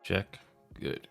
Check. Good.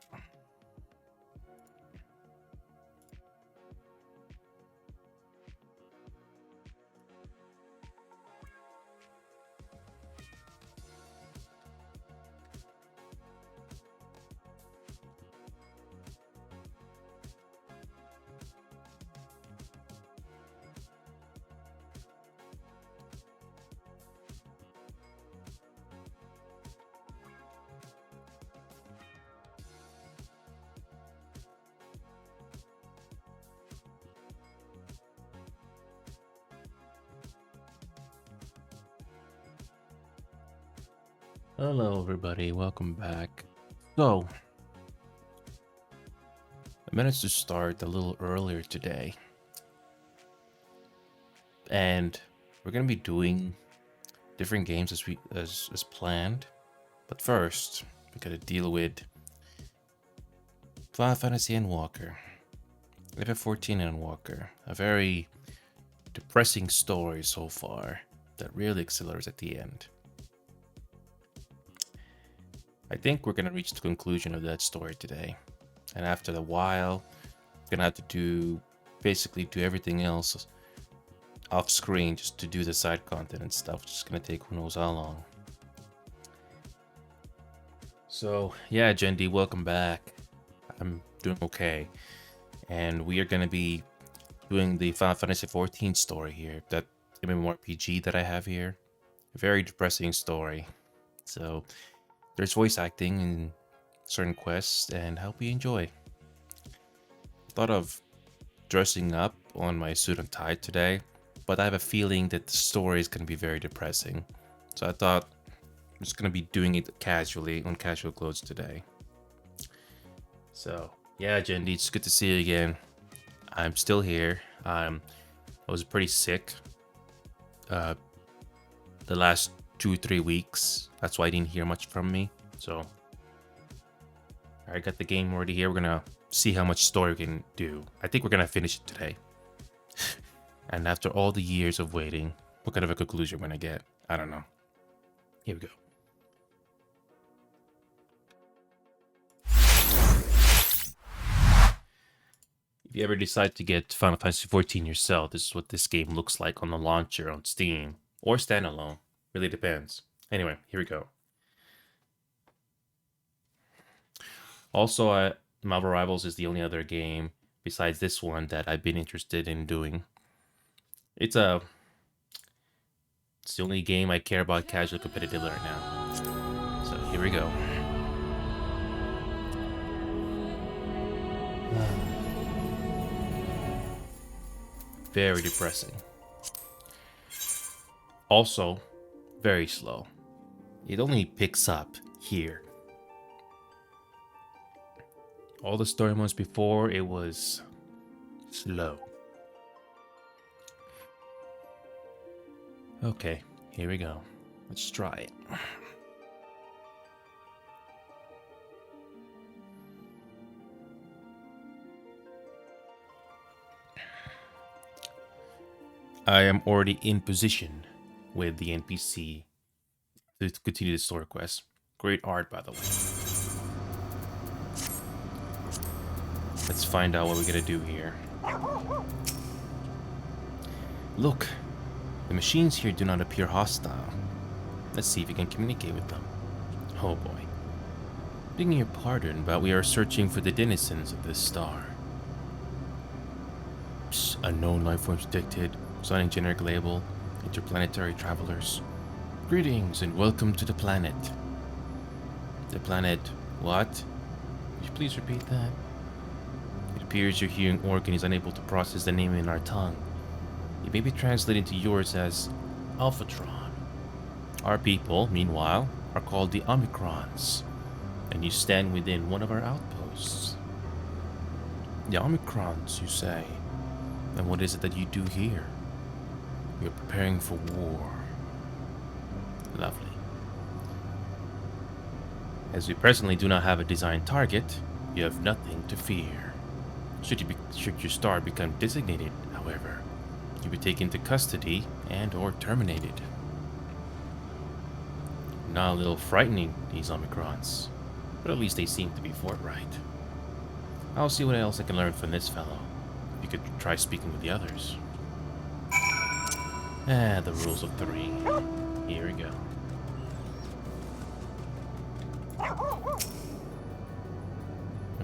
Hello, everybody. Welcome back. So, I managed to start a little earlier today, and we're gonna be doing different games as planned. But first, we gotta deal with Final Fantasy and Walker, level 14 and Walker. A very depressing story so far that really accelerates at the end. I think we're gonna reach the conclusion of that story today, and after a while, we're gonna have to basically do everything else off screen just to do the side content and stuff, which is gonna take who knows how long. So yeah, Jendi, welcome back. I'm doing okay, and we are gonna be doing the Final Fantasy 14 story here, that MMORPG that I have here. A very depressing story. So there's voice acting in certain quests, and I hope you enjoy. Thought of dressing up on my suit and tie today, but I have a feeling that the story is going to be very depressing. So I thought I'm just going to be doing it casually on casual clothes today. So yeah, Jendi, it's good to see you again. I'm still here. I was pretty sick the last 2-3 weeks. That's why I didn't hear much from me. So I got the game already here. We're gonna see how much story we can do. I think we're gonna finish it today. And after all the years of waiting, what kind of a conclusion we're gonna get? I don't know. Here we go. If you ever decide to get Final Fantasy 14 yourself, this is what this game looks like on the launcher on Steam or standalone. Really depends. Anyway, here we go. Also, Marvel Rivals is the only other game besides this one that I've been interested in doing. It's the only game I care about casual competitive right now. So here we go. Very depressing. Also, very slow. It only picks up here. All the story modes before, it was slow. Okay, here we go. Let's try it. I am already in position with the NPC to continue the story quest. Great art, by the way. Let's find out what we're gonna do here. Look, the machines here do not appear hostile. Let's see if we can communicate with them. Oh boy. Begging your pardon, but we are searching for the denizens of this star. Psst, unknown life forms detected. Signing generic label. Interplanetary travelers. Greetings and welcome to the planet. The planet what? Could you please repeat that? It appears your hearing organ is unable to process the name in our tongue. It may be translated to yours as Alphatron. Our people, meanwhile, are called the Omicrons, and you stand within one of our outposts. The Omicrons, you say? And what is it that you do here? We are preparing for war. Lovely. As we presently do not have a designed target, you have nothing to fear. Should your star become designated, however, you'll be taken into custody and or terminated. Not a little frightening, these Omicrons. But at least they seem to be forthright. I'll see what else I can learn from this fellow. You could try speaking with the others. The rules of 3. Here we go.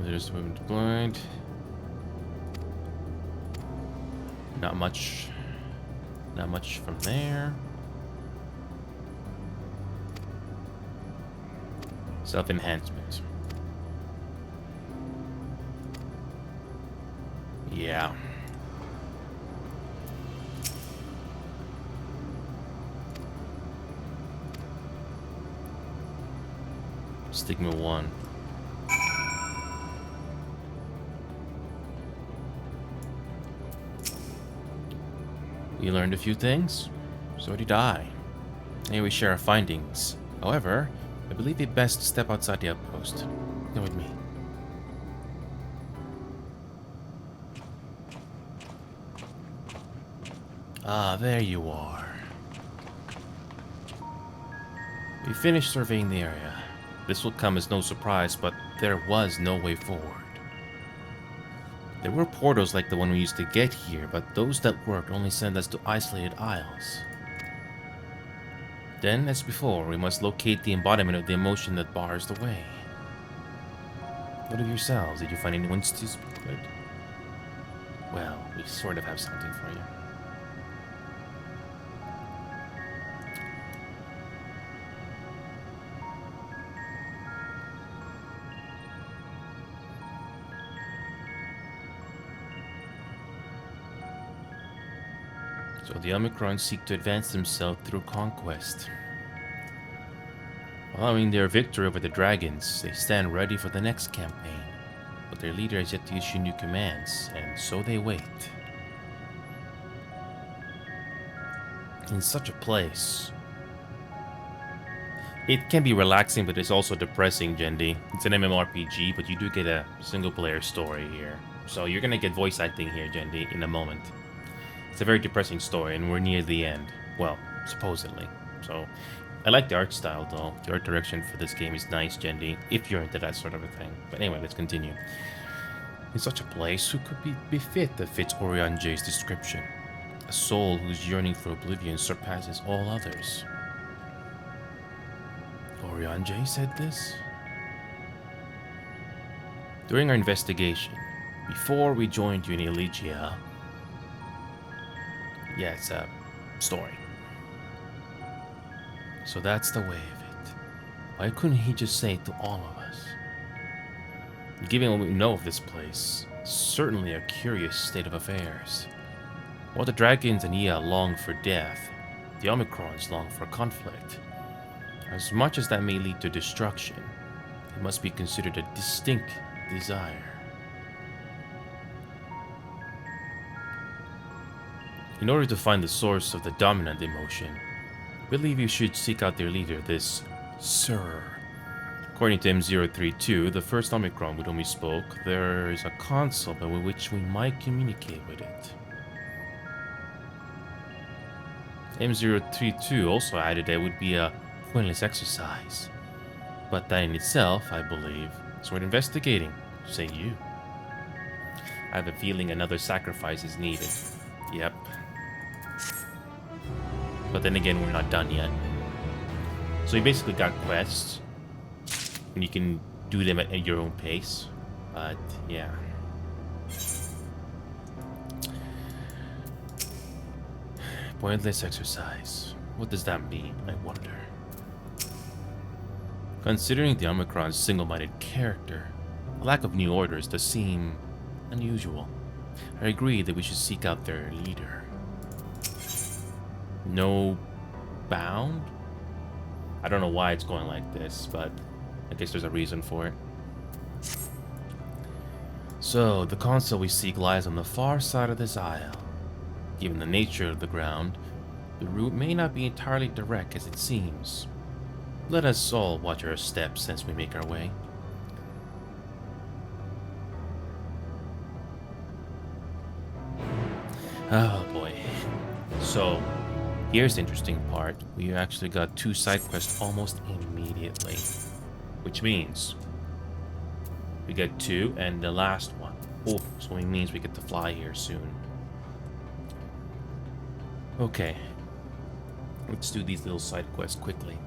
There's women deployed. Not much from there. Self-enhancement. Yeah. Stigma 1. We learned a few things. So did I. And we share our findings. However, I believe we best step outside the outpost. Come with me. Ah, there you are. We finished surveying the area. This will come as no surprise, but there was no way forward. There were portals like the one we used to get here, but those that worked only sent us to isolated isles. Then, as before, we must locate the embodiment of the emotion that bars the way. What of yourselves? Did you find anyone to speak with? Well, we sort of have something for you. So the Omicron seek to advance themselves through conquest. Following their victory over the dragons, they stand ready for the next campaign. But their leader has yet to issue new commands, and so they wait. In such a place, it can be relaxing, but it's also depressing, Jendi. It's an MMORPG, but you do get a single-player story here. So you're gonna get voice acting here, Jendi, in a moment. It's a very depressing story, and we're near the end. Well, supposedly. So, I like the art style, though. The art direction for this game is nice, Jendi, if you're into that sort of a thing. But anyway, let's continue. In such a place, who could befit that fits Orion J's description? A soul whose yearning for oblivion surpasses all others. Orion J said this? During our investigation, before we joined you in Elegia, yeah, it's a story. So that's the way of it. Why couldn't he just say it to all of us? Given what we know of this place, certainly a curious state of affairs. While the dragons and Ia long for death, the Omicrons long for conflict. As much as that may lead to destruction, it must be considered a distinct desire. In order to find the source of the dominant emotion, I believe you should seek out their leader, this Sir. According to M032, the first Omicron with whom we spoke, there is a console by which we might communicate with it. M032 also added that it would be a pointless exercise. But that in itself, I believe, is worth investigating, say you. I have a feeling another sacrifice is needed. Yep. But then again, we're not done yet. So you basically got quests, and you can do them at your own pace. But, yeah. Pointless exercise. What does that mean, I wonder? Considering the Omicron's single-minded character, a lack of new orders does seem unusual. I agree that we should seek out their leader. No bound? I don't know why it's going like this, but I guess there's a reason for it. So, the console we seek lies on the far side of this isle. Given the nature of the ground, the route may not be entirely direct as it seems. Let us all watch our steps as we make our way. Oh boy. So, here's the interesting part. We actually got 2 side quests almost immediately. Which means We get 2, and the last one. Oh, so it means we get to fly here soon. Okay. Let's do these little side quests quickly.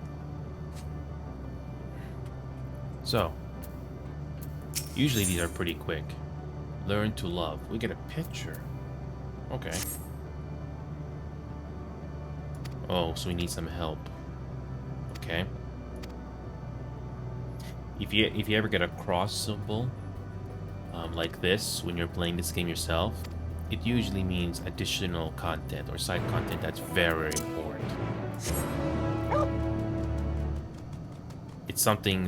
So, usually these are pretty quick. Learn to love. We get a picture. Okay. Oh, so we need some help. Okay. If you ever get a cross symbol, like this, when you're playing this game yourself, it usually means additional content or side content that's very important. It's something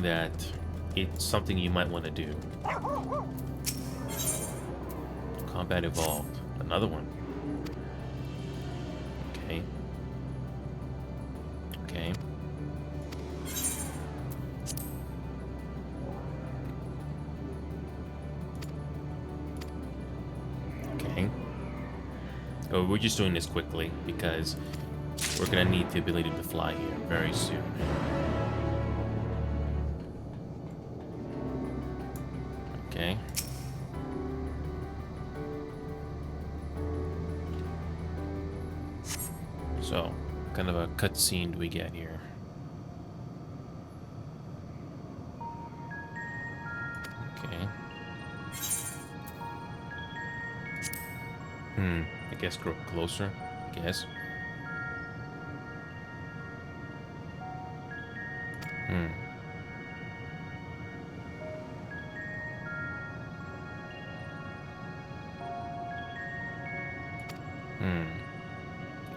you might want to do. Combat evolved. Another one. Okay. Okay. Okay. Oh, we're just doing this quickly because we're gonna need the ability to fly here very soon. Okay. So, what kind of a cutscene do we get here? Okay. I guess grow closer. I guess.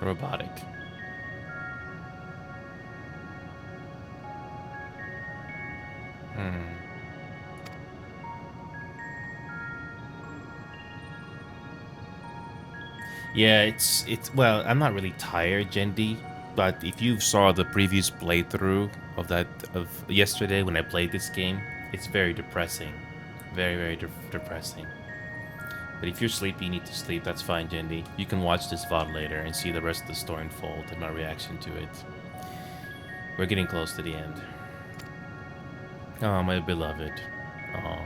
Robotic. Yeah, it's well, I'm not really tired, Jendi, but if you saw the previous playthrough of yesterday when I played this game, it's very depressing. Very, very depressing. But if you're sleepy, you need to sleep, that's fine, Jendi. You can watch this VOD later and see the rest of the story unfold and my reaction to it. We're getting close to the end. Oh, my beloved. Oh.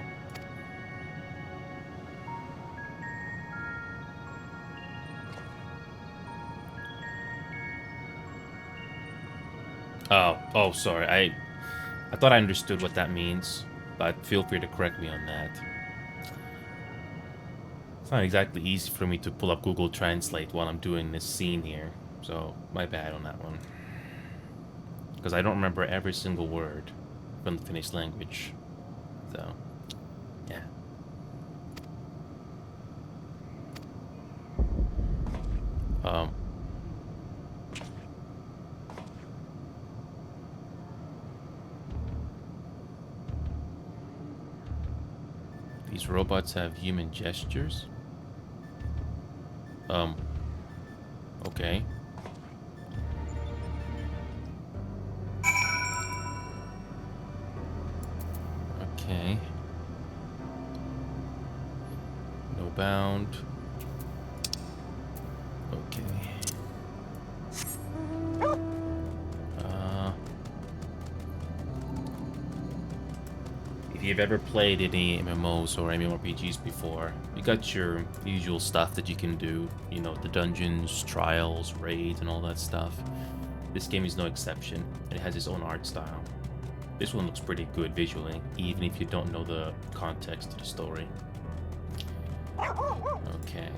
Oh, sorry. I thought I understood what that means, but feel free to correct me on that. It's not exactly easy for me to pull up Google Translate while I'm doing this scene here, so my bad on that one. Because I don't remember every single word from the Finnish language, so yeah. These robots have human gestures? Okay. Okay. No bound. Okay. If you've ever played any MMOs or MMORPGs before, you got your usual stuff that you can do. You know, the dungeons, trials, raids, and all that stuff. This game is no exception, and it has its own art style. This one looks pretty good visually, even if you don't know the context of the story. Okay.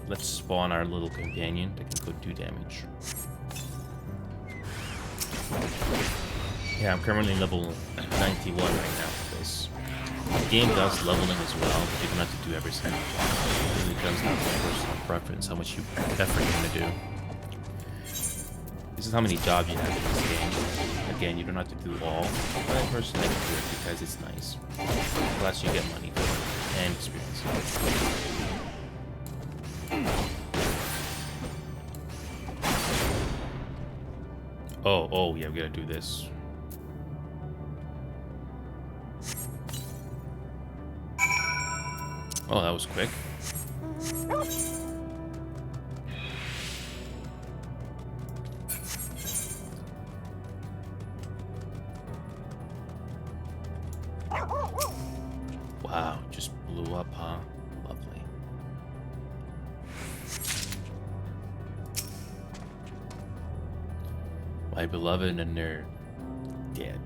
Let's spawn our little companion that can go do damage. Yeah, I'm currently level 91 right now for this. The game does leveling as well, but you don't have to do every single job. It really does have a personal preference, how much effort you're going to do. This is how many jobs you have in this game. Again, you don't have to do all, but I personally like to do it because it's nice. Plus, you get money for it and experience. Oh, yeah, we gotta do this. Oh, that was quick. Wow, just blew up, huh? Lovely. My beloved, and they're dead.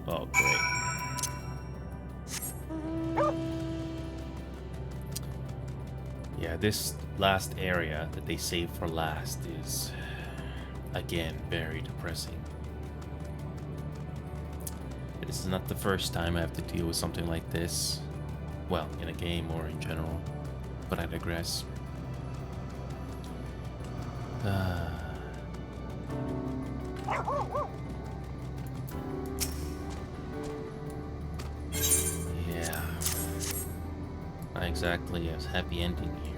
Oh, great. Yeah, this last area that they saved for last is, again, very depressing. This is not the first time I have to deal with something like this. Well, in a game or in general. But I digress. Yeah. Not exactly a happy ending here.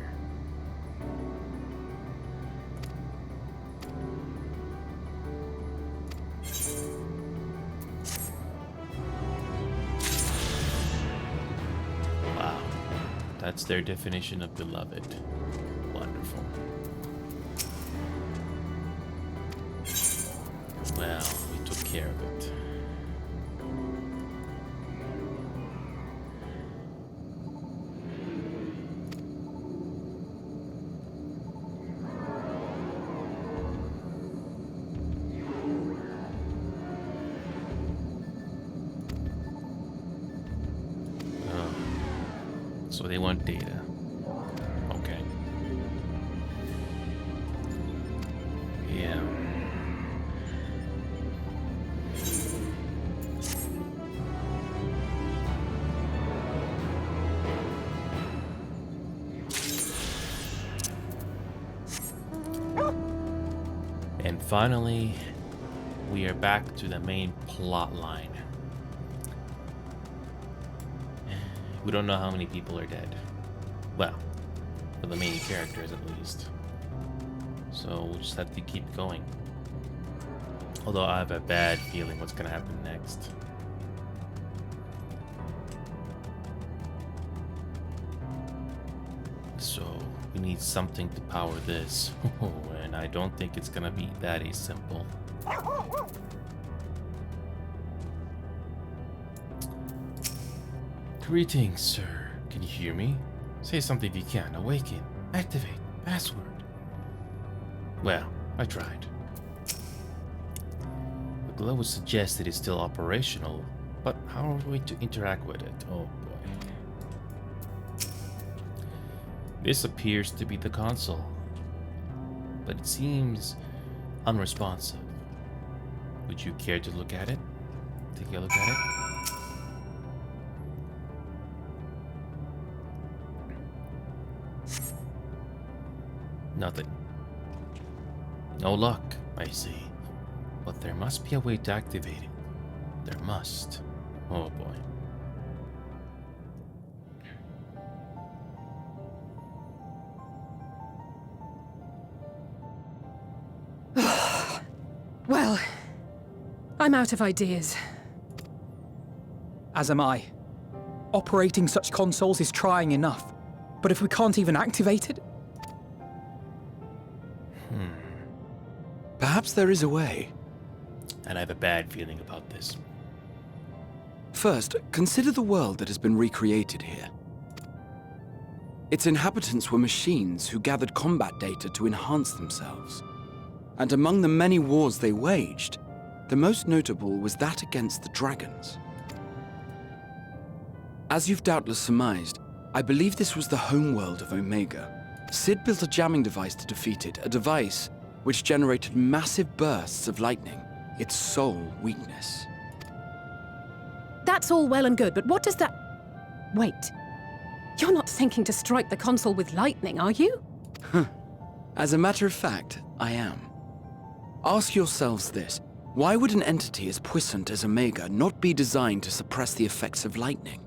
Wow. That's their definition of beloved. Wonderful. Well, we took care of it. So they want data. Okay. Yeah. And finally, we are back to the main plot line. We don't know how many people are dead. Well, for the main characters at least. So we'll just have to keep going. Although I have a bad feeling what's gonna happen next. So we need something to power this. And I don't think it's gonna be that simple. Greetings, sir. Can you hear me? Say something if you can. Awaken. Activate. Password. Well, I tried. The glow would suggest it is still operational, but how are we to interact with it? Oh boy. This appears to be the console, but it seems unresponsive. Would you care to look at it? Take a look at it? Nothing. No luck, I see. But there must be a way to activate it. There must. Oh boy. Well, I'm out of ideas. As am I. Operating such consoles is trying enough. But if we can't even activate it... Perhaps there is a way. And I have a bad feeling about this. First, consider the world that has been recreated here. Its inhabitants were machines who gathered combat data to enhance themselves. And among the many wars they waged, the most notable was that against the dragons. As you've doubtless surmised, I believe this was the homeworld of Omega. Sid built a jamming device to defeat it, a device which generated massive bursts of lightning, its sole weakness. That's all well and good, but what does that... Wait. You're not thinking to strike the console with lightning, are you? As a matter of fact, I am. Ask yourselves this. Why would an entity as puissant as Omega not be designed to suppress the effects of lightning?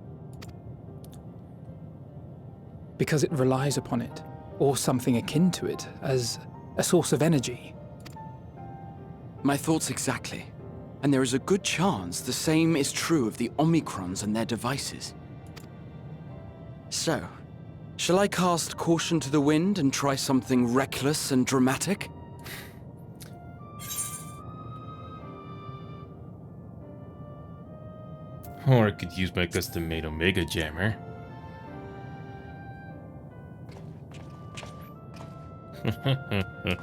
Because it relies upon it, or something akin to it, as a source of energy. My thoughts exactly. And there is a good chance the same is true of the Omicrons and their devices. So, shall I cast caution to the wind and try something reckless and dramatic? Or I could use my custom-made Omega jammer.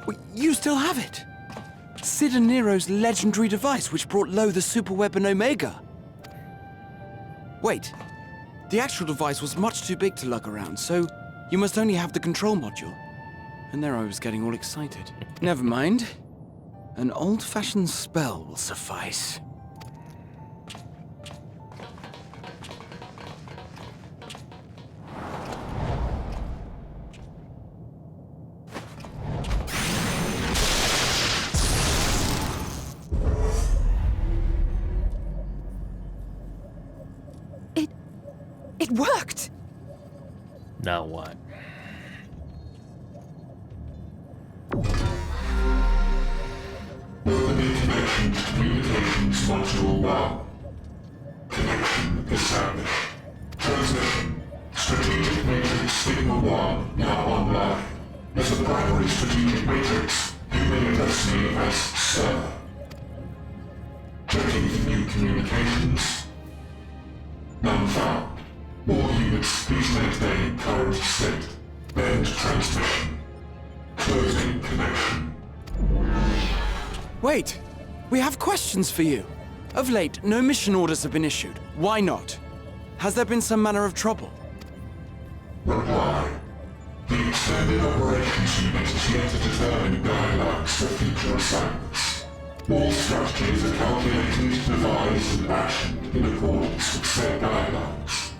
Wait, you still have it? Sid and Nero's legendary device which brought low the super weapon Omega. Wait, the actual device was much too big to lug around, so you must only have the control module. And there I was getting all excited. Never mind. An old-fashioned spell will suffice. It worked! Now what? Opening connection to communications module 1. Connection established. Transmission. Strategic matrix signal 1 now online. As a primary strategic matrix, you may address me as Sir. Checking for new communications. None found. All units, please maintain current state. End transmission. Closing connection. Wait, we have questions for you. Of late, no mission orders have been issued. Why not? Has there been some manner of trouble? Reply. The Extended Operations Unit is yet to determine guidelines for future assignments. All strategies are calculated, devised, and actioned in accordance with said guidelines.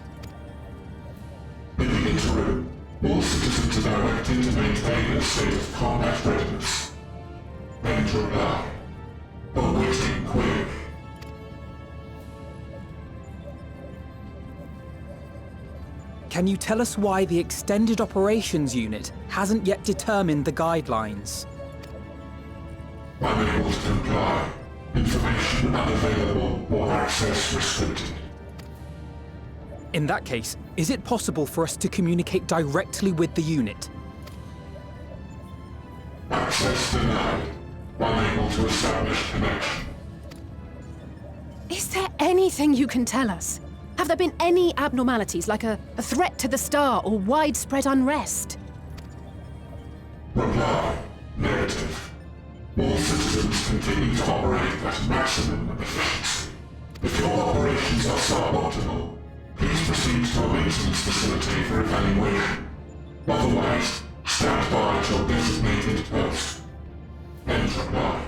In the interim, all citizens are directed to maintain a state of combat readiness. End reply. Awaiting query. Can you tell us why the Extended Operations Unit hasn't yet determined the guidelines? Unable to comply. Information unavailable or access restricted. In that case, is it possible for us to communicate directly with the unit? Access denied. Unable to establish connection. Is there anything you can tell us? Have there been any abnormalities, like a threat to the star or widespread unrest? Reply. Negative. All citizens continue to operate at maximum efficiency. If your operations are suboptimal, please proceed to a maintenance facility for evaluation. Otherwise, stand by at your designated post. End reply.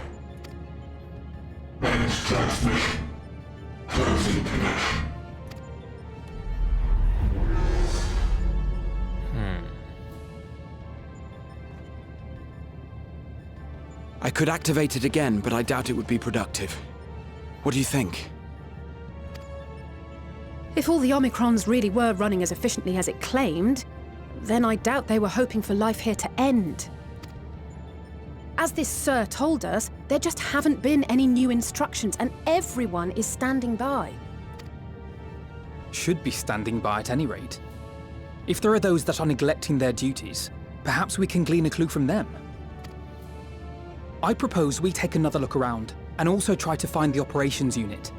End transmission. Closing connection. I could activate it again, but I doubt it would be productive. What do you think? If all the Omicrons really were running as efficiently as it claimed, then I doubt they were hoping for life here to end. As this Sir told us, there just haven't been any new instructions, and everyone is standing by. Should be standing by at any rate. If there are those that are neglecting their duties, perhaps we can glean a clue from them. I propose we take another look around, and also try to find the operations unit.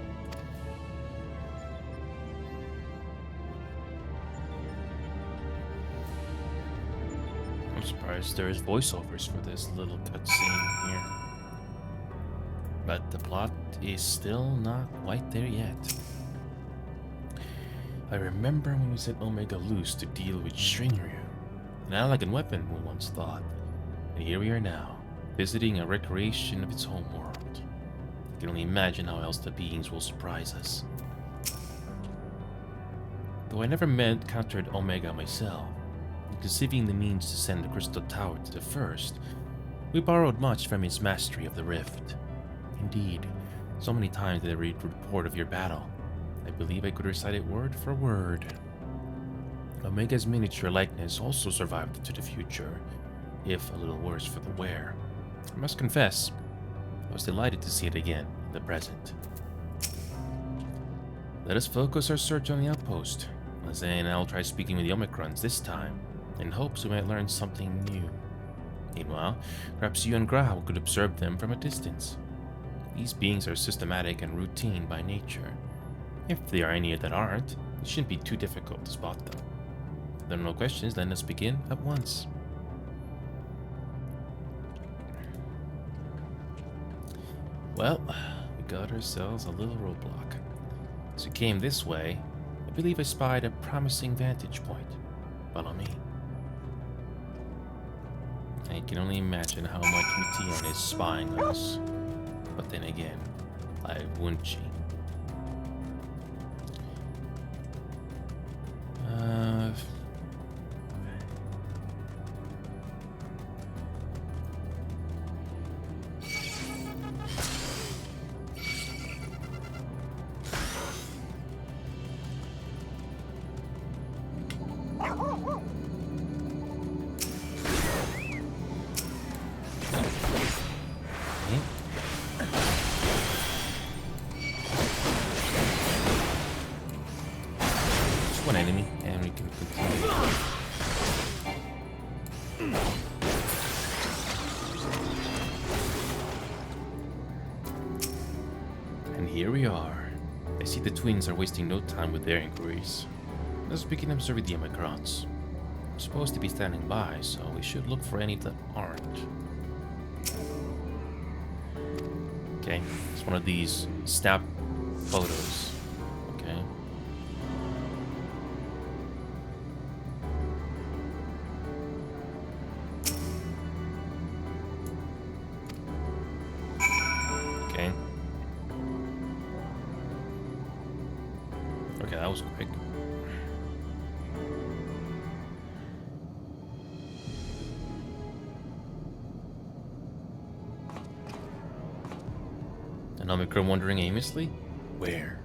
I'm surprised there's voiceovers for this little cutscene here. But the plot is still not quite there yet. I remember when we set Omega loose to deal with Shinryu, an elegant weapon we once thought. And here we are now, visiting a recreation of its homeworld. I can only imagine how else the beings will surprise us. Though I never encountered Omega myself, in conceiving the means to send the Crystal Tower to the First, we borrowed much from his mastery of the Rift. Indeed, so many times did I read the report of your battle, I believe I could recite it word for word. Omega's miniature likeness also survived into the future, if a little worse for the wear. I must confess, I was delighted to see it again in the present. Let us focus our search on the outpost. Laze and I will try speaking with the Omicrons this time, in hopes we might learn something new. Meanwhile, perhaps you and Grau could observe them from a distance. These beings are systematic and routine by nature. If there are any that aren't, it shouldn't be too difficult to spot them. If there are no questions, then let's begin at once. Well, we got ourselves a little roadblock. As we came this way, I believe I spied a promising vantage point. Follow me. I can only imagine how much Mutian is spying on us. But then again, why wouldn't she? One enemy, and we can continue. And here we are. I see the twins are wasting no time with their inquiries. Let's begin observing the Omicrons. We're supposed to be standing by, so we should look for any that aren't. Okay, it's one of these snap photos. Okay. Okay. Okay, that was quick. An Omicron wandering aimlessly? Where?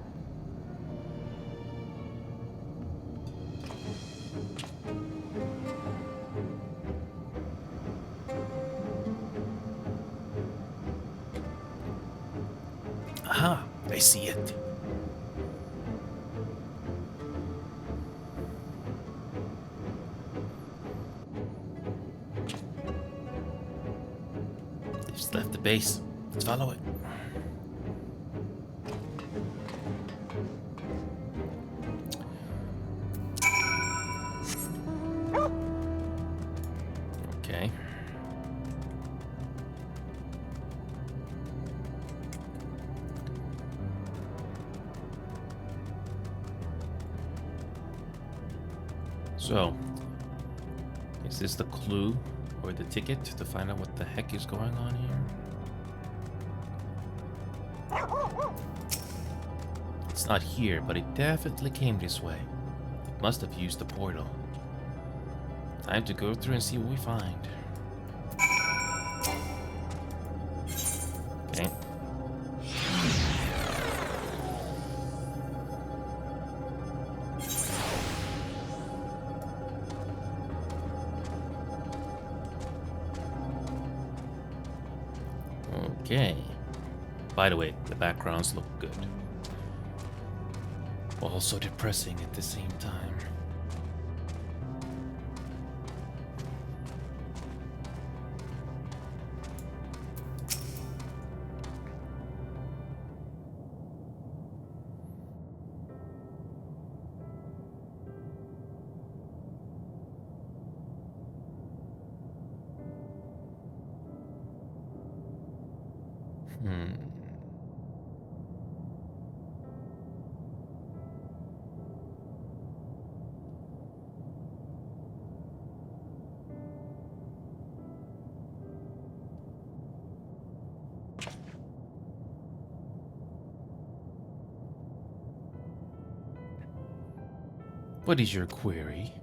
Aha! I see it. They just left the base. Let's follow it. Okay. So, is this the clue or the ticket to find out what the heck is going on here? It's not here, but it definitely came this way. It must have used the portal. Time to go through and see what we find. Okay. Okay. By the way, the backgrounds look good. Also depressing at the same time. What is your query?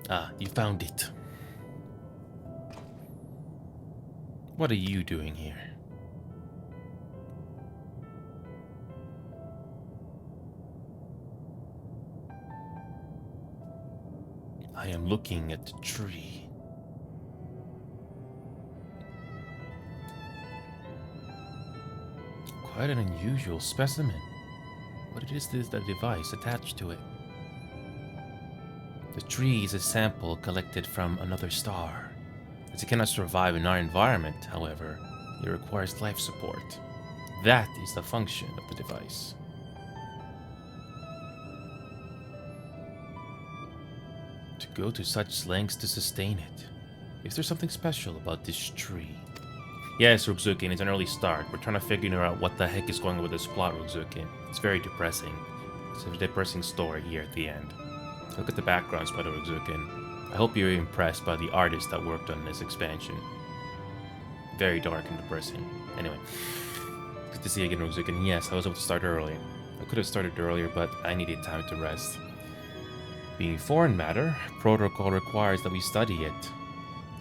Ah, you found it. What are you doing here? I am looking at the tree. Quite an unusual specimen. What is this device attached to it? The tree is a sample collected from another star. As it cannot survive in our environment, however, it requires life support. That is the function of the device. To go to such lengths to sustain it. Is there something special about this tree? Yes, Rugzukin, it's an early start. We're trying to figure out what the heck is going on with this plot, Rugzukin. It's very depressing. It's a depressing story here at the end. Look at the backgrounds by the Rugzukin. I hope you're impressed by the artist that worked on this expansion. Very dark and depressing. Anyway, good to see you again, Rugzukin. Yes, I was able to start early. I could have started earlier, but I needed time to rest. Being foreign matter, protocol requires that we study it.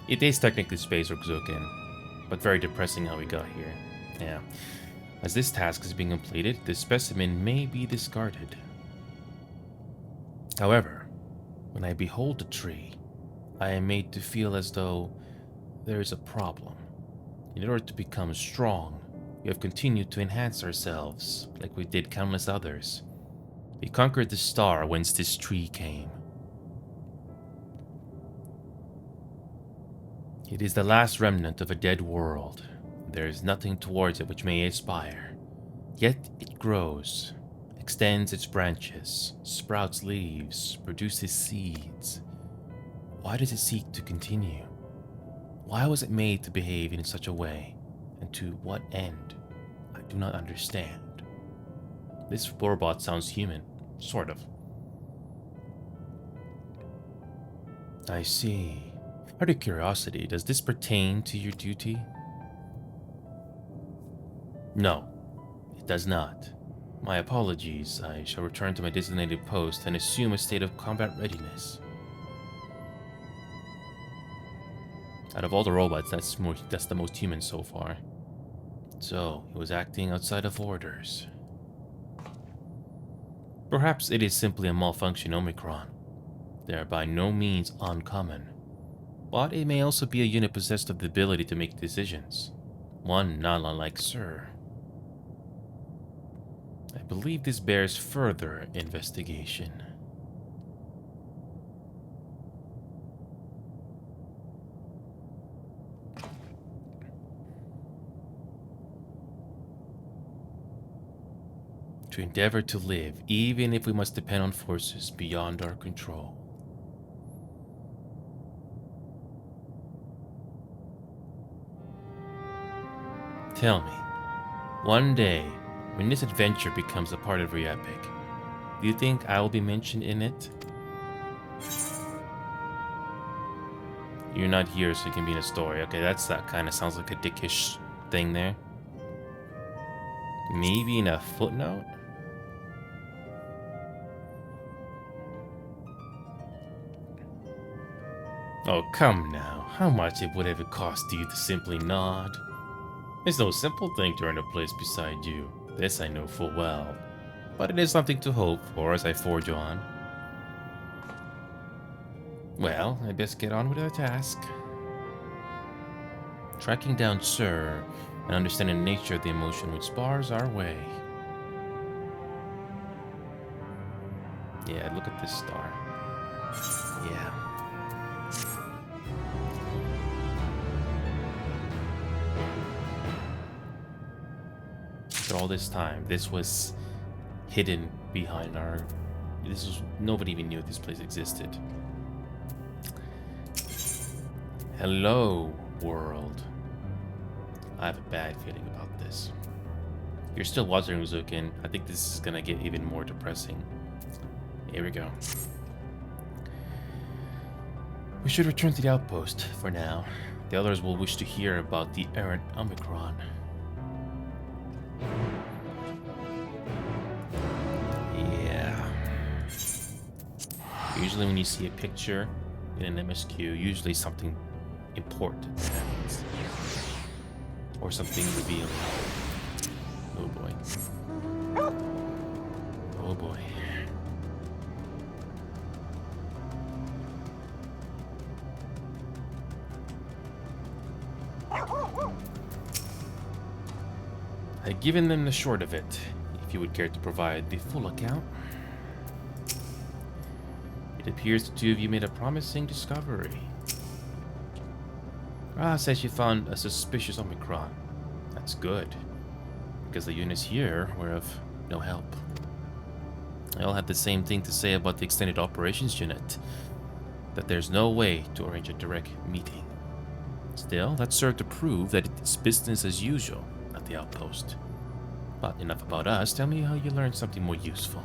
It is technically space, Rugzukin, but very depressing how we got here. Yeah. As this task is being completed, the specimen may be discarded. However, when I behold the tree, I am made to feel as though there is a problem. In order to become strong, we have continued to enhance ourselves, like we did countless others. We conquered the star whence this tree came. It is the last remnant of a dead world. There is nothing towards it which may aspire. Yet it grows, extends its branches, sprouts leaves, produces seeds. Why does it seek to continue? Why was it made to behave in such a way? And to what end? I do not understand. This robot sounds human, sort of. I see. Out of curiosity, does this pertain to your duty? No, it does not. My apologies. I shall return to my designated post and assume a state of combat readiness. Out of all the robots, that's the most human so far. So, he was acting outside of orders. Perhaps it is simply a malfunction Omicron. They are by no means uncommon. But it may also be a unit possessed of the ability to make decisions. One not unlike Sir. I believe this bears further investigation. To endeavor to live, even if we must depend on forces beyond our control. Tell me, one day, when this adventure becomes a part of your epic, do you think I will be mentioned in it? You're not here, so you can be in a story. Okay, that kind of sounds like a dickish thing there. Maybe in a footnote? Oh, come now. How much it would have it cost you to simply nod? It's no simple thing to earn a place beside you. This I know full well. But it is something to hope for as I forge on. Well, I best get on with the task. Tracking down Sir and understanding the nature of the emotion which bars our way. Yeah, look at this star. Yeah. After all this time, this was hidden behind our... Nobody even knew this place existed. Hello, world. I have a bad feeling about this. You're still watching, Uzukin. I think this is gonna get even more depressing. Here we go. We should return to the outpost for now. The others will wish to hear about the errant Omicron. Yeah. Usually when you see a picture in an MSQ, usually something important happens. Or something revealing. Oh boy. Oh boy. I've given them the short of it, if you would care to provide the full account. It appears the two of you made a promising discovery. Ra says you found a suspicious Omicron. That's good. because the units here were of no help. They all had the same thing to say about the extended operations unit, that there's no way to arrange a direct meeting. Still, that served to prove that it's business as usual at the outpost. But enough about us. Tell me how you learned something more useful.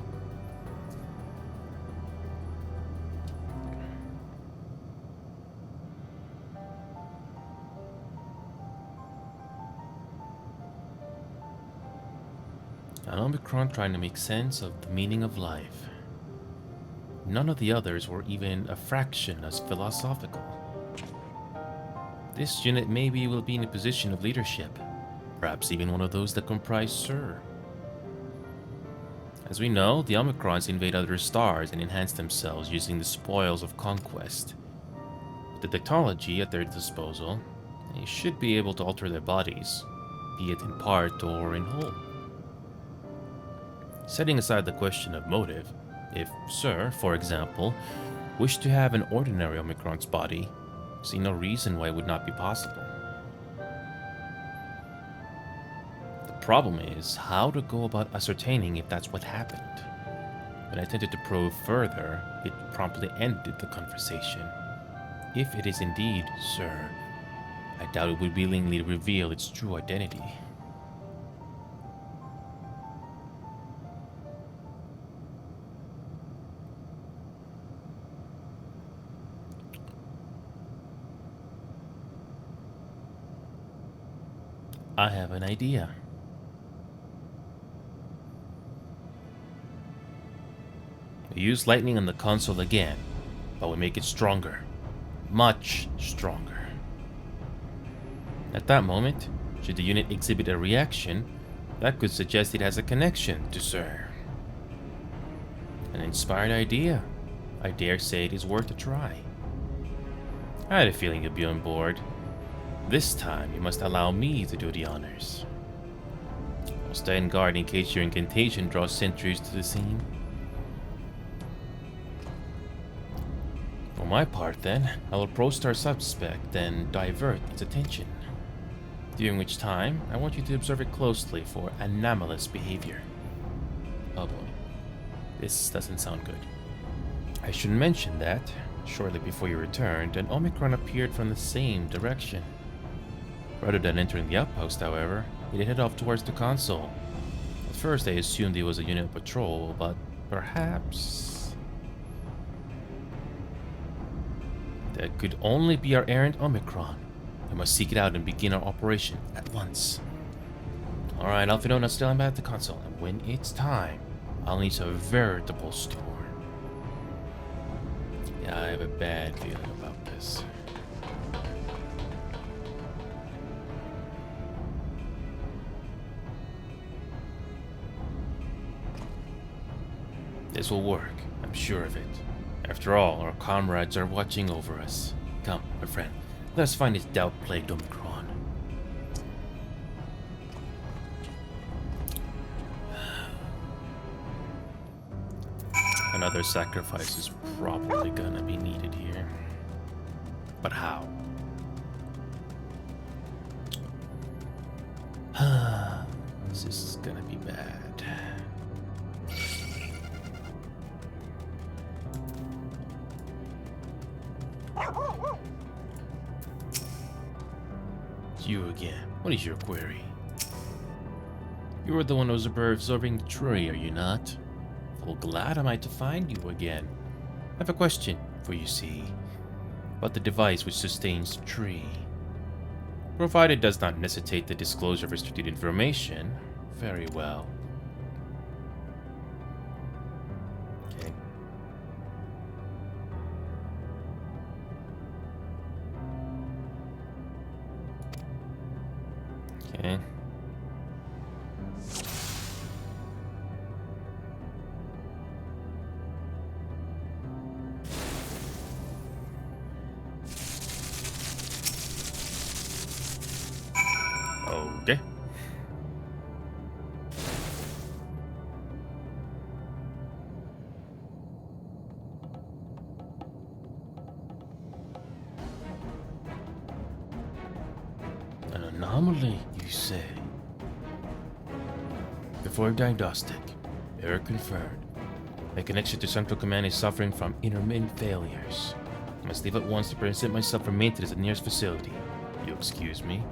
An Omicron trying to make sense of the meaning of life. None of the others were even a fraction as philosophical. This unit maybe will be in a position of leadership, perhaps even one of those that comprise Sir. As we know, the Omicrons invade other stars and enhance themselves using the spoils of conquest. With the technology at their disposal, they should be able to alter their bodies, be it in part or in whole. Setting aside the question of motive, if Sir, for example, wished to have an ordinary Omicron's body, I see no reason why it would not be possible. The problem is how to go about ascertaining if that's what happened. When I attempted to probe further, it promptly ended the conversation. If it is indeed Sir, I doubt it would willingly reveal its true identity. I have an idea. We use lightning on the console again, but we make it stronger. Much stronger. At that moment, should the unit exhibit a reaction, that could suggest it has a connection to Sir. An inspired idea. I dare say it is worth a try. I had a feeling you'd be on board. This time, you must allow me to do the honors. I'll stand guard in case your incantation draws sentries to the scene. For my part, then, I'll approach our suspect and divert its attention. During which time, I want you to observe it closely for anomalous behavior. Oh boy, this doesn't sound good. I should mention that, shortly before you returned, an Omicron appeared from the same direction. Rather than entering the outpost, however, it headed off towards the console. At first, I assumed it was a unit patrol, but perhaps that could only be our errant Omicron. We must seek it out and begin our operation at once. Alright, Alphidona, still at the console, and when it's time, I'll need a veritable storm. Yeah, I have a bad feeling about this. This will work, I'm sure of it. After all, our comrades are watching over us. Come, my friend, let us find this doubt-plagued Omicron. Another sacrifice is probably gonna be needed here. But how? This is gonna be bad. It's you again. What is your query? You were the one who was observing the tree, are you not? Well, glad am I to find you again. I have a question for you, see, about the device which sustains the tree. Provided it does not necessitate the disclosure of restricted information, very well. Okay. Okay. Okay. An anomaly, you say? for a diagnostic. Error confirmed. My connection to Central Command is suffering from intermittent failures. I must leave at once to present myself for maintenance at the nearest facility. You excuse me?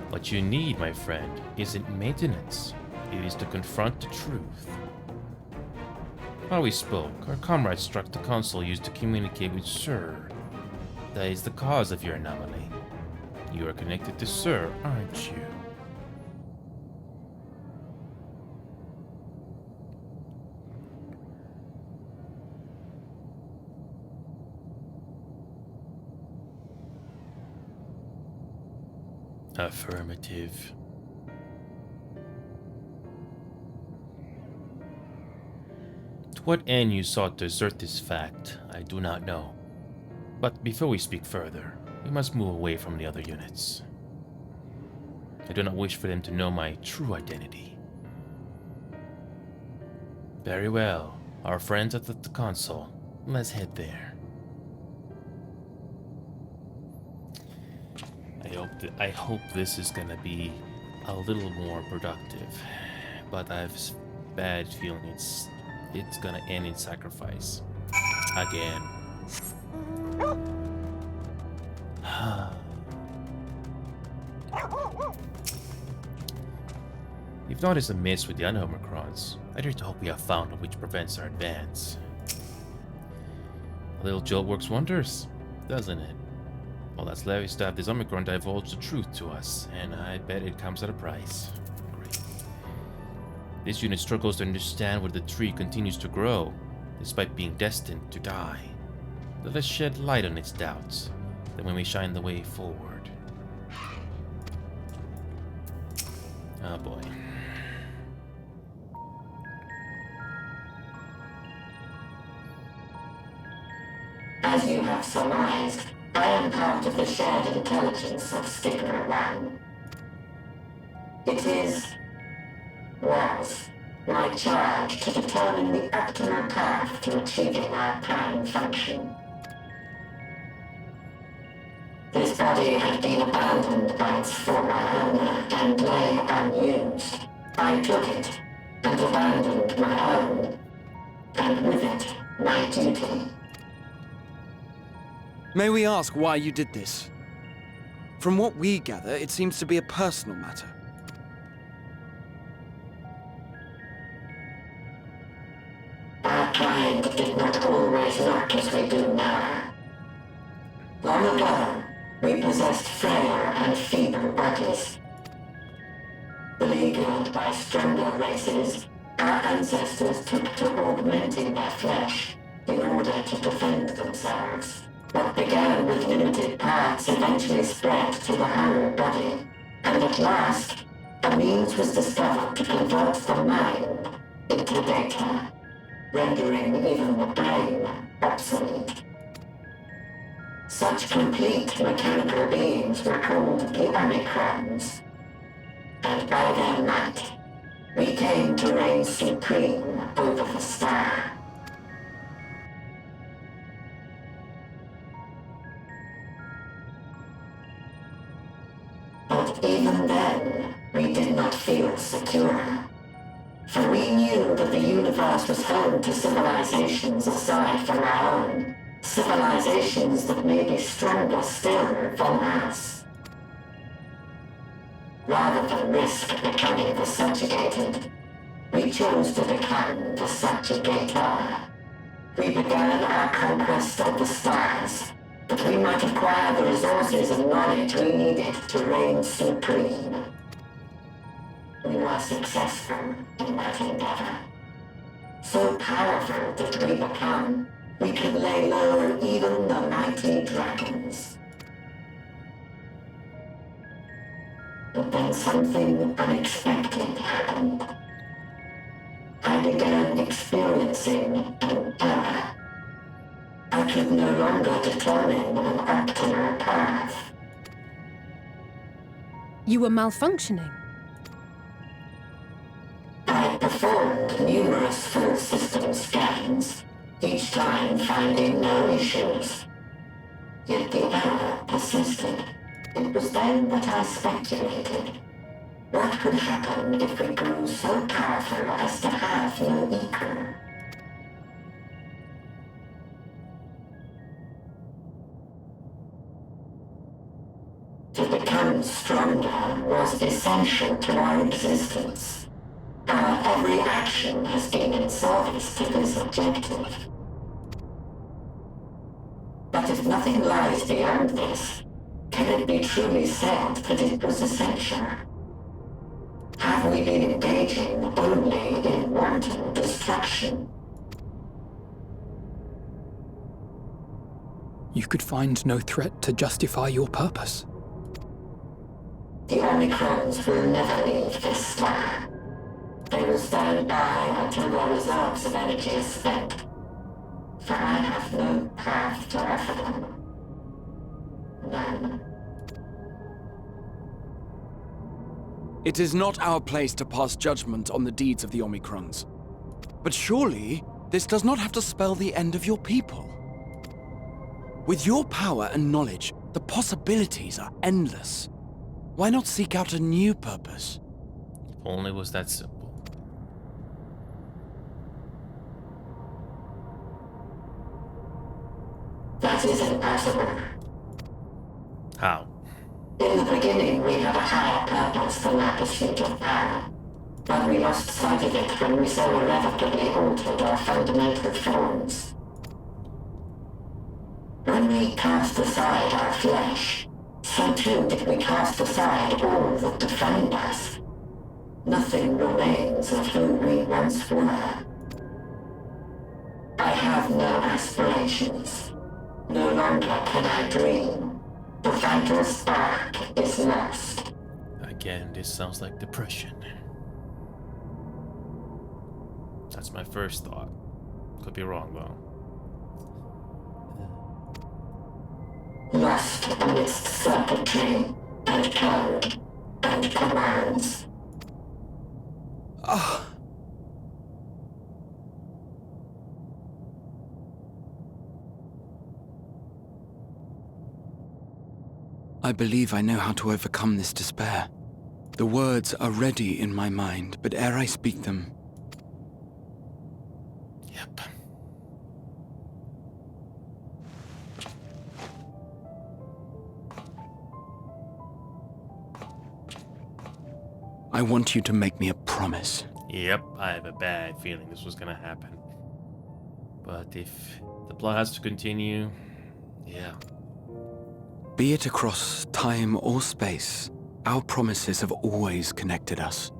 What you need, my friend, isn't maintenance. It is to confront the truth. While we spoke, our comrade struck the console used to communicate with Sir. That is the cause of your anomaly. You are connected to Sir, aren't you? Affirmative. To what end you sought to assert this fact, I do not know. But before we speak further, we must move away from the other units. I do not wish for them to know my true identity. Very well, our friends at the console. Let's head there. I hope this is gonna be a little more productive, but I have a bad feeling it's gonna end in sacrifice again. You've noticed a miss with the Omicrons. I dare to hope we have found one which prevents our advance. A little jolt works wonders, doesn't it? Well, that's Larry's to have this Omicron divulge the truth to us, and I bet it comes at a price. Great. This unit struggles to understand why the tree continues to grow, despite being destined to die. Let us shed light on its doubts, then we may shine the way forward. Oh boy. As you have surmised, I am part of the shared intelligence of Stigma 1. It was, my charge to determine the optimal path to achieving our prime function. This body had been abandoned by its former owner and lay unused. I took it and abandoned my own, and with it, my duty. May we ask why you did this? From what we gather, it seems to be a personal matter. Our kind did not always look as we do now. Long ago, we possessed frail and feeble bodies. Beleaguered by stronger races, our ancestors took to augmenting their flesh in order to defend themselves. What began with limited parts eventually spread to the whole body, and at last, a means was discovered to convert the mind into data, rendering even the brain obsolete. Such complete mechanical beings were called the Omicrons, and by their might, we came to reign supreme over the star. But even then, we did not feel secure. For we knew that the universe was home to civilizations aside from our own. Civilizations that may be stronger still than us. Rather than risk becoming the subjugated, we chose to become the subjugator. We began our conquest of the stars, that we might acquire the resources and knowledge we needed to reign supreme. We were successful in that endeavor. So powerful did we become, we could lay low even the mighty dragons. But then something unexpected happened. I began experiencing an error. I could no longer determine an optimal path. You were malfunctioning. I performed numerous full system scans, each time finding no issues. Yet the error persisted. It was then that I speculated. What would happen if we grew so powerful as to have no equal? To become stronger was essential to our existence. Our every action has been in service to this objective. But if nothing lies beyond this, can it be truly said that it was essential? Have we been engaging only in wanton destruction? You could find no threat to justify your purpose. The Omicrons will never leave this star. They will stand by until their reserves of energy is spent. For I have no path to offer them. None. It is not our place to pass judgment on the deeds of the Omicrons. But surely, this does not have to spell the end of your people. With your power and knowledge, the possibilities are endless. Why not seek out a new purpose? If only it was that simple. That is impossible. How? In the beginning, we had a higher purpose than our pursuit of power. But we lost sight of it when we so irrevocably altered our fundamental forms. When we cast aside our flesh, so too did we cast aside all that defined us. Nothing remains of who we once were. I have no aspirations. No longer can I dream. The vital spark is lost. Again, this sounds like depression. That's my first thought. Could be wrong, though. Lost amidst circuitry and code and commands. I believe I know how to overcome this despair. The words are ready in my mind, but ere I speak them, Yep. I want you to make me a promise. Yep, I have a bad feeling this was gonna happen. But if the plot has to continue, yeah. Be it across time or space, our promises have always connected us.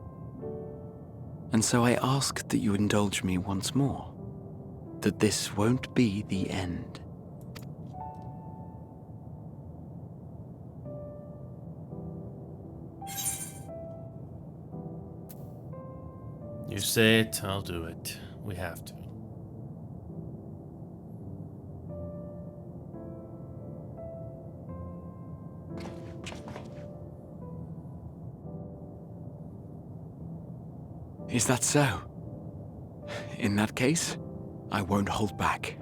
And so I ask that you indulge me once more, that this won't be the end. You say it, I'll do it. We have to. Is that so? In that case, I won't hold back.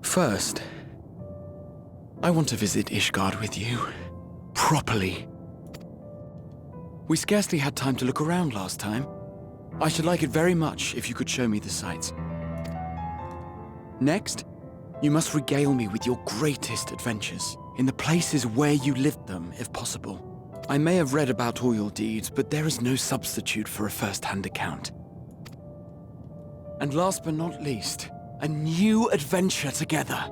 First, I want to visit Ishgard with you. Properly. We scarcely had time to look around last time. I should like it very much if you could show me the sights. Next, you must regale me with your greatest adventures, in the places where you lived them, if possible. I may have read about all your deeds, but there is no substitute for a first-hand account. And last but not least, a new adventure together,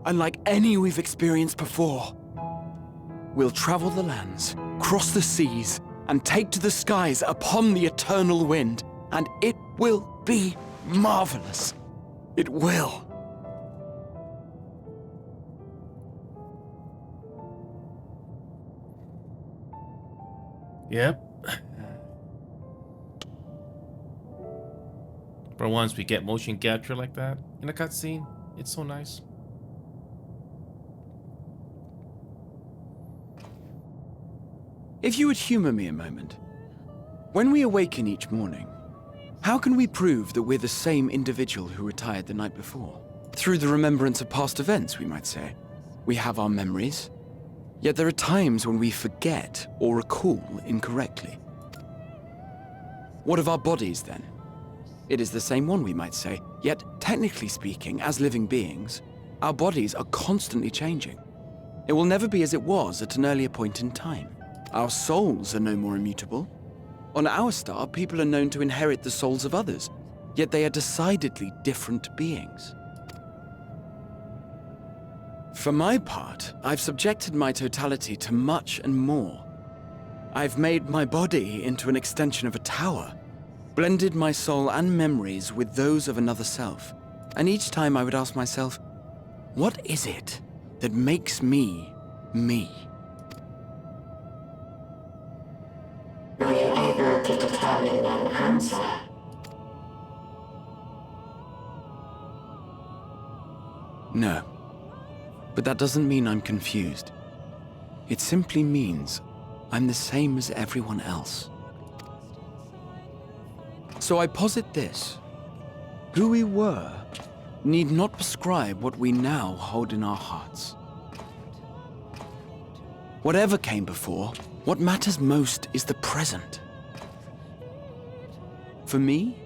unlike any we've experienced before. We'll travel the lands, cross the seas, and take to the skies upon the eternal wind, and it will be marvelous. It will. Yep. For once we get motion capture like that in a cutscene, it's so nice. If you would humor me a moment, when we awaken each morning, how can we prove that we're the same individual who retired the night before? Through the remembrance of past events, we might say. We have our memories, yet there are times when we forget or recall incorrectly. What of our bodies, then? It is the same one, we might say, yet technically speaking, as living beings, our bodies are constantly changing. It will never be as it was at an earlier point in time. Our souls are no more immutable. On our star, people are known to inherit the souls of others, yet they are decidedly different beings. For my part, I've subjected my totality to much and more. I've made my body into an extension of a tower, blended my soul and memories with those of another self, and each time I would ask myself, what is it that makes me, me? Are you able to determine an answer? No. But that doesn't mean I'm confused. It simply means I'm the same as everyone else. So I posit this. Who we were need not prescribe what we now hold in our hearts. Whatever came before, what matters most is the present. For me,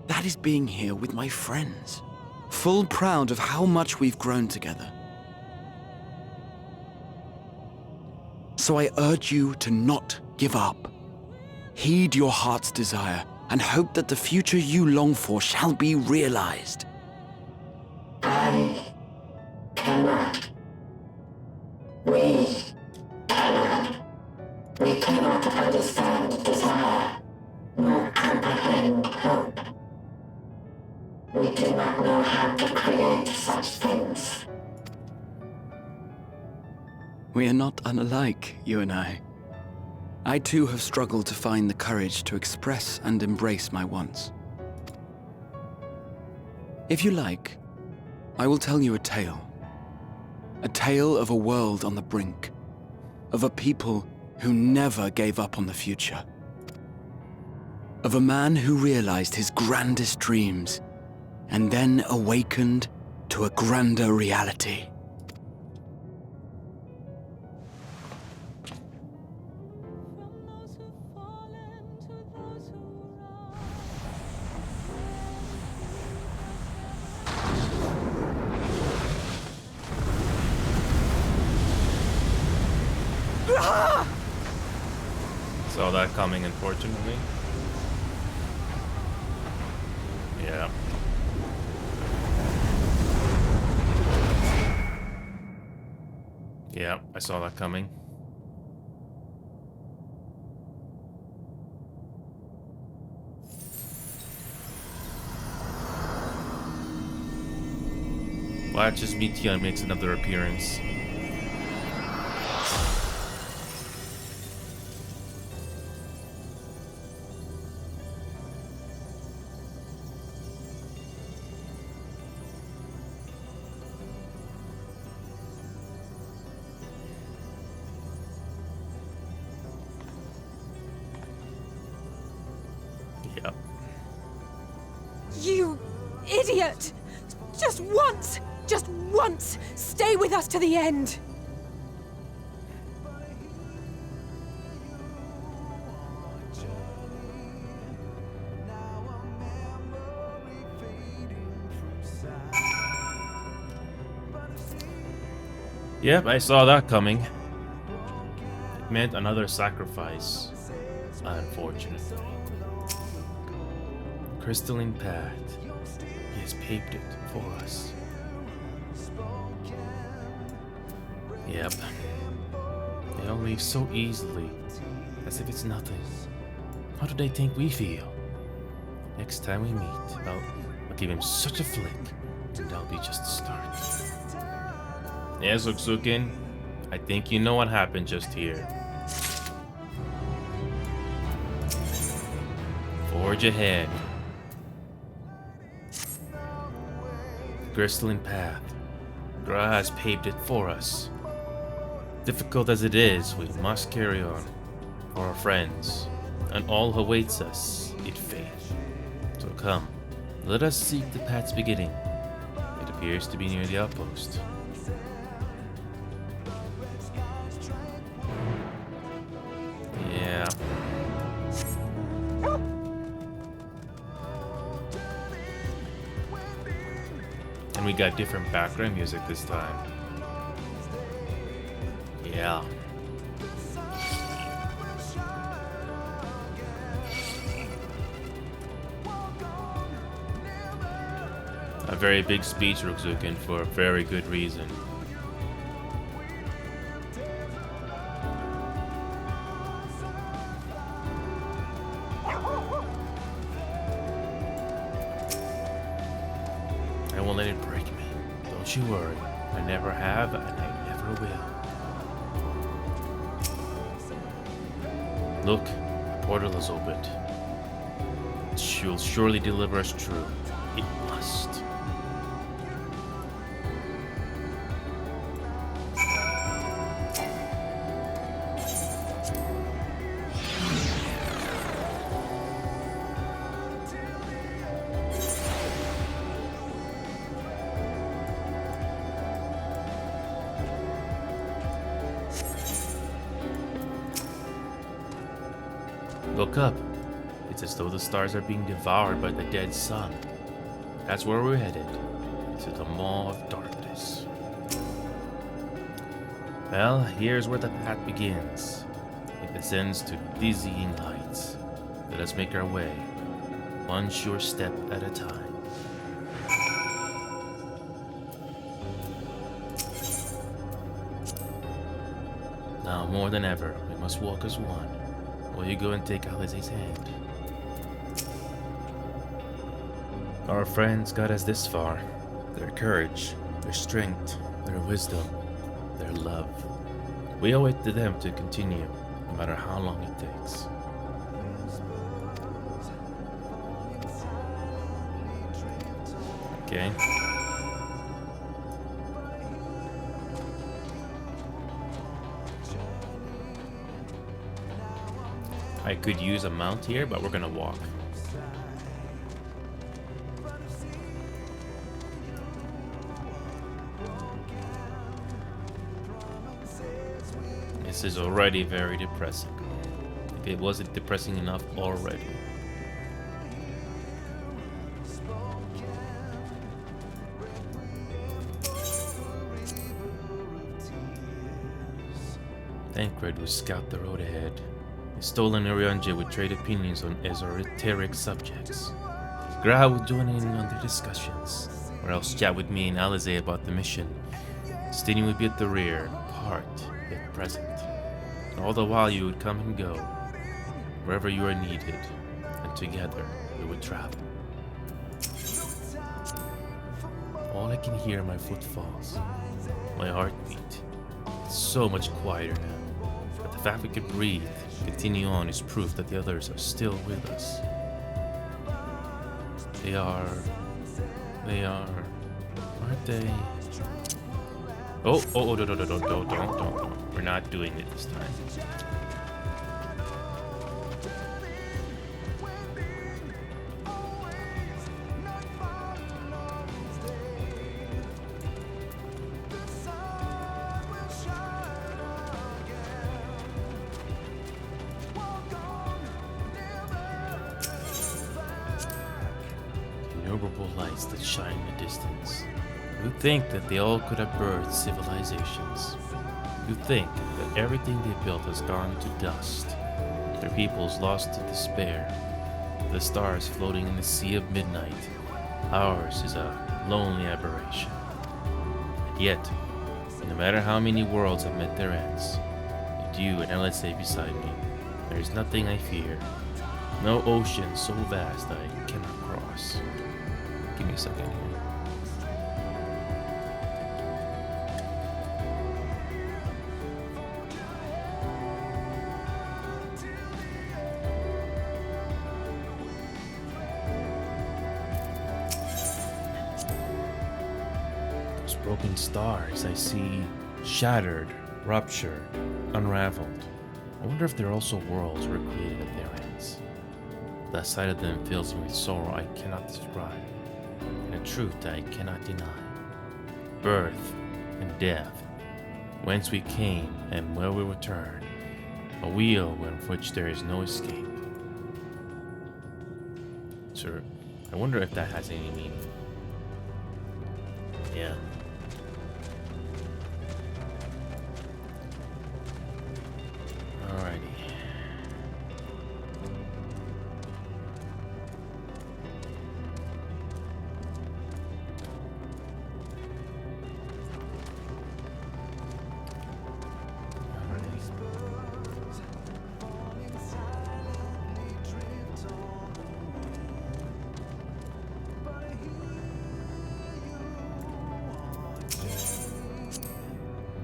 that is being here with my friends, full proud of how much we've grown together. So I urge you to not give up. Heed your heart's desire and hope that the future you long for shall be realized. I cannot. We cannot. We cannot understand desire, nor comprehend hope. We do not know how to create such things. We are not unalike, you and I. I too have struggled to find the courage to express and embrace my wants. If you like, I will tell you a tale. A tale of a world on the brink. Of a people who never gave up on the future. Of a man who realized his grandest dreams and then awakened to a grander reality. Saw that coming, unfortunately. Yeah. Yeah, I saw that coming. Watch as Mitya makes another appearance. Yep. You idiot! Just once, stay with us to the end! Yep, I saw that coming. It meant another sacrifice, unfortunately. Crystalline path. He has paved it for us. Yep. They all leave so easily, as if it's nothing. How do they think we feel? Next time we meet, I'll give him such a flick, and that'll be just the start. Yes, Uksukin, I think you know what happened just here. Forge ahead. Crystalline path. Gra has paved it for us. Difficult as it is, we must carry on. For our friends, and all who awaits us in faith. So come, let us seek the path's beginning. It appears to be near the outpost. Yeah. And we got different background music this time. Yeah. A very big speech, Rukzukin, for a very good reason. I won't let it break me. Don't you worry. I never have, and I never will. Look, the portal is opened. She'll surely deliver us true. It must. Look up. It's as though the stars are being devoured by the dead sun. That's where we're headed. To the Maw of Darkness. Well, here's where the path begins. It descends to dizzying heights. Let us make our way, one sure step at a time. Now more than ever, we must walk as one. Will you go and take Alize's hand? Our friends got us this far. Their courage, their strength, their wisdom, their love. We owe it to them to continue, no matter how long it takes. Okay. I could use a mount here, but we're gonna walk. This is already very depressing. If it wasn't depressing enough already. Tancred would scout the road ahead. His stolen Orianji would trade opinions on esoteric subjects. Gra would join in on their discussions, or else chat with me and Alize about the mission. Stini would be at the rear, apart, yet present. And all the while you would come and go, wherever you are needed, and together we would travel. All I can hear are my footfalls, my heartbeat. It's so much quieter now, but the fact we could breathe, continue on, is proof that the others are still with us. They are, aren't they? Oh, don't. We're not doing it this time. Innumerable lights that shine in the distance. You think that they all could have birthed civilizations. You think that everything they built has gone to dust. Their peoples lost to despair. The stars floating in the sea of midnight. Ours is a lonely aberration. And yet, no matter how many worlds have met their ends, with you and LSA beside me, there is nothing I fear. No ocean so vast that I cannot cross. Give me a second here. Those broken stars I see shattered, ruptured, unraveled. I wonder if they're also worlds recreated at their ends. The sight of them fills me with sorrow I cannot describe, and a truth that I cannot deny. birth and death, whence we came and where we return, a wheel from which there is no escape. Sir, I wonder if that has any meaning. Yeah. Alrighty.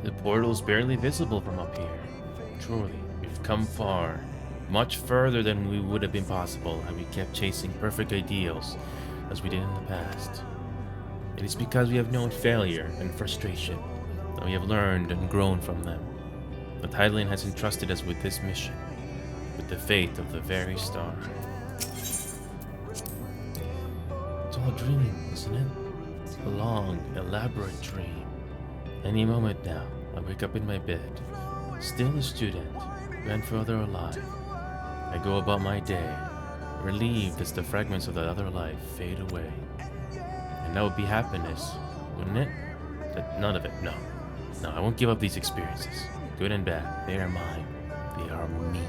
The portal's barely visible from up here. Truly, we've come far, much further than we would have been possible had we kept chasing perfect ideals as we did in the past. It is because we have known failure and frustration that we have learned and grown from them. The Tideline has entrusted us with this mission, with the fate of the very star. It's all a dream, isn't it? A long, elaborate dream. Any moment now, I wake up in my bed, still a student, grandfather alive. I go about my day, relieved as the fragments of the other life fade away. And that would be happiness, wouldn't it? None of it, no. No, I won't give up these experiences. Good and bad, they are mine. They are me.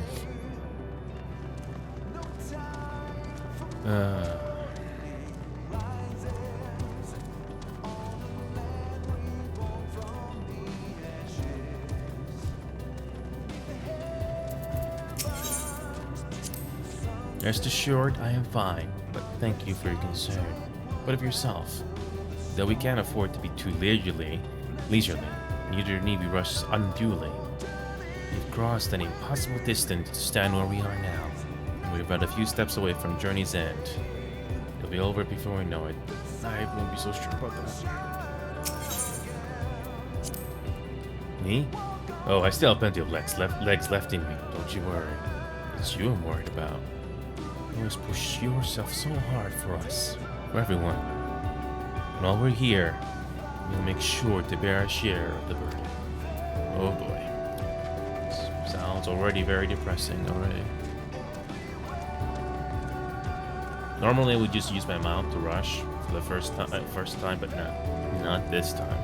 Rest assured, I am fine, but thank you for your concern. What of yourself? Though we can't afford to be too leisurely, neither need we rush unduly. We've crossed an impossible distance to stand where we are now, and we're but a few steps away from journey's end. It'll be over before we know it. I won't be so sure about that. Me? Oh, I still have plenty of legs left in me, don't you worry. It's you I'm worried about. You always push yourself so hard for us, for everyone. And while we're here, we'll make sure to bear our share of the burden. Oh boy. This sounds already very depressing already. Normally I would just use my mouth to rush for the first time, but not this time.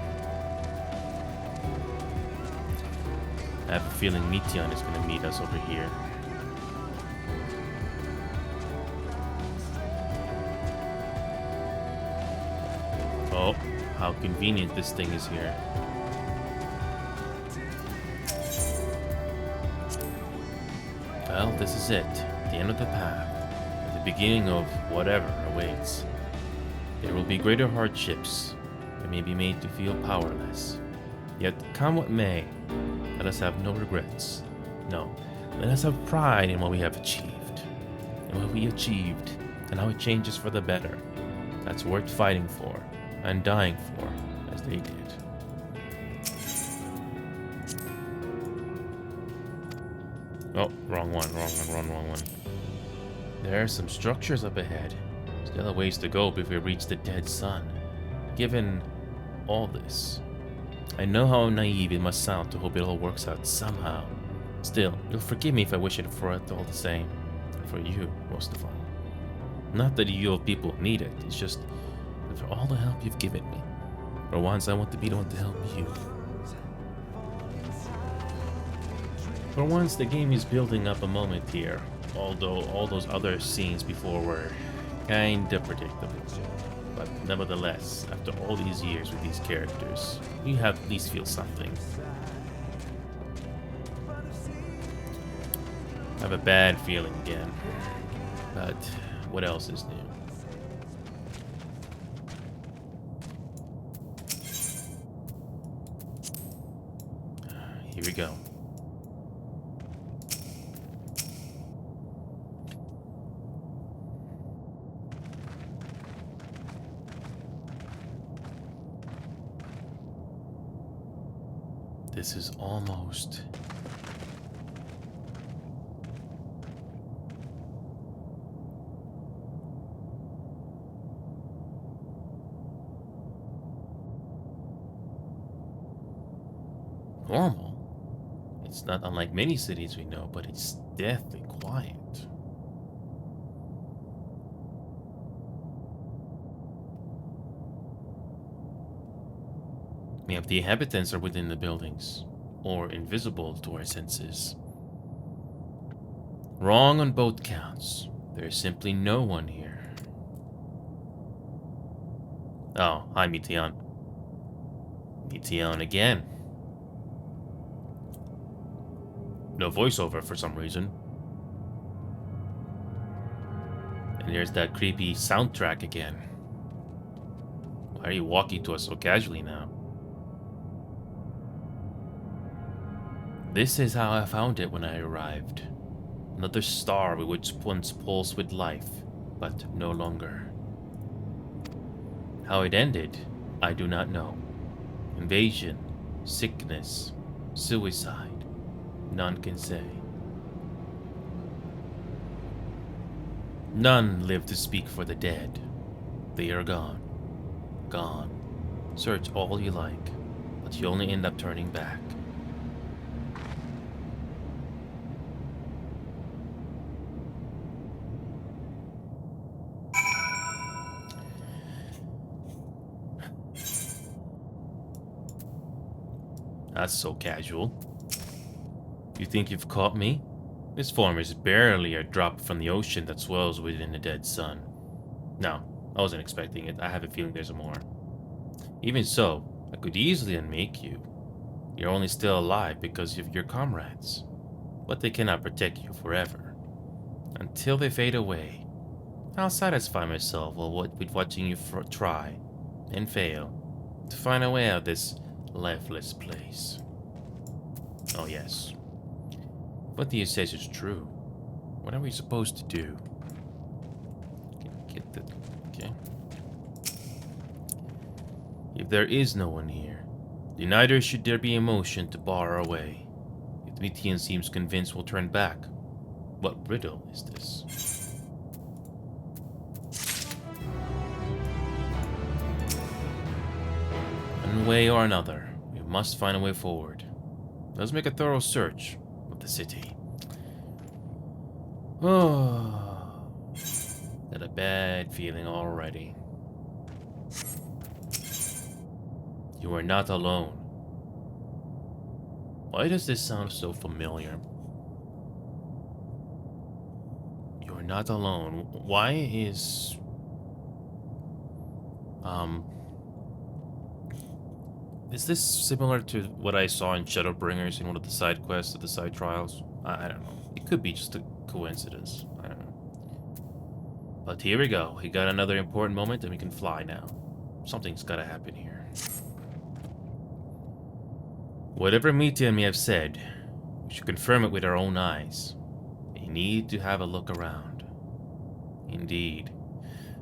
I have a feeling Meteon is going to meet us over here. Oh, how convenient this thing is here. Well, this is it. The end of the path. The beginning of whatever awaits. There will be greater hardships. We may be made to feel powerless. Yet, come what may, let us have no regrets. No, let us have pride in what we have achieved. And what we achieved, and how it changes for the better. That's worth fighting for. And dying for, as they did. Oh, wrong one. There are some structures up ahead. Still a ways to go before we reach the dead sun. Given all this, I know how naive it must sound to hope it all works out somehow. Still, you'll forgive me if I wish it for it all the same. And for you, most of all. Not that you of people need it, it's just for all the help you've given me. For once, I want to be the one to help you. For once, the game is building up a moment here, although all those other scenes before were kinda predictable. But nevertheless, after all these years with these characters, you have at least feel something. I have a bad feeling again. But what else is new? Here we go. This is almost... Normal. It's not unlike many cities we know, but it's deathly quiet. If the inhabitants are within the buildings, or invisible to our senses. Wrong on both counts. There is simply no one here. Oh, hi, Meteon. Meteon again. No voiceover for some reason. And there's that creepy soundtrack again. Why are you walking to us so casually now? This is how I found it when I arrived. Another star which once pulsed with life, but no longer. How it ended, I do not know. Invasion, sickness, suicide, none can say. None live to speak for the dead. They are gone. Gone. Search all you like, but you only end up turning back. That's so casual. You think you've caught me? This form is barely a drop from the ocean that swells within the dead sun. No, I wasn't expecting it. I have a feeling there's more. Even so, I could easily unmake you. You're only still alive because of your comrades. But they cannot protect you forever. Until they fade away. I'll satisfy myself with watching you try and fail to find a way out of this lifeless place. Oh yes. What he says is true. What are we supposed to do? Get the... Okay. If there is no one here, then neither should there be emotion to bar our way. If Mitian seems convinced we'll turn back, what riddle is this? One way or another, we must find a way forward. Let's make a thorough search of the city. Oh, got a bad feeling already. You are not alone. Why does this sound so familiar? You are not alone. Why is... Is this similar to what I saw in Shadowbringers in one of the side quests or the side trials? I don't know. It could be just a coincidence. I don't know. But here we go. We got another important moment and we can fly now. Something's gotta happen here. Whatever Mitya may have said, we should confirm it with our own eyes. We need to have a look around. Indeed.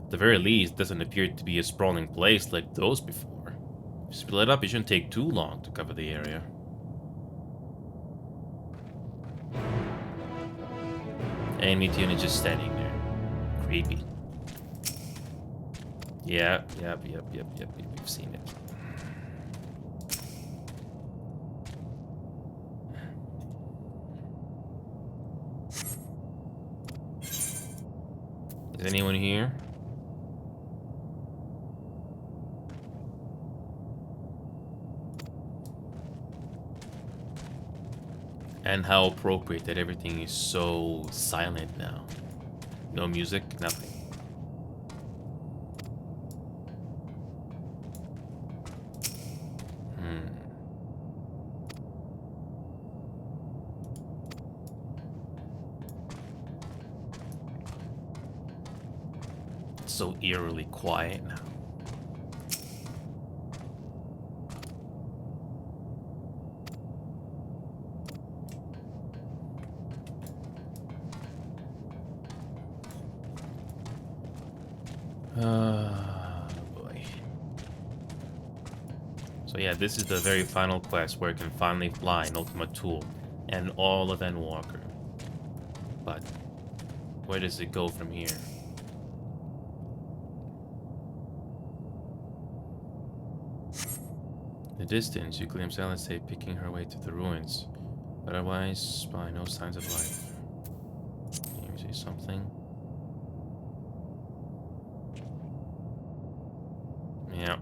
At the very least, it doesn't appear to be a sprawling place like those before. If you split it up, it shouldn't take too long to cover the area. And Mitya is just standing there. Creepy. Yep, we've seen it. Is anyone here? And how appropriate that everything is so silent now. No music, nothing. It's so eerily quiet now. Boy. So yeah, this is the very final quest where it can finally fly an ultimate tool and all of Endwalker. But where does it go from here? the distance, you glimpse Alice picking her way through the ruins. Otherwise, spy no signs of life. Can you see something? Yeah.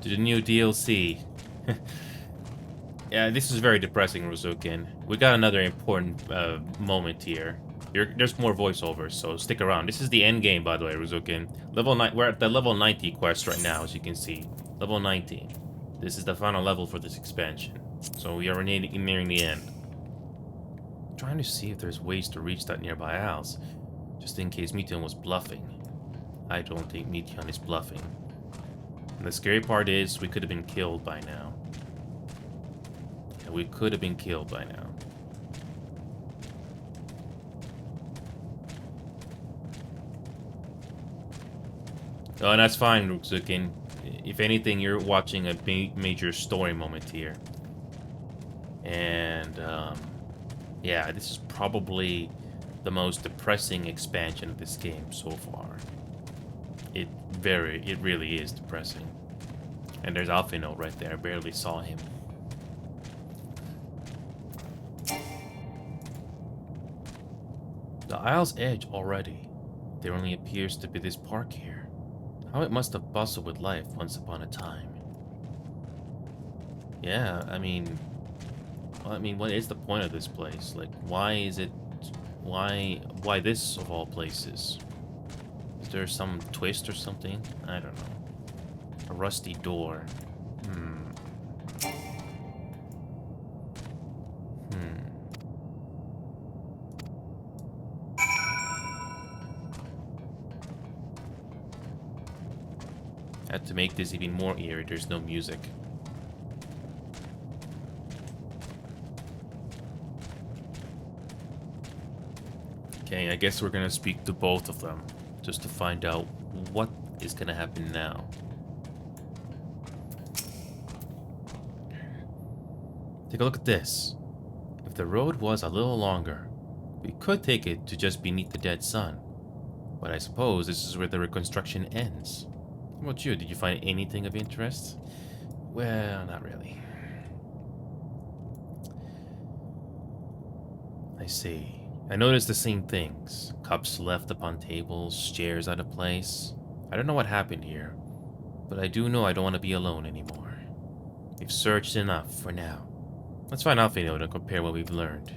To the new DLC. Yeah, this is very depressing, Ruzukin. We got another important moment here. There's more voiceovers, so stick around. This is the end game, by the way, Ruzukin. We're at the level 90 quest right now, as you can see. Level 90. This is the final level for this expansion. So we are nearing the end. I'm trying to see if there's ways to reach that nearby house, just in case Meteion was bluffing. I don't think Meteion is bluffing. And the scary part is, we could have been killed by now. Yeah, we could have been killed by now. Oh, and that's fine, Ruzukin. If anything, you're watching a major story moment here. And, yeah, this is probably the most depressing expansion of this game so far. It really is depressing. And there's Alphinaud right there. I barely saw him. The Isle's Edge already. There only appears to be this park here. How it must have bustled with life once upon a time. Yeah, I mean, what is the point of this place? Like, why is it... Why this of all places? Is there some twist or something? I don't know. A rusty door. Had to make this even more eerie, there's no music. Okay, I guess we're gonna speak to both of them, just to find out what is gonna happen now. Take a look at this. If the road was a little longer, we could take it to just beneath the dead sun. But I suppose this is where the reconstruction ends. How about you? Did you find anything of interest? Well, not really. I see. I noticed the same things. Cups left upon tables, chairs out of place. I don't know what happened here, but I do know I don't want to be alone anymore. We've searched enough for now. Let's find Alphinaud and compare what we've learned.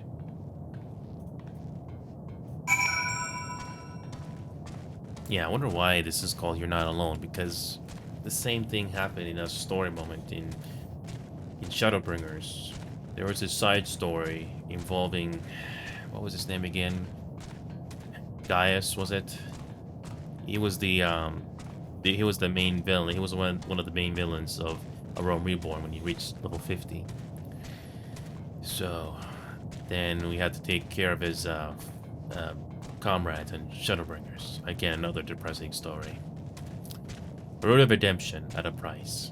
Yeah, I wonder why this is called You're Not Alone, because the same thing happened in a story moment in Shadowbringers. There was a side story involving, what was his name again? Gaius, was it? He was the main villain. He was one of the main villains of A Realm Reborn when he reached level 50. So then we had to take care of his comrades and Shadowbringers. Again, another depressing story. Road of Redemption at a price.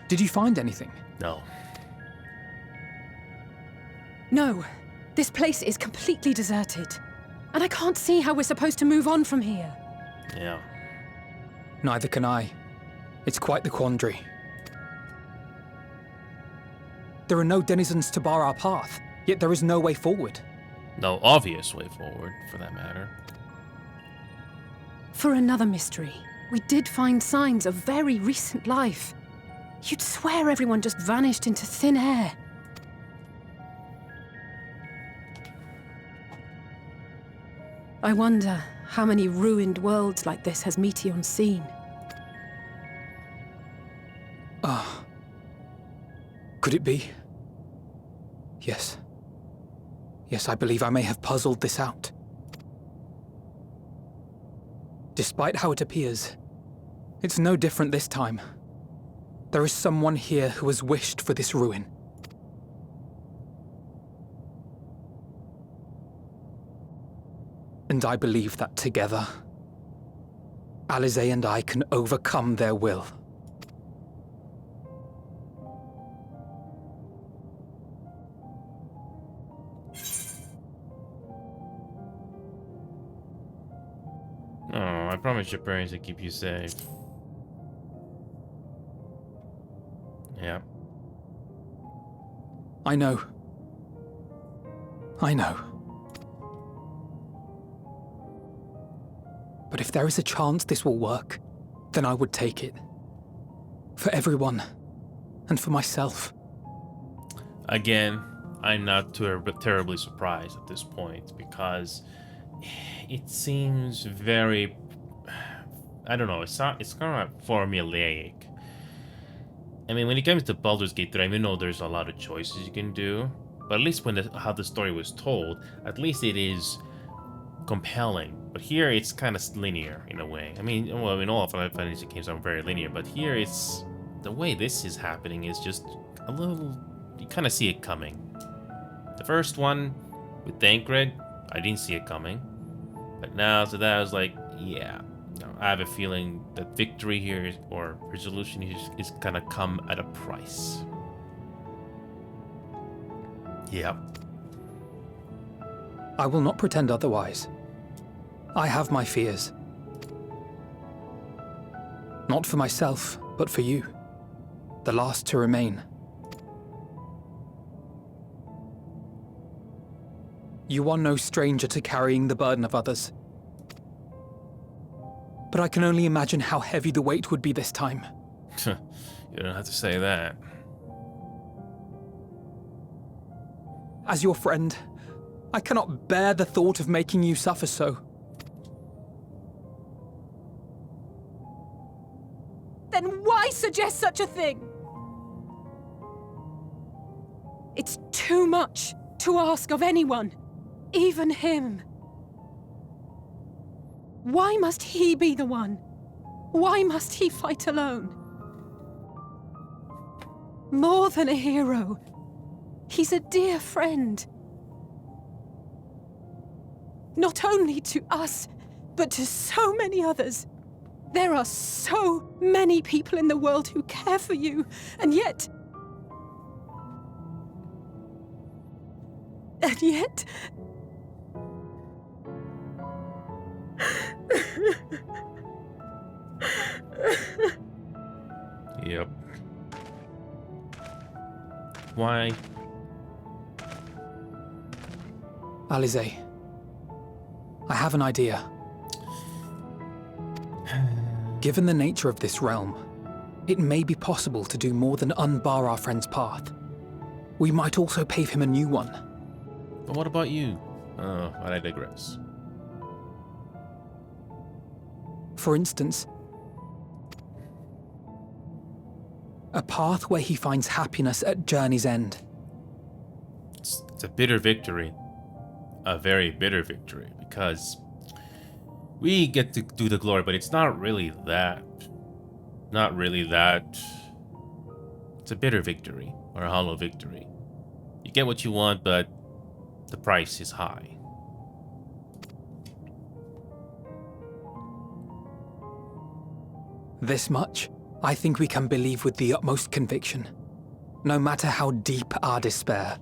Did you find anything? No. No, this place is completely deserted. And I can't see how we're supposed to move on from here. Yeah. Neither can I. It's quite the quandary. There are no denizens to bar our path, yet there is no way forward. No obvious way forward, for that matter. For another mystery, we did find signs of very recent life. You'd swear everyone just vanished into thin air. I wonder how many ruined worlds like this has Meteion seen. Could it be? Yes. Yes, I believe I may have puzzled this out. Despite how it appears, it's no different this time. There is someone here who has wished for this ruin. And I believe that together, Alize and I can overcome their will. I promise your parents to keep you safe. Yeah. I know. I know. But if there is a chance this will work, then I would take it. For everyone. And for myself. Again, I'm not terribly surprised at this point because it seems very, I don't know, it's kind of formulaic. I mean, when it comes to Baldur's Gate 3, I even know there's a lot of choices you can do, but at least when how the story was told, at least it is compelling. But here it's kind of linear in a way. I mean, well, I mean, all Final Fantasy games are very linear, but here it's the way this is happening is just a little. You kind of see it coming. The first one with Thancred, I didn't see it coming, but now to that I was like, yeah, I have a feeling that victory here or resolution is gonna come at a price. Yep. I will not pretend otherwise. I have my fears. Not for myself, but for you. The last to remain. You are no stranger to carrying the burden of others. But I can only imagine how heavy the weight would be this time. You don't have to say that. As your friend, I cannot bear the thought of making you suffer so. Then why suggest such a thing? It's too much to ask of anyone, even him. Why must he be the one? Why must he fight alone? More than a hero, he's a dear friend. Not only to us, but to so many others. There are so many people in the world who care for you, and yet... And yet... Yep. Why? Alize, I have an idea. Given the nature of this realm, it may be possible to do more than unbar our friend's path. We might also pave him a new one. But what about you? Oh, but I digress. For instance, a path where he finds happiness at journey's end. It's a bitter victory. A very bitter victory, because we get to do the glory, but it's not really that. Not really that. It's a bitter victory, or a hollow victory. You get what you want, but the price is high. This much, I think we can believe with the utmost conviction, no matter how deep our despair.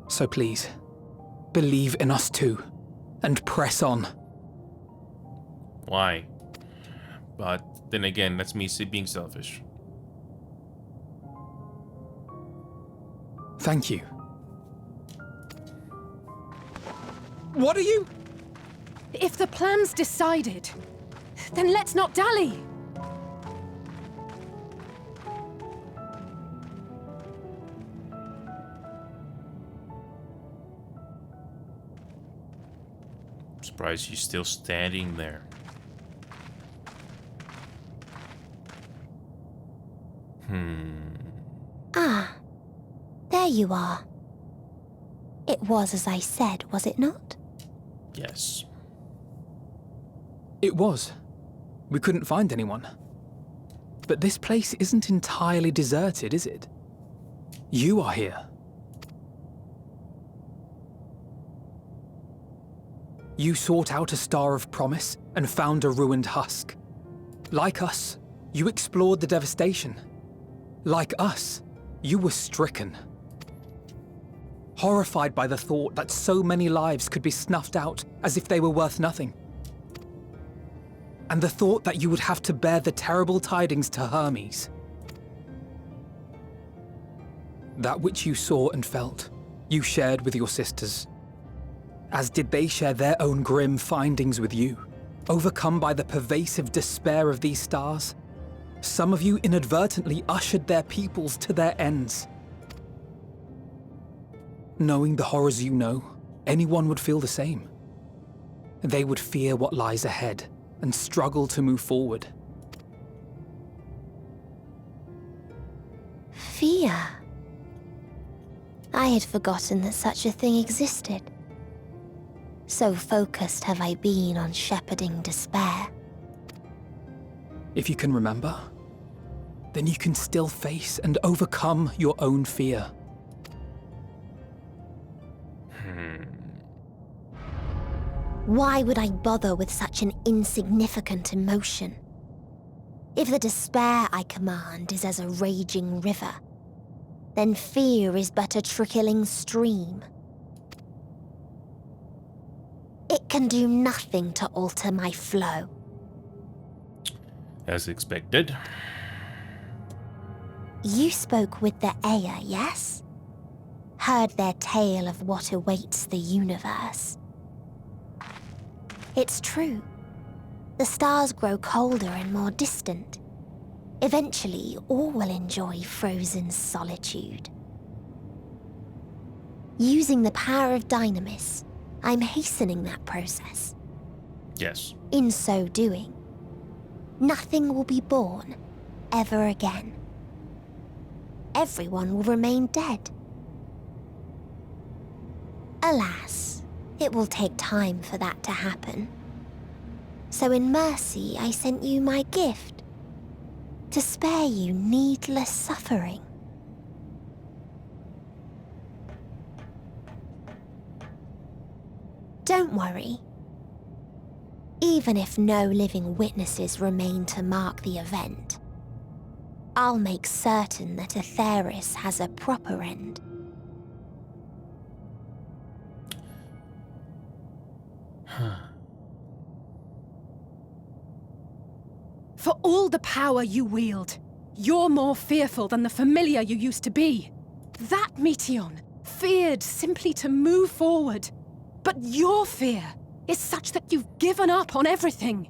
So please, believe in us too, and press on. Why? But then again, that's me being selfish. Thank you. What are you? If the plan's decided, then let's not dally. I'm surprised you're still standing there. Ah, there you are. It was as I said, was it not? Yes. It was. We couldn't find anyone. But this place isn't entirely deserted, is it? You are here. You sought out a star of promise and found a ruined husk. Like us, you explored the devastation. Like us, you were stricken. horrified by the thought that so many lives could be snuffed out as if they were worth nothing. And the thought that you would have to bear the terrible tidings to Hermes. That which you saw and felt, you shared with your sisters, as did they share their own grim findings with you. Overcome by the pervasive despair of these stars, some of you inadvertently ushered their peoples to their ends. Knowing the horrors you know, anyone would feel the same. They would fear what lies ahead and struggle to move forward. Fear? I had forgotten that such a thing existed. So focused have I been on shepherding despair. If you can remember, then you can still face and overcome your own fear. Why would I bother with such an insignificant emotion? If the despair I command is as a raging river, then fear is but a trickling stream. It can do nothing to alter my flow. As expected. You spoke with the Aya, yes? Heard their tale of what awaits the universe. It's true. The stars grow colder and more distant. Eventually, all will enjoy frozen solitude. Using the power of Dynamis, I'm hastening that process. Yes. In so doing, nothing will be born ever again. Everyone will remain dead. Alas, it will take time for that to happen. So in mercy, I sent you my gift, to spare you needless suffering. Don't worry. Even if no living witnesses remain to mark the event, I'll make certain that Atheris has a proper end. For all the power you wield, you're more fearful than the familiar you used to be. That Meteion feared simply to move forward. But your fear is such that you've given up on everything.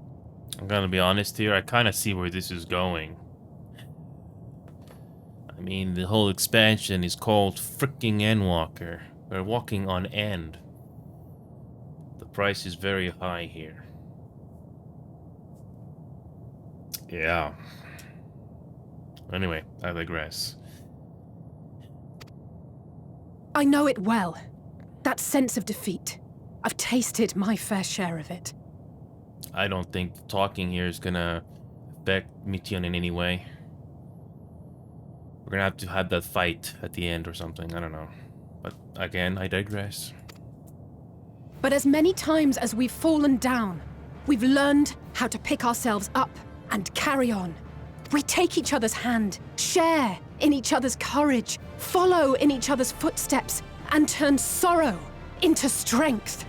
I'm gonna be honest here, I kind of see where this is going. I mean, the whole expansion is called fricking Endwalker. We're walking on end. The price is very high here. Yeah. Anyway, I digress. I know it well. That sense of defeat. I've tasted my fair share of it. I don't think talking here is gonna affect Meteion in any way. We're gonna have to have that fight at the end or something, I don't know. But again, I digress. But as many times as we've fallen down, we've learned how to pick ourselves up and carry on. We take each other's hand, share in each other's courage, follow in each other's footsteps, and turn sorrow into strength.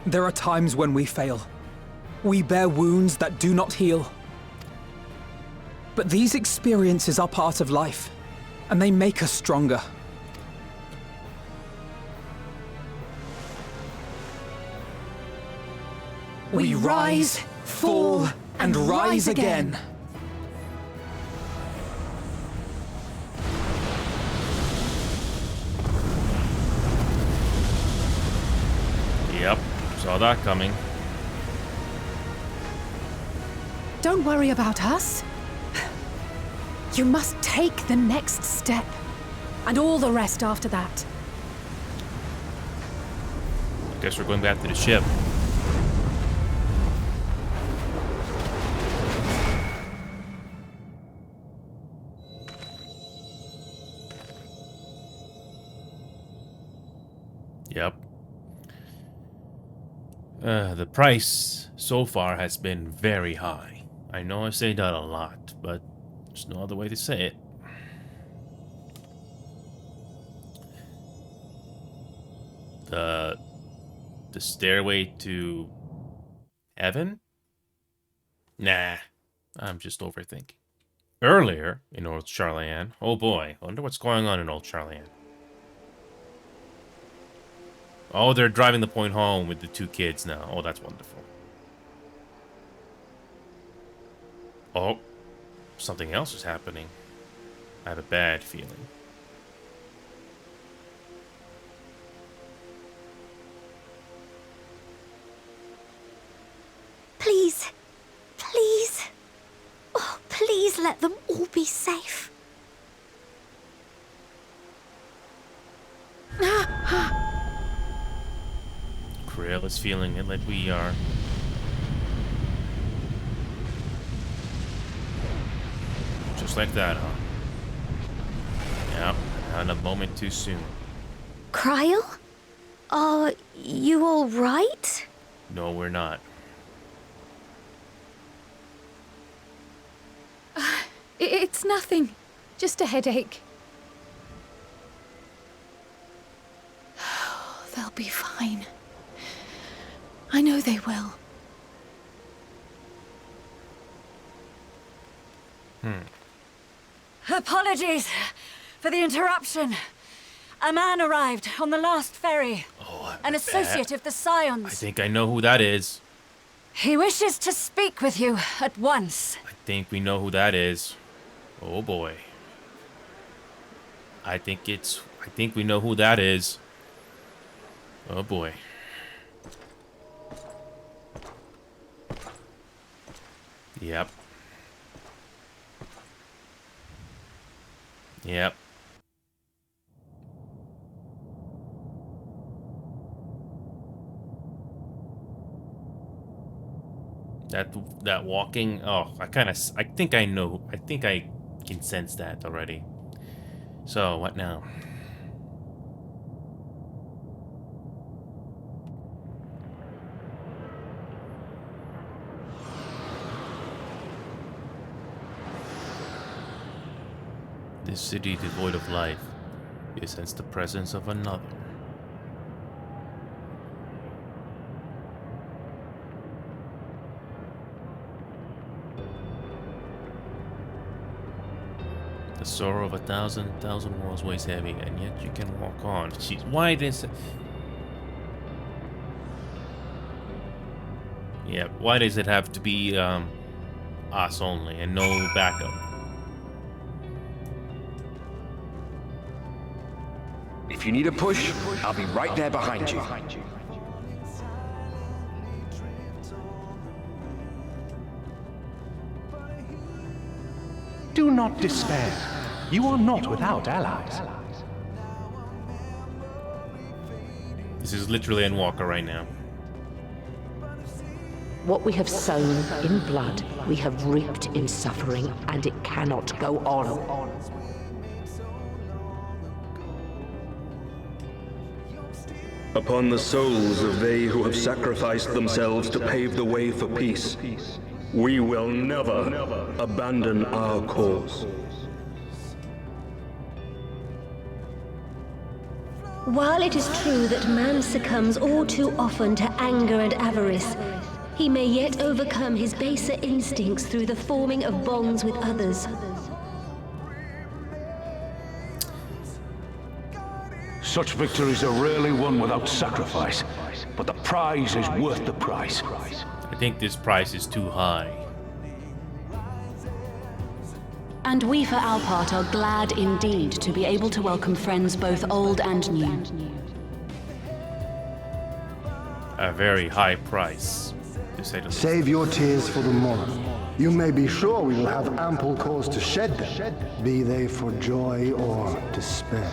There are times when we fail. We bear wounds that do not heal. But these experiences are part of life, and they make us stronger. We rise, fall, and rise again. Yep, saw that coming. Don't worry about us. You must take the next step, and all the rest after that. I guess we're going back to the ship. Yep. The price so far has been very high. I know I say that a lot, but there's no other way to say it. The stairway to heaven? Nah, I'm just overthinking. Earlier in Old Charlian, oh boy, I wonder what's going on in Old Charlian. Oh, they're driving the point home with the two kids now. Oh, that's wonderful. Oh, something else is happening. I have a bad feeling. Please. Please. Oh, please let them all be safe. Krill is feeling it like we are. Just like that, huh? Yeah, not a moment too soon. Cryle? Are you all right? No, we're not. It's nothing. Just a headache. They'll be fine. I know they will. Apologies for the interruption. A man arrived on the last ferry. Oh, An associate of the Scions. I think I know who that is. He wishes to speak with you at once. I think we know who that is. Oh boy. I think we know who that is. Oh boy. Yep. Yep. That walking. Oh, I think I know. I think I can sense that already. So, what now? This city devoid of life. You sense the presence of another. The sorrow of a thousand worlds weighs heavy, and yet you can walk on. Jeez, why this? Yeah, why does it have to be us only and no backup? If you need a push, I'll be right there behind you. Do not despair. You are not without allies. This is literally in Walker right now. What we have sown in blood, we have reaped in suffering, and it cannot go on. Upon the souls of they who have sacrificed themselves to pave the way for peace, we will never abandon our cause. While it is true that man succumbs all too often to anger and avarice, he may yet overcome his baser instincts through the forming of bonds with others. Such victories are rarely won without sacrifice, but the prize is worth the price. I think this price is too high. And we for our part are glad indeed to be able to welcome friends both old and new. A very high price, to say the least. Save your tears for the morrow. You may be sure we will have ample cause to shed them, be they for joy or despair.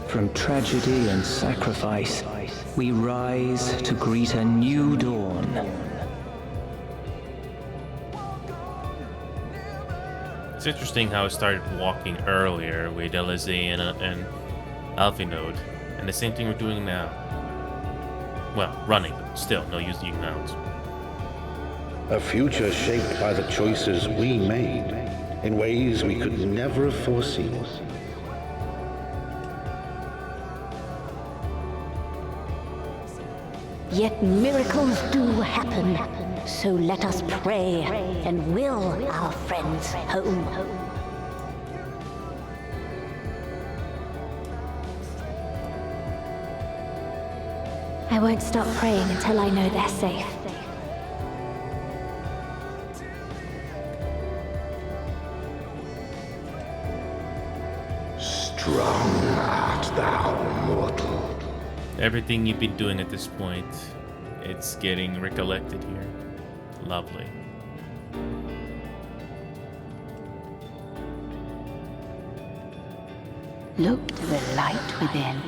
From tragedy and sacrifice, we rise to greet a new dawn. It's interesting how it started walking earlier with Elizé and Alvinode, and the same thing we're doing now. Well, running, but still, no using nouns. A future shaped by the choices we made. in ways we could never have foreseen. Yet miracles do happen, so let us pray and will our friends home. I won't stop praying until I know they're safe. Strong art thou, mortal. Everything you've been doing at this point, it's getting recollected here. Lovely. Look to the light within,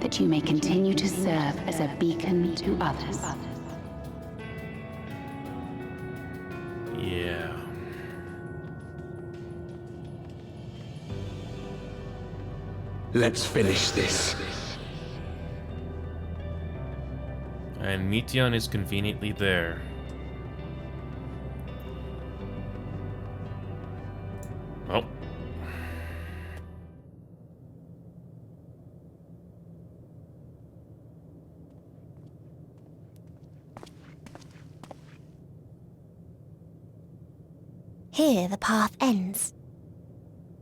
that you may continue to serve as a beacon to others. Yeah. Let's finish this. And Meteon is conveniently there. Oh. Here the path ends.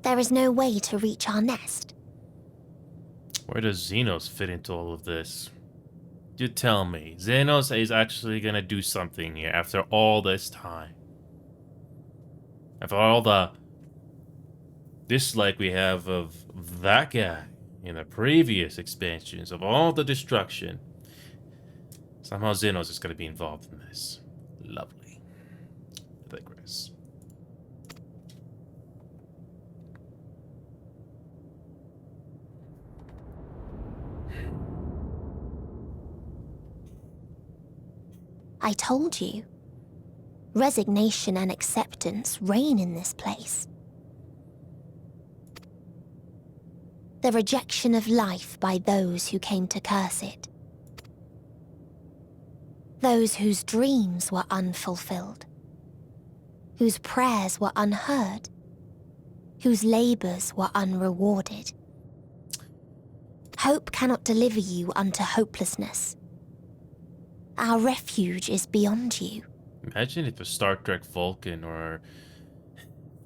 There is no way to reach our nest. Where does Xenos fit into all of this? You tell me, Xenos is actually gonna do something here after all this time. After all the dislike we have of that guy in the previous expansions, of all the destruction, somehow Xenos is gonna be involved in this. Lovely. I digress. I told you. Resignation and acceptance reign in this place. The rejection of life by those who came to curse it. Those whose dreams were unfulfilled. Whose prayers were unheard. Whose labors were unrewarded. Hope cannot deliver you unto hopelessness. Our refuge is beyond you. Imagine if a Star Trek Vulcan or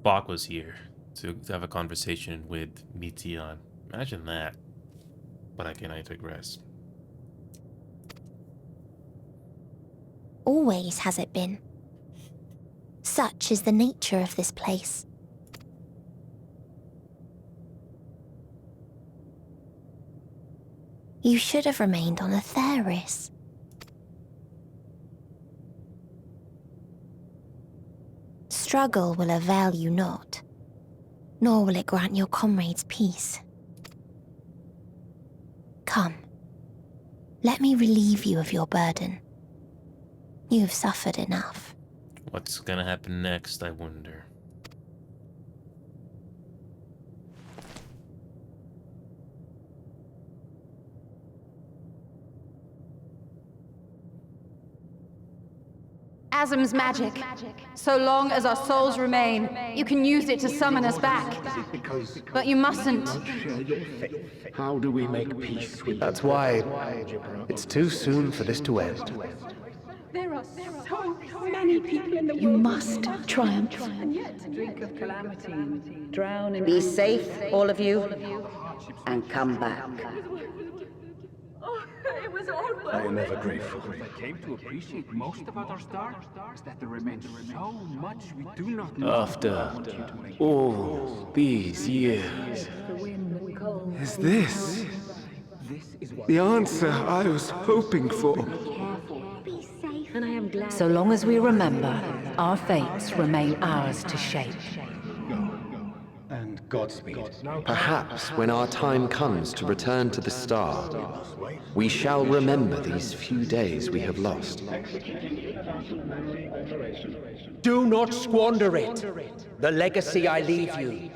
Spock was here to have a conversation with Meteon. Imagine that. But again, I digress. Always has it been. Such is the nature of this place. You should have remained on Atheris. Struggle will avail you not, nor will it grant your comrades peace. Come, let me relieve you of your burden. You have suffered enough. What's gonna happen next, I wonder? Asm's magic. So long as our souls remain, you can use it to summon us back. But you mustn't. How do we make peace with That's why it's too soon for this to end. There are so many people in the world. You must triumph. Drink of calamity, drown in. Be safe, all of you, and come back. It was all worth I am ever grateful. What I came to appreciate most about our star is that there remains so much we do not know. After all these years, Is this the answer I was hoping for? So long as we remember, our fates remain ours to shape. And Godspeed. Perhaps when our time comes to return to the star, we shall remember these few days we have lost. Do not squander it. The legacy I leave you.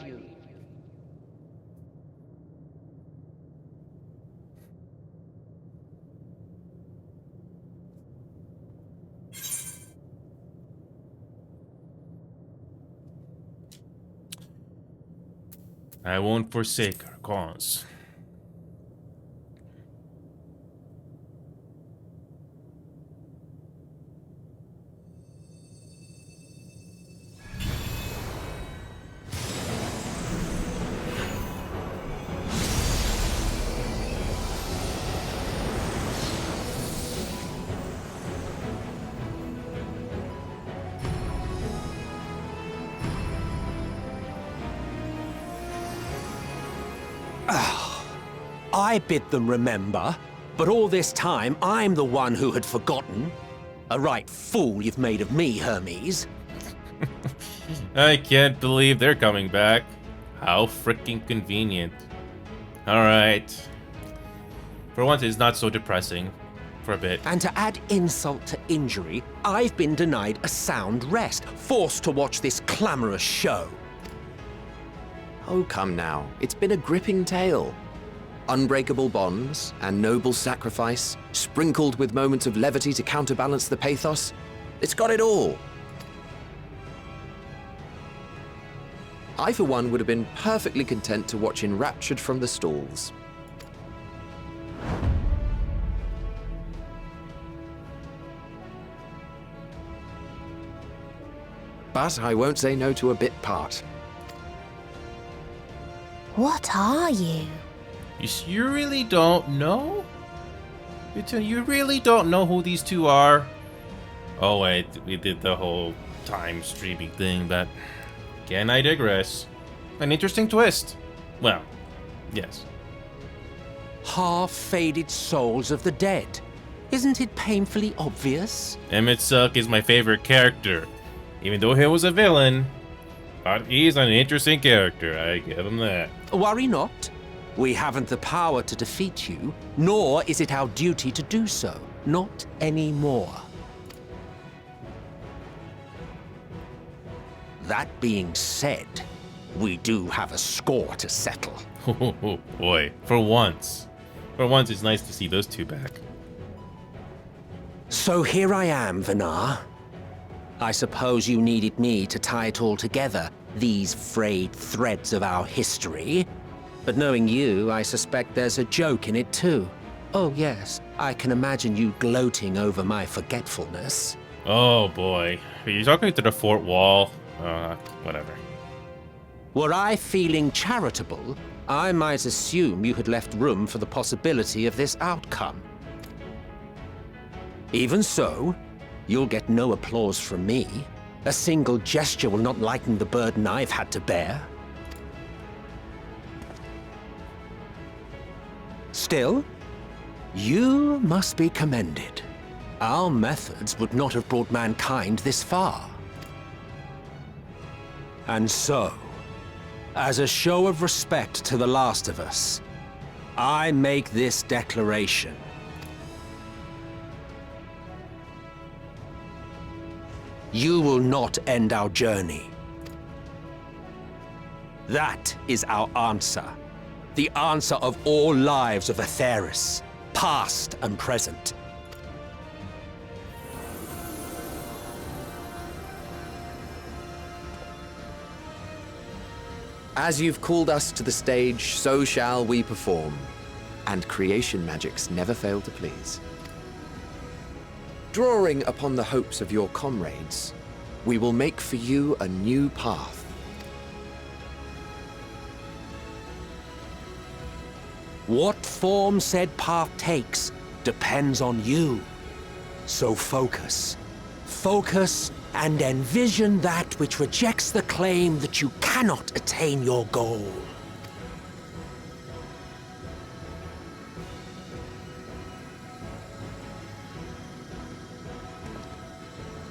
I won't forsake our cause. I bid them remember, but all this time I'm the one who had forgotten. A right fool you've made of me, Hermes. I can't believe they're coming back. How freaking convenient. Alright. For once, it's not so depressing. For a bit. And to add insult to injury, I've been denied a sound rest, forced to watch this clamorous show. Oh, come now. It's been a gripping tale. Unbreakable bonds and noble sacrifice, sprinkled with moments of levity to counterbalance the pathos. It's got it all. I, for one, would have been perfectly content to watch enraptured from the stalls. But I won't say no to a bit part. What are you? You really don't know? You really don't know who these two are? Oh wait, we did the whole time streaming thing, but again I digress. An interesting twist. Well, yes. Half-faded souls of the dead. Isn't it painfully obvious? Emmett Suck is my favorite character. Even though he was a villain, but he's an interesting character, I give him that. Worry not. We haven't the power to defeat you, nor is it our duty to do so. Not anymore. That being said, we do have a score to settle. Oh boy, for once. For once it's nice to see those two back. So here I am, Vinar. I suppose you needed me to tie it all together, these frayed threads of our history. But knowing you, I suspect there's a joke in it too. Oh yes, I can imagine you gloating over my forgetfulness. Oh boy, are you talking to the fort wall? Whatever. Were I feeling charitable, I might assume you had left room for the possibility of this outcome. Even so, you'll get no applause from me. A single gesture will not lighten the burden I've had to bear. Still, you must be commended. Our methods would not have brought mankind this far. And so, as a show of respect to the last of us, I make this declaration. You will not end our journey. That is our answer. The answer of all lives of Atheris, past and present. As you've called us to the stage, so shall we perform. And creation magics never fail to please. Drawing upon the hopes of your comrades, we will make for you a new path. What form said path takes depends on you. So focus. Focus and envision that which rejects the claim that you cannot attain your goal.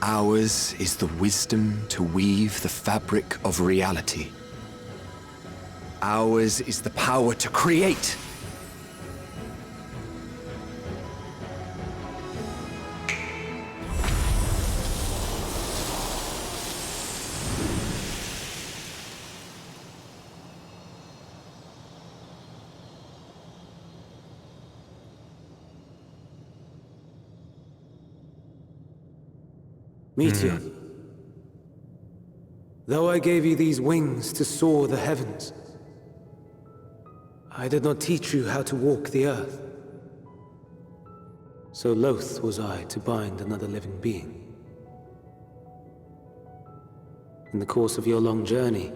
Ours is the wisdom to weave the fabric of reality. Ours is the power to create. Meteor. Though I gave you these wings to soar the heavens, I did not teach you how to walk the earth. So loath was I to bind another living being. In the course of your long journey,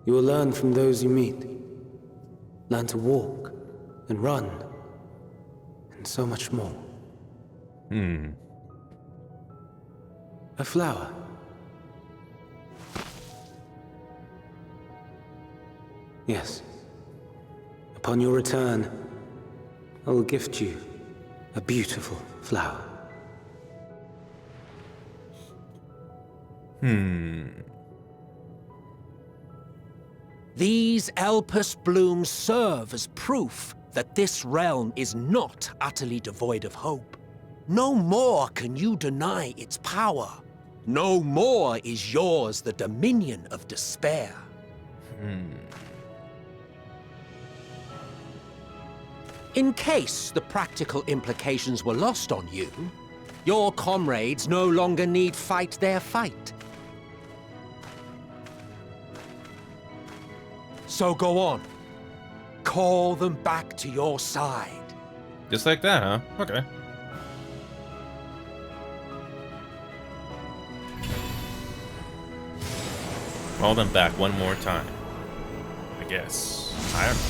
you will learn from those you meet. Learn to walk and run, and so much more. A flower. Yes. Upon your return, I will gift you a beautiful flower. These Elpis blooms serve as proof that this realm is not utterly devoid of hope. No more can you deny its power. No more is yours the dominion of despair. In case the practical implications were lost on you, your comrades no longer need fight their fight. So go on. Call them back to your side. Just like that, huh? Okay. Call them back one more time. I guess. I don't know.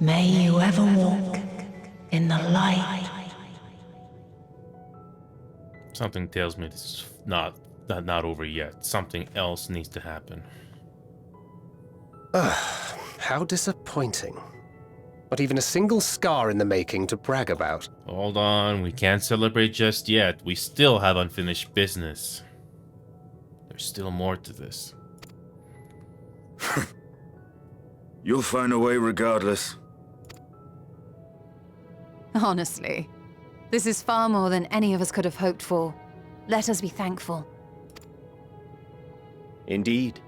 May you ever walk in the light. Something tells me this is not over yet. Something else needs to happen. How disappointing. Not even a single scar in the making to brag about. Hold on, we can't celebrate just yet. We still have unfinished business. There's still more to this. You'll find a way regardless. Honestly, this is far more than any of us could have hoped for. Let us be thankful. Indeed.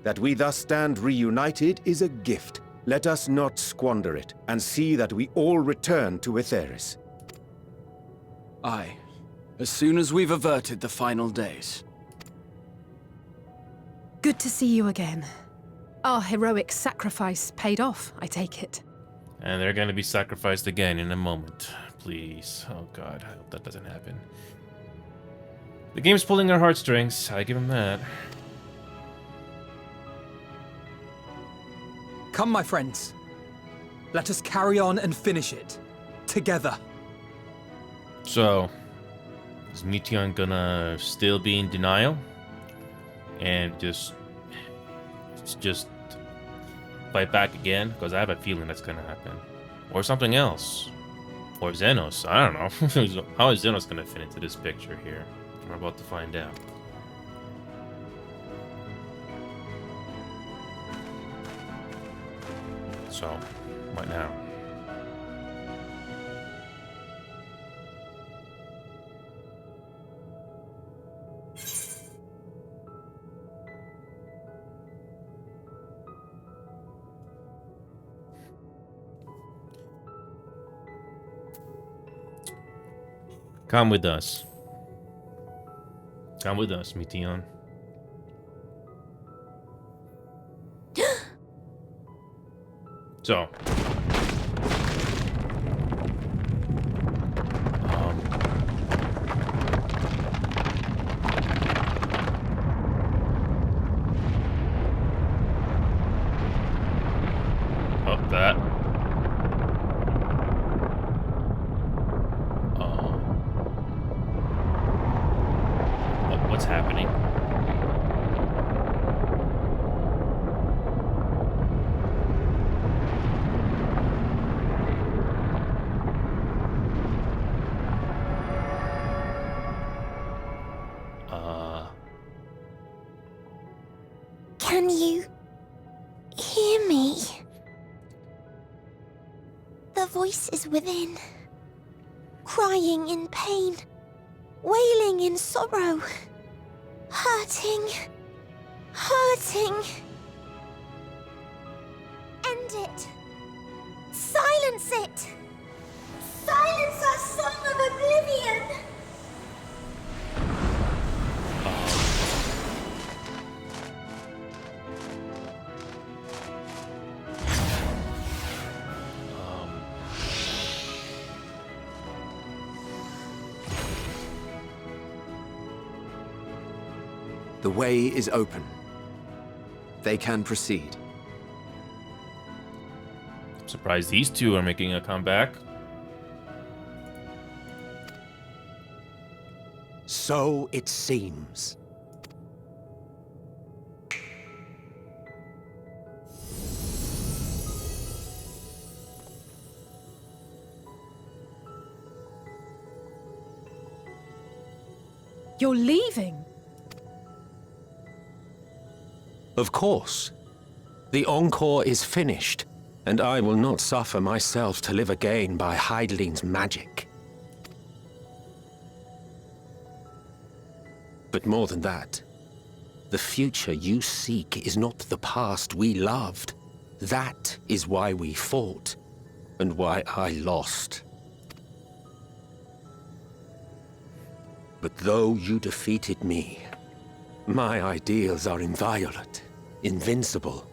That we thus stand reunited is a gift. Let us not squander it, and see that we all return to Etheris. Aye. As soon as we've averted the final days. Good to see you again. Our heroic sacrifice paid off, I take it. And they're gonna be sacrificed again in a moment. Please. Oh god, I hope that doesn't happen. The game's pulling our heartstrings, I give him that. Come, my friends. Let us carry on and finish it. Together. So, is Meteon gonna still be in denial? And just fight back again? Because I have a feeling that's gonna happen. Or something else. Or Xenos, I don't know. How is Xenos gonna fit into this picture here? We're about to find out. So, what now? Come with us. Come with us, Meteon. So. Up that. What's happening? Can you hear me? The voice is within, crying in pain. wailing in sorrow, hurting, hurting. End it. Silence it. Silence our song of oblivion. The way is open. They can proceed. I'm surprised these two are making a comeback. So it seems. You're leaving? Of course. The encore is finished, and I will not suffer myself to live again by Heideling's magic. But more than that, the future you seek is not the past we loved. That is why we fought, and why I lost. But though you defeated me, my ideals are inviolate, invincible.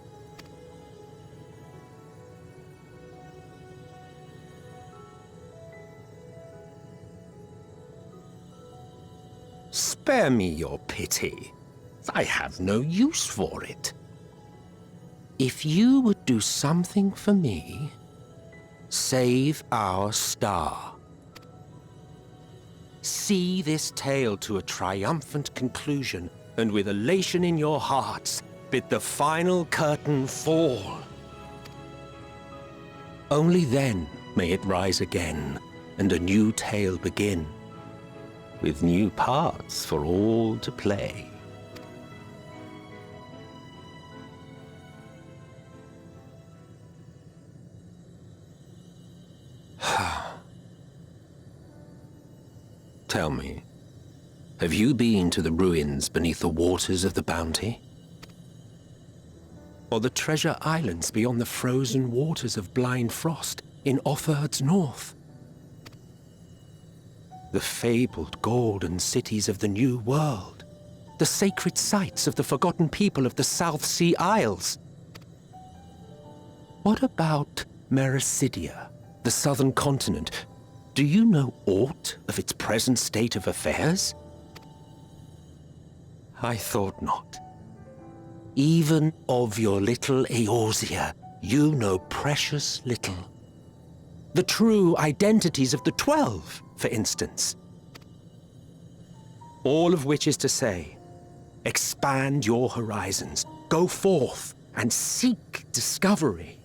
Spare me your pity. I have no use for it. If you would do something for me, save our star. See this tale to a triumphant conclusion, and with elation in your hearts, bid the final curtain fall. Only then may it rise again, and a new tale begin, with new parts for all to play. Tell me, have you been to the ruins beneath the waters of the Bounty? Or the treasure islands beyond the frozen waters of Blind Frost in Offerd's north? The fabled golden cities of the New World, the sacred sites of the forgotten people of the South Sea Isles? What about Mericidia, the southern continent? Do you know aught of its present state of affairs? I thought not. Even of your little Eorzea, you know precious little. The true identities of the 12, for instance. All of which is to say, expand your horizons, go forth and seek discovery.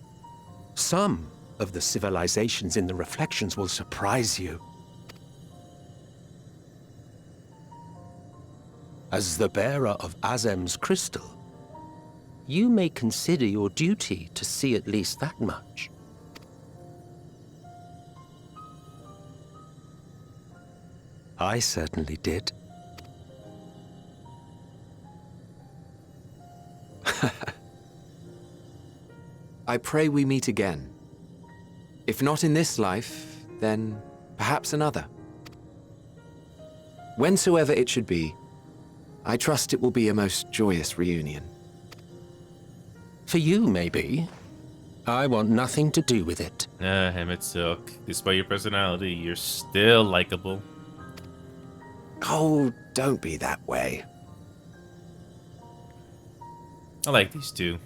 Some of the civilizations in the reflections will surprise you. As the bearer of Azem's crystal, you may consider your duty to see at least that much. I certainly did. I pray we meet again. If not in this life, then perhaps another. Whensoever it should be, I trust it will be a most joyous reunion. For you, maybe. I want nothing to do with it. Hemetsuk, despite your personality, you're still likable. Oh, don't be that way. I like these two.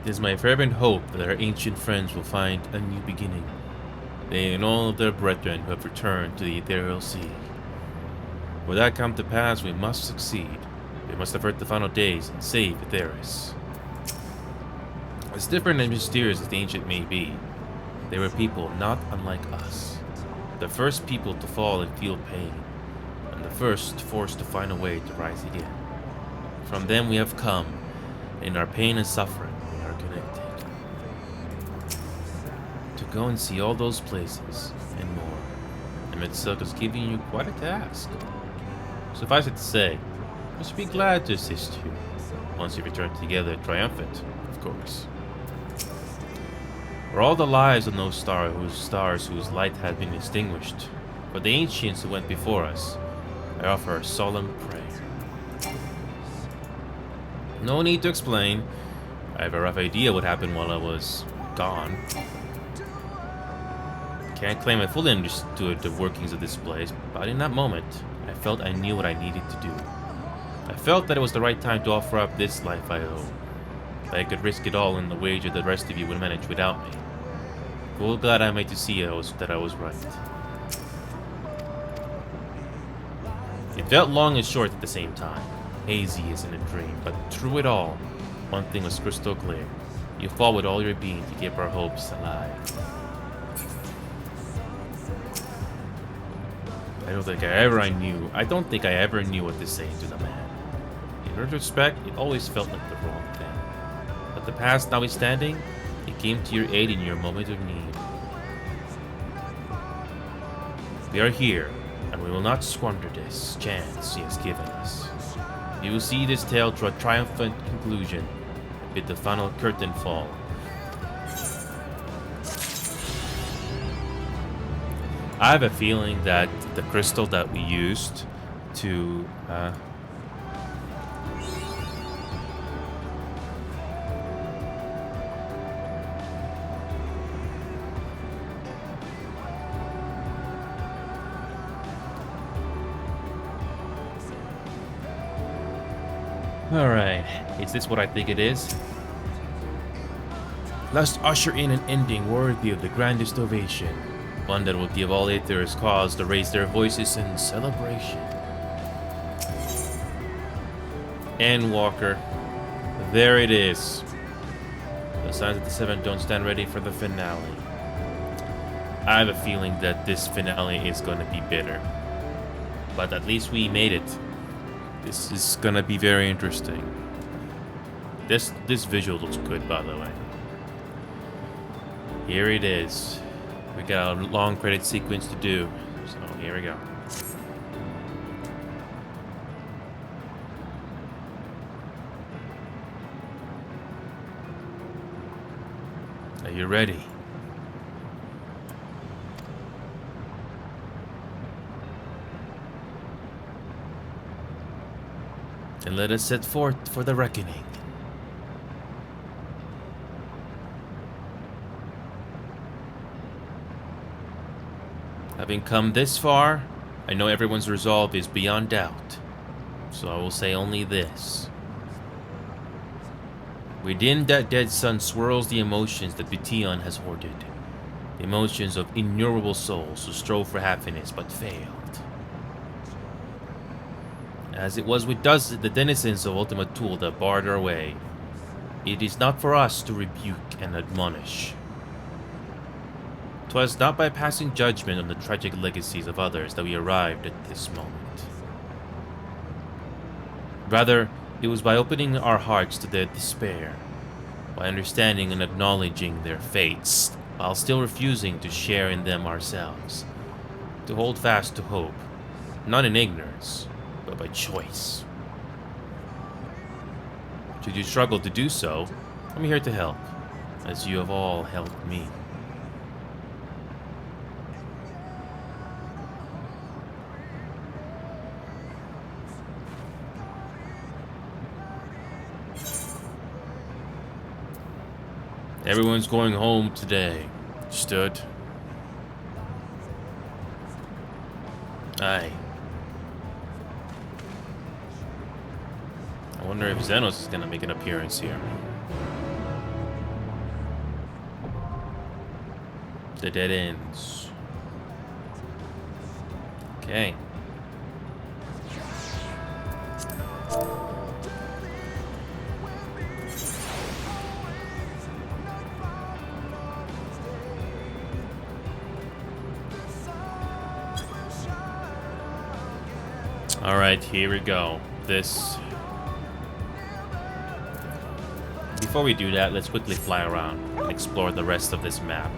It is my fervent hope that our ancient friends will find a new beginning, they and all of their brethren who have returned to the ethereal sea. For that come to pass, we must succeed. We must avert the final days and save Etheris. As different and mysterious as the ancient may be, they were people not unlike us. The first people to fall and feel pain, and the first forced to find a way to rise again. From them we have come, and in our pain and suffering we are connected. To go and see all those places, and more, Emetsilk is giving you quite a task. Suffice it to say, we should be glad to assist you, once you return together triumphant, of course. For all the lives on those stars whose light had been extinguished, for the ancients who went before us, I offer a solemn prayer. No need to explain. I have a rough idea what happened while I was gone. Can't claim I fully understood the workings of this place, but in that moment, I felt I knew what I needed to do. I felt that it was the right time to offer up this life I owe. That I could risk it all in the wager the rest of you would manage without me. Full glad I made to see that I was right. It felt long and short at the same time, hazy as in a dream, but through it all, one thing was crystal clear. You fought with all your being to keep our hopes alive. I don't think I ever knew what to say to the man. In retrospect, it always felt like the wrong thing. But the past notwithstanding, it came to your aid in your moment of need. We are here, and we will not squander this chance he has given us. You will see this tale to a triumphant conclusion, and bid the final curtain fall. I have a feeling that the crystal that we used to Alright, is this what I think it is? Let's usher in an ending worthy of the grandest ovation. One that will give all Aethers cause to raise their voices in celebration. And Walker, there it is. The signs of the Seven don't stand ready for the finale. I have a feeling that this finale is going to be bitter. But at least we made it. This is going to be very interesting. This visual looks good, by the way. Here it is. We got a long credit sequence to do, so here we go. Are you ready? And let us set forth for the reckoning. Having come this far, I know everyone's resolve is beyond doubt, so I will say only this. Within that dead sun swirls the emotions that Bution has hoarded, the emotions of innumerable souls who strove for happiness but failed. As it was with the denizens of Ultima Thule that barred our way, it is not for us to rebuke and admonish. 'Twas not by passing judgment on the tragic legacies of others that we arrived at this moment. Rather, it was by opening our hearts to their despair, by understanding and acknowledging their fates, while still refusing to share in them ourselves, to hold fast to hope, not in ignorance, but by choice. Should you struggle to do so, I'm here to help, as you have all helped me. Everyone's going home today. Stood. Aye. I wonder if Xenos is gonna make an appearance here. the dead ends. Okay. All right, here we go. Before we do that, let's quickly fly around and explore the rest of this map.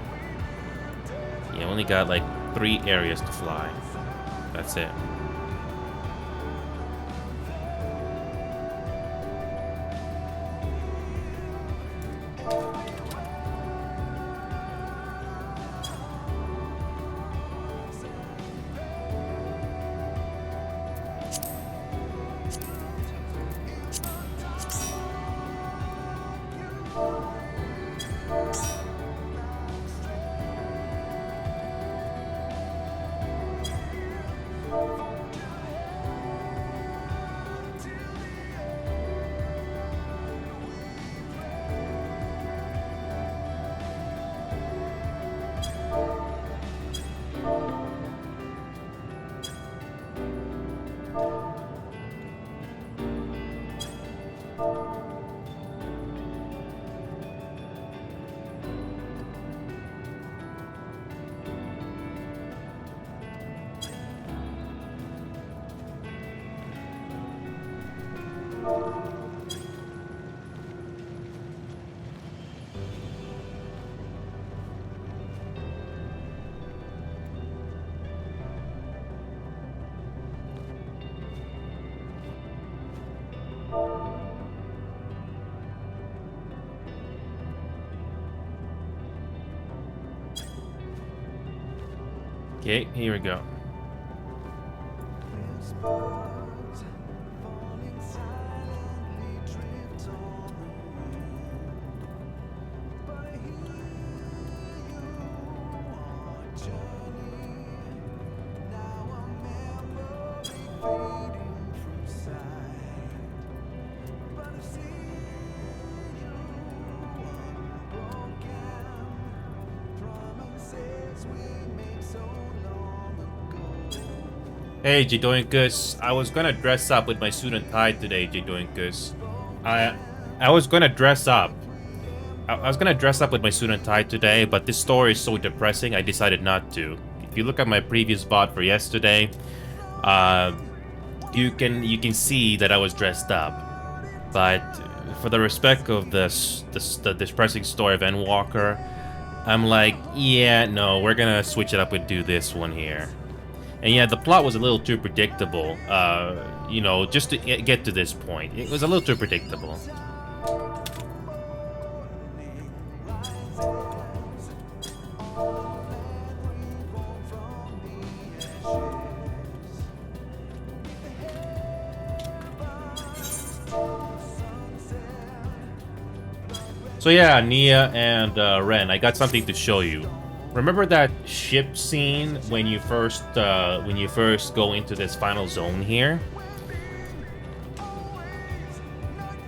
Yeah, only got like 3 areas to fly. That's it. Okay, here we go. Hey, Jidoinkus. I was gonna dress up with my suit and tie today, Jidoinkus. I was gonna dress up. I was gonna dress up with my suit and tie today, but this story is so depressing, I decided not to. If you look at my previous bot for yesterday, you can see that I was dressed up. But for the respect of the depressing story of Endwalker, I'm like, yeah, no, we're gonna switch it up and do this one here. And yeah, the plot was a little too predictable, you know, just to get to this point. It was a little too predictable. So yeah, Nia and Ren, I got something to show you. Remember that ship scene when you first go into this final zone here?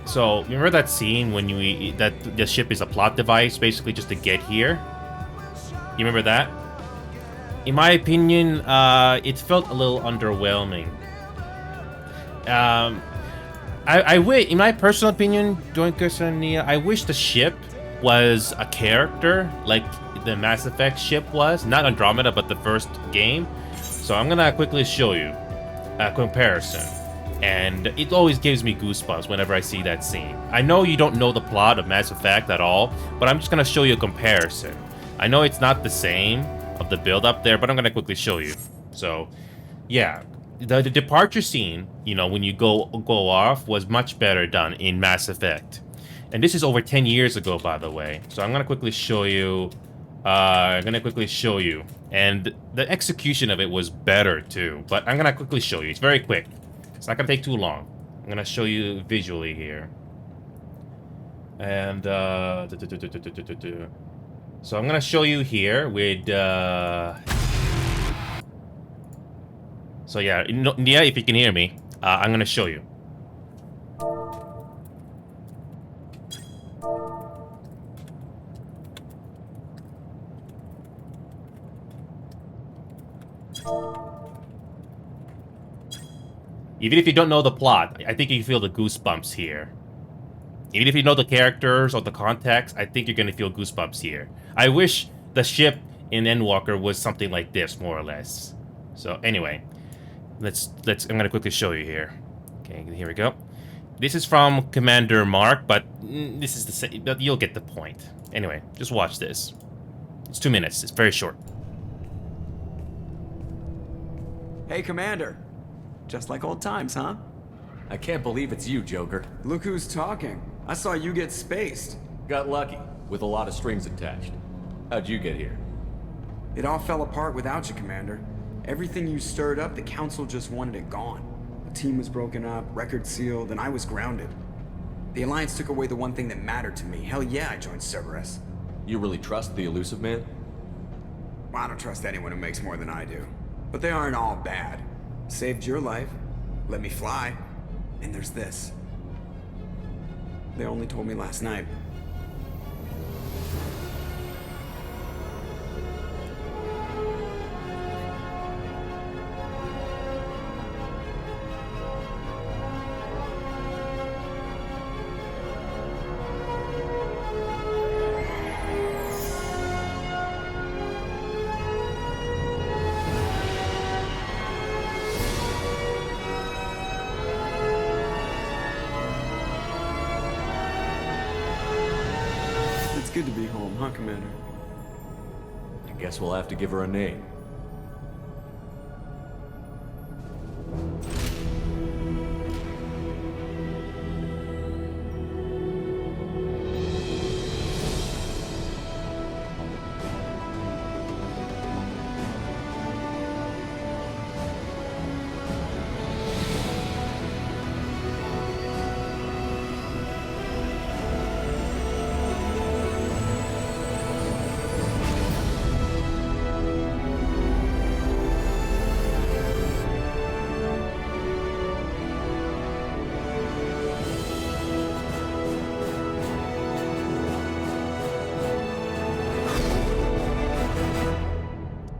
So remember that scene when that the ship is a plot device, basically just to get here? You remember that? In my opinion, it felt a little underwhelming. I wish, in my personal opinion, Doinkus and Nia, I wish the ship was a character like the Mass Effect ship was, not Andromeda, but the first game. So I'm gonna quickly show you a comparison, and it always gives me goosebumps whenever I see that scene. I know you don't know the plot of Mass Effect at all, but I'm just gonna show you a comparison. I know it's not the same of the build up there, but I'm gonna quickly show you. So, yeah, the departure scene, you know, when you go off, was much better done in Mass Effect, and this is over 10 years ago, by the way. So I'm gonna quickly show you. And the execution of it was better too, but I'm gonna quickly show you. It's very quick. It's not gonna take too long. I'm gonna show you visually here. And so I'm gonna show you here with so yeah, Nia, if you can hear me, I'm gonna show you. Even if you don't know the plot, I think you feel the goosebumps here. Even if you know the characters or the context, I think you're gonna feel goosebumps here. I wish the ship in Endwalker was something like this, more or less. So anyway, I'm gonna quickly show you here. Okay, here we go. This is from Commander Mark, but this is the same. But you'll get the point. Anyway, just watch this. It's 2 minutes. It's very short. Hey, Commander. Just like old times, huh? I can't believe it's you, Joker. Look who's talking. I saw you get spaced. Got lucky, with a lot of strings attached. How'd you get here? It all fell apart without you, Commander. Everything you stirred up, the Council just wanted it gone. The team was broken up, record sealed, and I was grounded. The Alliance took away the one thing that mattered to me. Hell yeah, I joined Cerberus. You really trust the Elusive Man? Well, I don't trust anyone who makes more than I do. But they aren't all bad. Saved your life, let me fly, and there's this. They only told me last night. It's good to be home, huh, Commander? I guess we'll have to give her a name.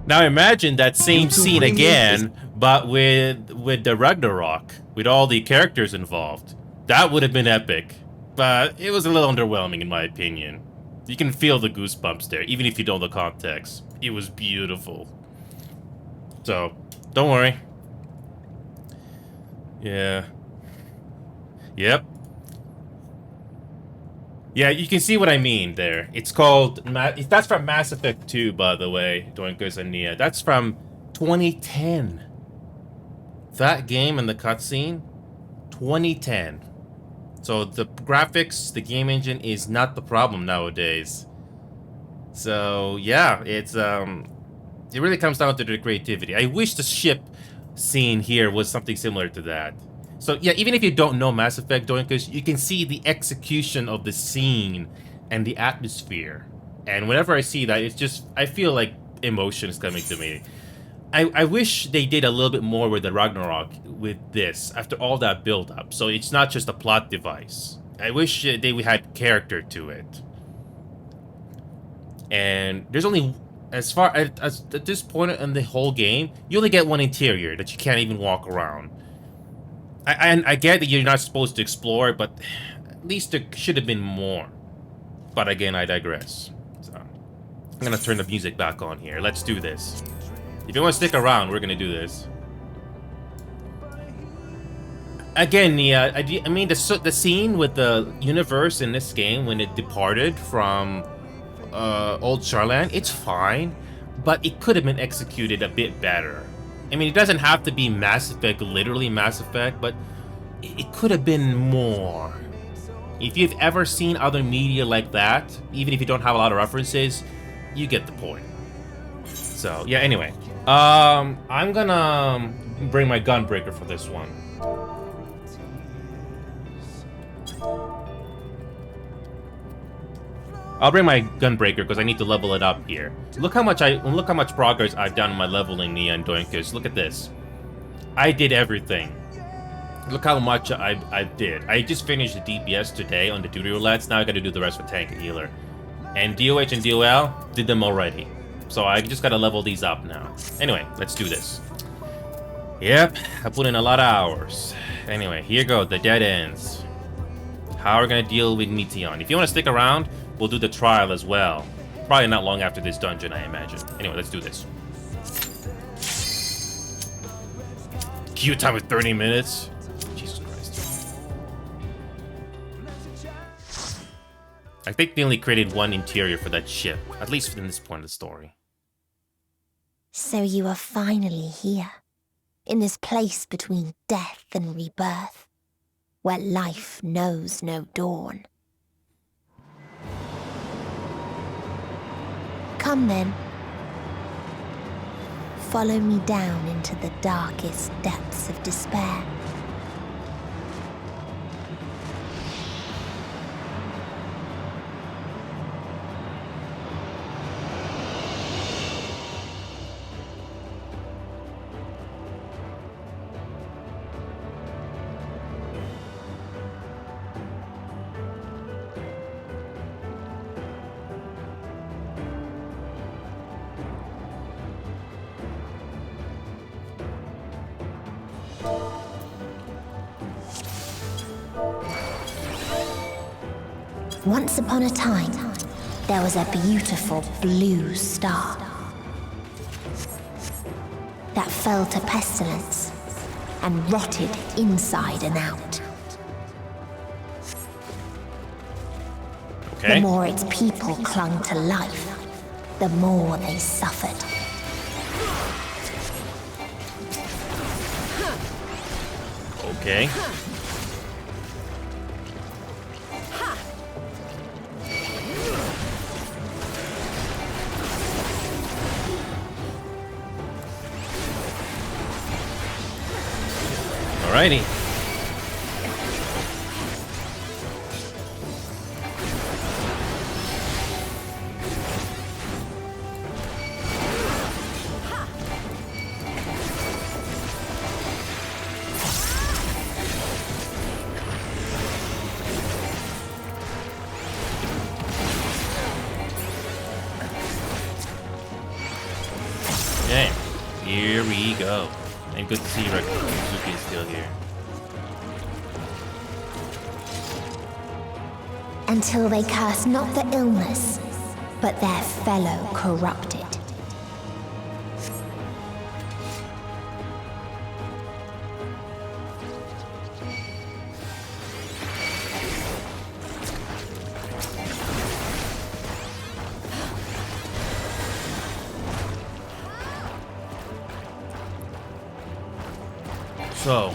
Now imagine that same scene again, but with the Ragnarok, with all the characters involved. That would have been epic, but it was a little underwhelming in my opinion. You can feel the goosebumps there, even if you don't know the context. It was beautiful. So, don't worry. Yeah. Yep. Yeah, you can see what I mean there. It's called... That's from Mass Effect 2, by the way, Doinkers and Nia. That's from 2010. That game and the cutscene, 2010. So the graphics, the game engine is not the problem nowadays. So, yeah, it's... It really comes down to the creativity. I wish the ship scene here was something similar to that. So yeah, even if you don't know Mass Effect, Doinkers, you can see the execution of the scene and the atmosphere. And whenever I see that, it's just, I feel like emotion is coming to me. I wish they did a little bit more with the Ragnarok with this, after all that build-up. So it's not just a plot device. I wish they had character to it. And there's only, as far as at this point in the whole game, you only get one interior that you can't even walk around. I get that you're not supposed to explore, but at least there should have been more. But again, I digress. So, I'm gonna turn the music back on here. Let's do this. If you want to stick around, we're gonna do this. Again, Nia, I mean, the scene with the universe in this game when it departed from old Charlan, it's fine, but it could have been executed a bit better. I mean, it doesn't have to be Mass Effect, literally Mass Effect, but it could have been more. If you've ever seen other media like that, even if you don't have a lot of references, you get the point. So, yeah, anyway. I'm gonna bring my Gunbreaker for this one. I'll bring my Gunbreaker because I need to level it up here. Look how much progress I've done in my leveling, Nia and Doinkers. Look at this. I did everything. Look how much I did. I just finished the DPS today on the duty roulettes. Now I gotta do the rest with tank and healer. And DOH and DOL did them already. So I just gotta level these up now. Anyway, let's do this. Yep, I put in a lot of hours. Anyway, here go, the dead ends. How are we gonna deal with Meteon? If you want to stick around, we'll do the trial as well. Probably not long after this dungeon, I imagine. Anyway, let's do this. Queue time of 30 minutes? Jesus Christ. I think they only created one interior for that ship, at least in this point of the story. So you are finally here, in this place between death and rebirth, where life knows no dawn. Come then. Follow me down into the darkest depths of despair. Once upon a time, there was a beautiful blue star that fell to pestilence and rotted inside and out. Okay. The more its people clung to life, the more they suffered. Okay. Alrighty. Okay, here we go. And good to see Suzuki is still here. Until they curse not the illness, but their fellow corrupted. So,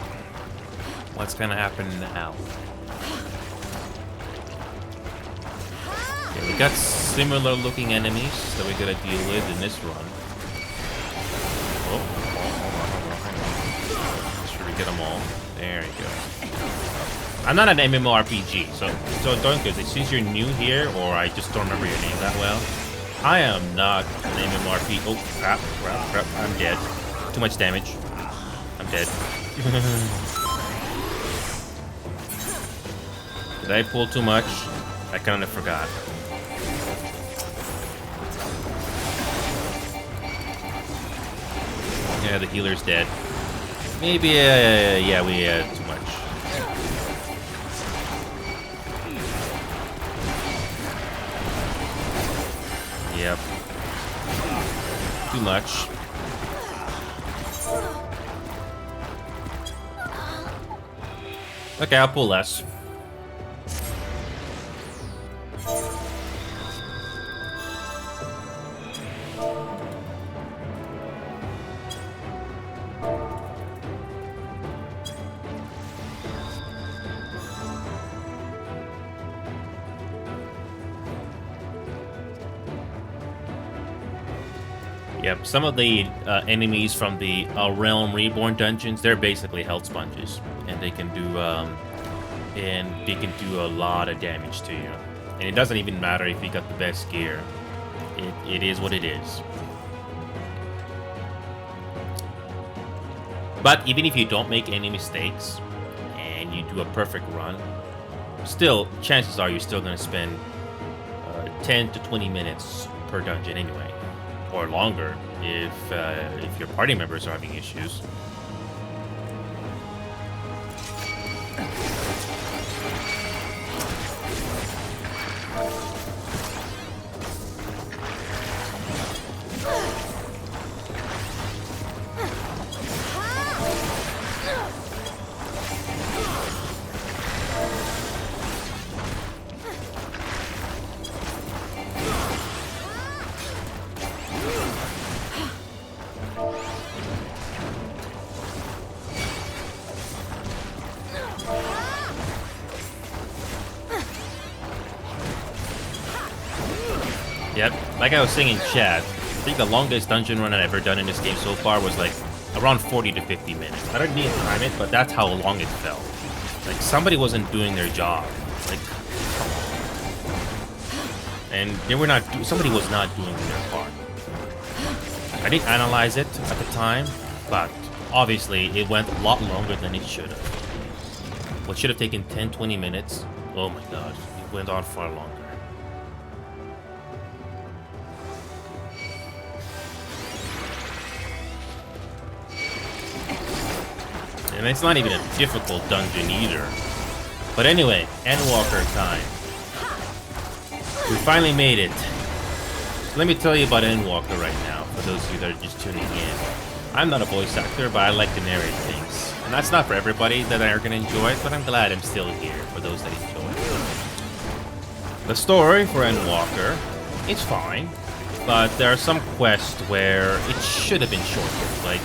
what's gonna happen now? Okay, we got similar looking enemies that we gotta deal with in this run. Oh, hold on. Make sure we get them all. There you go. I'm not an MMORPG, so don't go. Since you're new here, or I just don't remember your name that well, I am not an MMORPG. Oh, crap. I'm dead. Too much damage. I'm dead. Did I pull too much? I kind of forgot. Yeah, the healer's dead. Maybe, yeah, we had too much. Yep. Too much. Okay, I'll pull less. Yep, some of the enemies from the Realm Reborn dungeons, they're basically health sponges, and they can do a lot of damage to you. And it doesn't even matter if you got the best gear. It is what it is. But even if you don't make any mistakes and you do a perfect run, still chances are you're still going to spend 10 to 20 minutes per dungeon anyway. Or longer if your party members are having issues. Yep, like I was saying in chat, I think the longest dungeon run I've ever done in this game so far was like around 40 to 50 minutes. I don't need to time it, but that's how long it felt. Like somebody wasn't doing their job. Like, come on. And they were not. Somebody was not doing their part. I didn't analyze it at the time, but obviously it went a lot longer than it should have. What should have taken 10-20 minutes, oh my god, it went on far longer. And it's not even a difficult dungeon either. But anyway, Endwalker time. We finally made it. Let me tell you about Endwalker right now, for those of you that are just tuning in. I'm not a voice actor, but I like to narrate things. And that's not for everybody that are going to enjoy it, but I'm glad I'm still here for those that enjoy it. The story for Endwalker, it's fine, but there are some quests where it should have been shorter. Like,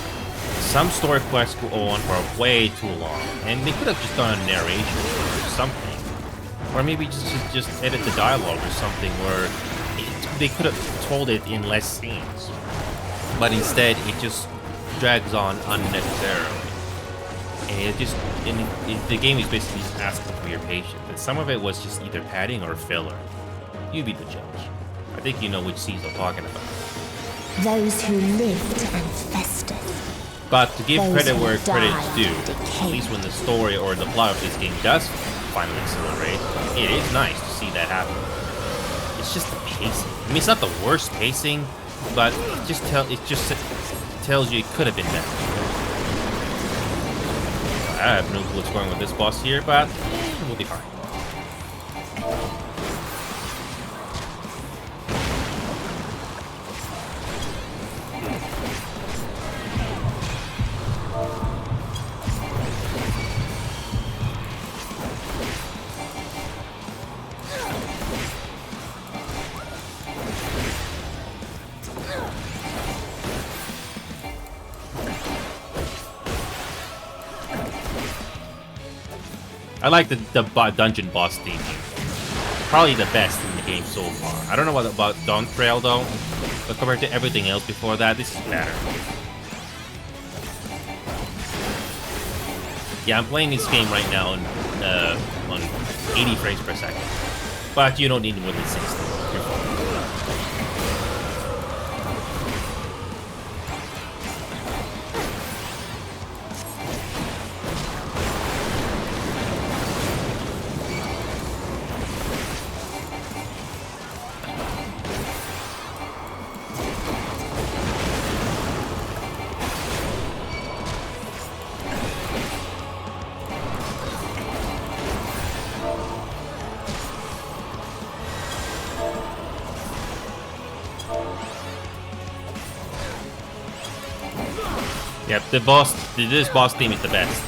some story quests go on for way too long, and they could have just done a narration or something. Or maybe just edit the dialogue or something where they could have told it in less scenes. But instead, it just drags on unnecessarily. And the game is basically just asking for your patience. And some of it was just either padding or filler. You be the judge. I think you know which scenes I'm talking about. Those who lived and festered. But to give credit where credit's due, at least when the story or the plot of this game does finally accelerate, it is nice to see that happen. It's just the pacing. I mean, it's not the worst pacing, but it just tells you it could have been better. I have no clue what's going on with this boss here, but we'll be fine. I like the dungeon boss theme here. Probably the best in the game so far. I don't know what about Dawn Trail though, but compared to everything else before that, this is better. Yeah, I'm playing this game right now on 80 frames per second, but you don't need more than 60. You're fine. Yep, this boss theme is the best.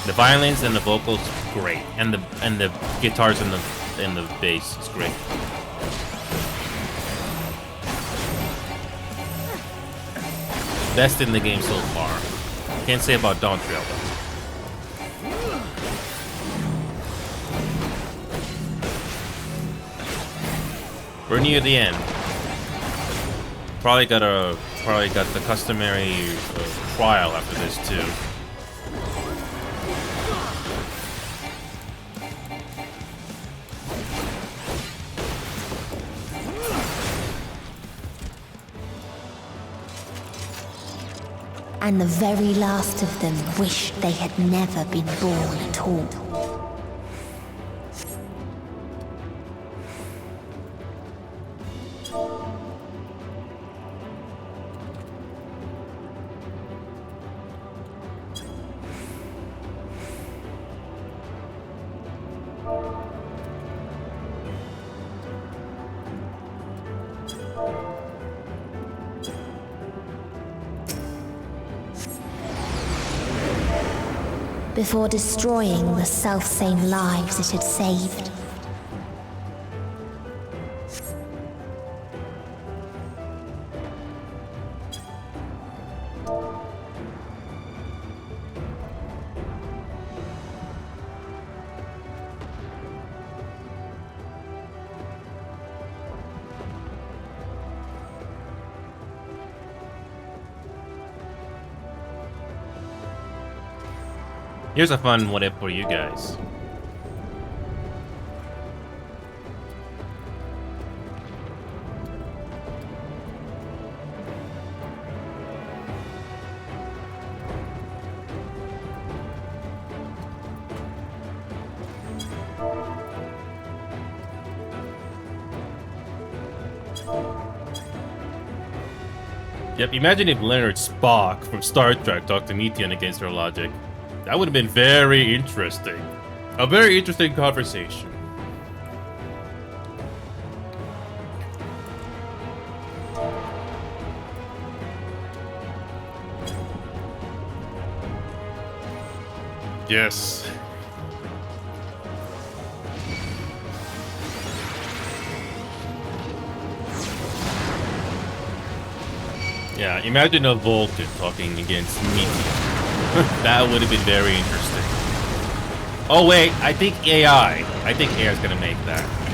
The violins and the vocals, great, and the guitars and the bass is great. Best in the game so far. Can't say about Dawn Trail though. We're near the end. Probably got the customary trial after this too. And the very last of them wished they had never been born at all. Before destroying the selfsame lives it had saved. Here's a fun what if for you guys. Yep, imagine if Leonard Spock from Star Trek talked to Meteon against her logic. That would have been very interesting. A very interesting conversation. Yes. Yeah, imagine a Vulcan talking against Meteor. That would have been very interesting. Oh wait, I think AI is gonna make that.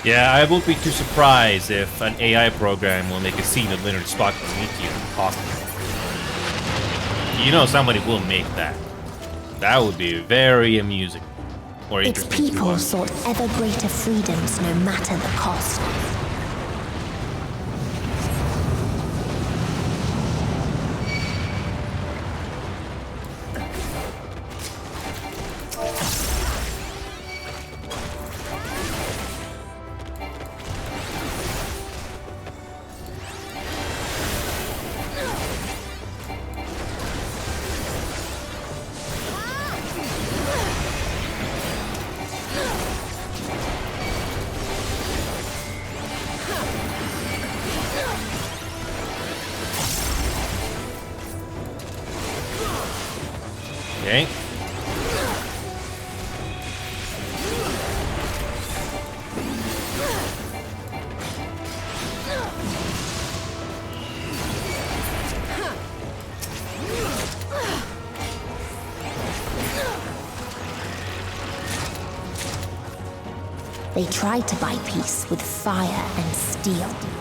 Yeah, I won't be too surprised if an AI program will make a scene of Leonard Spock and Meteor possible. You know somebody will make that. That would be very amusing. Or Its interesting people to watch. sought ever greater freedoms no matter the cost. Okay. They tried to buy peace with fire and steel.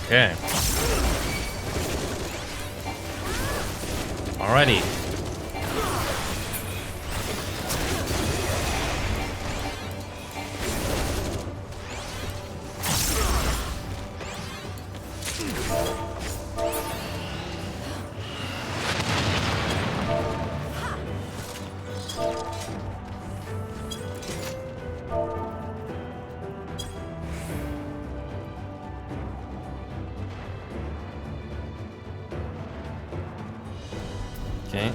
Okay. Alrighty. Okay.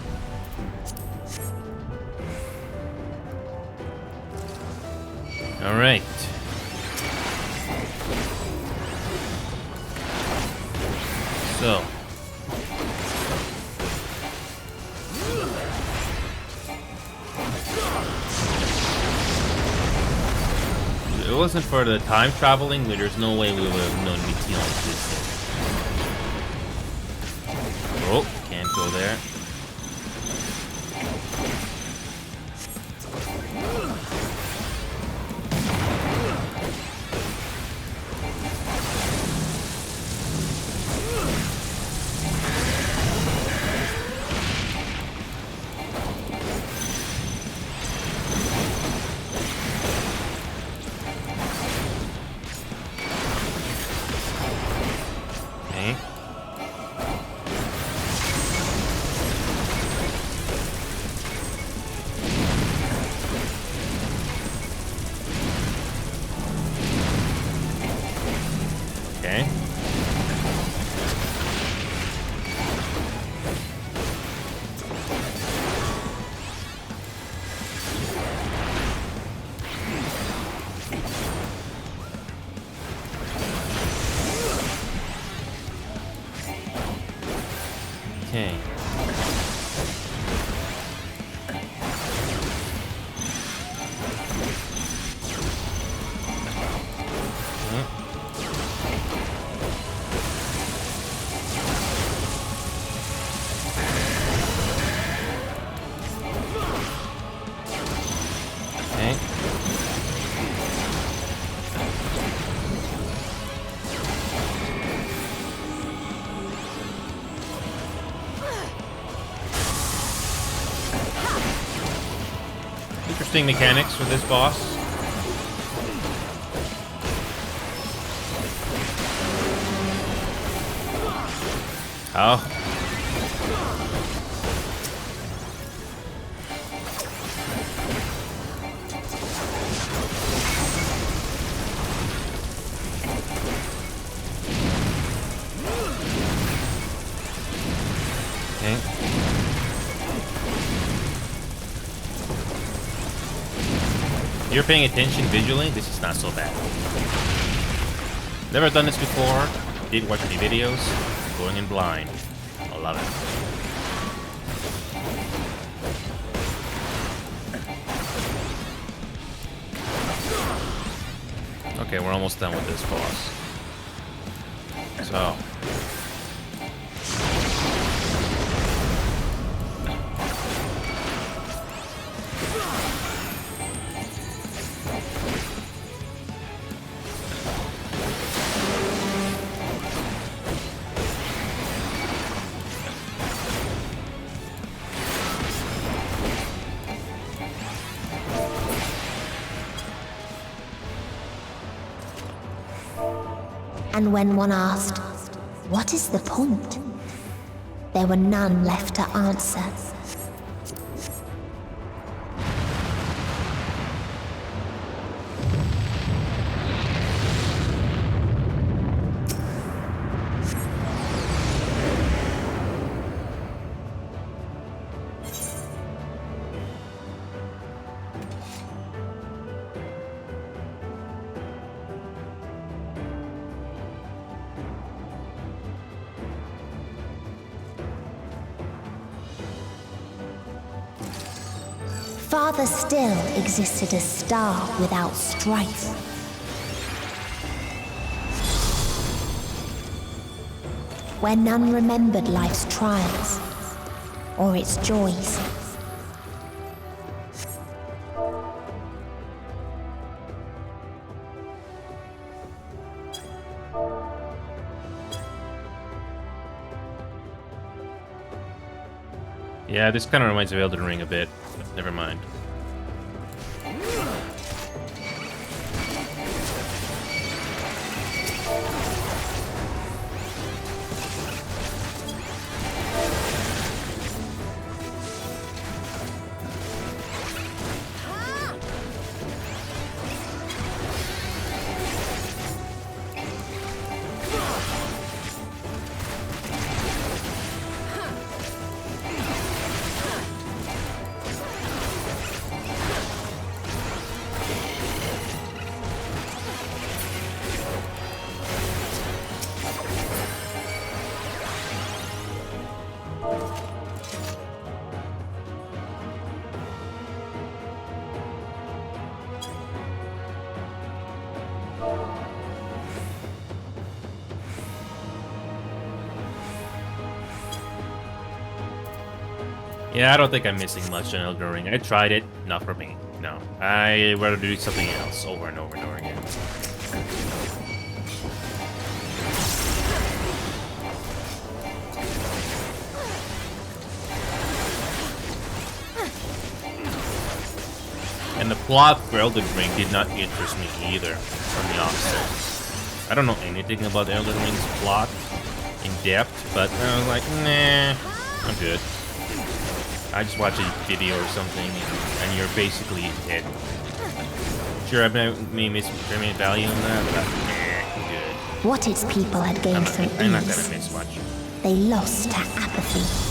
All right. So. If it wasn't for the time traveling, there's no way we would have known Meteor existed. Oh, can't go there. interesting mechanics for this boss. Oh. Okay. You're paying attention visually, this is not so bad. Never done this before, didn't watch any videos, going in blind. I love it. Okay, we're almost done with this boss. So. And when one asked, "What is the point?" there were none left to answer. Farther still existed a star without strife. Where none remembered life's trials or its joys. Yeah, this kind of reminds me of Elden Ring a bit. Never mind. Yeah, I don't think I'm missing much in Elden Ring. I tried it, not for me. No, I rather do something else over and over and over again. And the plot for Elden Ring did not interest me either, from the offset. I don't know anything about Elden Ring's plot in depth, but I was like, nah, I'm good. I just watch a video or something, and you're basically dead. Sure, I may miss value in that, but I'm good. What its people had gained from ease, I'm not gonna miss much. they lost to apathy.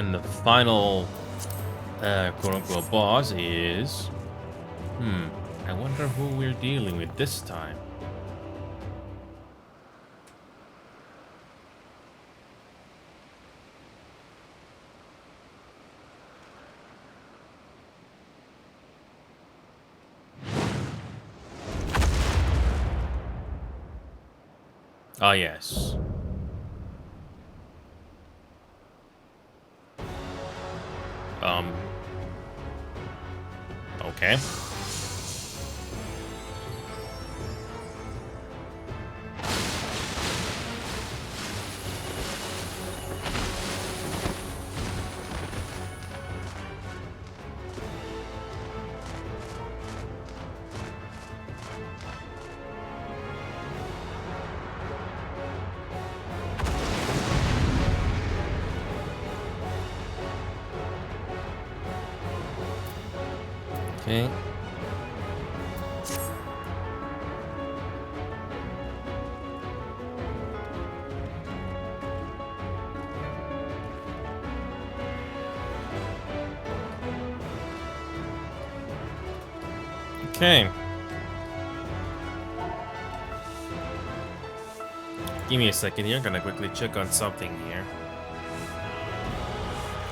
And the final, quote-unquote boss is... I wonder who we're dealing with this time. Ah, yes. Okay. Okay. Okay. Give me a second here. I'm gonna quickly check on something here.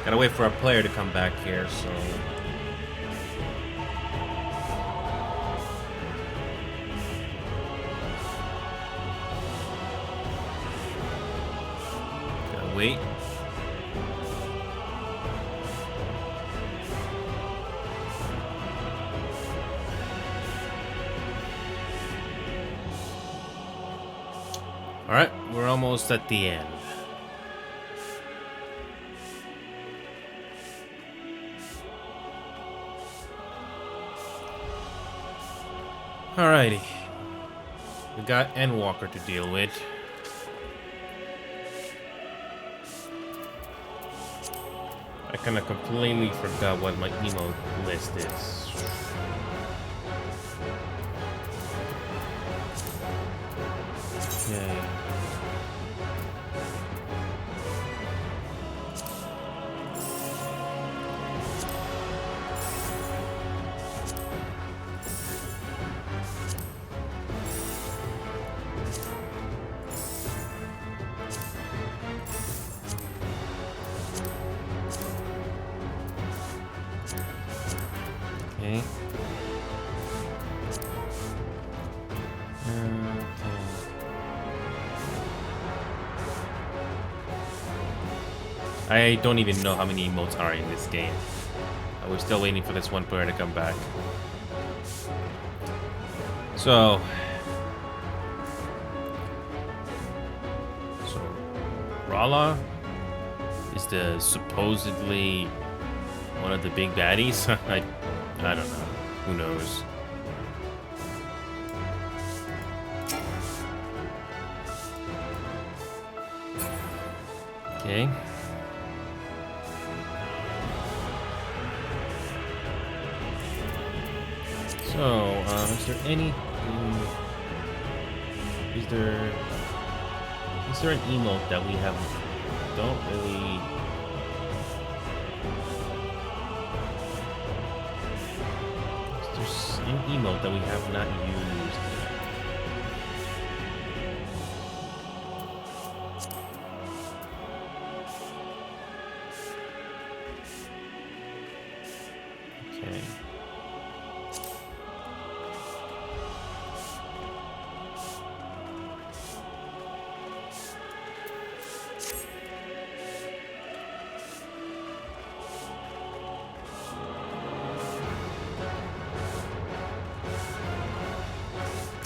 Gotta wait for a player to come back here, so... gotta wait. Alright, we're almost at the end. Alrighty. We got Endwalker to deal with. I kinda completely forgot what my emote list is. Okay. Okay. I don't even know how many emotes are in this game. We're still waiting for this one player to come back. So Rala is the supposedly one of the big baddies. I don't know. Who knows? Okay. So, is there any? Is there an emote that we don't really? Is there an emote that we have not used yet? Okay.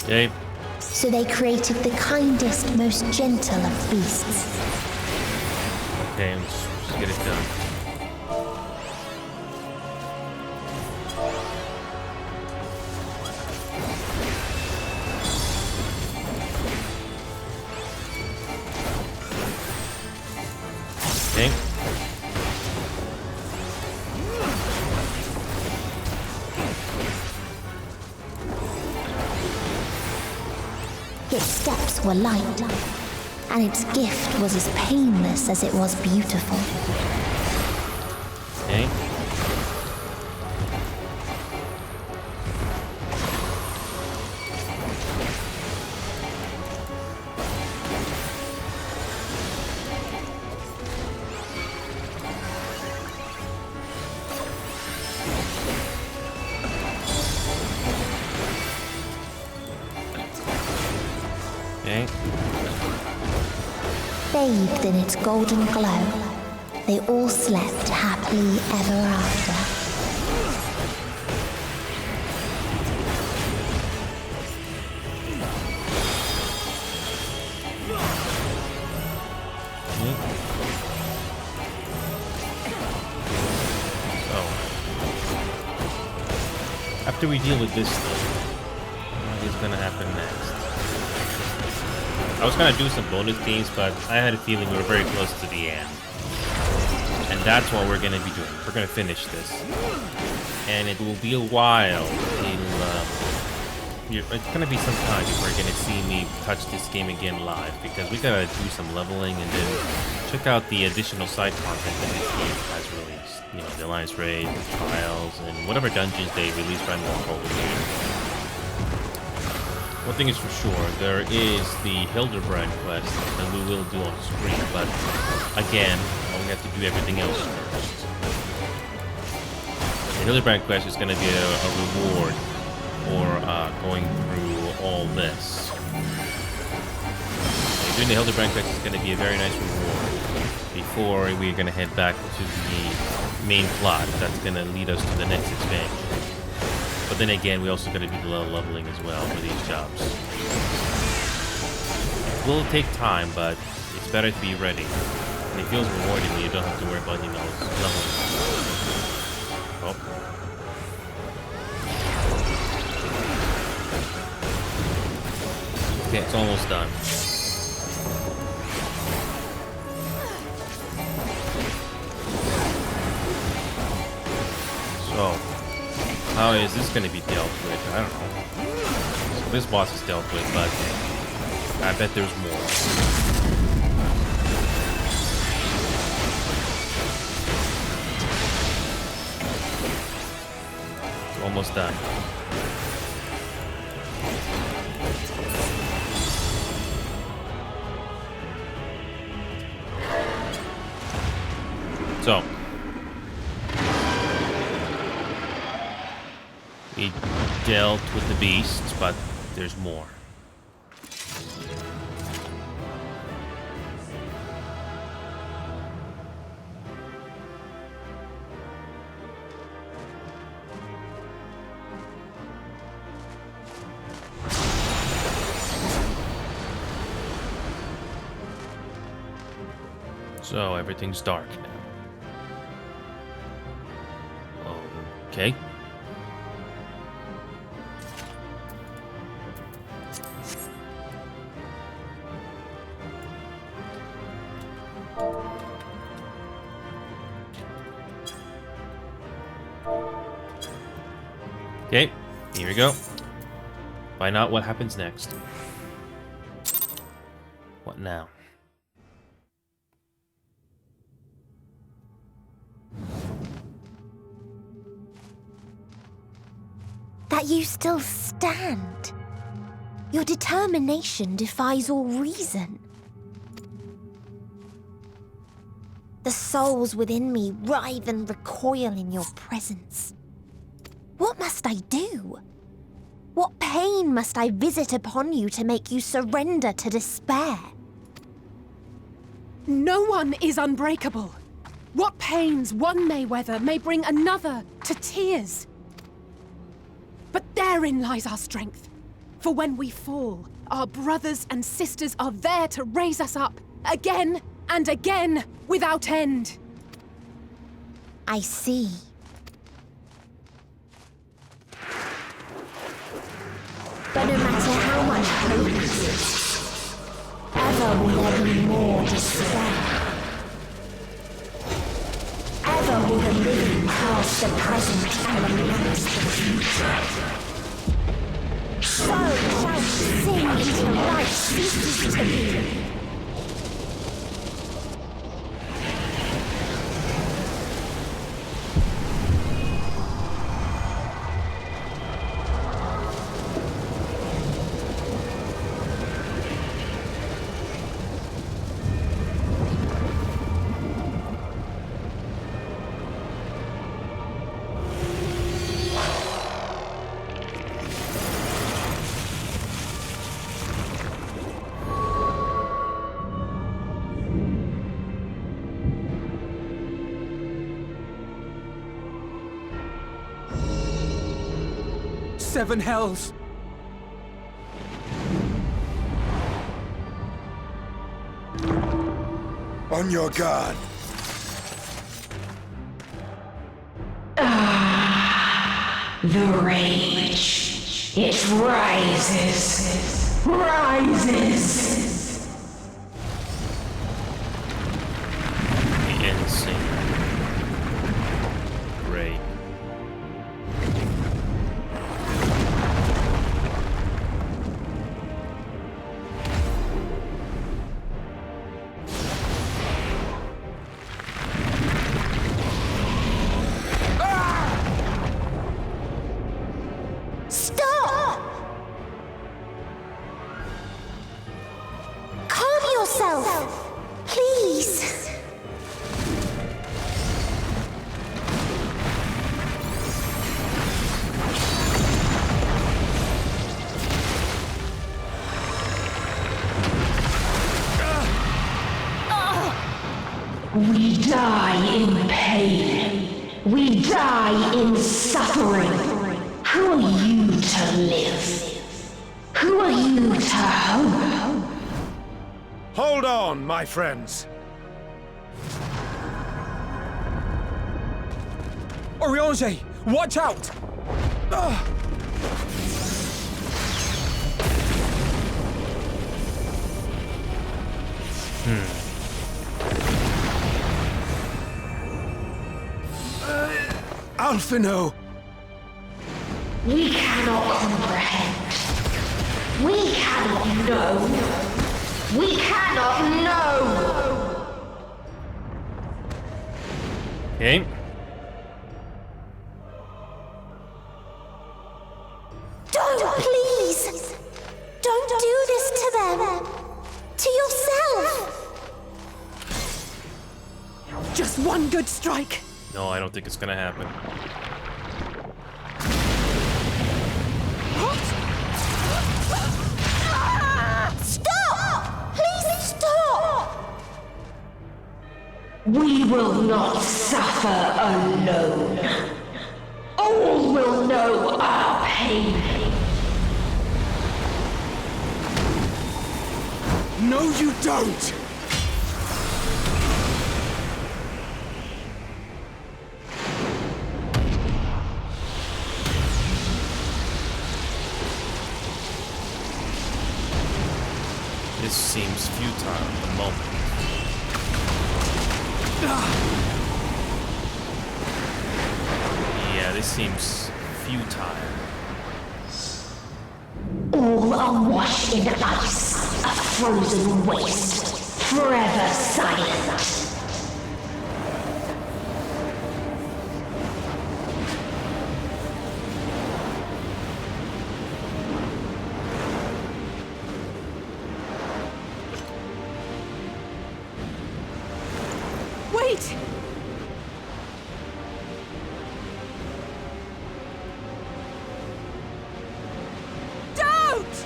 Okay. So they created the kindest, most gentle of beasts. Okay, let's just get it done. Okay. Its steps were light, and its gift was as painless as it was beautiful. Okay. Bathed in its golden glow, they all slept happily ever after. After we deal with this thing, what is gonna happen next? I was gonna do some bonus games, but I had a feeling we were very close to the end. And that's what we're gonna be doing. We're gonna finish this. And it will be a while it's gonna be some time before you're gonna see me touch this game again live, because we gotta do some leveling and then check out the additional side content that this game has released. You know, the Alliance Raid, the Trials, and whatever dungeons they release right now over here. One thing is for sure, there is the Hildebrand quest that we will do on screen, but again, we have to do everything else first. The Hildebrand quest is going to be a reward for going through all this. So doing the Hildebrand quest is going to be a very nice reward before we're going to head back to the main plot that's going to lead us to the next expansion. But then again, we also got to do the leveling as well for these jobs. It will take time, but it's better to be ready. And it feels rewarding when you don't have to worry about, you know, leveling. Oh. Okay, it's almost done. So, how is this going to be dealt with? I don't know. So this boss is dealt with, but I bet there's more. It's almost done. So, we dealt with the beasts, but there's more. So everything's dark now. Okay. Okay, here we go. Find out what happens next. What now? That you still stand. Your determination defies all reason. The souls within me writhe and recoil in your presence. What must I do? What pain must I visit upon you to make you surrender to despair? No one is unbreakable. What pains one may weather may bring another to tears. But therein lies our strength. For when we fall, our brothers and sisters are there to raise us up, again and again, without end. I see. But no matter how much hope exists, ever will there be more despair. Ever will the living cast the present and lament the future. So shall we sing until life ceases to be. seven hells! On your guard. The rage. It rises. Rises. Insane. Great. Stop! Calm yourself, please. We die in pain. We die in suffering. Who are you to live? Who are you to hope? Hold on, my friends. Oriange, watch out! Alphino! We cannot comprehend. We cannot know. We cannot know. Okay. Don't, please! Don't do this to them! To yourself! Just one good strike. No, I don't think it's gonna happen. Stop! Please stop! We will not suffer alone. All will know our pain. No, you don't! This seems futile at the moment. Yeah, this seems futile. All are washed in ice, a frozen waste, forever silent. Wait! Don't!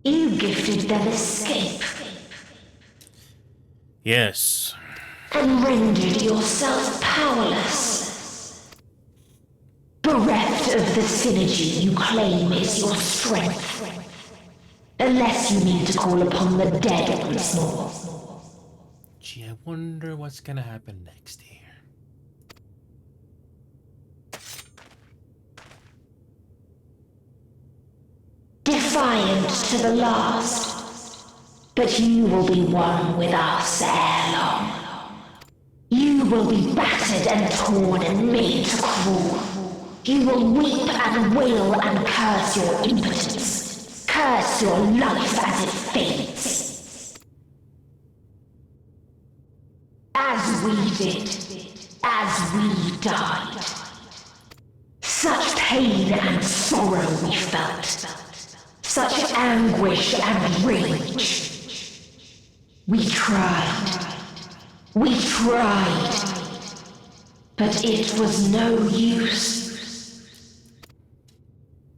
You gifted them escape Yes. and rendered yourself powerless. Bereft of the synergy you claim is your strength. Unless you need to call upon the dead once more. Gee, I wonder what's gonna happen next here. Defiant to the last, but you will be one with us ere long. You will be battered and torn and made to crawl. You will weep and wail and curse your impotence, curse your life as it fades. As we did, as we died. Such pain and sorrow we felt. Such anguish and rage. We tried. We tried. But it was no use.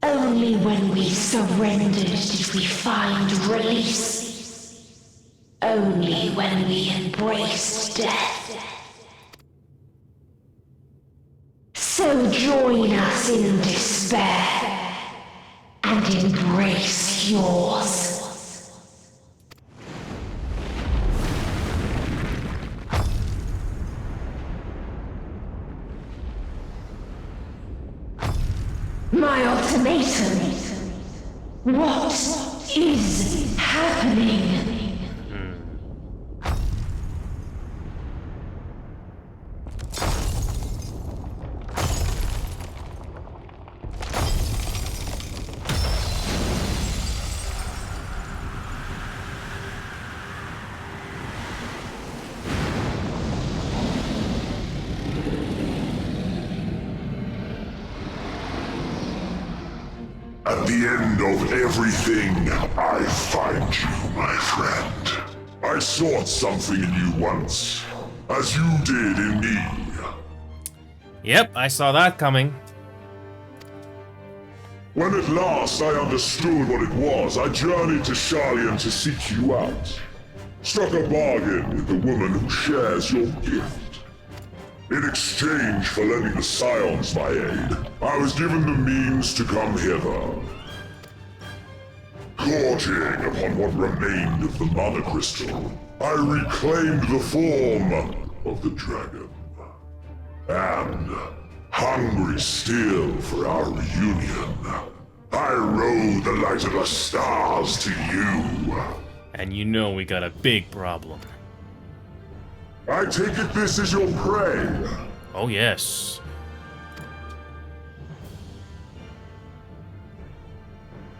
Only when we surrendered did we find release. Only when we embraced death. So join us in despair and embrace yours. My ultimatum. What is happening? At the end of everything, I find you, my friend. I sought something in you once, as you did in me. Yep, I saw that coming. When at last I understood what it was, I journeyed to Sharlayan to seek you out. Struck a bargain with the woman who shares your gift. In exchange for lending the Scions my aid, I was given the means to come hither. Gorging upon what remained of the Mother Crystal, I reclaimed the form of the dragon. And, hungry still for our reunion, I rode the light of the stars to you. And you know we got a big problem. I take it this is your prey. Oh yes.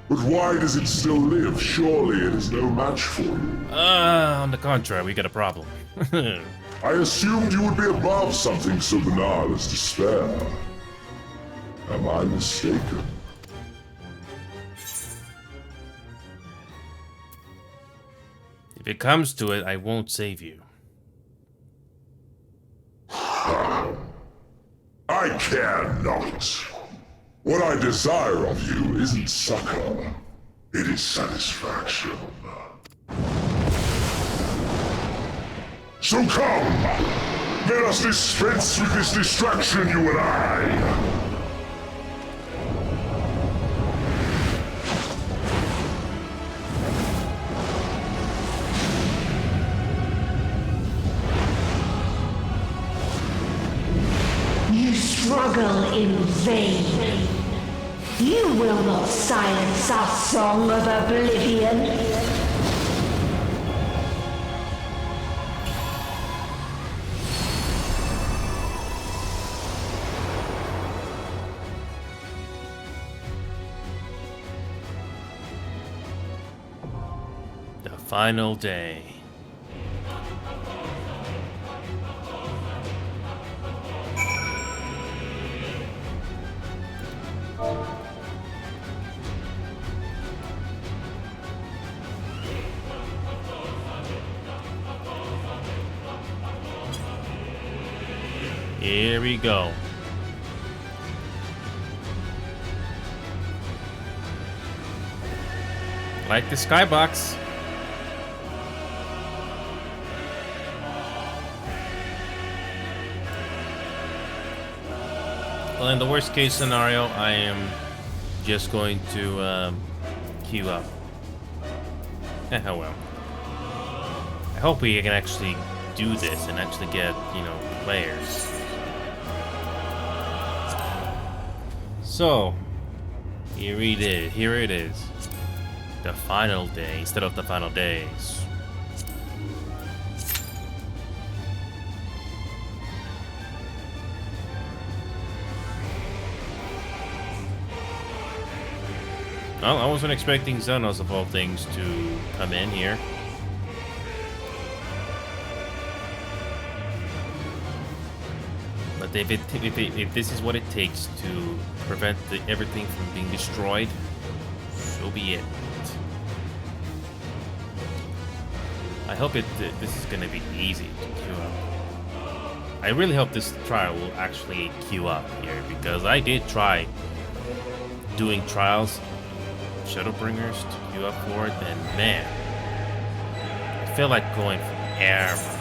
But why does it still live? Surely it is no match for you. On the contrary, we got a problem. I assumed you would be above something so banal as despair. Am I mistaken? If it comes to it, I won't save you. I care not. What I desire of you isn't succor. It is satisfaction. So come! Let us dispense with this distraction, you and I! Struggle in vain. You will not silence our song of oblivion. The final day. Here we go. Like the skybox. Well, in the worst case scenario, I am just going to queue up. Oh well. I hope we can actually do this and actually get, you know, players. So, here it is. The final day instead of the final days. Well, I wasn't expecting Xenos of all things to come in here. if this is what it takes to prevent everything from being destroyed, so be it. I hope this is gonna be easy to queue up. I really hope this trial will actually queue up here, because I did try doing trials, Shadowbringers to queue up for it, and man, I feel like going forever.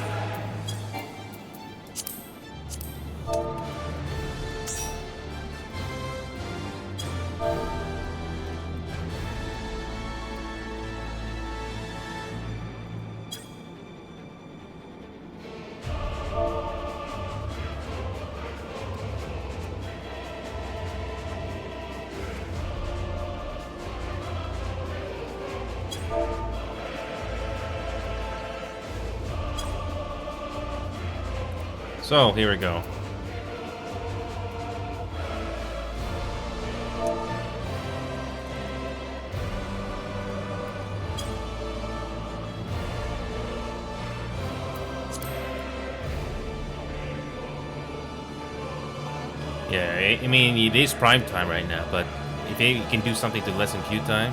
So, here we go. Yeah, I mean, it is prime time right now, but if they can do something to lessen queue time.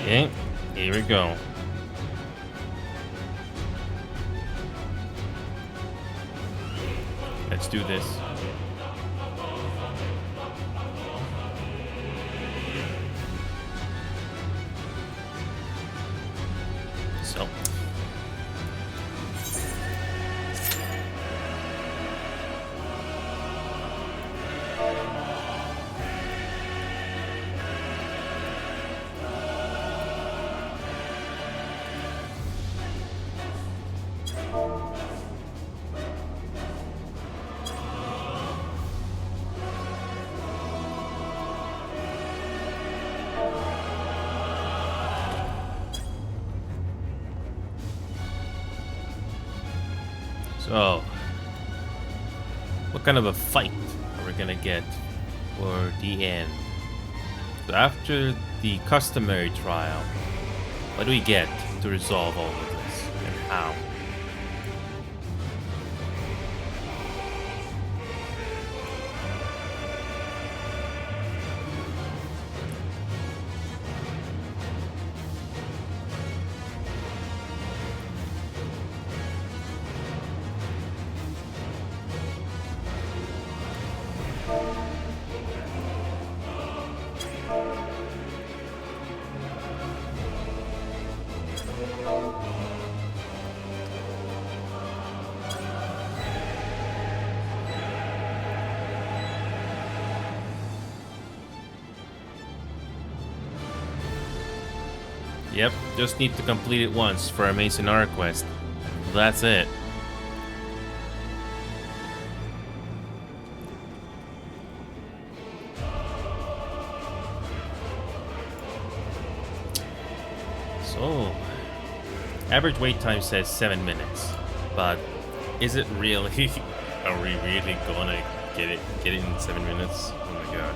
Okay, here we go. Let's do this. So. So, what kind of a fight are we gonna get for the end? So after the customary trial, what do we get to resolve all of this, and how? Yep, just need to complete it once for a Masonara quest. That's it. So, average wait time says 7 minutes, but is it really? Are we really gonna get it in 7 minutes? Oh my god.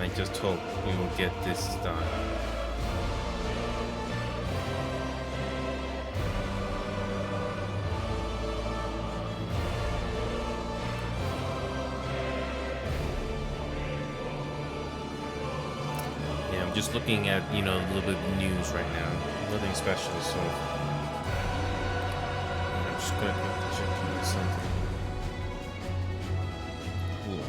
I just hope we will get this done. Yeah, I'm just looking at, a little bit of news right now. Nothing special, so I'm just gonna quickly check out something. Cool.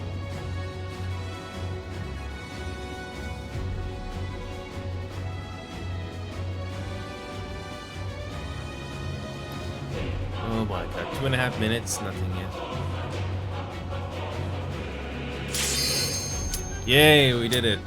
Oh my god, 2.5 minutes, nothing yet. Yay, we did it.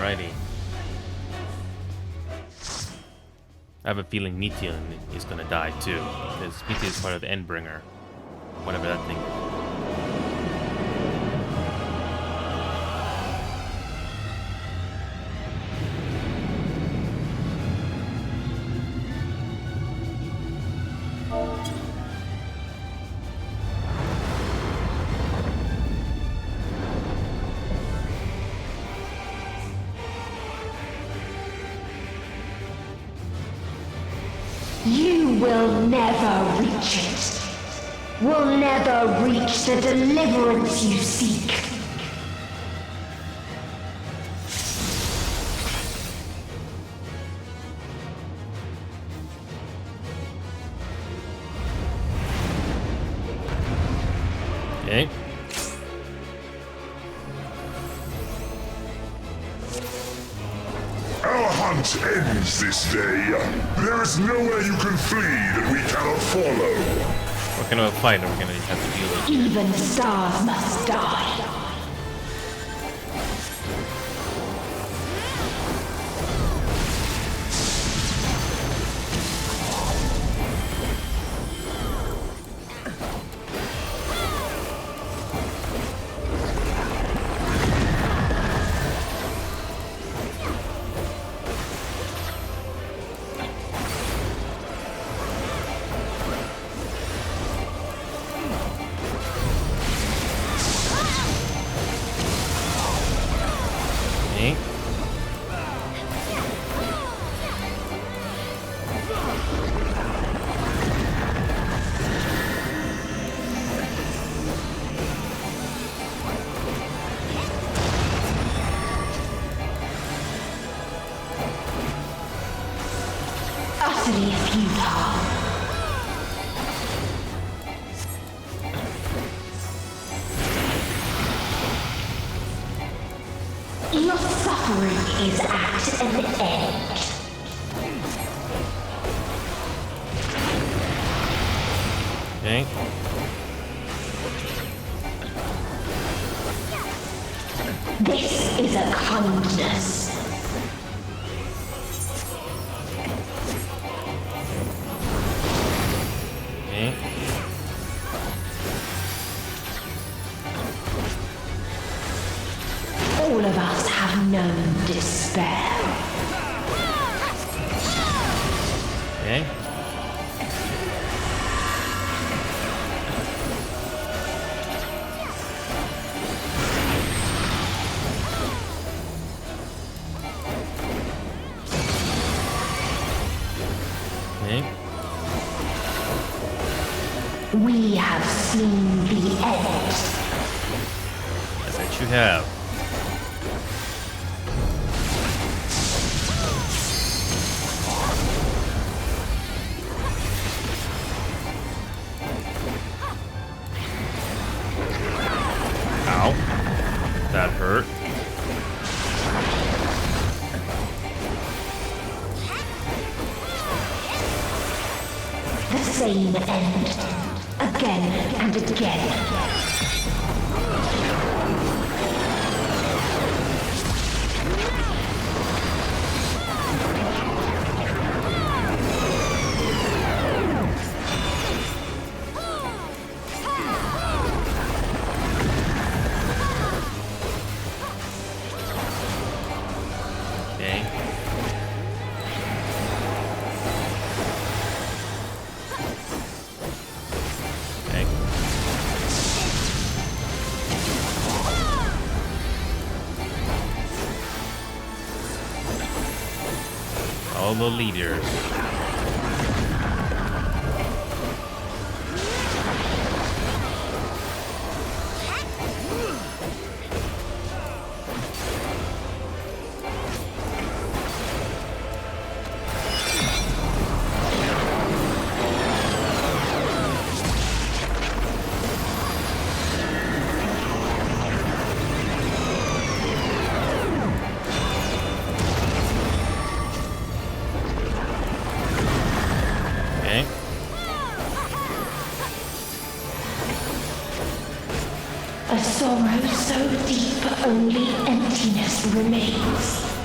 Alrighty. I have a feeling Meteon is gonna die too, because Meteon is part of the Endbringer. Whatever that thing is. You will never reach it. Will never reach the deliverance you seek. Okay. Our hunt ends this day. There is nowhere you can flee that we cannot follow. What kind of a fight are we gonna have to deal with? Even stars must die. Okay. Utterly futile. Your suffering is at an end. Okay. This is a kindness. Okay. All of us have known despair. Okay. Okay. We have seen the end. I bet you have. Ow. That hurt. The same end. Again and again. Okay. Okay. All the leaders. Okay. A sorrow so deep only emptiness remains.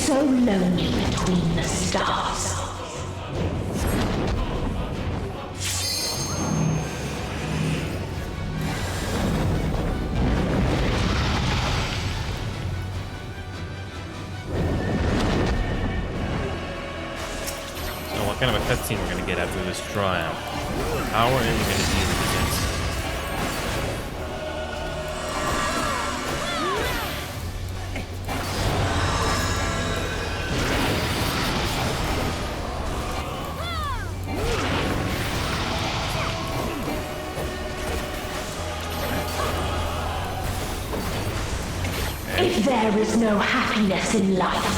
so lonely between the stars. What kind of a cutscene we're gonna get after this trial? How are we gonna deal with this? If there is no happiness in life,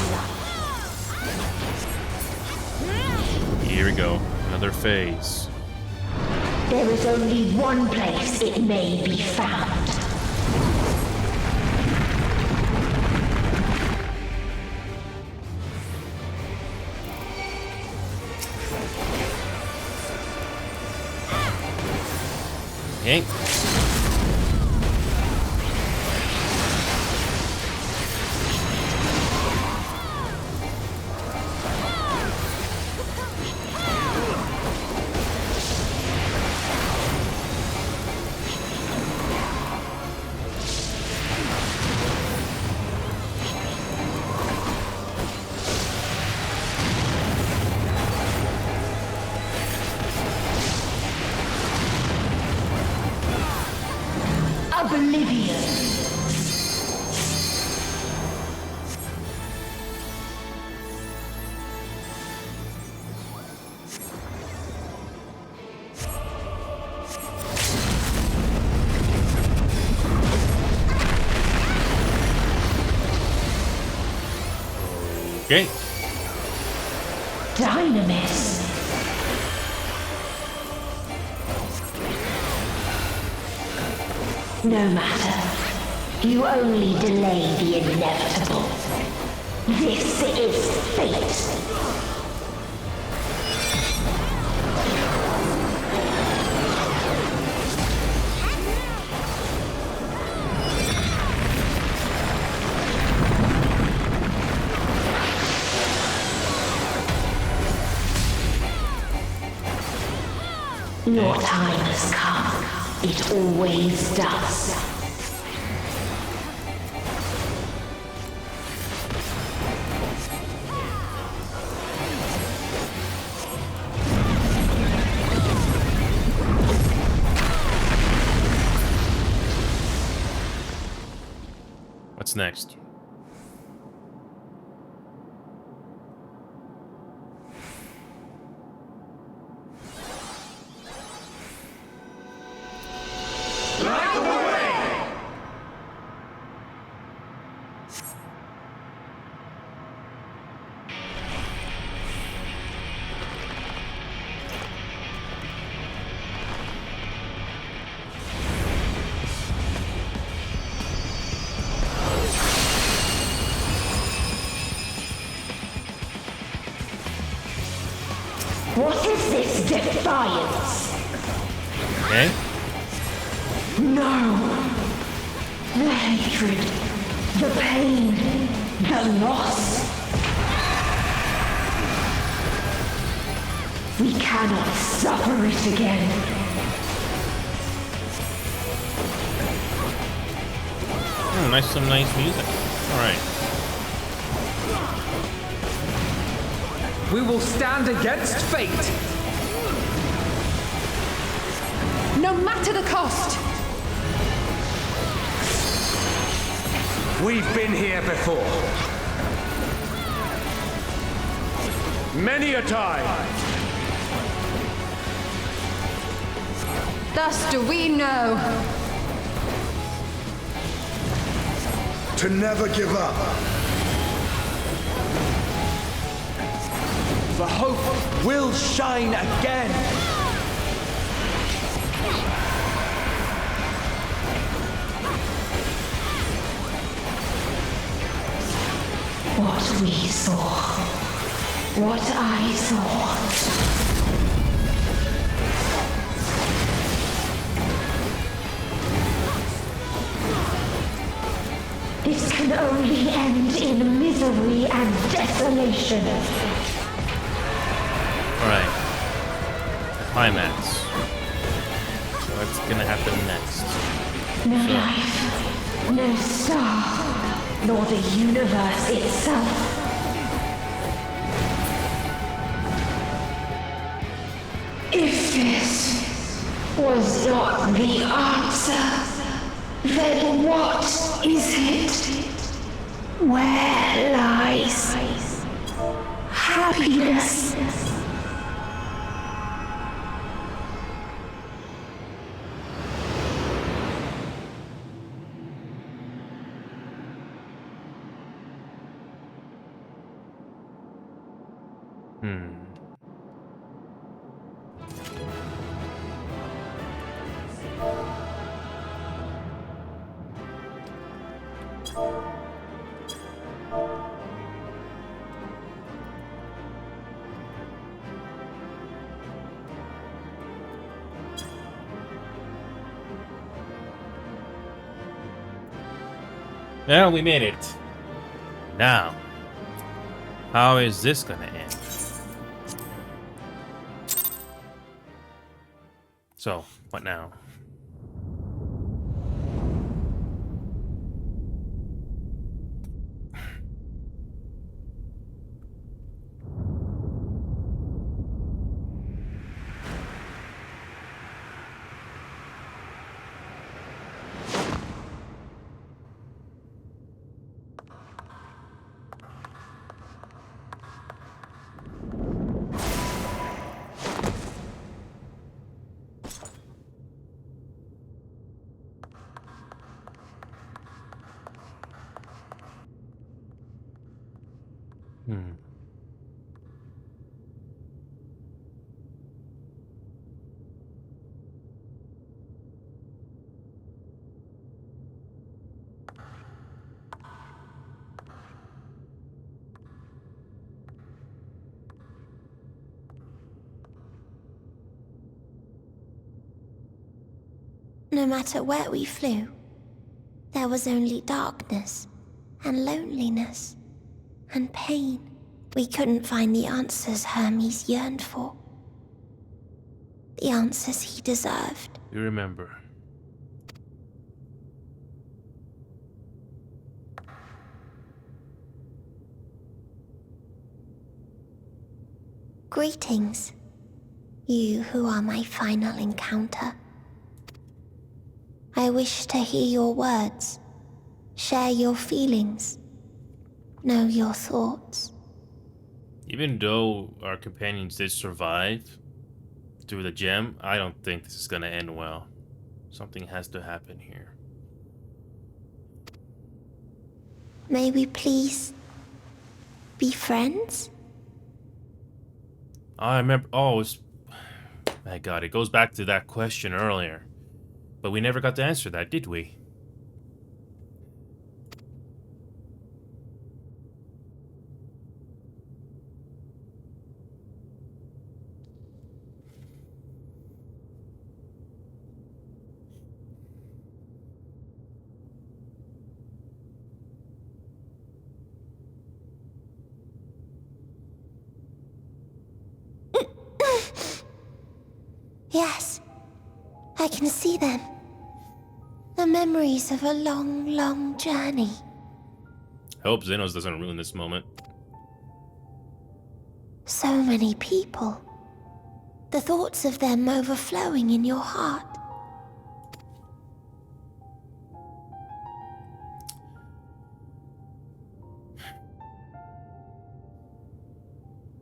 here we go, another phase. there is only one place it may be found. Okay. Oblivion. Okay. Dynamis. No matter. You only delay the inevitable. This is fate. Your time has come. It always does. What's next? What is this defiance? Okay. No. The hatred, the pain, the loss. We cannot suffer it again. Some nice music. All right. We will stand against fate. No matter the cost. We've been here before. Many a time. Thus do we know. To never give up. The hope will shine again. What we saw. What I saw. This can only end in misery and desolation. Alright. Climax. So what's gonna happen next? No life, no star, nor the universe itself. If this was not the answer, then what is it? Where lies happiness? Well, we made it. Now, how is this gonna end? So, what now? No matter where we flew, there was only darkness and loneliness and pain. We couldn't find the answers Hermes yearned for. The answers he deserved. You remember. Greetings, you who are my final encounter. I wish to hear your words, share your feelings, know your thoughts. Even though our companions did survive through the gem, I don't think this is gonna end well. Something has to happen here. May we please be friends? I remember. Oh, my God, it goes back to that question earlier. But we never got to answer that, did we? Yes, I can see them. The memories of a long, long journey. I hope Xenos doesn't ruin this moment. So many people. The thoughts of them overflowing in your heart.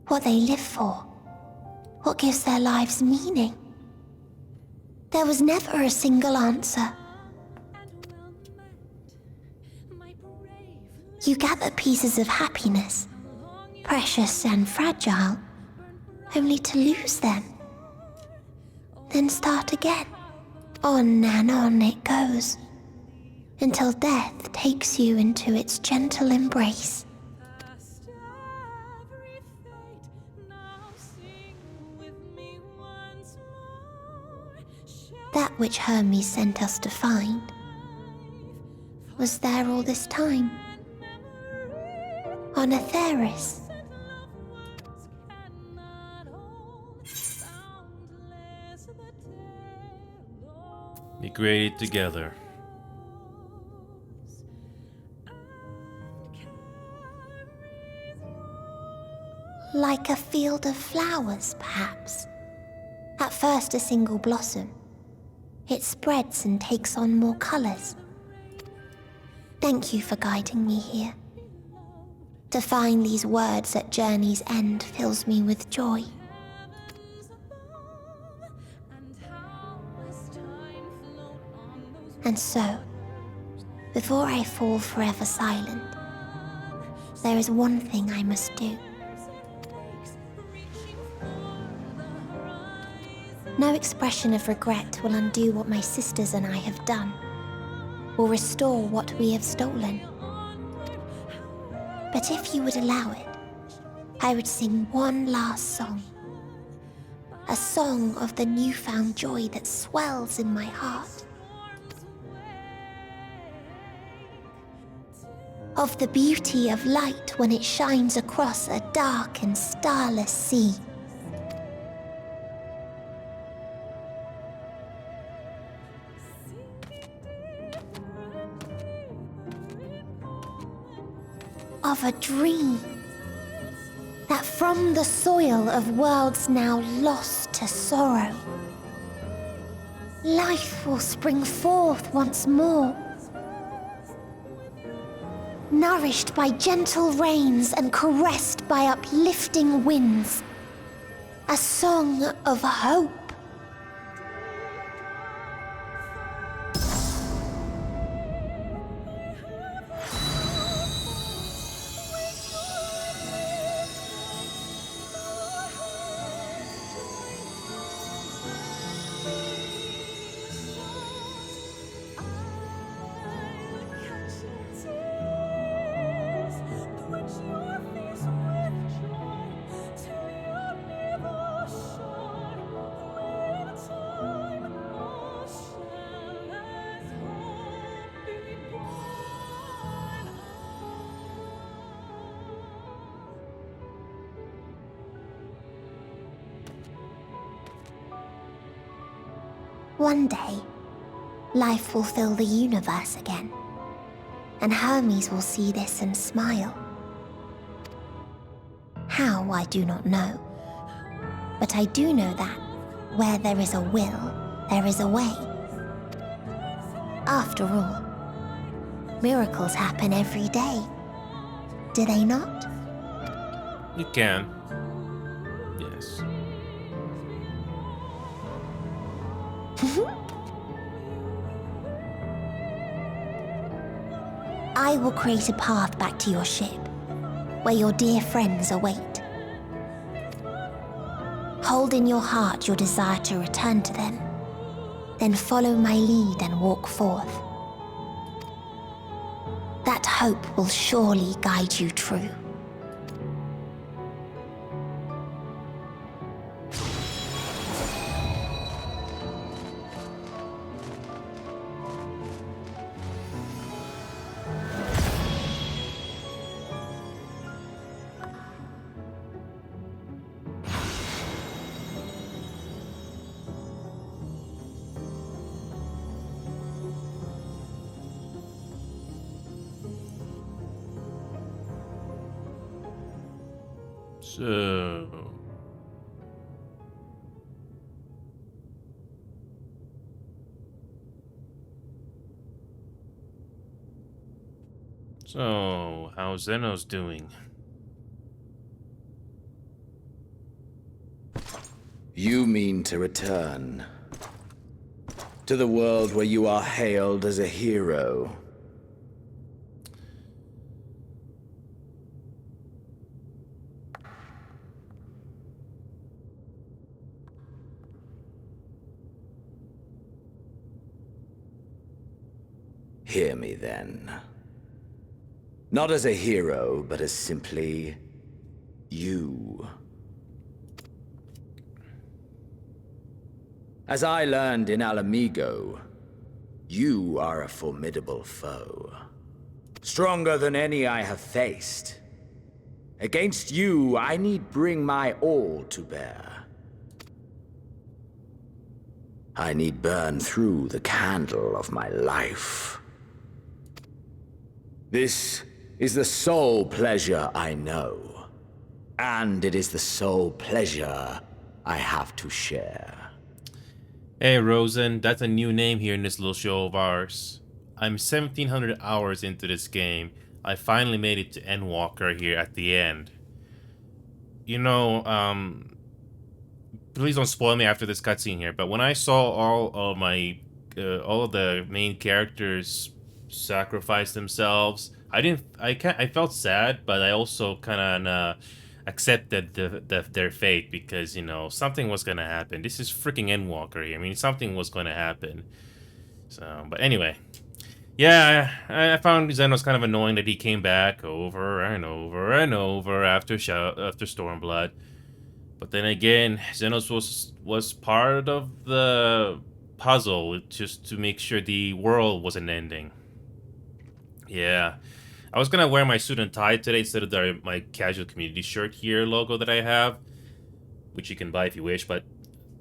What they live for. What gives their lives meaning. There was never a single answer. You gather pieces of happiness, precious and fragile, only to lose them. Then start again. On and on it goes, until death takes you into its gentle embrace. That which Hermes sent us to find was there all this time. on Atheris. We created together. Like a field of flowers, perhaps. At first a single blossom. It spreads and takes on more colors. Thank you for guiding me here. To find these words at journey's end fills me with joy. And so, before I fall forever silent, there is one thing I must do. No expression of regret will undo what my sisters and I have done, or restore what we have stolen. But if you would allow it, I would sing one last song. A song of the newfound joy that swells in my heart. Of the beauty of light when it shines across a dark and starless sea. Of a dream that from the soil of worlds now lost to sorrow, life will spring forth once more, nourished by gentle rains and caressed by uplifting winds, a song of hope. One day, life will fill the universe again, and Hermes will see this and smile. How, I do not know, but I do know that where there is a will, there is a way. After all, miracles happen every day, do they not? You can. Yes. I will create a path back to your ship, where your dear friends await. Hold in your heart your desire to return to them, then follow my lead and walk forth. That hope will surely guide you true. So, how's Zenos doing? You mean to return to the world where you are hailed as a hero? Hear me then. Not as a hero, but as simply you. As I learned in Alamigo, you are a formidable foe. Stronger than any I have faced. Against you, I need bring my all to bear. I need burn through the candle of my life. This is the sole pleasure I know, and it is the sole pleasure I have to share. Hey, Rosen, that's a new name here in this little show of ours. I'm 1700 hours into this game. I finally made it to Endwalker here at the end. You know, please don't spoil me after this cutscene here, but when I saw all of the main characters sacrifice themselves, I felt sad, but I also kind of accepted their fate because, you know, something was gonna happen. This is freaking Endwalker here. I mean, something was gonna happen. So, but anyway. Yeah, I found Xenos kind of annoying that he came back over and over and over after Stormblood. But then again, Xenos was part of the puzzle just to make sure the world wasn't ending. Yeah. I was gonna wear my suit and tie today instead of my casual community shirt here logo that I have, which you can buy if you wish, but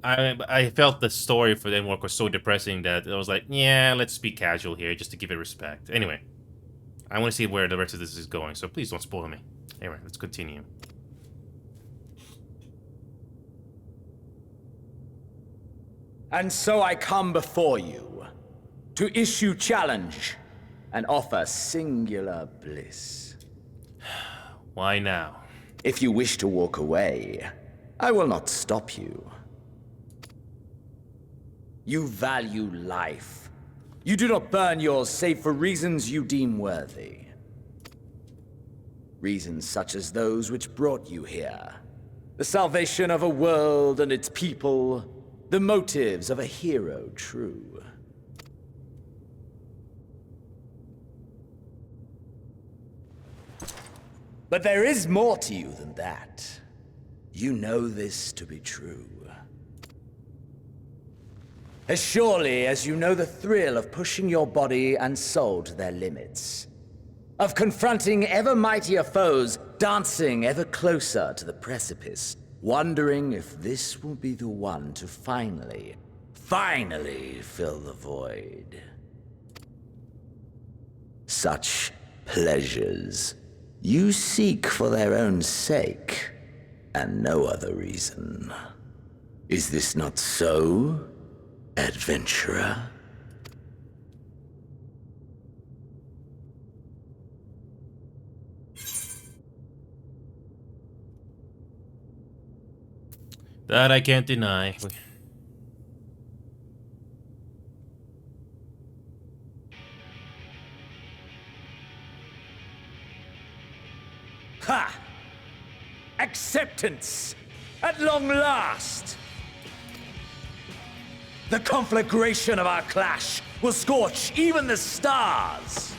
I felt the story for the Endwalker was so depressing that I was like, yeah, let's be casual here just to give it respect. Anyway, I want to see where the rest of this is going, so please don't spoil me. Anyway, let's continue. And so I come before you to issue challenge and offer singular bliss. Why now? If you wish to walk away, I will not stop you. You value life. You do not burn yours save for reasons you deem worthy. Reasons such as those which brought you here. The salvation of a world and its people. The motives of a hero true. But there is more to you than that. You know this to be true. As surely as you know the thrill of pushing your body and soul to their limits. Of confronting ever mightier foes, dancing ever closer to the precipice, wondering if this will be the one to finally fill the void. Such pleasures you seek for their own sake, and no other reason. Is this not so? Adventurer? That I can't deny. Ha! Acceptance! At long last! The conflagration of our clash will scorch even the stars!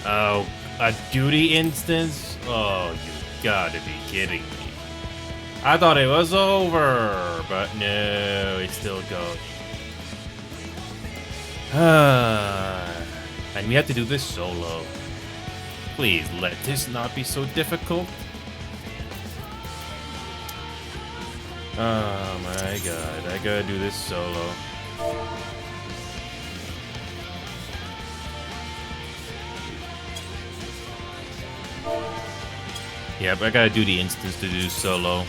Oh, a duty instance? Oh, you gotta be kidding me. I thought it was over, but no, it's still going. And we have to do this solo. Please let this not be so difficult. Oh my god, I gotta do this solo. Yep, I gotta do the instance to do solo.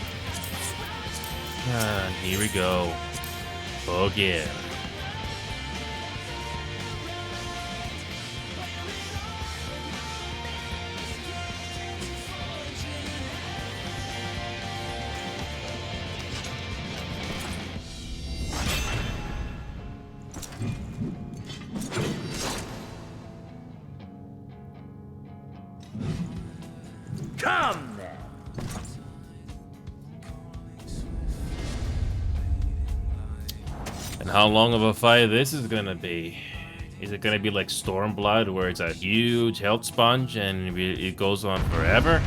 And here we go. Again. Come then! And how long of a fight this is gonna be. Is it gonna be like Stormblood, where it's a huge health sponge and it goes on forever?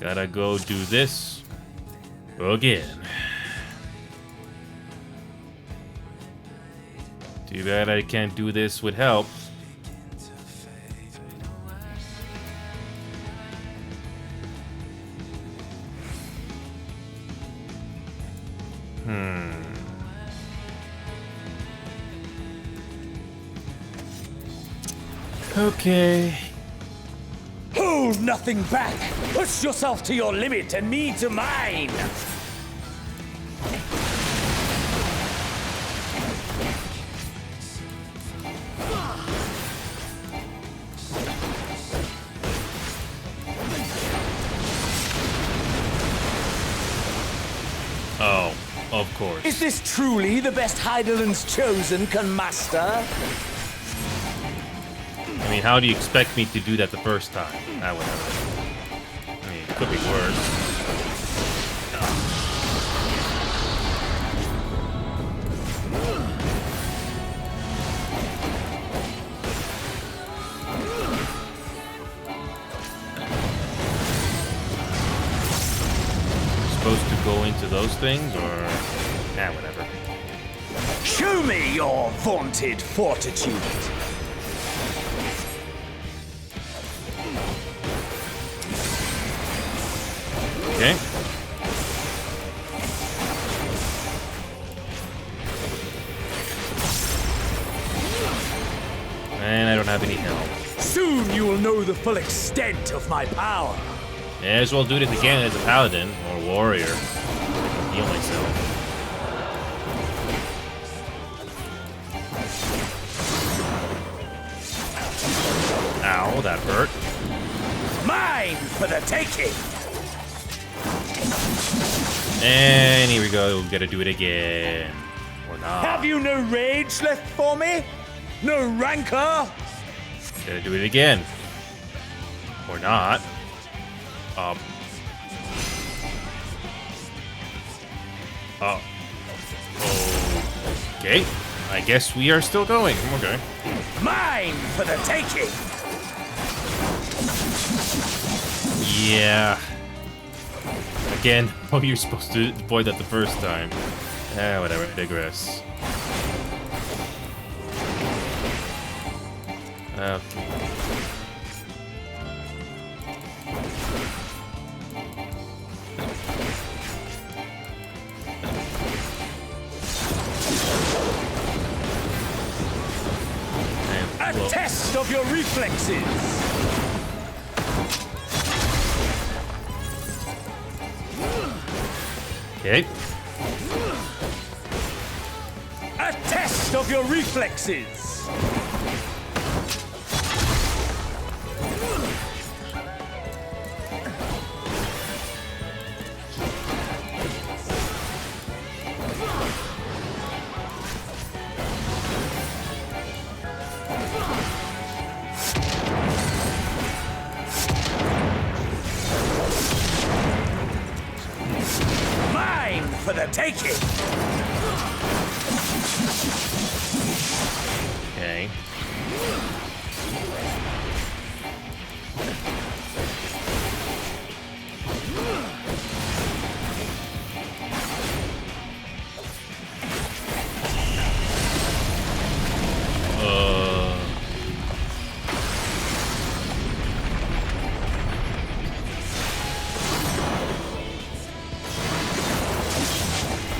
Gotta go do this again. Too bad I can't do this with help. Okay. Hold nothing back! Push yourself to your limit and me to mine! Oh, of course. Is this truly the best Heidelland's chosen can master? I mean, how do you expect me to do that the first time? Ah, whatever. I mean, it could be worse. Supposed to go into those things, or... Nah, whatever. Show me your vaunted fortitude! Okay. And I don't have any health. Soon you will know the full extent of my power. May as well do this again as a paladin or warrior. Heal myself. Ow, that hurt. Mine for the taking! And here we go, we gotta do it again. Or not. Have you no rage left for me? No rancor? Gotta do it again. Or not. Okay. I guess we are still going. Okay. Mine for the taking! Yeah. Again, oh, you're supposed to avoid that the first time. Whatever, I digress. Okay. A test of your reflexes! Okay. A test of your reflexes! Mine for the taking! Okay.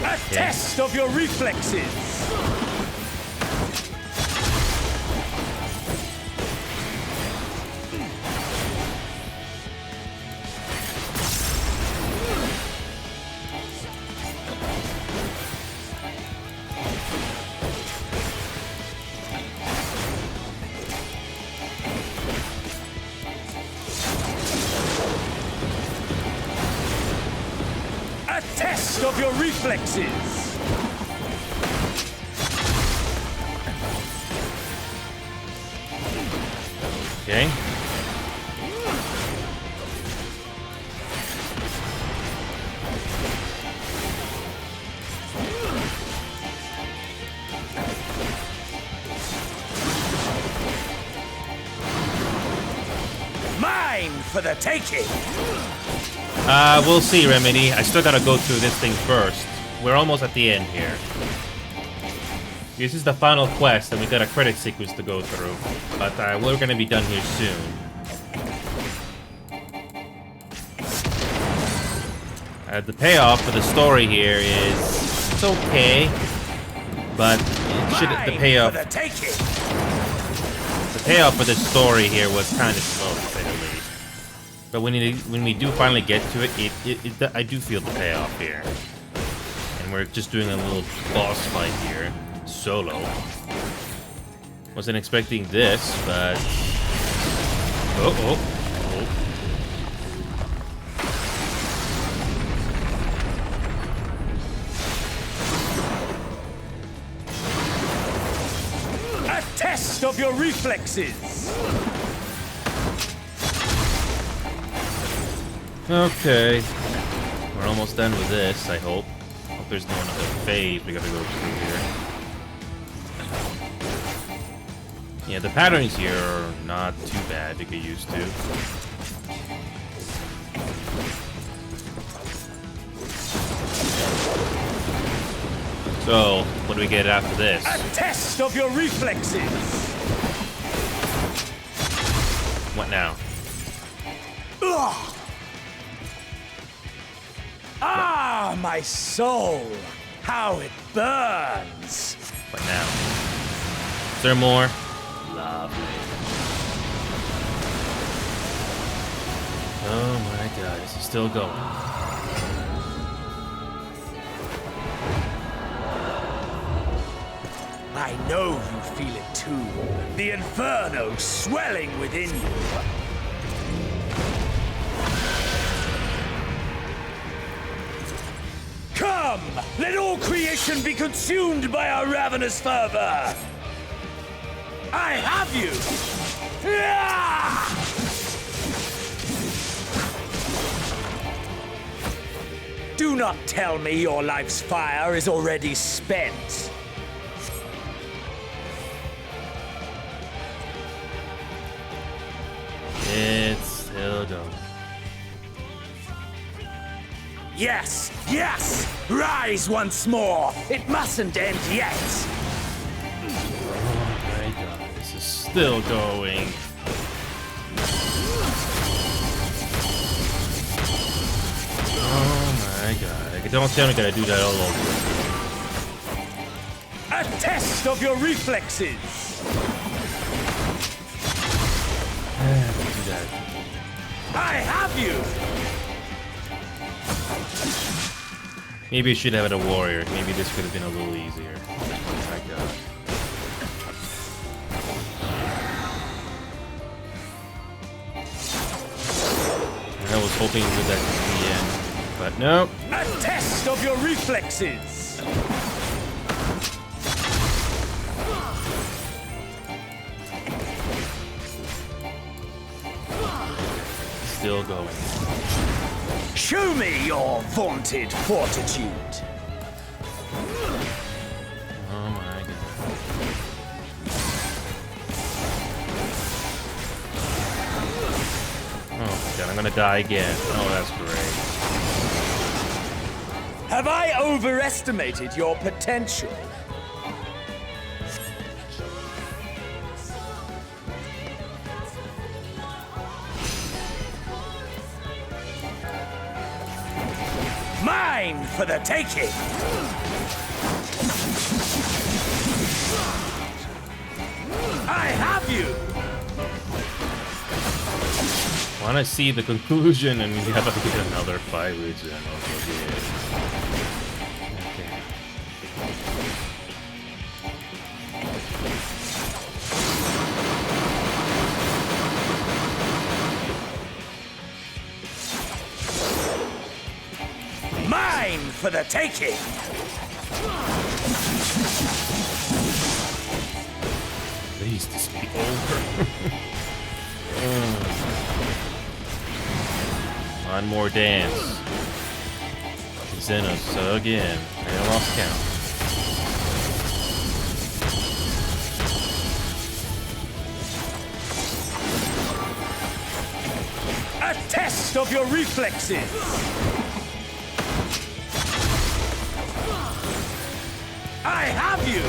A test of your reflexes! A test of your reflexes! Okay. for the taking! We'll see, Remedy. I still gotta go through this thing first. We're almost at the end here. This is the final quest, and we got a credit sequence to go through. But we're gonna be done here soon. The payoff for the story here is it's okay, but it should the payoff for the story here was kind of slow to say the least. But when we do finally get to it, I do feel the payoff here, and we're just doing a little boss fight here, solo. Wasn't expecting this, but oh. Test of your reflexes! Okay. We're almost done with this, I hope. Hope there's no another phase we gotta go through here. Yeah, the patterns here are not too bad to get used to. So, what do we get after this? A test of your reflexes! What now? Ugh. Ah, my soul! How it burns! What now? Is there more? Lovely. Oh my god, this is still going. I know you feel it too. The inferno swelling within you. Come! Let all creation be consumed by our ravenous fervor! I have you! Do not tell me your life's fire is already spent. It's still going. Yes! Yes! Rise once more! It mustn't end yet! Oh my god, this is still going. Oh my god. Don't tell me I gotta do that all over. A test of your reflexes! Do that. I have you! Maybe I should have it a warrior. Maybe this could have been a little easier. Oh my god. I was hoping with that to the end, but no. A test of your reflexes! Still going. Show me your vaunted fortitude! Oh my god. Oh my god, I'm gonna die again. Oh, that's great. Have I overestimated your potential? Mine for the taking! I have you! Wanna see the conclusion and we have to get another fight with them. Okay. Mine for the taking! Please, this be over. One more dance. Xenos again. I lost count. A test of your reflexes! I have you!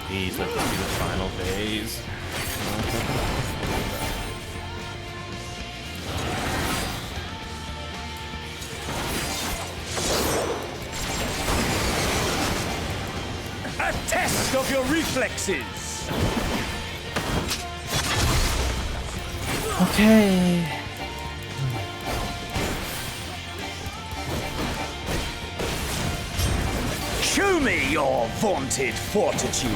Please let this be the final phase. A test of your reflexes! Okay. Show me your vaunted fortitude!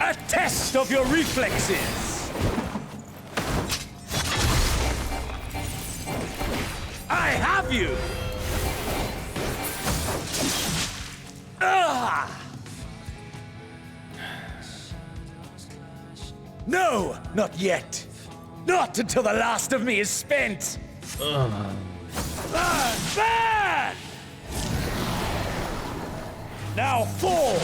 A test of your reflexes! I have you! Ah! No, not yet. Not until the last of me is spent. Burn! Burn! Now fall!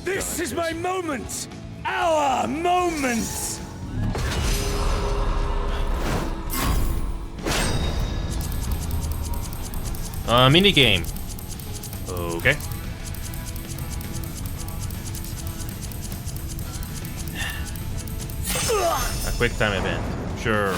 This is my moment! Our moment! Minigame. Okay. A quick time event. Sure.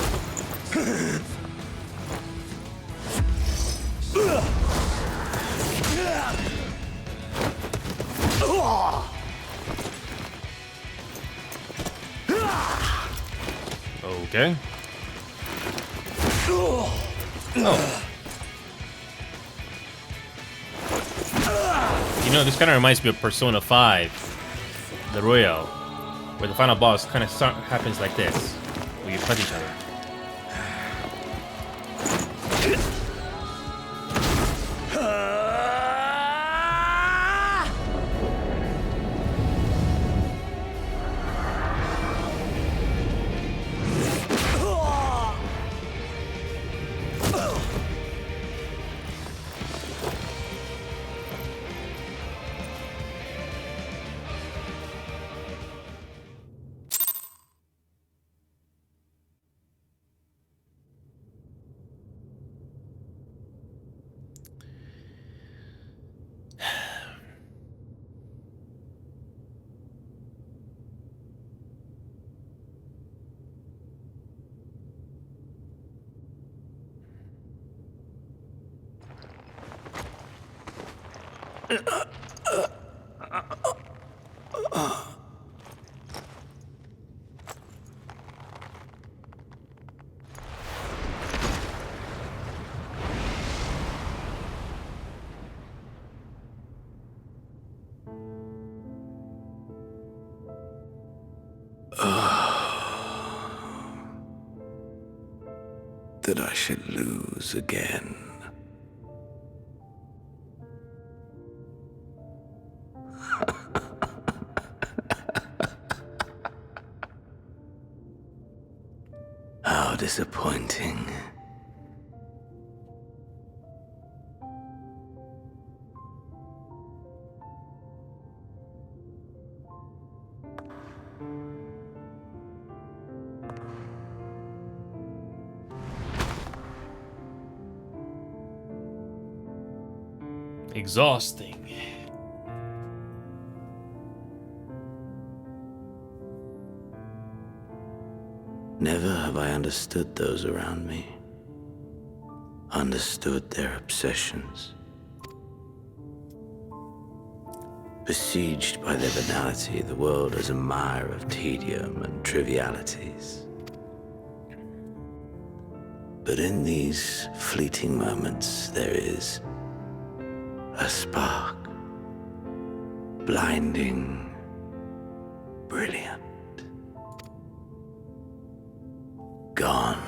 Okay. Oh. You know, this kind of reminds me of Persona 5, the Royale, where the final boss kind of happens like this, where you punch each other. That I should lose again. How disappointing. Exhausting. Never have I understood those around me. Understood their obsessions. Besieged by their banality, the world is a mire of tedium and trivialities. But in these fleeting moments, there is a spark, blinding, brilliant. Gone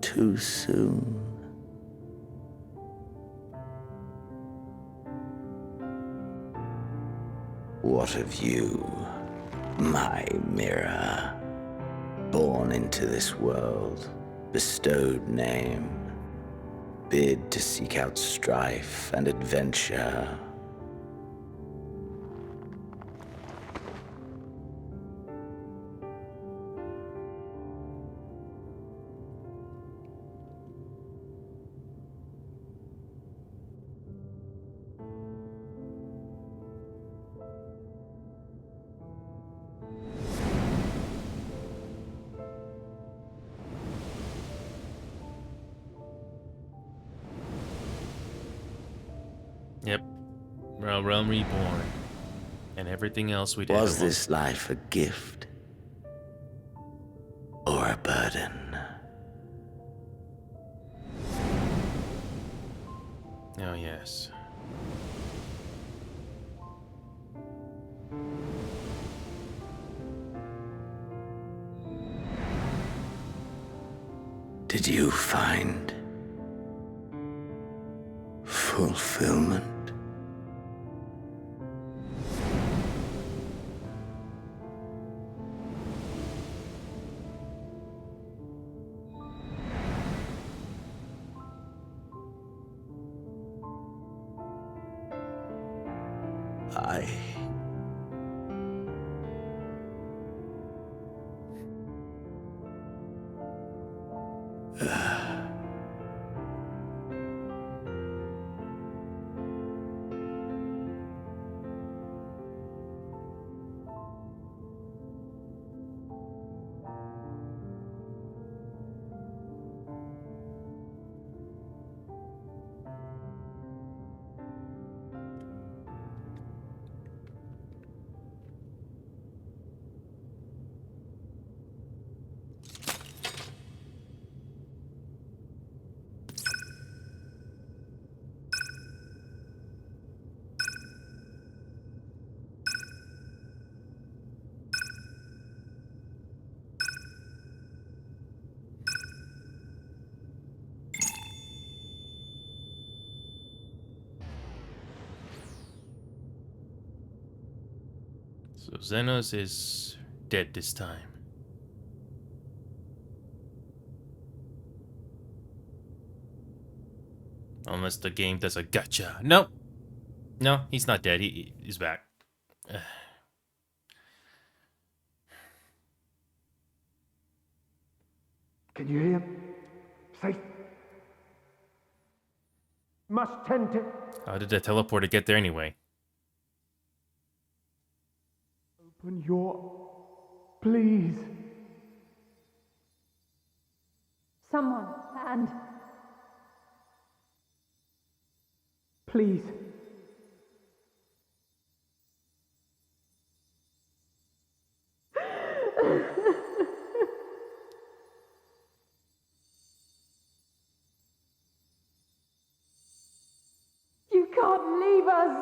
too soon. What of you, my mirror? Born into this world, bestowed name, bid to seek out strife and adventure. Yep. Realm Reborn. And everything else we did. Was this life a gift? Or a burden? Oh, yes. Did you find fulfillment? So Xenos is dead this time. Unless the game does a gotcha. Nope. No, he's not dead. He's back. Can you hear? Safe. Must tend to. How did the teleporter get there anyway? Open your. Please. Someone, and. Please. You can't leave us!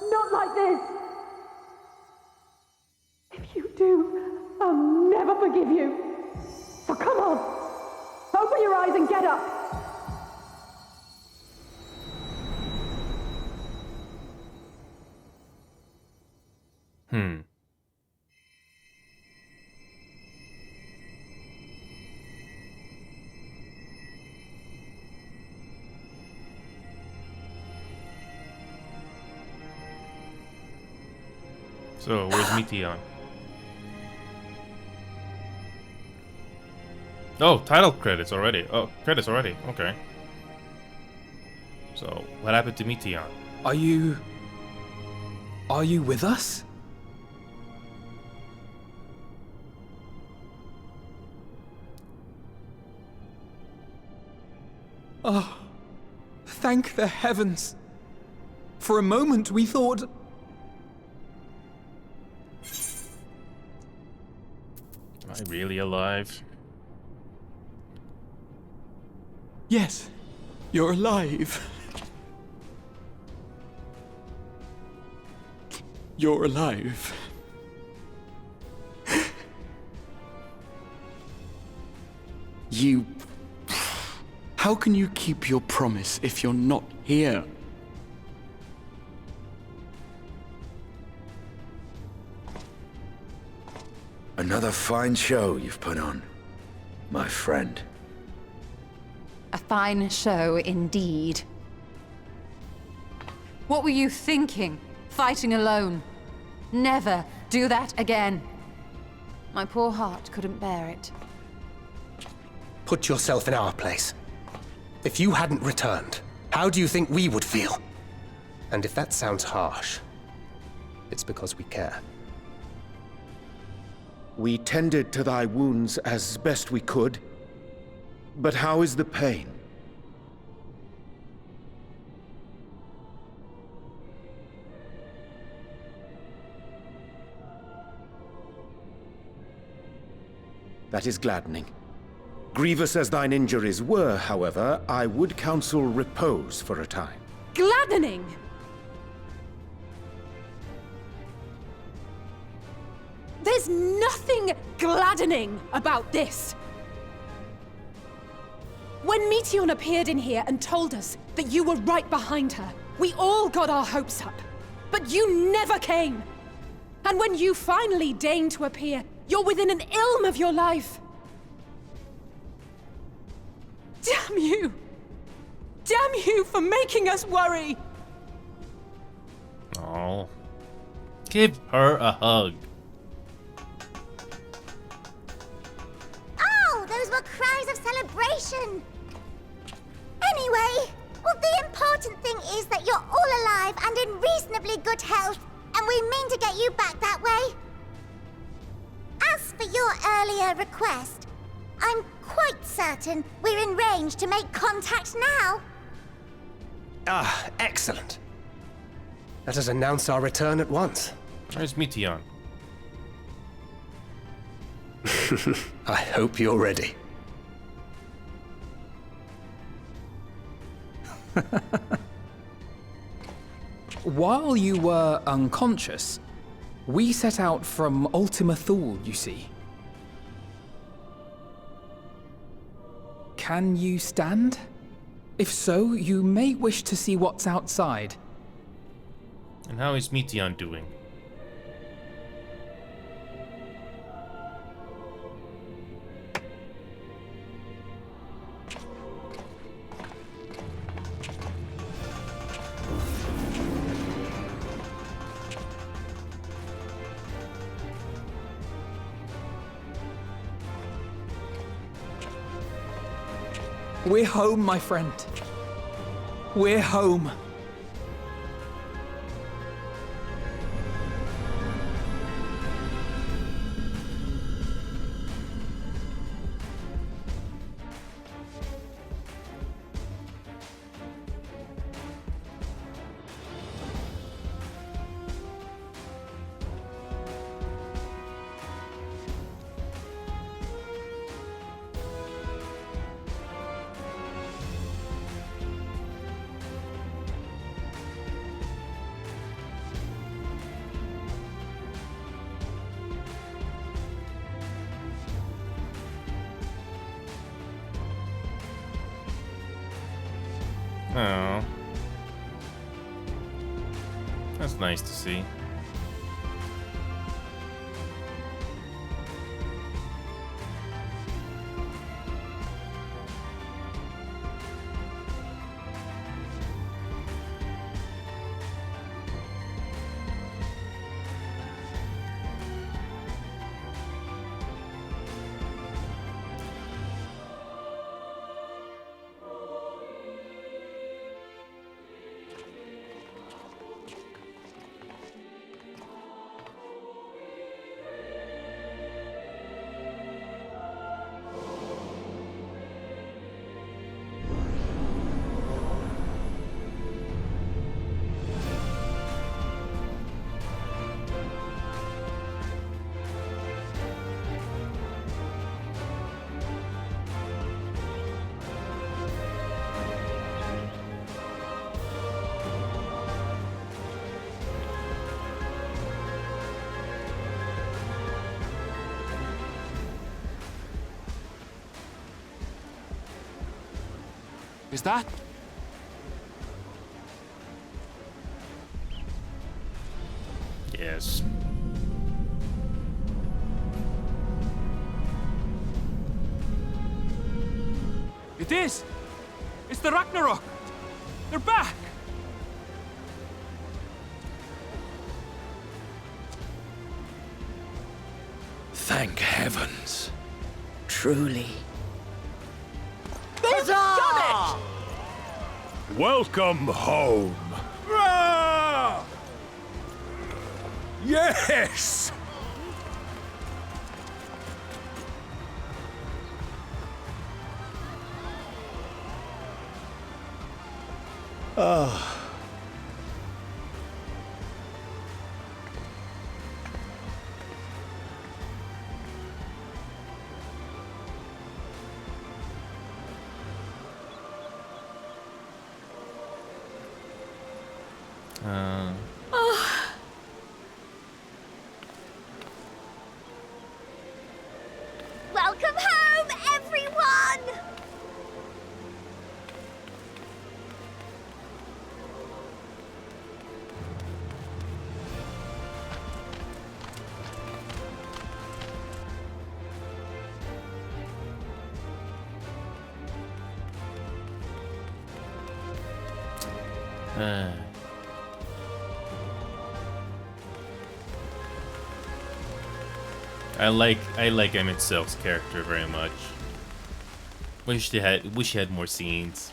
Not like this! If you do, I'll never forgive you. So come on! Open your eyes and get up! So, where's Meteon? Oh, title credits already. Oh, credits already. Okay. So, what happened to Meteon? Are you with us? Oh, thank the heavens. For a moment we thought... Am I really alive? Yes, you're alive. You're alive. You... How can you keep your promise if you're not here? Another fine show you've put on, my friend. A fine show indeed. What were you thinking, fighting alone? Never do that again. My poor heart couldn't bear it. Put yourself in our place. If you hadn't returned, how do you think we would feel? And if that sounds harsh, it's because we care. We tended to thy wounds as best we could. But how is the pain? That is gladdening. Grievous as thine injuries were, however, I would counsel repose for a time. Gladdening! There's nothing gladdening about this! When Meteion appeared in here and told us that you were right behind her, we all got our hopes up. But you never came! And when you finally deigned to appear, you're within an ilm of your life! Damn you! Damn you for making us worry! Oh. Give her a hug. Oh, those were cries of celebration! Anyway, well, the important thing is that you're all alive and in reasonably good health, and we mean to get you back that way. As for your earlier request, I'm quite certain we're in range to make contact now. Ah, excellent. Let us announce our return at once. Where's Meteion? I hope you're ready. While you were unconscious, we set out from Ultima Thule, you see. Can you stand? If so, you may wish to see what's outside. And how is Meteion doing? We're home, my friend. We're home. Oh. That's nice to see. Is that? Yes. It is! It's the Ragnarok! They're back! Thank heavens. Truly. They've done it! Welcome home. Rah! Yes! Ah. Welcome home, everyone! I like Emmett Silk's character very much. Wish he had more scenes.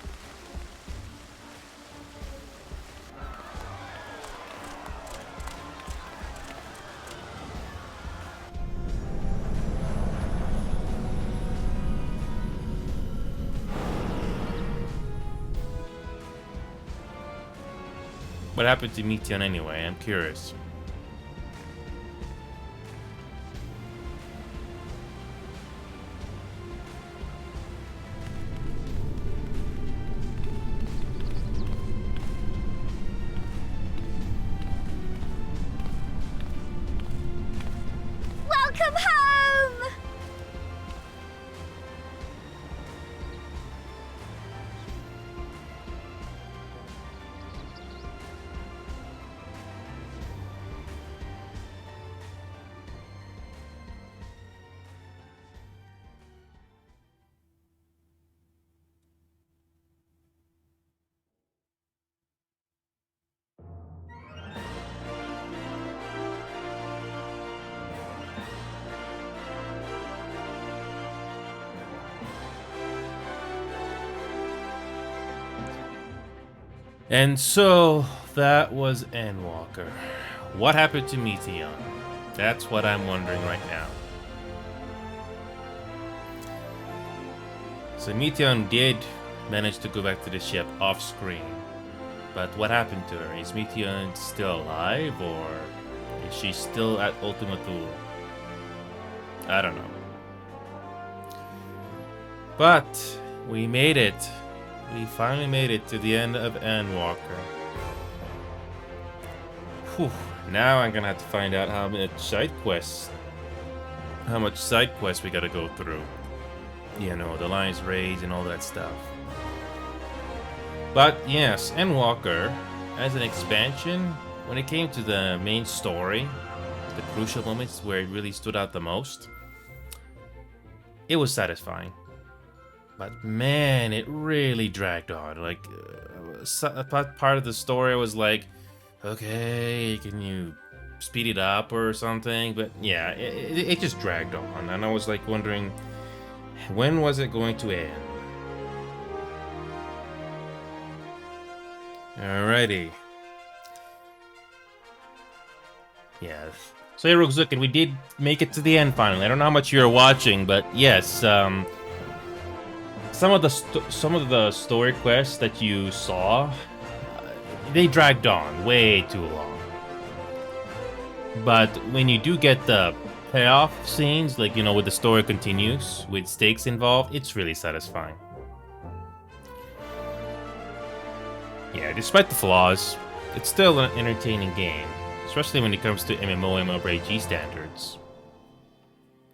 What happened to Meteon anyway? I'm curious. Welcome home! And so that was Endwalker. What happened to Meteon? That's what I'm wondering right now. So Meteon did manage to go back to the ship off screen. But what happened to her? Is Meteon still alive, or is she still at Ultima Thule? I don't know. But we made it. We finally made it to the end of Endwalker. Whew. Now I'm gonna have to find out how much side quests we gotta go through. You know, the Lion's Rage and all that stuff. But yes, Endwalker, as an expansion, when it came to the main story, the crucial moments where it really stood out the most, it was satisfying. But man, it really dragged on. Like, part of the story was like, okay, can you speed it up or something? But yeah, it just dragged on. And I was like wondering, when was it going to end? Alrighty. Yes. So hey, Roguezukin, we did make it to the end finally. I don't know how much you're watching, but yes, some of the story quests that you saw, they dragged on way too long. But when you do get the payoff scenes, like, you know, where the story continues with stakes involved, it's really satisfying. Yeah, despite the flaws, it's still an entertaining game, especially when it comes to MMORPG standards.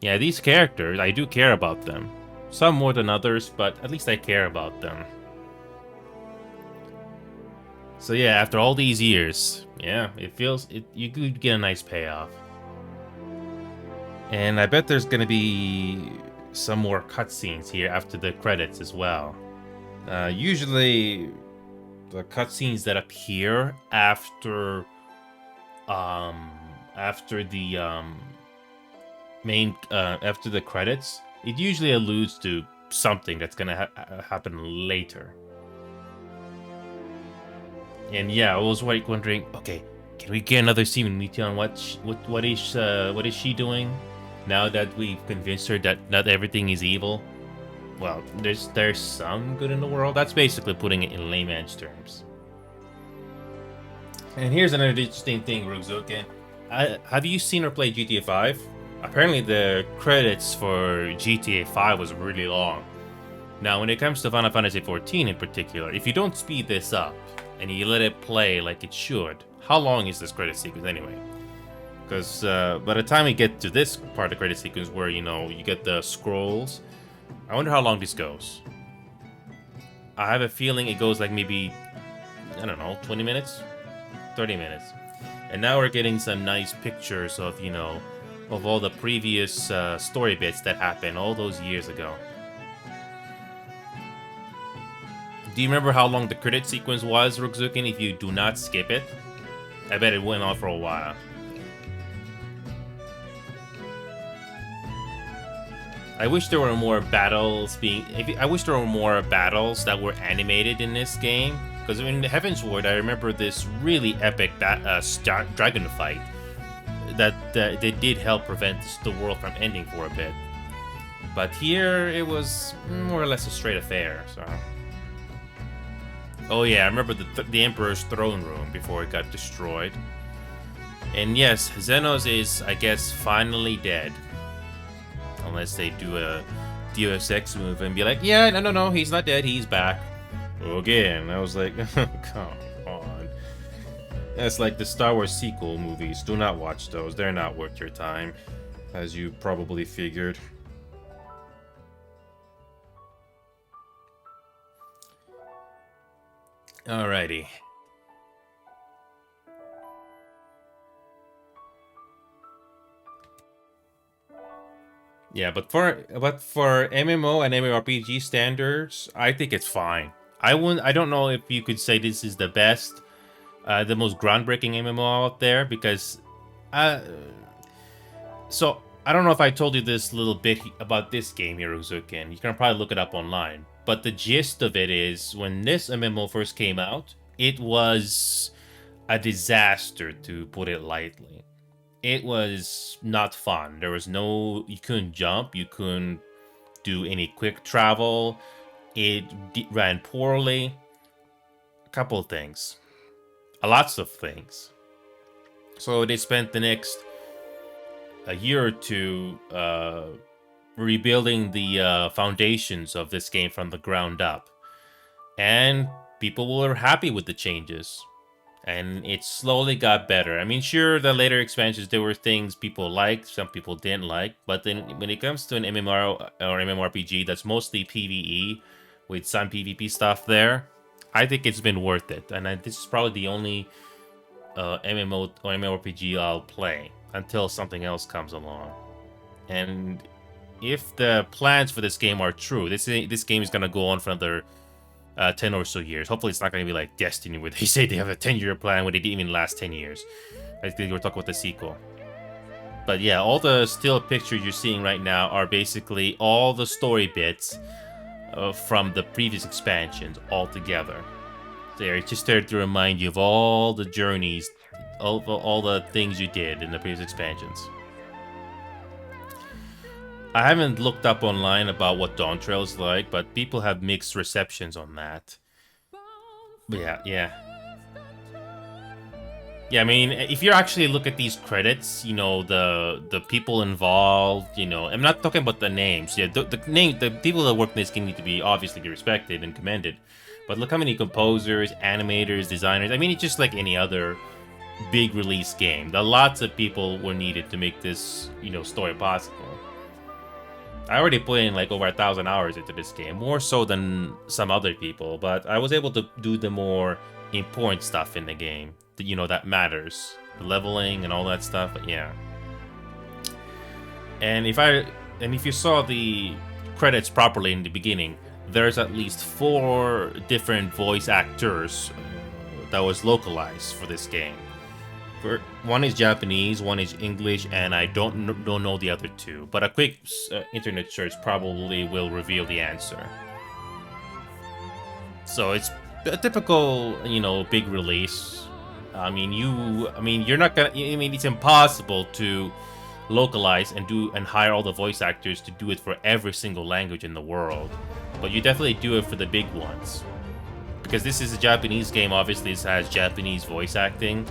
Yeah, these characters, I do care about them. Some more than others, but at least I care about them. So yeah, after all these years, yeah, you could get a nice payoff. And I bet there's gonna be some more cutscenes here after the credits as well. Usually, the cutscenes that appear after the after the credits, it usually alludes to something that's gonna happen later. And yeah, I was like wondering, okay, can we get another scene with Meteon? What is she doing now that we've convinced her that not everything is evil? Well, there's some good in the world. That's basically putting it in layman's terms. And here's another interesting thing, Ruxuken. Have you seen or played GTA 5? Apparently the credits for GTA 5 was really long. Now, when it comes to Final Fantasy XIV in particular, if you don't speed this up and you let it play like it should, how long is this credit sequence anyway? Because by the time we get to this part of the credit sequence where, you know, you get the scrolls, I wonder how long this goes. I have a feeling it goes like maybe, I don't know, 20 minutes? 30 minutes. And now we're getting some nice pictures of, you know, of all the previous story bits that happened all those years ago. Do you remember how long the credit sequence was, Ruxuken, if you do not skip it? I bet it went on for a while. I wish there were more battles I wish there were more battles that were animated in this game. Because in Heavensward, I remember this really epic dragon fight that they did help prevent the world from ending for a bit. But here, it was more or less a straight affair, so... Oh yeah, I remember the Emperor's throne room before it got destroyed. And yes, Xenos is, I guess, finally dead. Unless they do a Deus Ex move and be like, yeah, no, he's not dead, he's back. Again, I was like, come on. That's like the Star Wars sequel movies. Do not watch those. They're not worth your time, as you probably figured. Alrighty. Yeah, but for MMO and MMORPG standards, I think it's fine. I don't know if you could say this is the best, the most groundbreaking MMO out there, because so I don't know if I told you this little bit about this game here, Ruxuken. You can probably look it up online. But the gist of it is, when this MMO first came out, it was a disaster, to put it lightly. It was not fun. There was you couldn't jump, you couldn't do any quick travel. It ran poorly. A couple of things. Lots of things. So they spent the next a year or two rebuilding the foundations of this game from the ground up. And people were happy with the changes. And it slowly got better. I mean, sure, the later expansions, there were things people liked, some people didn't like. But then when it comes to an MMO or MMORPG that's mostly PvE with some PvP stuff there, I think it's been worth it. And this is probably the only MMO or MMORPG I'll play until something else comes along. And if the plans for this game are true, this game is going to go on for another 10 or so years. Hopefully it's not going to be like Destiny, where they say they have a 10-year plan when they didn't even last 10 years. I think we're talking about the sequel. But yeah, all the still pictures you're seeing right now are basically all the story bits from the previous expansions all together. It's just there to remind you of all the journeys, all the things you did in the previous expansions. I haven't looked up online about what Dawn Trail is like, but people have mixed receptions on that. But yeah. I mean, if you actually look at these credits, you know, the people involved, you know, I'm not talking about the names. Yeah, the people that work in this game need to be obviously respected and commended. But look how many composers, animators, designers. I mean, it's just like any other big release game. Lots of people were needed to make this, you know, story possible. I already put in like over 1,000 hours into this game, more so than some other people, but I was able to do the more important stuff in the game, you know, that matters. The leveling and all that stuff, but yeah. And if I and if you saw the credits properly in the beginning, there's at least 4 different voice actors that was localized for this game. One is Japanese, one is English, and I don't know the other 2. But a quick internet search probably will reveal the answer. So it's a typical, you know, big release. You're not gonna. I mean, it's impossible to localize and hire all the voice actors to do it for every single language in the world. But you definitely do it for the big ones, because this is a Japanese game. Obviously, this has Japanese voice acting.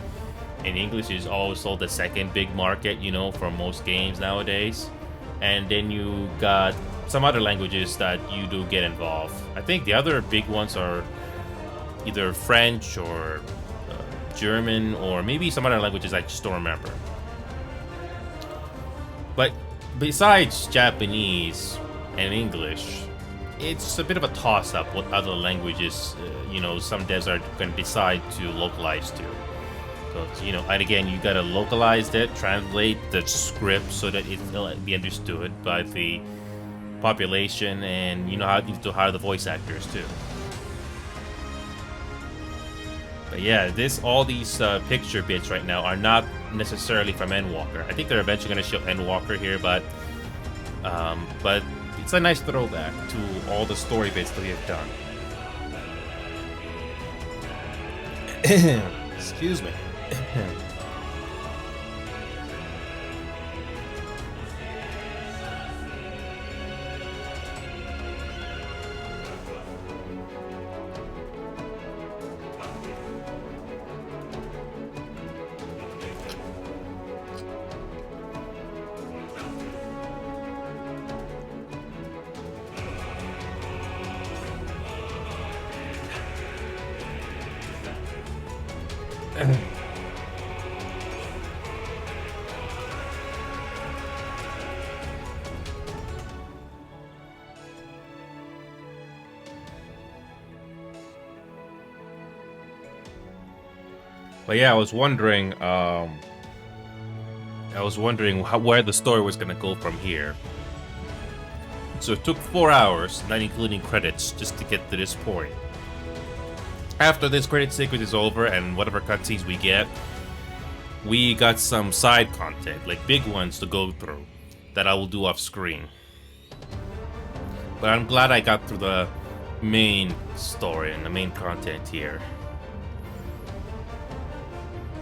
And English is also the second big market, you know, for most games nowadays. And then you got some other languages that you do get involved. I think the other big ones are either French or German, or maybe some other languages I just don't remember. But besides Japanese and English, it's a bit of a toss-up what other languages, you know, some devs are going to decide to localize to. So, you know, and again, you gotta localize it, translate the script so that it'll be understood by the population, and you know how to hire the voice actors too. But yeah, all these picture bits right now are not necessarily from Endwalker. I think they're eventually gonna show Endwalker here, but it's a nice throwback to all the story bits that we have done. Excuse me. But yeah, I was wondering where the story was gonna go from here. So it took 4 hours, not including credits, just to get to this point. After this credit sequence is over and whatever cutscenes we get, we got some side content, like big ones to go through, that I will do off screen. But I'm glad I got through the main story and the main content here.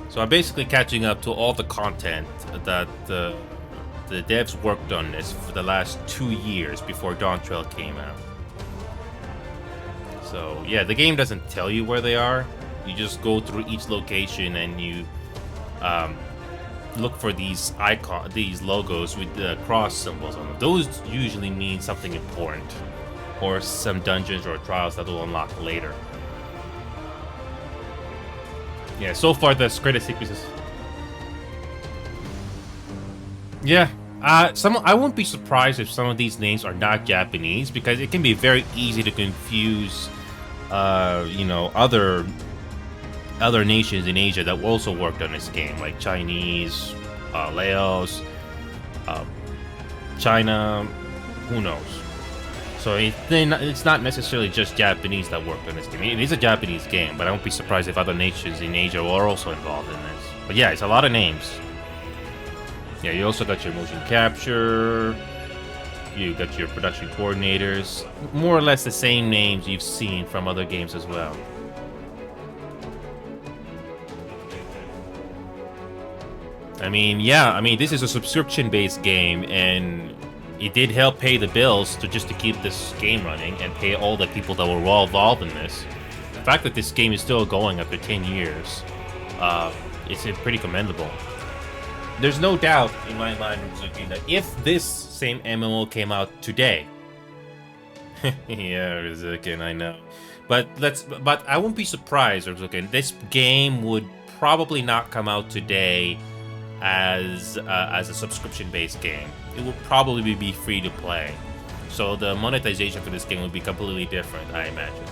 So I'm basically catching up to all the content that the devs worked on this for the last 2 years before Dawn Trail came out. So yeah, the game doesn't tell you where they are. You just go through each location and you look for these logos with the cross symbols on them. Those usually mean something important, or some dungeons or trials that will unlock later. Yeah, so far the credit sequences. Yeah, I won't be surprised if some of these names are not Japanese, because it can be very easy to confuse, you know, other nations in Asia that also worked on this game, like Chinese, Laos, China, who knows. So it's not necessarily just Japanese that worked on this game. It is a Japanese game, but I won't be surprised if other nations in Asia are also involved in this. But yeah, it's a lot of names. Yeah, you also got your motion capture, you got your production coordinators, more or less the same names you've seen from other games as well. I mean, yeah, this is a subscription-based game, and it did help pay the bills to keep this game running and pay all the people that were well involved in this. The fact that this game is still going after 10 years, it's pretty commendable. There's no doubt in my mind, Rizuki, that if this same MMO came out today, yeah, Rizuki, I know, but I won't be surprised, Rizuki. This game would probably not come out today as a subscription-based game. It will probably be free to play, so the monetization for this game will be completely different, I imagine.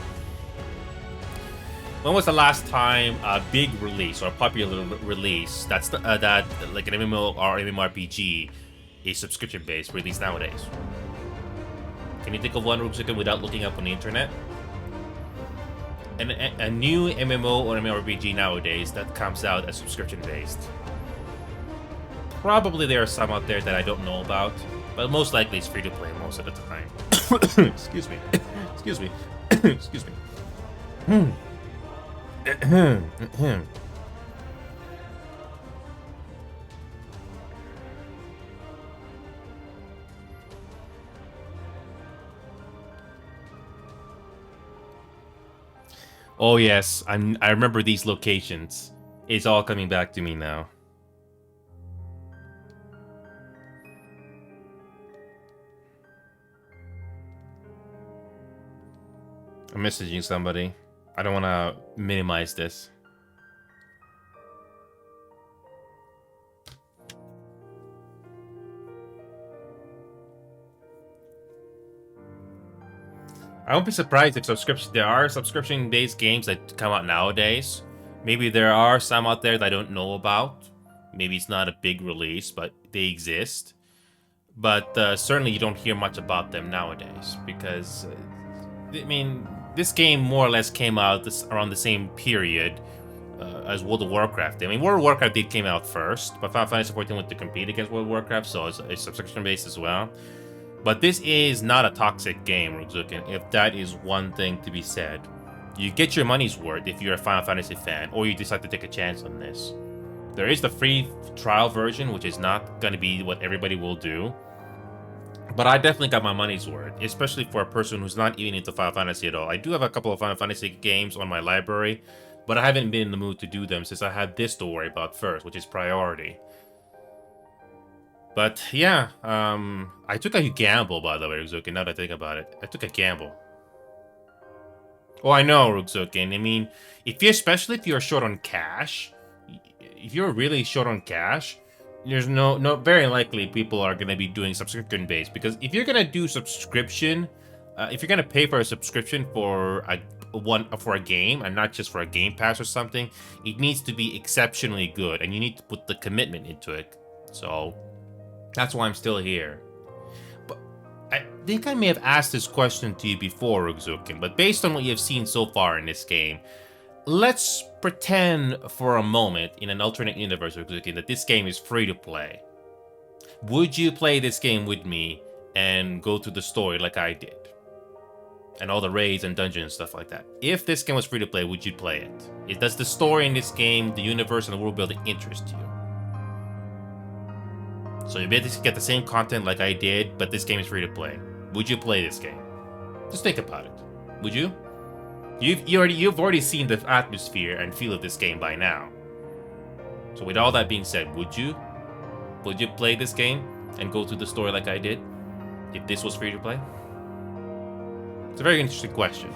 When was the last time a big release or a popular release that like an MMO or MMORPG a subscription-based release nowadays? Can you think of one, Ruxukin, without looking up on the internet? And a new MMO or MMORPG nowadays that comes out as subscription-based. Probably there are some out there that I don't know about, but most likely it's free-to-play most of the time. Excuse me. Excuse me. Excuse me. Oh yes, I remember these locations. It's all coming back to me now. I'm messaging somebody. I don't want to minimize this. I won't be surprised if there are subscription-based games that come out nowadays. Maybe there are some out there that I don't know about. Maybe it's not a big release, but they exist. But certainly you don't hear much about them nowadays because, I mean, this game more or less came out around the same period as World of Warcraft. I mean, World of Warcraft did came out first, but Final Fantasy XIV went to compete against World of Warcraft, so it's subscription-based as well. But this is not a toxic game, Ruxukin, if that is one thing to be said. You get your money's worth if you're a Final Fantasy fan, or you decide to take a chance on this. There is the free trial version, which is not going to be what everybody will do. But I definitely got my money's worth, especially for a person who's not even into Final Fantasy at all. I do have a couple of Final Fantasy games on my library, but I haven't been in the mood to do them since I had this to worry about first, which is priority. But yeah, I took a gamble, by the way, Ruxukin, now that I think about it. I took a gamble. Oh, I know, Ruxukin. I mean, especially if you're short on cash, if you're really short on cash, there's no very likely people are going to be doing subscription-based. Because if you're going to do subscription, if you're going to pay for a subscription for a game, and not just for a Game Pass or something, it needs to be exceptionally good, and you need to put the commitment into it. So that's why I'm still here. But I think I may have asked this question to you before, Ruxukin, but based on what you have seen so far in this game, let's pretend for a moment in an alternate universe, Ruxukin, that this game is free to play. Would you play this game with me and go through the story like I did? And all the raids and dungeons and stuff like that. If this game was free to play, would you play it? Does the story in this game, the universe and the world building interest you? So you basically get the same content like I did, but this game is free to play. Would you play this game? Just think about it. Would you? You've already seen the atmosphere and feel of this game by now. So with all that being said, would you? Would you play this game and go through the story like I did if this was free to play? It's a very interesting question.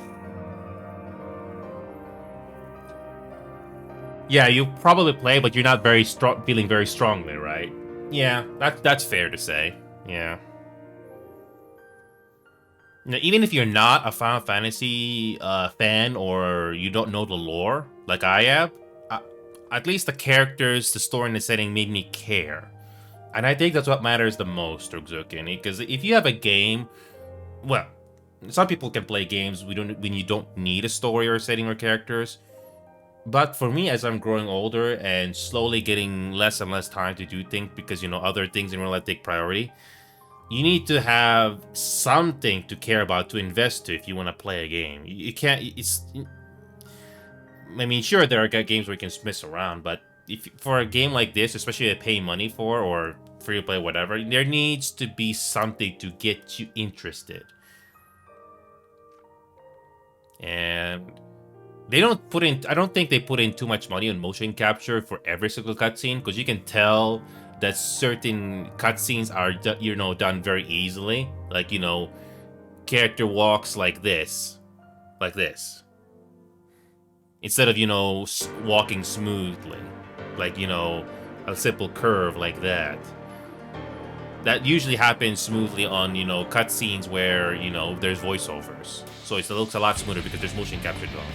Yeah, you probably play, but you're not feeling very strongly, right? Yeah, that's fair to say. Yeah. Now, even if you're not a Final Fantasy fan or you don't know the lore like I am, at least the characters, the story, and the setting made me care. And I think that's what matters the most, Ruxukin. Because if you have a game, well, some people can play games when you don't need a story or setting or characters. But for me, as I'm growing older and slowly getting less and less time to do things because, other things in real life take priority, you need to have something to care about, to invest to if you want to play a game. You can't, I mean, sure, there are games where you can mess around, but for a game like this, especially if you pay money for or free to play, whatever, there needs to be something to get you interested. And I don't think they put in too much money on motion capture for every single cutscene, because you can tell that certain cutscenes are, done very easily. Like, character walks like this. Instead of, walking smoothly. Like, a simple curve like that. That usually happens smoothly on, cutscenes where, there's voiceovers. So it looks a lot smoother because there's motion capture going.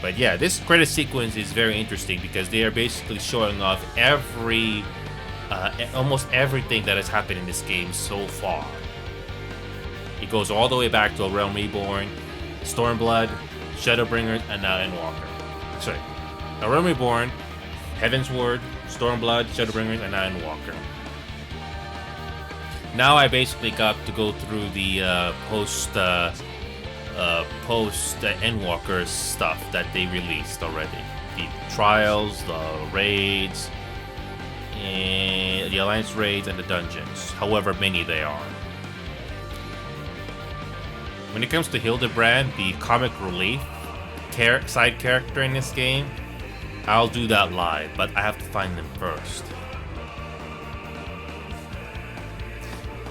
But yeah, this credit sequence is very interesting because they are basically showing off every almost everything that has happened in this game so far. It goes all the way back to A Realm Reborn, Stormblood, Shadowbringers, and now Endwalker. Sorry, A Realm Reborn, Heaven's Word, Stormblood, Shadowbringers, and now Endwalker. Now I basically got to go through the post Endwalker stuff that they released already. The trials, the raids, and the Alliance raids, and the dungeons, however many they are. When it comes to Hildebrand, the comic relief side character in this game, I'll do that live, but I have to find them first.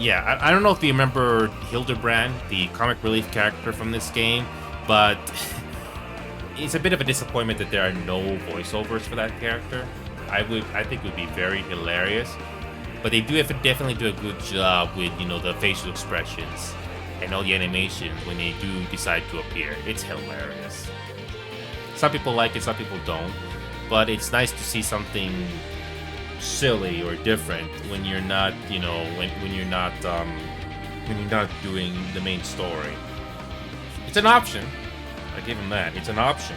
Yeah, I don't know if you remember Hildebrand, the comic relief character from this game, but it's a bit of a disappointment that there are no voiceovers for that character. I think it would be very hilarious, but they definitely do a good job with, you know, the facial expressions and all the animations when they do decide to appear. It's hilarious. Some people like it, some people don't, but it's nice to see something silly or different when you're not, you know, when you're not doing the main story. It's an option. I give him that. It's an option.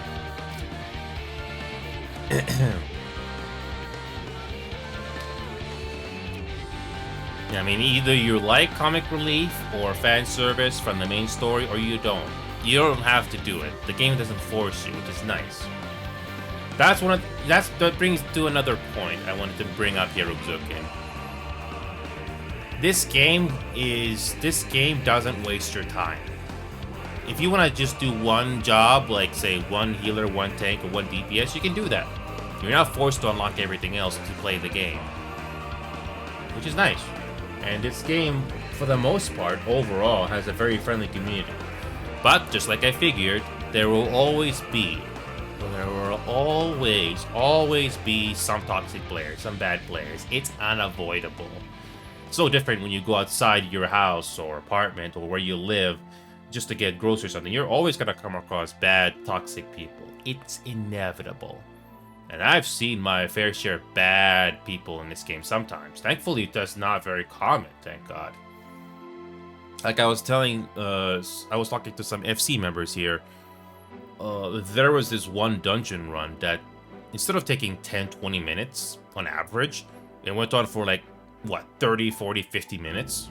I mean, either you like comic relief or fan service from the main story, or you don't. You don't have to do it. The game doesn't force you, which is nice. That brings to another point I wanted to bring up here, Rugzukin. This game doesn't waste your time. If you want to just do one job, like say one healer, one tank, or one DPS, you can do that. You're not forced to unlock everything else to play the game, which is nice. And this game, for the most part, overall, has a very friendly community. But just like I figured, there will always be some toxic players, some bad players. It's unavoidable. So different when you go outside your house or apartment or where you live just to get groceries or something. You're always gonna come across bad, toxic people. It's inevitable. And I've seen my fair share of bad people in this game sometimes. Thankfully, that's not very common, thank God. Like I was talking to some FC members here. There was this one dungeon run that, instead of taking 10-20 minutes on average, it went on for like, what, 30, 40, 50 minutes?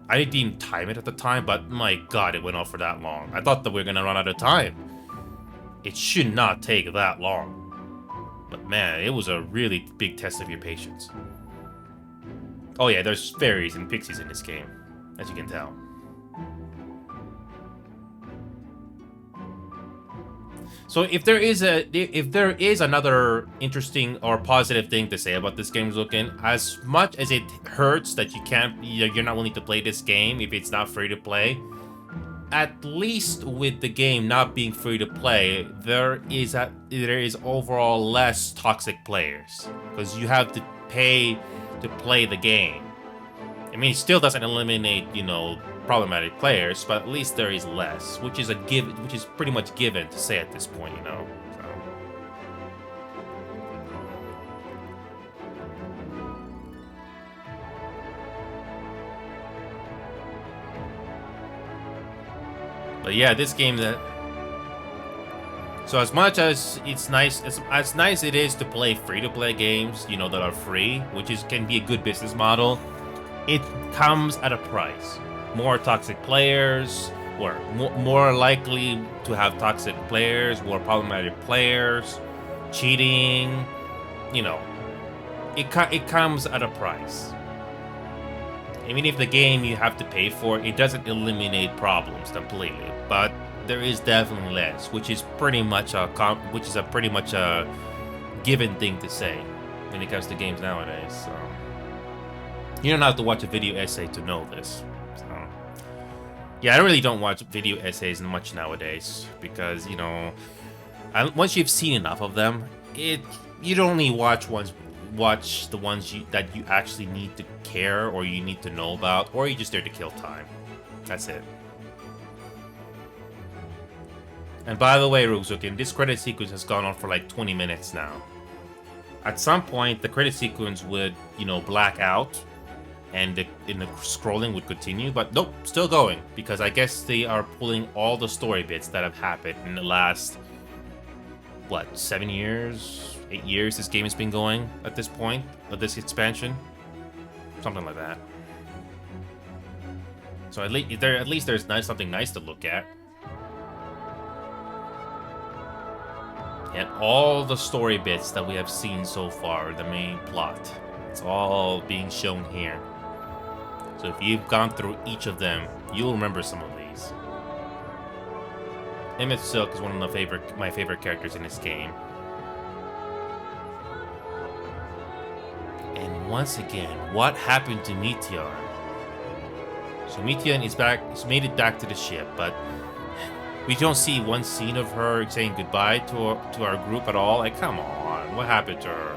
I didn't even time it at the time, but my God, it went on for that long. I thought that we were gonna run out of time. It should not take that long. But man, it was a really big test of your patience. Oh yeah, there's fairies and pixies in this game, as you can tell. So if there is another interesting or positive thing to say about this game, Zukin, as much as it hurts that you're not willing to play this game if it's not free to play, at least with the game not being free to play, there is overall less toxic players because you have to pay to play the game. I mean, it still doesn't eliminate, you know, problematic players, but at least there is less, which is pretty much given to say at this point, you know. So. But yeah, this game so as much as it's nice, as nice it is to play free-to-play games, you know, that are free, which can be a good business model, it comes at a price. More toxic players, or more likely to have toxic players, more problematic players, cheating, you know, it comes at a price. I mean, if the game you have to pay for, it doesn't eliminate problems completely, but there is definitely less, which is pretty much a given thing to say when it comes to games nowadays. So you don't have to watch a video essay to know this. Yeah, I really don't watch video essays much nowadays because, you know, once you've seen enough of them, you'd only watch the ones that you actually need to care or you need to know about, or you're just there to kill time. That's it. And by the way, Ruzukin, this credit sequence has gone on for like 20 minutes now. at some point the credit sequence would, you know, black out, and the scrolling would continue. But nope, still going, because I guess they are pulling all the story bits that have happened in the last, what, 7 years, 8 years this game has been going at this point of this expansion, something like that. So at least there's something nice to look at. And all the story bits that we have seen so far, the main plot, it's all being shown here. So if you've gone through each of them, you'll remember some of these. Emmett Silk is one of my favorite characters in this game. And once again, what happened to Meteor? So Meteor is back. She's made it back to the ship, but we don't see one scene of her saying goodbye to our group at all. Like, come on, what happened to her?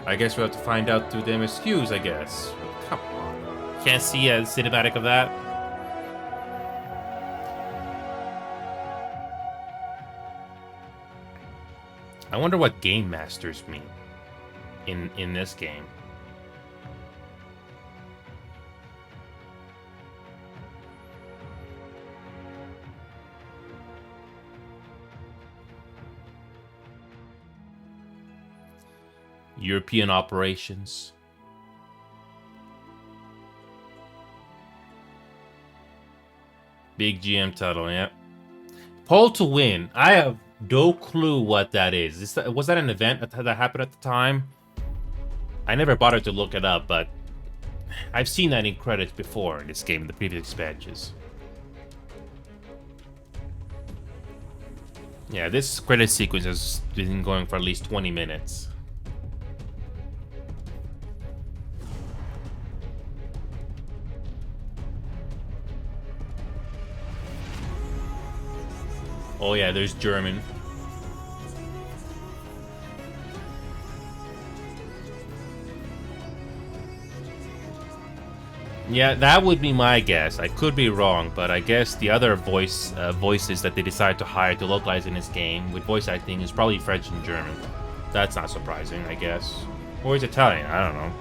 I guess we'll have to find out through the MSQs, I guess. Come on. Can't see a cinematic of that? I wonder what game masters mean in this game. European operations. Big GM title, yeah. Poll to win. I have no clue what that is. Was that an event that happened at the time? I never bothered to look it up, but I've seen that in credits before in this game, in the previous expansions. Yeah, this credit sequence has been going for at least 20 minutes. Oh yeah, there's German. Yeah, that would be my guess. I could be wrong, but I guess the other voices that they decide to hire to localize in this game with voice acting is probably French and German. That's not surprising, I guess. Or is Italian? I don't know.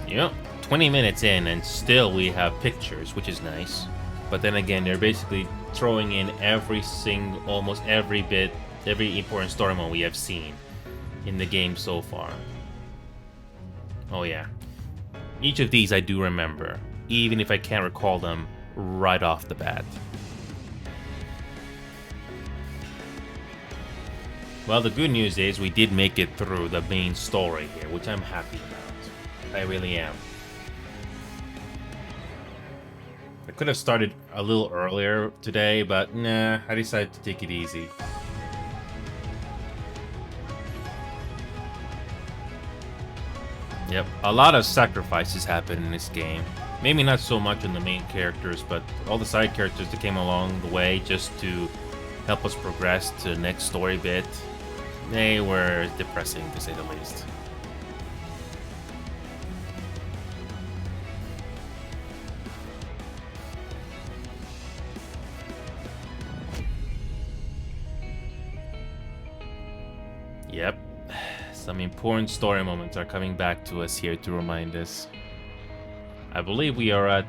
Yep. 20 minutes in and still we have pictures, which is nice. But then again, they're basically throwing in almost every important story mode we have seen in the game so far. Oh yeah. Each of these I do remember, even if I can't recall them right off the bat. Well, the good news is we did make it through the main story here, which I'm happy about. I really am. I could have started a little earlier today, but nah, I decided to take it easy. Yep, a lot of sacrifices happen in this game. Maybe not so much in the main characters, but all the side characters that came along the way just to help us progress to the next story bit, they were depressing to say the least. Yep, some important story moments are coming back to us here to remind us. I believe we are at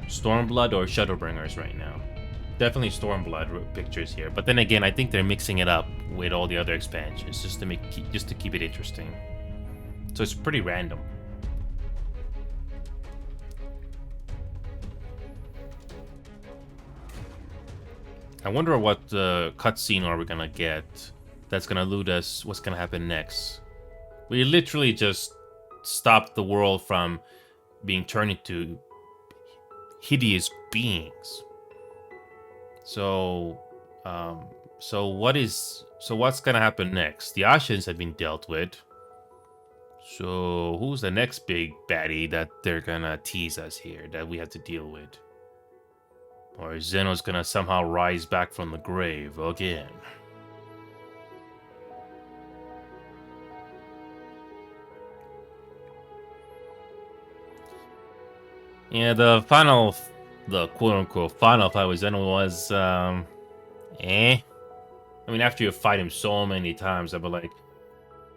Stormblood or Shadowbringers right now. Definitely Stormblood pictures here, but then again, I think they're mixing it up with all the other expansions just to keep it interesting. So it's pretty random. I wonder what cutscene are we gonna get that's gonna elude us what's gonna happen next. We literally just stopped the world from being turned into hideous beings. So what's gonna happen next? The Ashens have been dealt with. So who's the next big baddie that they're gonna tease us here that we have to deal with? Or Zeno's gonna somehow rise back from the grave again? Yeah, the the quote-unquote final fight with Zeno was, eh. I mean, after you fight him so many times, I'd be like,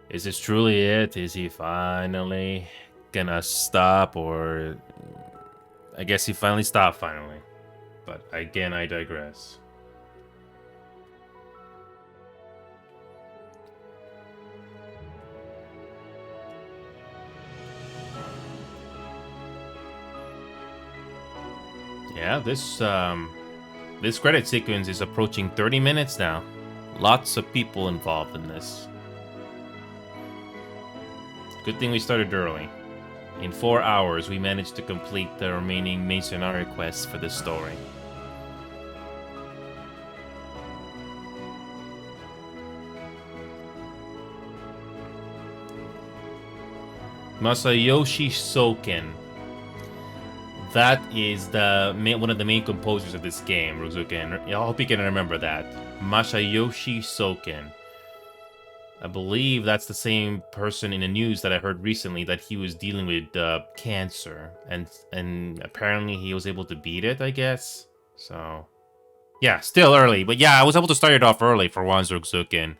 is this truly it? Is he finally gonna stop? Or I guess he finally stopped finally. But again, I digress. Yeah, this credit sequence is approaching 30 minutes now. Lots of people involved in this. Good thing we started early. In 4 hours, we managed to complete the remaining main scenario quests for this story. Masayoshi Soken. That is one of the main composers of this game, Rozuken. I hope you can remember that. Masayoshi Soken. I believe that's the same person in the news that I heard recently that he was dealing with cancer, and apparently he was able to beat it, I guess. So, yeah, still early, but yeah, I was able to start it off early for once, Rozuken.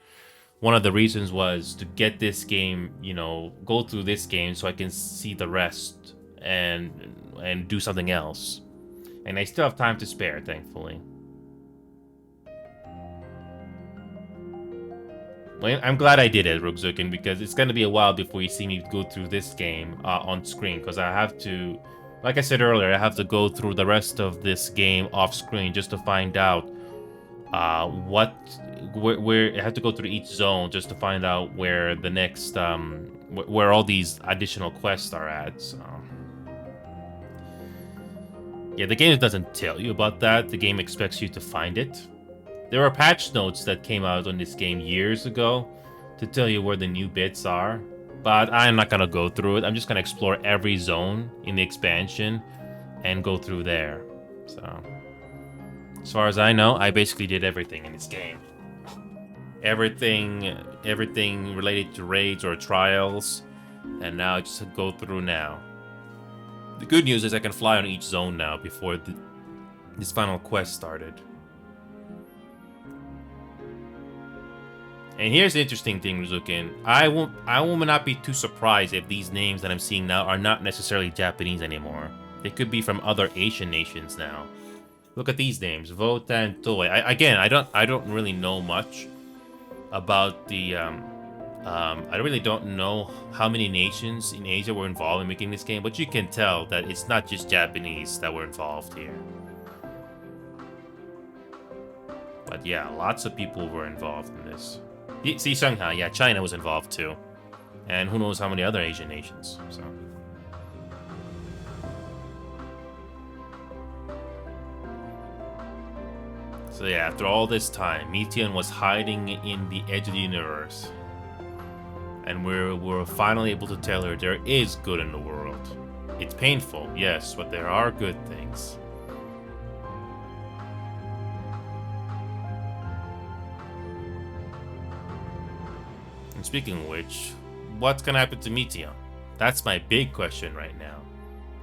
One of the reasons was to get this game, you know, go through this game so I can see the rest and do something else. And I still have time to spare, thankfully. Well, I'm glad I did it, Rozuken, because it's going to be a while before you see me go through this game on screen, because I have to, like I said earlier, I have to go through the rest of this game off screen just to find out where I have to go through each zone just to find out where the next where all these additional quests are at. So yeah, the game doesn't tell you about that. The game expects you to find it. There are patch notes that came out on this game years ago to tell you where the new bits are, but I'm not gonna go through it. I'm just gonna explore every zone in the expansion and go through there. So as far as I know, I basically did everything in this game. Everything related to raids or trials, and now I just go through now. The good news is I can fly on each zone now before this final quest started. And here's the interesting thing, Rozuken. I will not be too surprised if these names that I'm seeing now are not necessarily Japanese anymore. They could be from other Asian nations now. Look at these names, Votan Toei. I don't really know much about the. I really don't know how many nations in Asia were involved in making this game, but you can tell that it's not just Japanese that were involved here. But yeah, lots of people were involved in this. See, Shanghai, yeah, China was involved too. And who knows how many other Asian nations, so. So yeah, after all this time, Meteon was hiding in the edge of the universe. And we're finally able to tell her there is good in the world. It's painful, yes, but there are good things. And speaking of which, what's gonna happen to Meteon? That's my big question right now.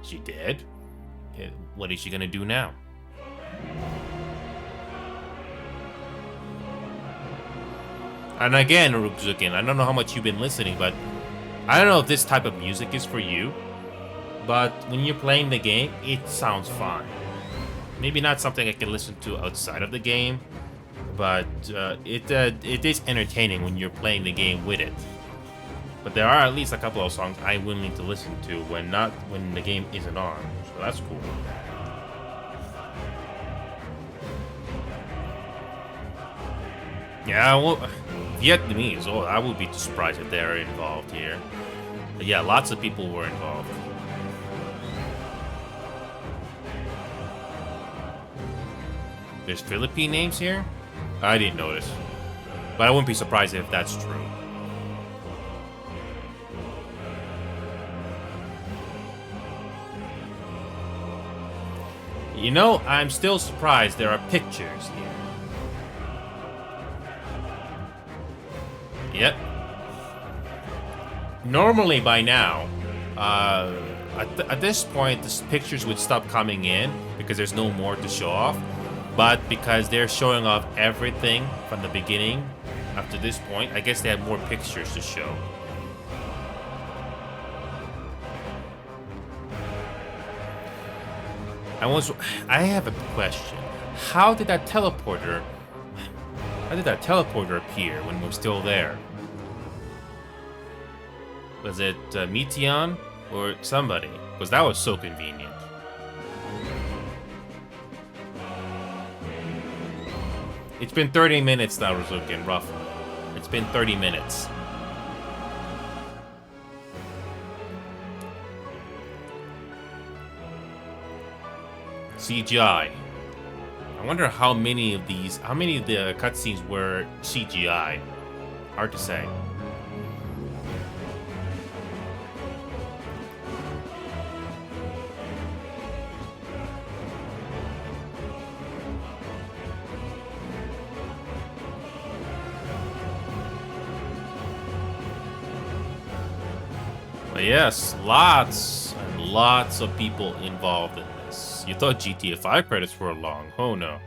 Is she dead? What is she gonna do now? And again, Rozuken, I don't know how much you've been listening, but I don't know if this type of music is for you, but when you're playing the game, it sounds fine. Maybe not something I can listen to outside of the game, but it is entertaining when you're playing the game with it. But there are at least a couple of songs I'm willing to listen to when the game isn't on, so that's cool. Yeah, well, Vietnamese. Oh, I would be surprised if they're involved here. But yeah, lots of people were involved. There's Philippine names here? I didn't notice. But I wouldn't be surprised if that's true. You know, I'm still surprised there are pictures here. Yep. Normally by now, a at this point, the pictures would stop coming in because there's no more to show off. But because they're showing off everything from the beginning up to this point, I guess they have more pictures to show. I have a question. How did that teleporter appear when we're still there? Was it Meteon or somebody? Because that was so convenient. It's been 30 minutes now, Rizukin, roughly. It's been 30 minutes. CGI. I wonder how many of the cutscenes were CGI. Hard to say. But yes, lots and lots of people involved in this. You thought GTA 5 credits were long. Oh no.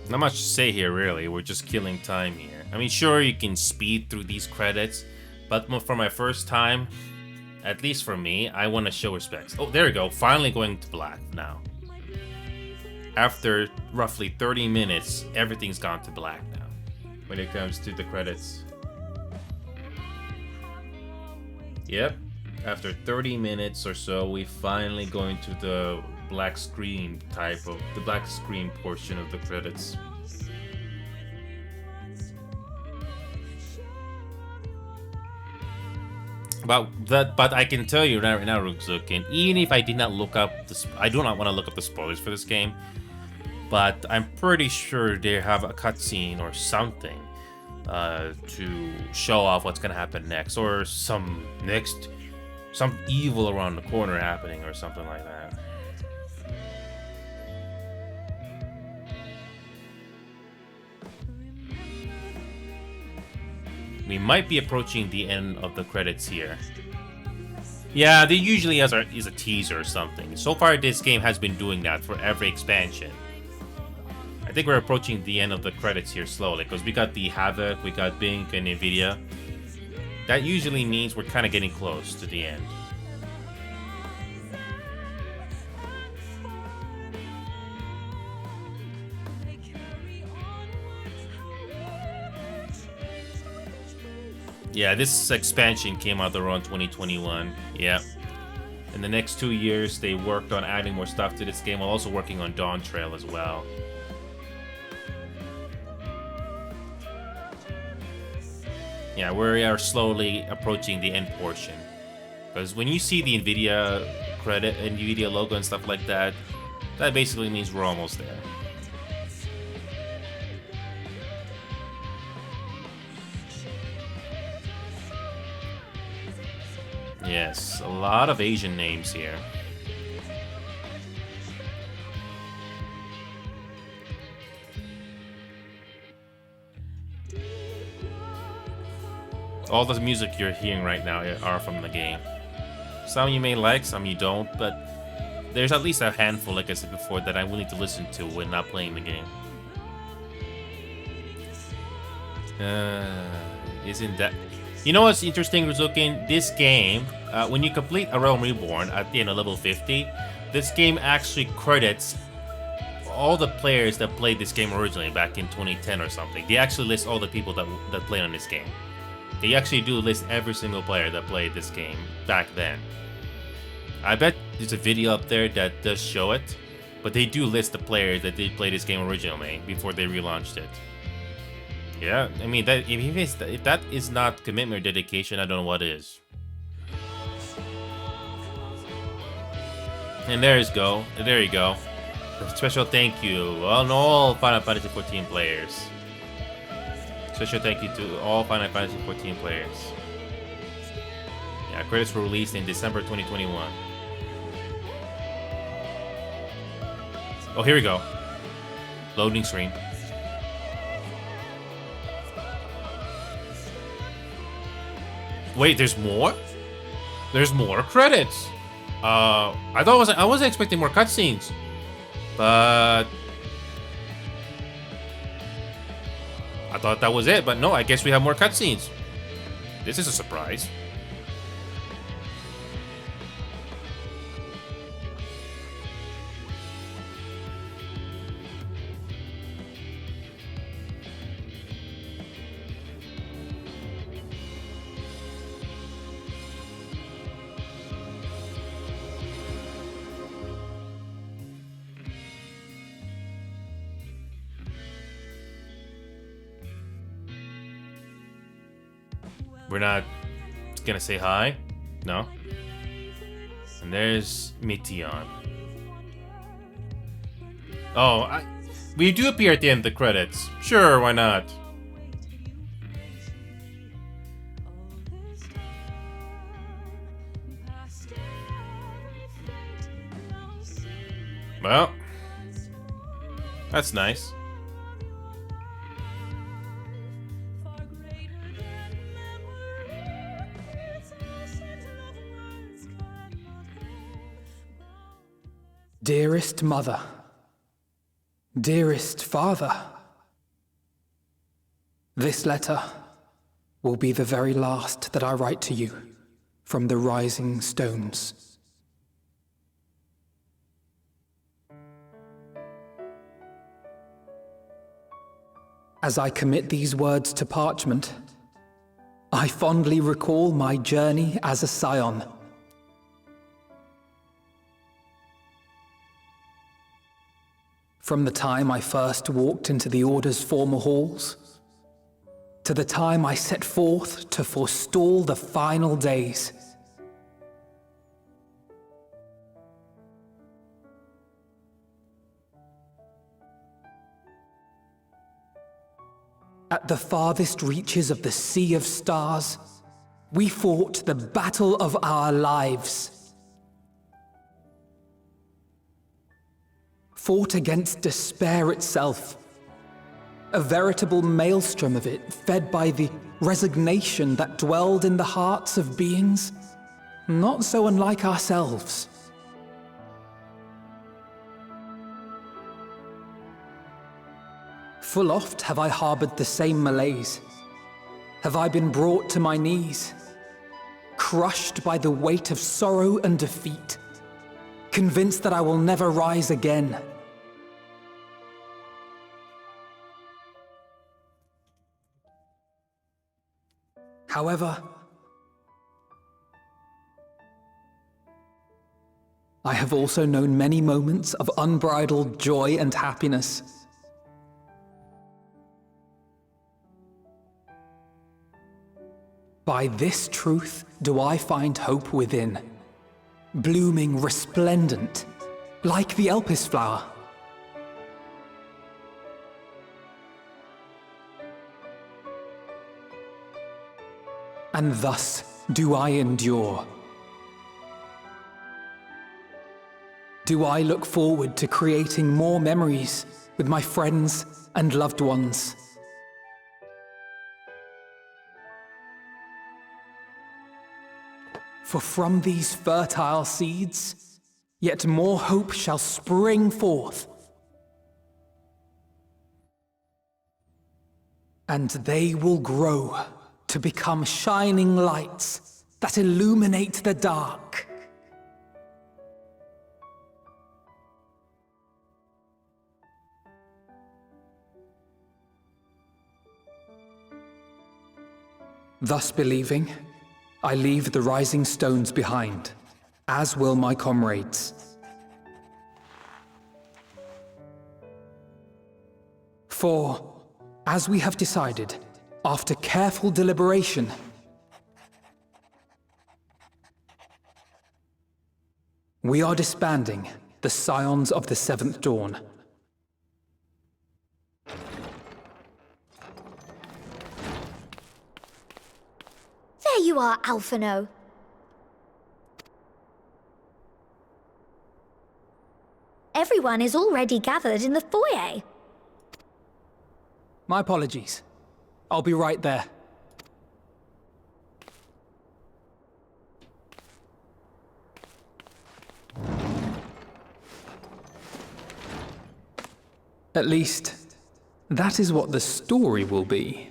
Not much to say here, really. We're just killing time here. I mean, sure, you can speed through these credits, but for my first time, at least for me, I want to show respects. Oh, there we go. Finally going to black now. After roughly 30 minutes, everything's gone to black now when it comes to the credits. Yep. After 30 minutes or so, we finally go into the black screen portion of the credits. But I can tell you right now, Ruxukin, even if I did not look up this, I do not want to look up the spoilers for this game, but I'm pretty sure they have a cutscene or something to show off what's gonna happen next, or some evil around the corner happening, or something like that. We might be approaching the end of the credits here. Yeah, they usually is a teaser or something. So far, this game has been doing that for every expansion. I think we're approaching the end of the credits here slowly, because we got the Havoc, we got Bink and Nvidia. That usually means we're kind of getting close to the end. Yeah, this expansion came out around 2021. Yeah. In the next 2 years, they worked on adding more stuff to this game while also working on Dawn Trail as well. Yeah, we are slowly approaching the end portion. Because when you see the NVIDIA logo and stuff like that, that basically means we're almost there. Yes, a lot of Asian names here. All the music you're hearing right now are from the game. Some you may like, some you don't, but there's at least a handful, like I said before, that I'm willing to listen to when not playing the game. Isn't that... You know what's interesting, Rizukin? This game, when you complete A Realm Reborn at the end of level 50, this game actually credits all the players that played this game originally back in 2010 or something. They actually list all the people that played on this game. They actually do list every single player that played this game back then. I bet there's a video up there that does show it, but they do list the players that did play this game originally before they relaunched it. Yeah, I mean, if that is not commitment or dedication, I don't know what is. And there you go. A special thank you on all Final Fantasy XIV players. Special thank you to all Final Fantasy XIV players. Yeah, credits were released in December 2021. Oh, here we go. Loading screen. Wait, there's more? There's more credits. I wasn't expecting more cutscenes, but I thought that was it. But no, I guess we have more cutscenes. This is a surprise. We're not gonna say hi? No? And there's Mition. Oh, we do appear at the end of the credits. Sure, why not? Well, that's nice. Dearest mother, dearest father, this letter will be the very last that I write to you from the rising stones. As I commit these words to parchment, I fondly recall my journey as a scion. From the time I first walked into the Order's former halls, to the time I set forth to forestall the final days. At the farthest reaches of the Sea of Stars, we fought the battle of our lives. Fought against despair itself, a veritable maelstrom of it, fed by the resignation that dwelled in the hearts of beings not so unlike ourselves. Full oft have I harbored the same malaise. Have I been brought to my knees, crushed by the weight of sorrow and defeat, convinced that I will never rise again. However, I have also known many moments of unbridled joy and happiness. By this truth do I find hope within, blooming resplendent, like the Elpis flower. And thus do I endure. Do I look forward to creating more memories with my friends and loved ones. For from these fertile seeds, yet more hope shall spring forth. And they will grow to become shining lights that illuminate the dark. Thus believing, I leave the rising stones behind, as will my comrades. For, as we have decided, after careful deliberation, we are disbanding the Scions of the Seventh Dawn. There you are, Alphino. Everyone is already gathered in the foyer. My apologies. I'll be right there. At least, that is what the story will be.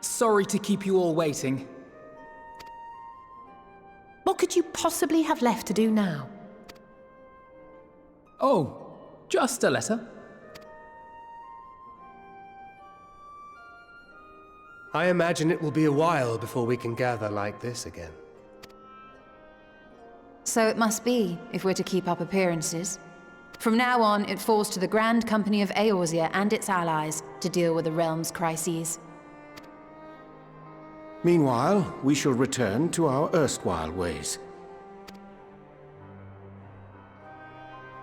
Sorry to keep you all waiting. What could you possibly have left to do now? Oh, just a letter. I imagine it will be a while before we can gather like this again. So it must be, if we're to keep up appearances. From now on, it falls to the Grand Company of Eorzea and its allies to deal with the realm's crises. Meanwhile, we shall return to our erstwhile ways.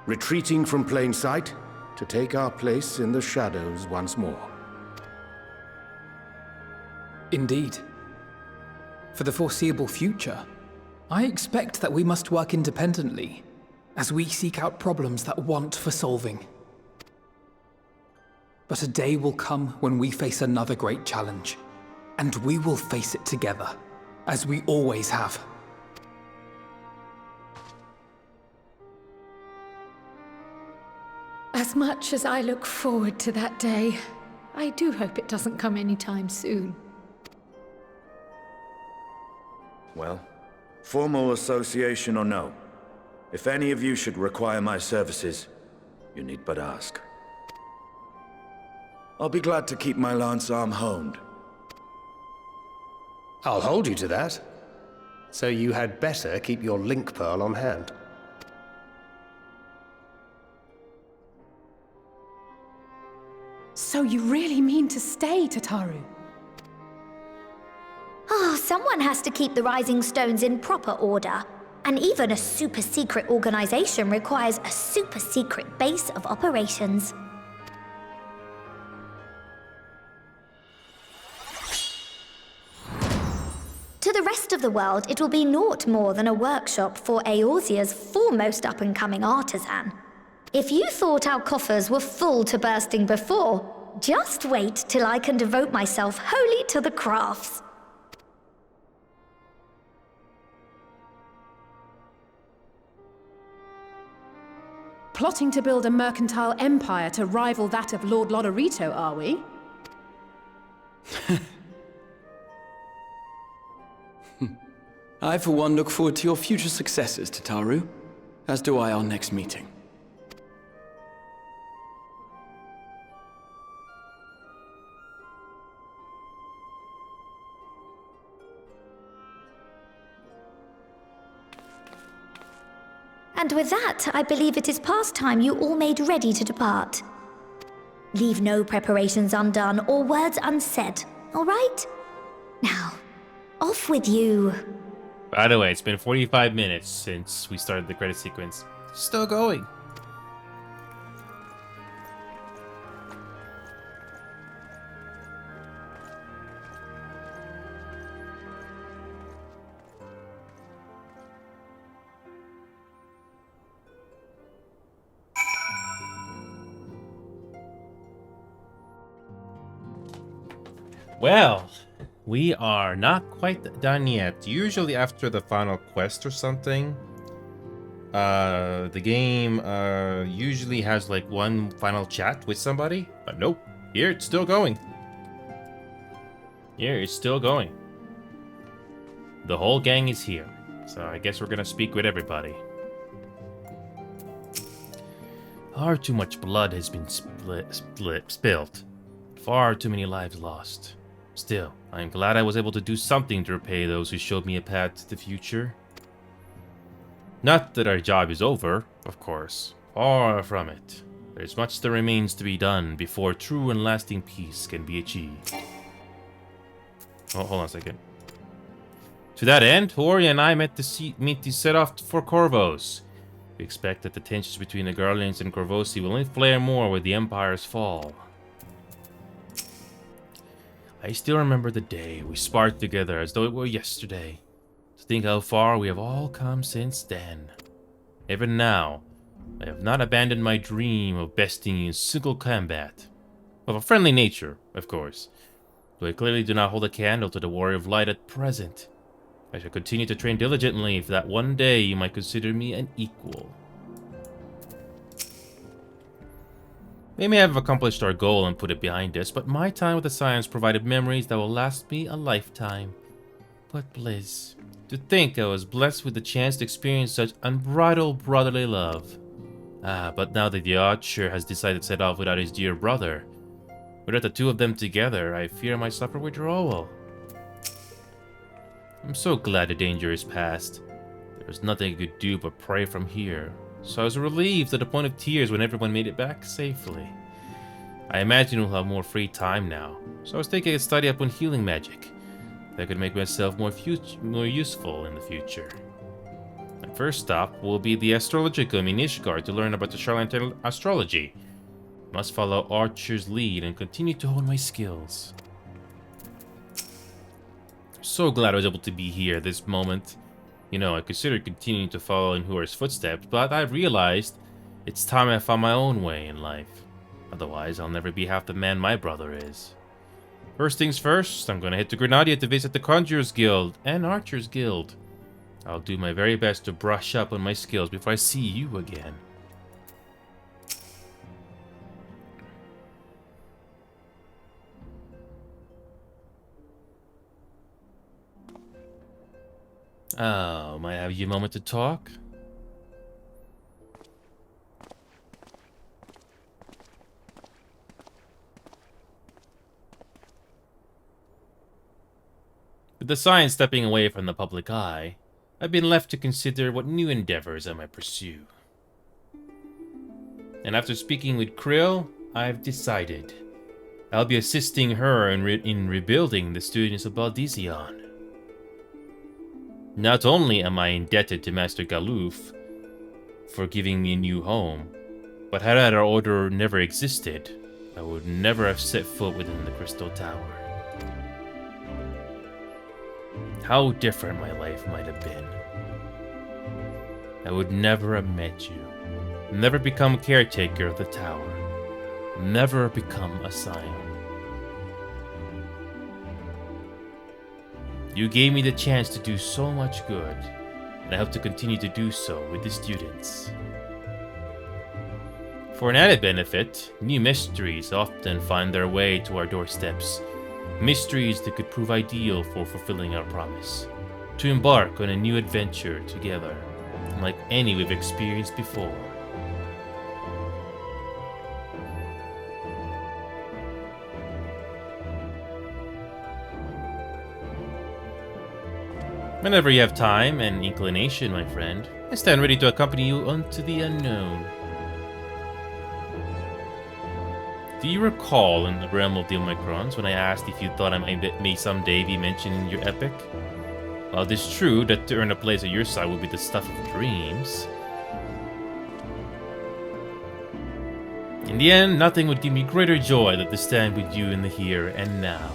Retreating from plain sight to take our place in the shadows once more. Indeed. For the foreseeable future, I expect that we must work independently as we seek out problems that want for solving. But a day will come when we face another great challenge. And we will face it together, as we always have. As much as I look forward to that day, I do hope it doesn't come anytime soon. Well, formal association or no, if any of you should require my services, you need but ask. I'll be glad to keep my lance arm honed. I'll hold you to that. So you had better keep your link pearl on hand. So you really mean to stay, Tataru? Oh, someone has to keep the Rising Stones in proper order. And even a super-secret organization requires a super-secret base of operations. To the rest of the world, it will be naught more than a workshop for Eorzea's foremost up-and-coming artisan. If you thought our coffers were full to bursting before, just wait till I can devote myself wholly to the crafts. Plotting to build a mercantile empire to rival that of Lord Lodorito, are we? I, for one, look forward to your future successes, Tataru, as do I our next meeting. And with that, I believe it is past time you all made ready to depart. Leave no preparations undone or words unsaid, all right? Now, off with you. By the way, it's been 45 minutes since we started the credit sequence. Still going. Well, we are not quite done yet. Usually after the final quest or something, the game usually has like one final chat with somebody, but nope, here it's still going. Here it's still going. The whole gang is here, so I guess we're gonna speak with everybody. Far too much blood has been spilled. Far too many lives lost. Still, I am glad I was able to do something to repay those who showed me a path to the future. Not that our job is over, of course. Far from it. There's much that remains to be done before true and lasting peace can be achieved. Oh, hold on a second. To that end, Ori and I meet to set off for Corvos. We expect that the tensions between the Guardians and Corvosi will only flare more with the Empire's fall. I still remember the day we sparred together as though it were yesterday. To think how far we have all come since then. Even now, I have not abandoned my dream of besting you in single combat. Of a friendly nature, of course. Though I clearly do not hold a candle to the Warrior of Light at present. I shall continue to train diligently if that one day you might consider me an equal. We may have accomplished our goal and put it behind us, but my time with the Scions provided memories that will last me a lifetime. What bliss. To think I was blessed with the chance to experience such unbridled brotherly love. But now that the Archer has decided to set off without his dear brother, without the two of them together, I fear I might suffer withdrawal. I'm so glad the danger is past. There's nothing I could do but pray from here. So I was relieved to the point of tears when everyone made it back safely. I imagine we'll have more free time now, so I was taking a study up on healing magic. That could make myself more useful in the future. My first stop will be the Astrologicum in Ishgard to learn about the Charlatan astrology. Must follow Archer's lead and continue to hone my skills. I'm so glad I was able to be here this moment. You know, I considered continuing to follow in Huar's footsteps, but I realized it's time I found my own way in life. Otherwise, I'll never be half the man my brother is. First things first, I'm gonna head to Grenadier to visit the Conjurer's Guild and Archer's Guild. I'll do my very best to brush up on my skills before I see you again. Oh, might I have you a moment to talk? With the Scions stepping away from the public eye, I've been left to consider what new endeavors I might pursue. And after speaking with Krill, I've decided I'll be assisting her in rebuilding the students of Baldesion. Not only am I indebted to Master Galuf for giving me a new home, but had our order never existed, I would never have set foot within the Crystal Tower. How different my life might have been. I would never have met you, never become caretaker of the tower, never become a Scion. You gave me the chance to do so much good, and I hope to continue to do so with the students. For an added benefit, new mysteries often find their way to our doorsteps. Mysteries that could prove ideal for fulfilling our promise. To embark on a new adventure together, unlike any we've experienced before. Whenever you have time and inclination, my friend, I stand ready to accompany you unto the unknown. Do you recall in the realm of the Omicrons when I asked if you thought I may someday be mentioned in your epic? While it is true that to earn a place at your side would be the stuff of dreams, in the end, nothing would give me greater joy than to stand with you in the here and now.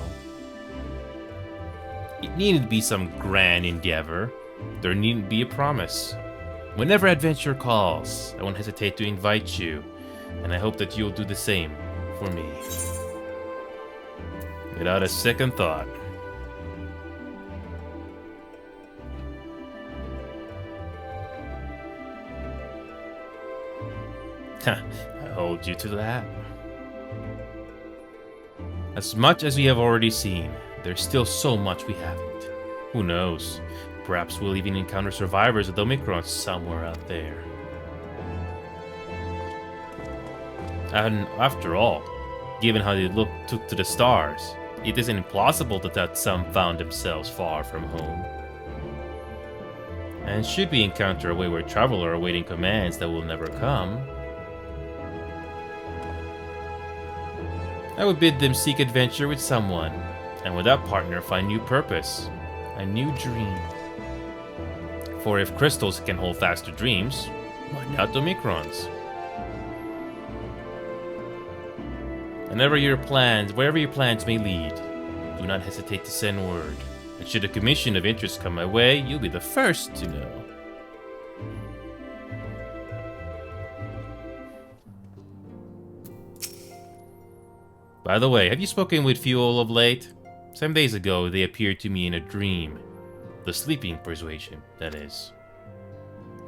It needn't be some grand endeavor. There needn't be a promise. Whenever adventure calls, I won't hesitate to invite you, and I hope that you'll do the same for me. Without a second thought. I hold you to that. As much as we have already seen, there's still so much we haven't. Who knows? Perhaps we'll even encounter survivors of the Omicron somewhere out there. And after all, given how they took to the stars, it isn't impossible that some found themselves far from home. And should we encounter a wayward traveler awaiting commands that will never come, I would bid them seek adventure with someone, and with that partner find new purpose. A new dream. For if crystals can hold faster dreams, why not Omicrons? Wherever your plans may lead, do not hesitate to send word. And should a commission of interest come my way, you'll be the first to know. By the way, have you spoken with Fuel of late? Some days ago, they appeared to me in a dream. The sleeping persuasion, that is.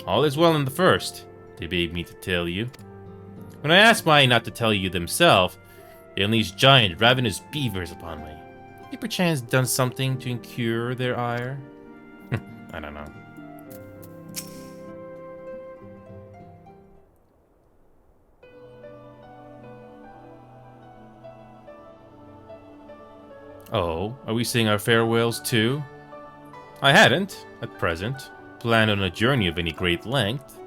All is well in the first, they bade me to tell you. When I asked why not to tell you themselves, they unleashed giant, ravenous beavers upon me. Have you perchance done something to incur their ire? I don't know. Oh, are we saying our farewells too? I hadn't, at present, planned on a journey of any great length.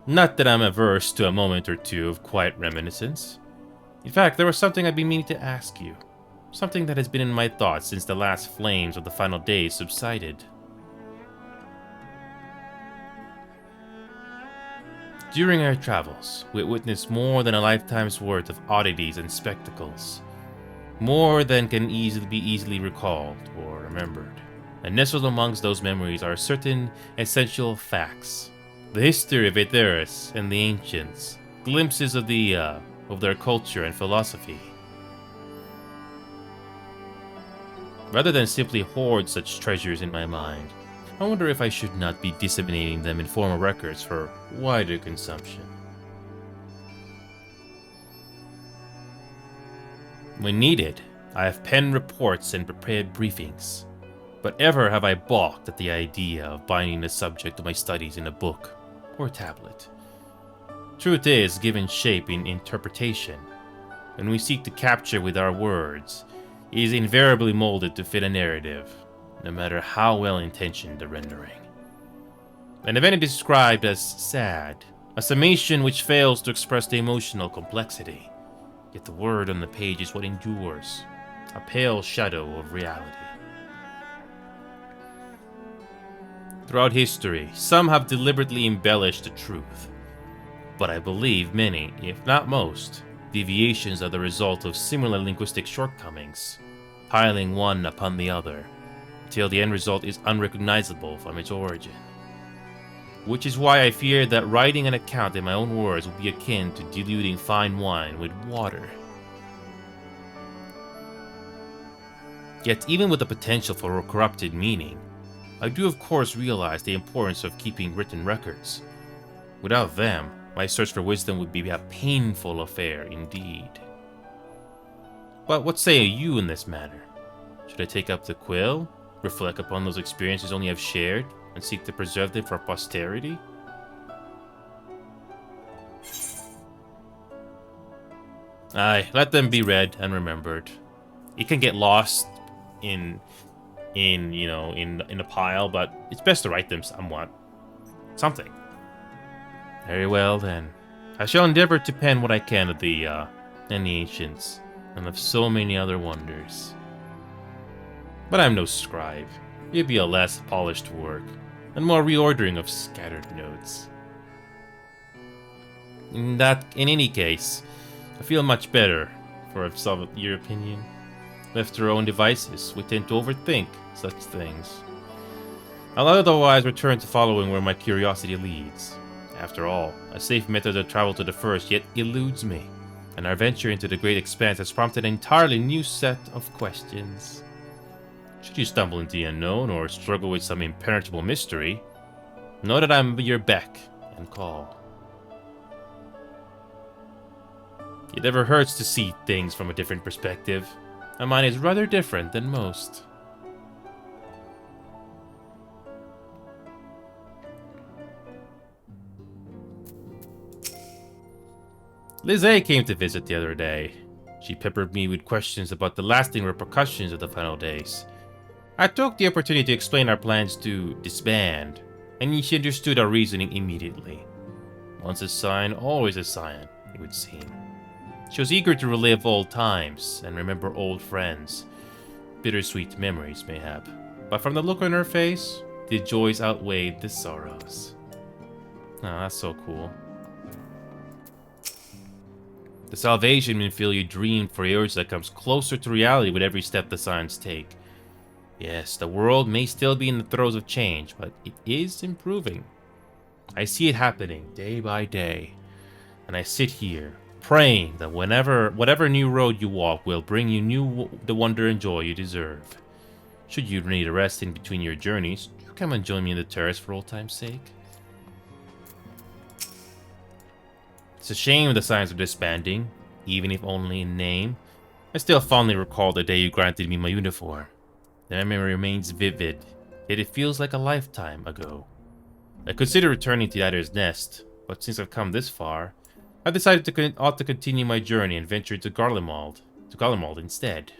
Not that I'm averse to a moment or two of quiet reminiscence. In fact, there was something I'd been meaning to ask you. Something that has been in my thoughts since the last flames of the final days subsided. During our travels, we witnessed more than a lifetime's worth of oddities and spectacles. More than can be easily recalled or remembered. And nestled amongst those memories are certain essential facts. The history of Aetheris and the ancients, glimpses of their culture and philosophy. Rather than simply hoard such treasures in my mind, I wonder if I should not be disseminating them in formal records for wider consumption. When needed, I have penned reports and prepared briefings, but ever have I balked at the idea of binding the subject of my studies in a book or tablet. Truth is given shape in interpretation. When we seek to capture with our words, it is invariably molded to fit a narrative, no matter how well-intentioned the rendering. An event is described as sad, a summation which fails to express the emotional complexity. Yet the word on the page is what endures, a pale shadow of reality. Throughout history, some have deliberately embellished the truth, but I believe many, if not most, deviations are the result of similar linguistic shortcomings, piling one upon the other, until the end result is unrecognizable from its origin. Which is why I fear that writing an account in my own words will be akin to diluting fine wine with water. Yet even with the potential for a corrupted meaning, I do of course realize the importance of keeping written records. Without them, my search for wisdom would be a painful affair indeed. But what say you in this matter? Should I take up the quill, reflect upon those experiences only I've shared, and seek to preserve them for posterity? Aye, let them be read and remembered. It can get lost in a pile, but it's best to write them somewhat. Something. Very well then. I shall endeavor to pen what I can of the ancients, and of so many other wonders. But I'm no scribe. It'd be a less polished work, and more reordering of scattered notes. In any case, I feel much better, for of some of your opinion. Left to our own devices, we tend to overthink such things. I'll otherwise return to following where my curiosity leads. After all, a safe method of travel to the first yet eludes me, and our venture into the great expanse has prompted an entirely new set of questions. Should you stumble into the unknown or struggle with some impenetrable mystery, know that I'm your beck and call. It never hurts to see things from a different perspective, and mine is rather different than most. Lizzie came to visit the other day. She peppered me with questions about the lasting repercussions of the final days. I took the opportunity to explain our plans to disband, and she understood our reasoning immediately. Once a sign, always a sign, it would seem. She was eager to relive old times and remember old friends, bittersweet memories, mayhap. But from the look on her face, the joys outweighed the sorrows. Oh, that's so cool. The salvation Minfield dreamed for Eorzea comes closer to reality with every step the Scions take. Yes, the world may still be in the throes of change, but it is improving. I see it happening day by day, and I sit here praying that whatever new road you walk will bring you the wonder and joy you deserve. Should you need a rest in between your journeys, you come and join me in the terrace for old time's sake. It's a shame the Scions are disbanding, even if only in name. I still fondly recall the day you granted me my uniform. The memory remains vivid, yet it feels like a lifetime ago. I consider returning to the Adder's Nest, but since I've come this far, I decided to continue my journey and venture to Garlemald instead.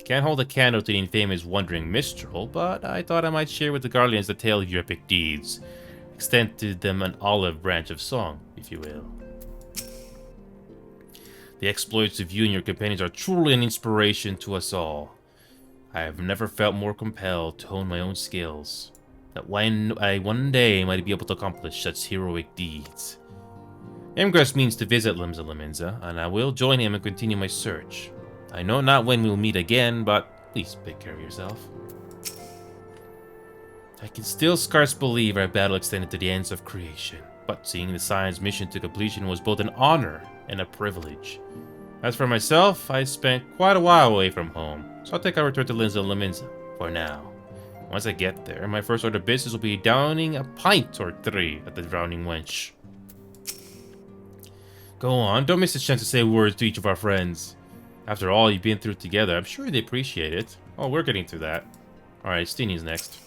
Can't hold a candle to the infamous Wandering Mistral, but I thought I might share with the Guardians the tale of your epic deeds. Extend to them an olive branch of song, if you will. The exploits of you and your companions are truly an inspiration to us all. I have never felt more compelled to hone my own skills, that when I one day might be able to accomplish such heroic deeds. Emgress means to visit Limsa, and I will join him and continue my search. I know not when we'll meet again, but please take care of yourself. I can still scarce believe our battle extended to the ends of creation, but seeing the Scion's mission to completion was both an honor and a privilege. As for myself, I spent quite a while away from home, so I'll take our return to Limsa for now. Once I get there, my first order of business will be downing a pint or 3 at the Drowning Wench. Go on, don't miss the chance to say words to each of our friends. After all you've been through together, I'm sure they appreciate it. Oh, we're getting to that. Alright, Steenie's next.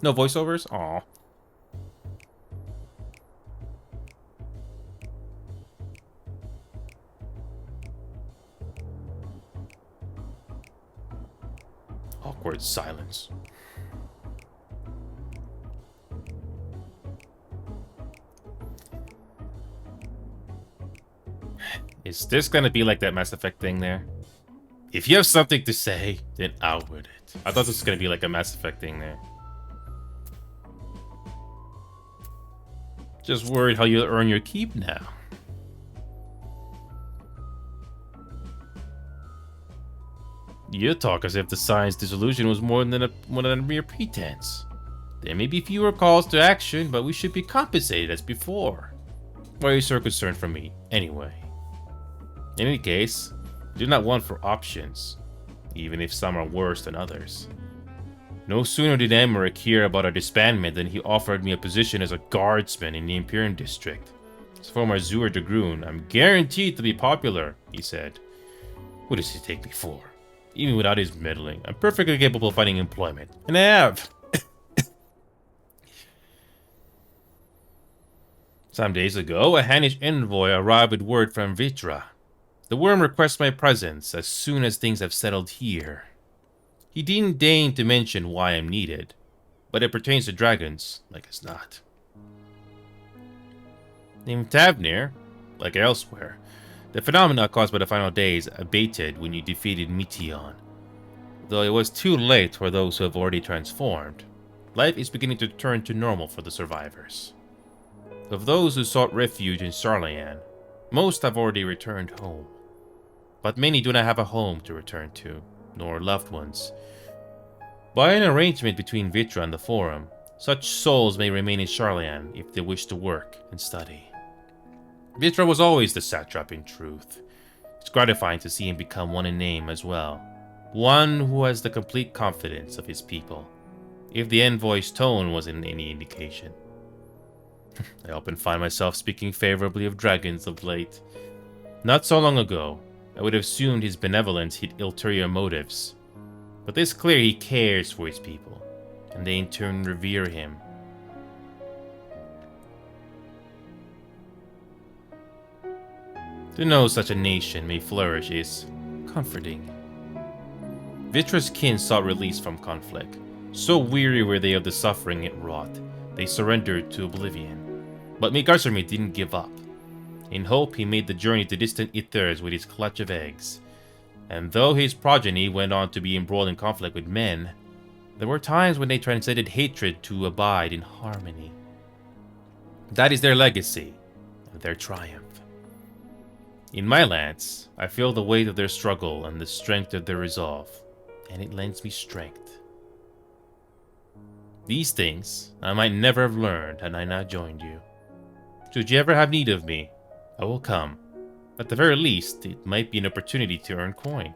No voiceovers? Aw. Awkward silence. Is this gonna be like that Mass Effect thing there? If you have something to say, then out with it. I thought this was gonna be like a Mass Effect thing there. Just worried how you'll earn your keep now. You talk as if the Scion's dissolution was more than a mere pretense. There may be fewer calls to action, but we should be compensated as before. Why are you so concerned for me, anyway? In any case, I do not want for options, even if some are worse than others. No sooner did Emmerich hear about our disbandment than he offered me a position as a guardsman in the Imperium District. As for my Zur de Grun, I'm guaranteed to be popular, he said. What does he take me for? Even without his meddling, I'm perfectly capable of finding employment, and I have. Some days ago, a Hannish envoy arrived with word from Vitra. The worm requests my presence as soon as things have settled here. He didn't deign to mention why I'm needed, but it pertains to dragons, like as not. In Tavnir, like elsewhere, the phenomena caused by the final days abated when you defeated Meteon. Though it was too late for those who have already transformed, life is beginning to turn to normal for the survivors. Of those who sought refuge in Sarlayan, most have already returned home. But many do not have a home to return to, nor loved ones. By an arrangement between Vitra and the Forum, such souls may remain in Sarlayan if they wish to work and study. Vitra was always the satrap in truth. It's gratifying to see him become one in name as well. One who has the complete confidence of his people, if the envoy's tone wasn't any indication. I often find myself speaking favorably of dragons of late. Not so long ago, I would have assumed his benevolence hid ulterior motives. But it's clear he cares for his people, and they in turn revere him. To know such a nation may flourish is comforting. Vitra's kin sought release from conflict. So weary were they of the suffering it wrought, they surrendered to oblivion. But Migarsamir didn't give up. In hope, he made the journey to distant Ithers with his clutch of eggs. And though his progeny went on to be embroiled in conflict with men, there were times when they transcended hatred to abide in harmony. That is their legacy, and their triumph. In my lands, I feel the weight of their struggle and the strength of their resolve, and it lends me strength. These things I might never have learned had I not joined you. Should you ever have need of me, I will come. At the very least, it might be an opportunity to earn coin.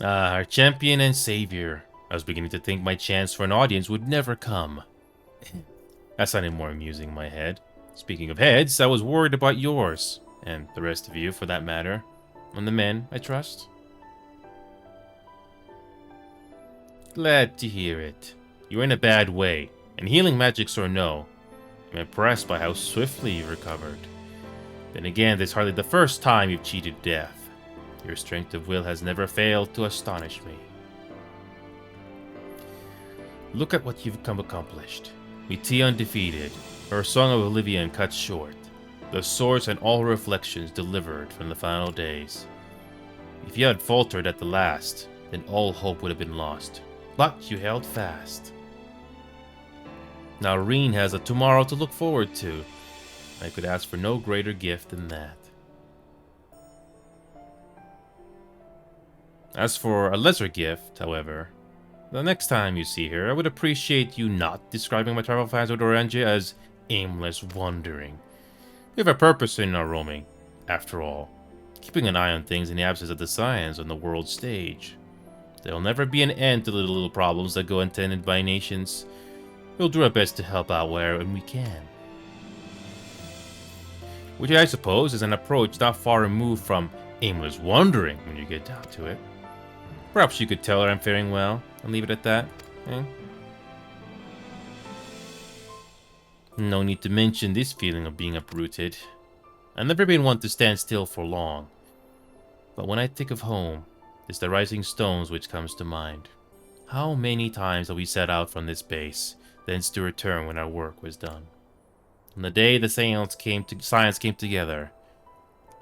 Our champion and savior. I was beginning to think my chance for an audience would never come. That sounded more amusing in my head. Speaking of heads, I was worried about yours, and the rest of you for that matter. And the men, I trust. Glad to hear it. You're in a bad way, and healing magics or no, I'm impressed by how swiftly you recovered. Then again, this is hardly the first time you've cheated death. Your strength of will has never failed to astonish me. Look at what you've accomplished. Métis undefeated, her Song of Oblivion cut short, the source and all her reflections delivered from the final days. If you had faltered at the last, then all hope would have been lost. But you held fast. Now Reen has a tomorrow to look forward to. I could ask for no greater gift than that. As for a lesser gift, however, the next time you see her, I would appreciate you not describing my travel plans with Orange as aimless wandering. We have a purpose in our roaming, after all, keeping an eye on things in the absence of the science on the world stage. There'll never be an end to the little problems that go untended by nations. We'll do our best to help out wherever we can. Which I suppose is an approach not far removed from aimless wandering when you get down to it. Perhaps you could tell her I'm faring well and leave it at that, eh? No need to mention this feeling of being uprooted. I've never been one to stand still for long. But when I think of home, it's the rising stones which comes to mind. How many times have we set out from this base, thence to return when our work was done? On the day the science came together,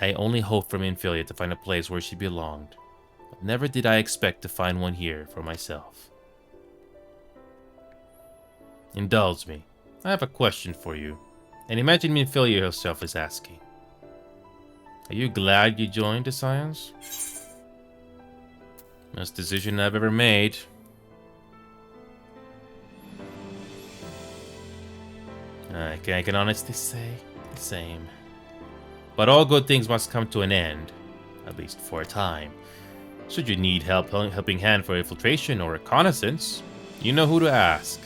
I only hoped from Infilia to find a place where she belonged. But never did I expect to find one here for myself. Indulge me. I have a question for you, and imagine Minfilia herself is asking. Are you glad you joined the Science? Best decision I've ever made. I can honestly say the same. But all good things must come to an end, at least for a time. Should you need helping hand for infiltration or reconnaissance, you know who to ask.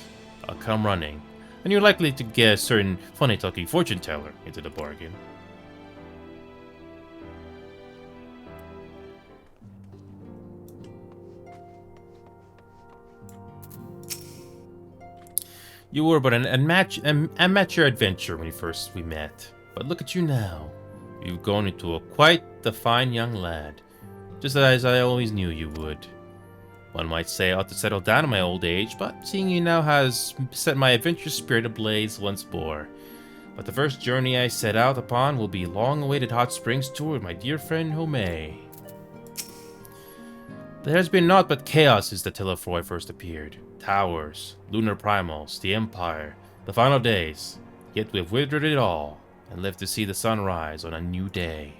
I'll come running, and you're likely to get a certain funny-talking fortune teller into the bargain. You were but an amateur adventurer when we met, but look at you now. You've grown into quite the fine young lad, just as I always knew you would. One might say I ought to settle down in my old age, but seeing you now has set my adventurous spirit ablaze once more. But the first journey I set out upon will be a long-awaited hot springs tour with my dear friend Homay. There has been naught but chaos since the Telefroi first appeared. Towers, lunar primals, the Empire, the final days. Yet we have withered it all, and lived to see the sun rise on a new day.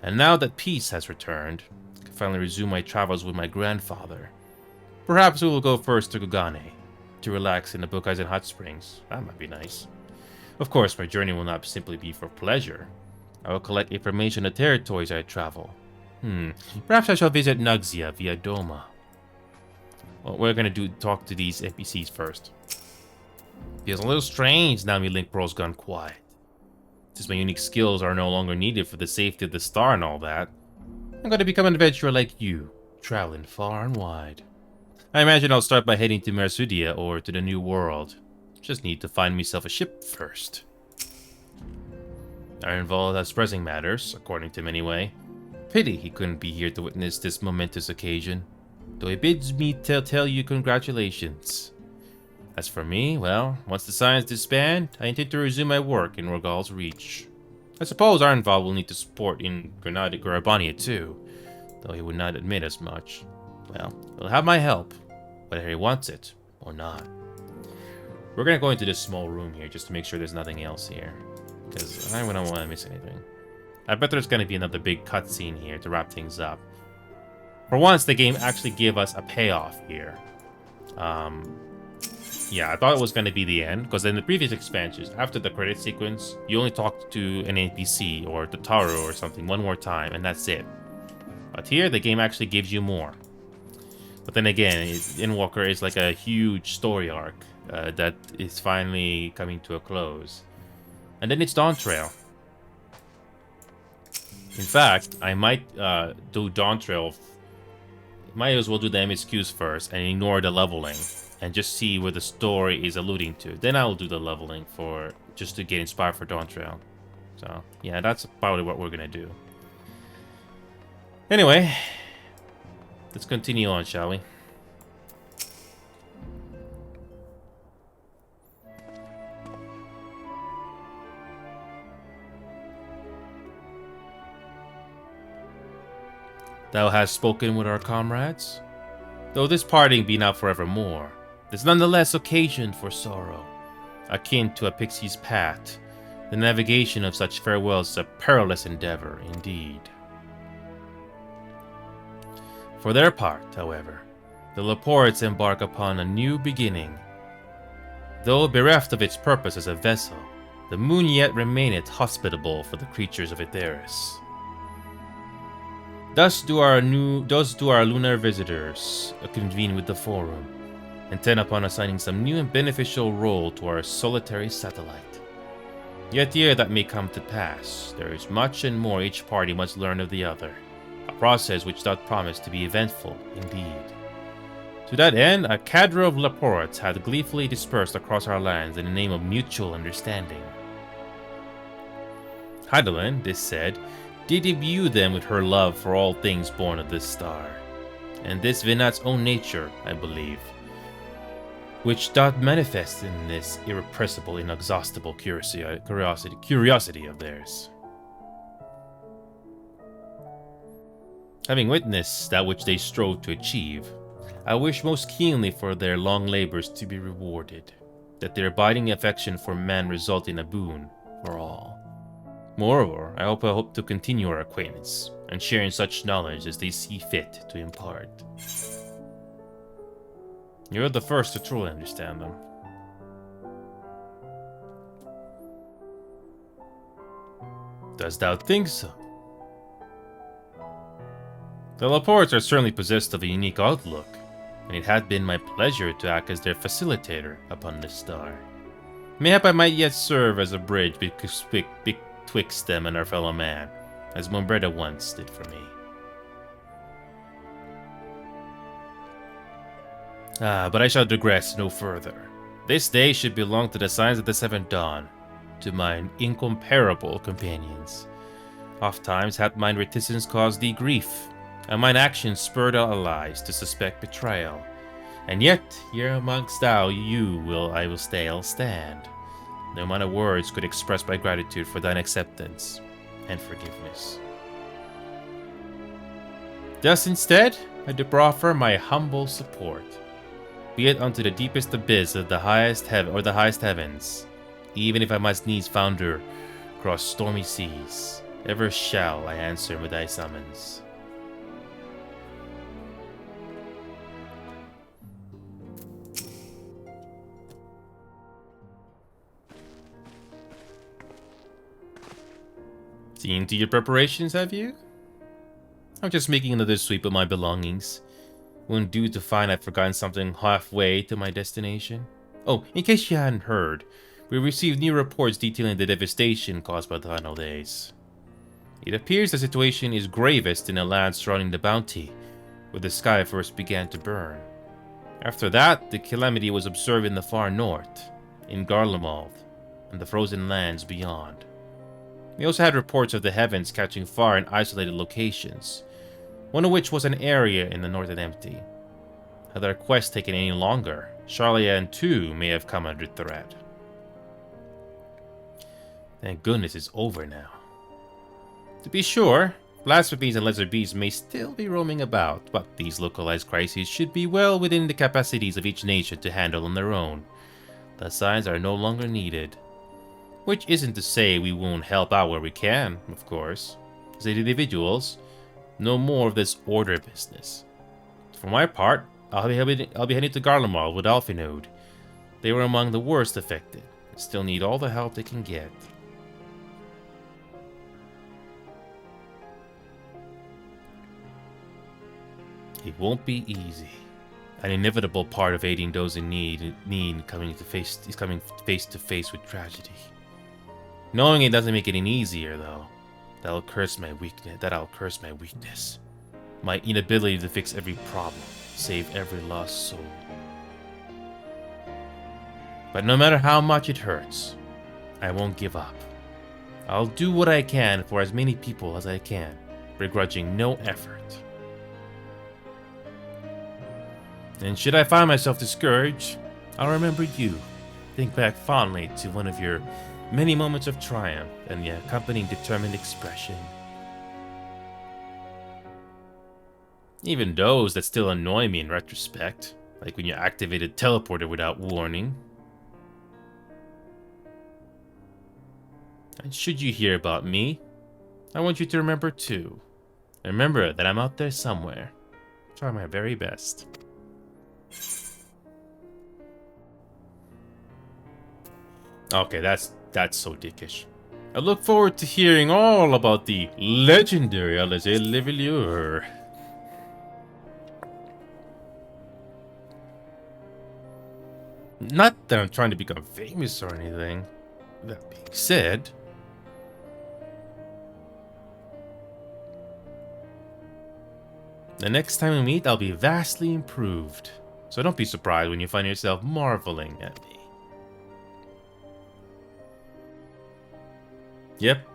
And now that peace has returned, I can finally resume my travels with my grandfather. Perhaps we will go first to Gugane, to relax in the Bukaizen hot springs. That might be nice. Of course, my journey will not simply be for pleasure. I will collect information on the territories I travel. Perhaps I shall visit Nugzia via Doma. Well, we're gonna talk to these NPCs first. Feels a little strange now my link pearl's gone quiet. Since my unique skills are no longer needed for the safety of the star and all that, I'm gonna become an adventurer like you, traveling far and wide. I imagine I'll start by heading to Mersudia or to the New World. Just need to find myself a ship first. Ironval has pressing matters, according to him anyway. Pity he couldn't be here to witness this momentous occasion. though he bids me tell you congratulations. As for me, well, once the Scions disband, I intend to resume my work in Rogal's Reach. I suppose Arnval will need to support in Garabania too, though he would not admit as much. Well, he'll have my help, whether he wants it or not. We're gonna go into this small room here just to make sure there's nothing else here, because I don't want to miss anything. I bet there's gonna be another big cutscene here to wrap things up. For once, the game actually gave us a payoff here. Yeah, I thought it was going to be the end, because in the previous expansions, after the credit sequence, you only talked to an NPC or the Taro or something one more time, and that's it. But here, the game actually gives you more. But then again, Endwalker is like a huge story arc that is finally coming to a close. And then it's Dawntrail. In fact, I might do Dawntrail. Might as well do the MSQs first and ignore the leveling. And just see where the story is alluding to. Then I'll do the leveling just to get inspired for Dawntrail. So, yeah, that's probably what we're gonna do. Anyway, let's continue on, shall we? Thou hast spoken with our comrades? Though this parting be not forevermore, there's nonetheless occasion for sorrow, akin to a pixie's path. The navigation of such farewells is a perilous endeavor indeed. For their part, however, the Laportes embark upon a new beginning. Though bereft of its purpose as a vessel, the moon yet remaineth hospitable for the creatures of Aetheris. Thus do our lunar visitors convene with the Forum, intent upon assigning some new and beneficial role to our solitary satellite. Yet ere that may come to pass, there is much and more each party must learn of the other, a process which doth promise to be eventful indeed. To that end, a cadre of Laportes had gleefully dispersed across our lands in the name of mutual understanding. Hydaelyn, this said, did imbue them with her love for all things born of this star, and this Vinat's own nature, I believe, which doth manifest in this irrepressible, inexhaustible curiosity of theirs. Having witnessed that which they strove to achieve, I wish most keenly for their long labors to be rewarded, that their abiding affection for man result in a boon for all. Moreover, I hope to continue our acquaintance, and share in such knowledge as they see fit to impart. You're the first to truly understand them. Dost thou think so? The Laportes are certainly possessed of a unique outlook, and it had been my pleasure to act as their facilitator upon this star. Mayhap I might yet serve as a bridge betwixt them and our fellow man, as Mombretta once did for me. But I shall digress no further. This day should belong to the signs of the seventh dawn, to mine incomparable companions. Ofttimes hath mine reticence caused thee grief, and mine actions spurred our allies to suspect betrayal. And yet, here amongst I will stand. No amount of words could express my gratitude for thine acceptance and forgiveness. Thus instead, I do proffer my humble support, be it unto the deepest abyss of the highest heavens, even if I must needs founder across stormy seas. Ever shall I answer with thy summons. Seen to your preparations, have you? I'm just making another sweep of my belongings. Wouldn't do to find I've forgotten something halfway to my destination. Oh, in case you hadn't heard, we received new reports detailing the devastation caused by the final days. It appears the situation is gravest in the lands surrounding the Bounty, where the sky first began to burn. After that, the calamity was observed in the far north, in Garlemald, and the frozen lands beyond. We also had reports of the heavens catching fire in isolated locations, one of which was an area in the northern Empty. had our quest taken any longer, Charlian too may have come under threat. Thank goodness it's over now. To be sure, blasphemies and lesser beasts may still be roaming about, but these localized crises should be well within the capacities of each nation to handle on their own. The signs are no longer needed. Which isn't to say we won't help out where we can, of course. As individuals, no more of this order business. For my part, I'll be heading to Garlemald with Alphinode. They were among the worst affected, and still need all the help they can get. It won't be easy. An inevitable part of aiding those in need coming face to face with tragedy. Knowing it doesn't make it any easier, though. That'll curse my weakness. My inability to fix every problem, save every lost soul. But no matter how much it hurts, I won't give up. I'll do what I can for as many people as I can, begrudging no effort. And should I find myself discouraged, I'll remember you. Think back fondly to one of your many moments of triumph and the accompanying determined expression. Even those that still annoy me in retrospect, like when you activated teleporter without warning. And should you hear about me, I want you to remember too. Remember that I'm out there somewhere. Try my very best. Okay, that's so dickish. I look forward to hearing all about the legendary Alese Levelure. Not that I'm trying to become famous or anything. That being said, the next time we meet, I'll be vastly improved. So don't be surprised when you find yourself marveling at me. Yep.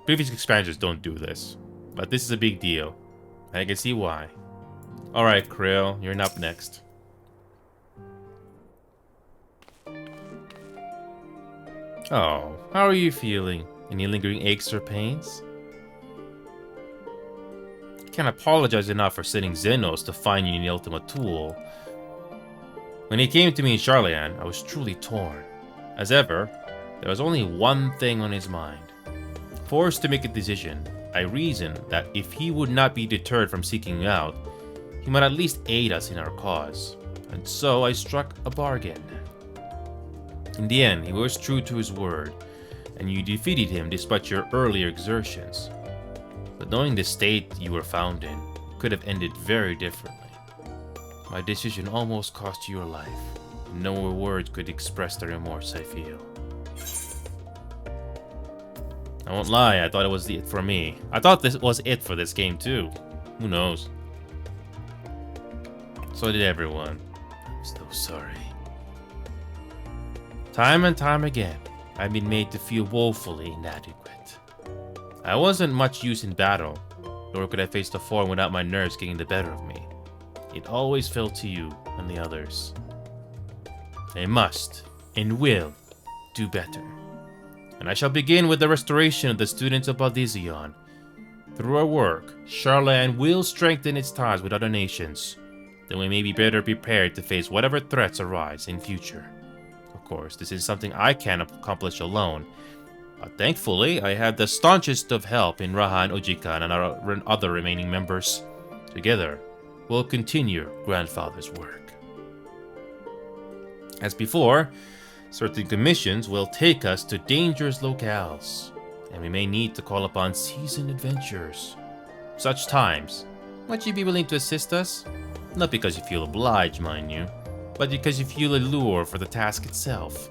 Previous expansions don't do this. But this is a big deal. I can see why. Alright, Krill, you're up next. Oh, how are you feeling? Any lingering aches or pains? Can't apologize enough for sending Xenos to find you in the Ultima Thule. When he came to me in Charlian, I was truly torn. As ever, there was only one thing on his mind. Forced to make a decision, I reasoned that if he would not be deterred from seeking you out, he might at least aid us in our cause. And so I struck a bargain. In the end, he was true to his word, and you defeated him despite your earlier exertions. But knowing the state you were found in, it could have ended very differently. My decision almost cost you your life, and no words could express the remorse I feel. I won't lie, I thought it was it for me. I thought this was it for this game too. Who knows? So did everyone. I'm so sorry. Time and time again, I've been made to feel woefully inadequate. I wasn't much use in battle, nor could I face the form without my nerves getting the better of me. It always fell to you and the others. I must, and will, do better. And I shall begin with the restoration of the students of Baldizion. Through our work, Charlian will strengthen its ties with other nations. Then we may be better prepared to face whatever threats arise in future. Of course, this is something I can't accomplish alone. But thankfully, I have the staunchest of help in Raha and Ojikan and our other remaining members. Together, we'll continue Grandfather's work. As before, certain commissions will take us to dangerous locales, and we may need to call upon seasoned adventurers. Such times, might you be willing to assist us? Not because you feel obliged, mind you, but because you feel a lure for the task itself.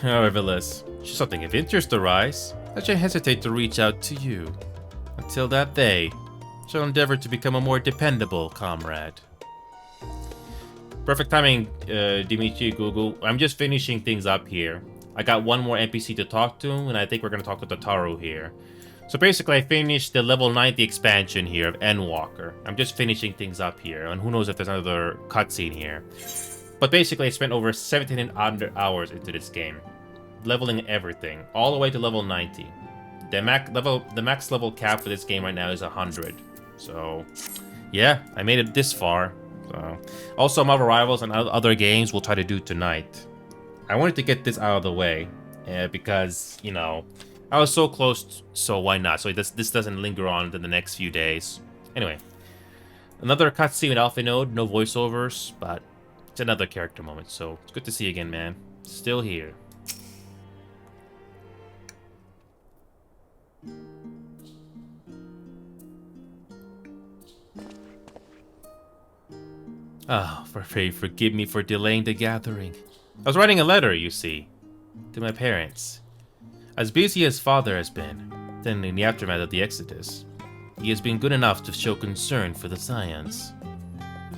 Nevertheless, should something of interest arise, I shall hesitate to reach out to you. Until that day, I shall endeavor to become a more dependable comrade. Perfect timing, Dimitri Google. I'm just finishing things up here. I got one more NPC to talk to, and I think we're going to talk to Tataru here. So basically, I finished the level 90 expansion here of Endwalker. I'm just finishing things up here, and who knows if there's another cutscene here. But basically, I spent over 1700 hours into this game, leveling everything, all the way to level 90. The max level cap for this game right now is 100. So, yeah, I made it this far. So, also, Marvel Rivals and other games we'll try to do tonight. I wanted to get this out of the way because, you know, I was so close, so why not? So this doesn't linger on to the next few days. Anyway, another cutscene with Alphinode, no voiceovers, but it's another character moment, so it's good to see you again, man. Still here. Ah, forgive me for delaying the gathering. I was writing a letter, you see, to my parents. As busy as father has been, then in the aftermath of the Exodus, he has been good enough to show concern for the Scions.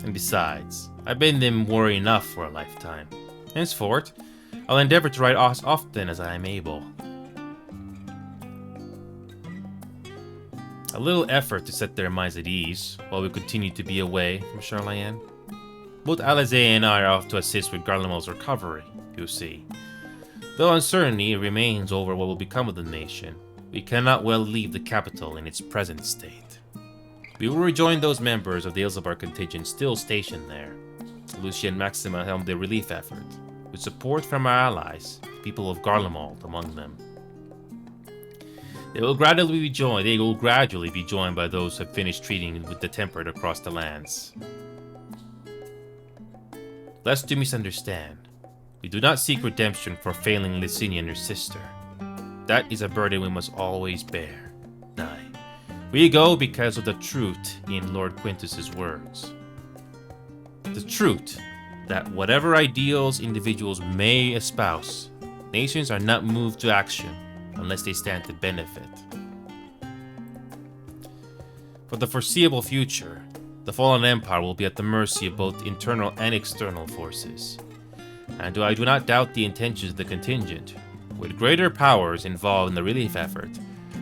And besides, I've been them worry enough for a lifetime. Henceforth, I'll endeavor to write as often as I am able. A little effort to set their minds at ease while we continue to be away from Charlayan. Both Alize and I are off to assist with Garlemel's recovery, you see. Though uncertainty remains over what will become of the nation, we cannot well leave the capital in its present state. We will rejoin those members of the Ilzabar contingent still stationed there. Lucia and Maxima helmed the relief effort, with support from our allies, the people of Garlemald among them. They will gradually be joined by those who have finished treating with the tempered across the lands. Lest you misunderstand, we do not seek redemption for failing Licinia and her sister. That is a burden we must always bear. Nay, we go because of the truth in Lord Quintus's words. The truth that whatever ideals individuals may espouse, nations are not moved to action unless they stand to benefit. For the foreseeable future, the fallen empire will be at the mercy of both internal and external forces. And I do not doubt the intentions of the contingent. With greater powers involved in the relief effort,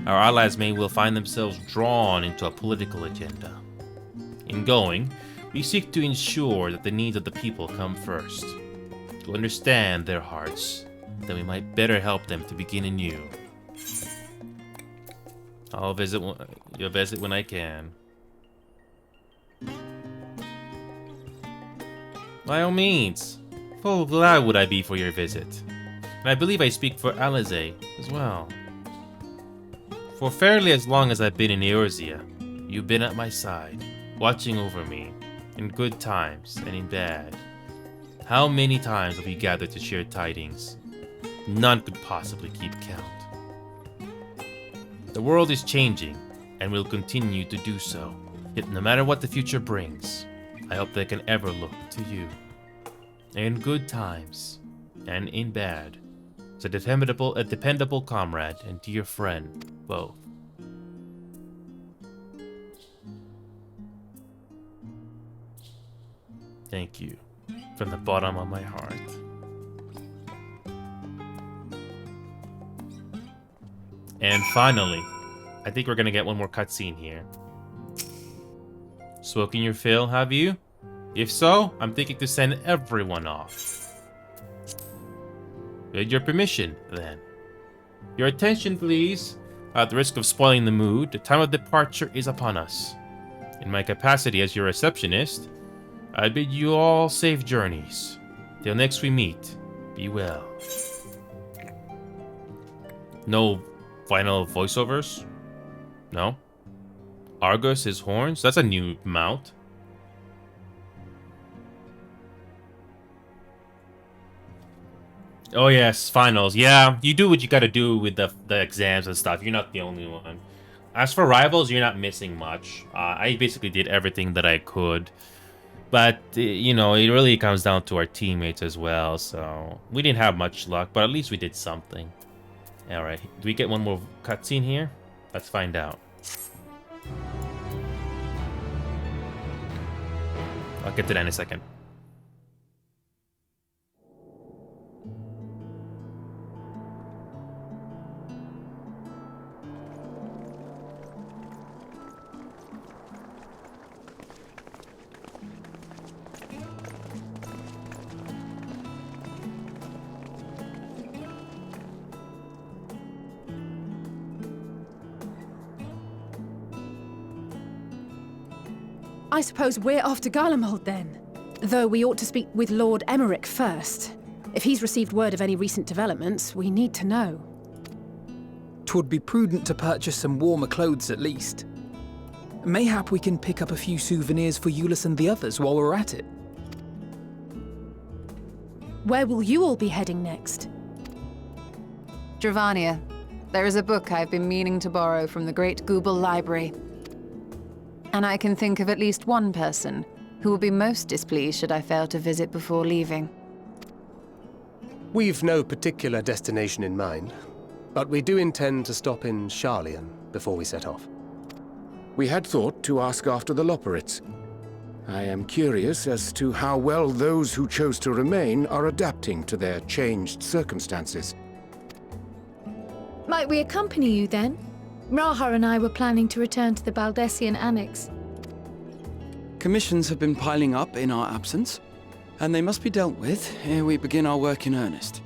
our allies may well find themselves drawn into a political agenda. In going, we seek to ensure that the needs of the people come first, to understand their hearts, that we might better help them to begin anew. I'll visit when I can. By all means. Full glad would I be for your visit. And I believe I speak for Alize as well. For fairly as long as I've been in Eorzea, you've been at my side, watching over me, in good times and in bad. How many times have we gathered to share tidings? None could possibly keep count. The world is changing, and will continue to do so. Yet no matter what the future brings, I hope they can ever look to you. In good times, and in bad, as a dependable comrade and dear friend, both. Thank you, from the bottom of my heart. And finally, I think we're gonna get one more cutscene here. Spoken your fill, have you? If so, I'm thinking to send everyone off. With your permission, then. Your attention, please. At the risk of spoiling the mood, the time of departure is upon us. In my capacity as your receptionist, I bid you all safe journeys. Till next we meet, be well. No final voiceovers? No? Argus, his horns? That's a new mount. Oh yes, finals. Yeah, you do what you gotta do with the exams and stuff. You're not the only one. As for rivals, you're not missing much. I basically did everything that I could. But, you know, it really comes down to our teammates as well. So, we didn't have much luck, but at least we did something. Alright, do we get one more cutscene here? Let's find out. I'll get to that in a second. I suppose we're off to Garlemald then. Though we ought to speak with Lord Emmerich first. If he's received word of any recent developments, we need to know. 'Twould be prudent to purchase some warmer clothes at least. Mayhap we can pick up a few souvenirs for Euless and the others while we're at it. Where will you all be heading next? Dravania. There is a book I've been meaning to borrow from the Great Google Library. And I can think of at least one person who will be most displeased should I fail to visit before leaving. We've no particular destination in mind, but we do intend to stop in Sharlayan before we set off. We had thought to ask after the Loporrits. I am curious as to how well those who chose to remain are adapting to their changed circumstances. Might we accompany you then? Raha and I were planning to return to the Baldessian Annex. Commissions have been piling up in our absence, and they must be dealt with ere we begin our work in earnest.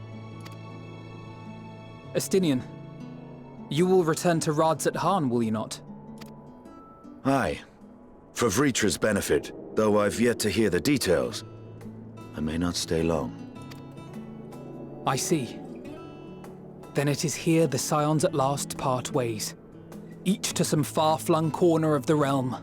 Estinian, you will return to Radzat Han, will you not? Aye. For Vritra's benefit, though I've yet to hear the details. I may not stay long. I see. Then it is here the Scions at last part ways, each to some far-flung corner of the realm.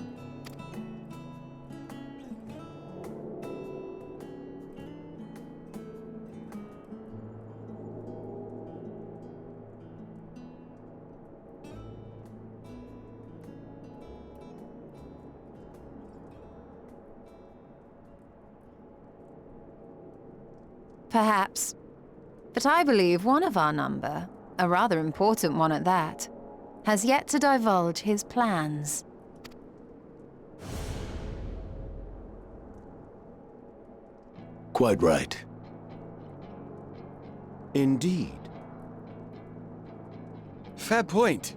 Perhaps. But I believe one of our number, a rather important one at that, has yet to divulge his plans. Quite right. Indeed. Fair point.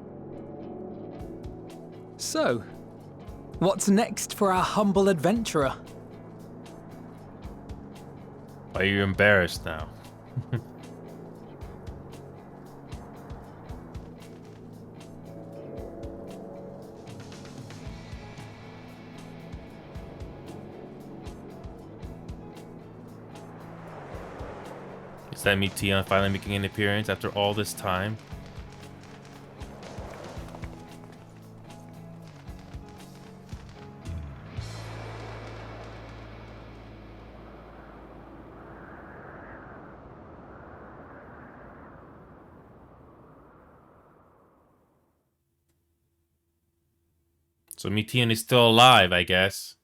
So, what's next for our humble adventurer? Are you embarrassed now? Is that me, Tion, finally making an appearance after all this time? So Mitian is still alive, I guess.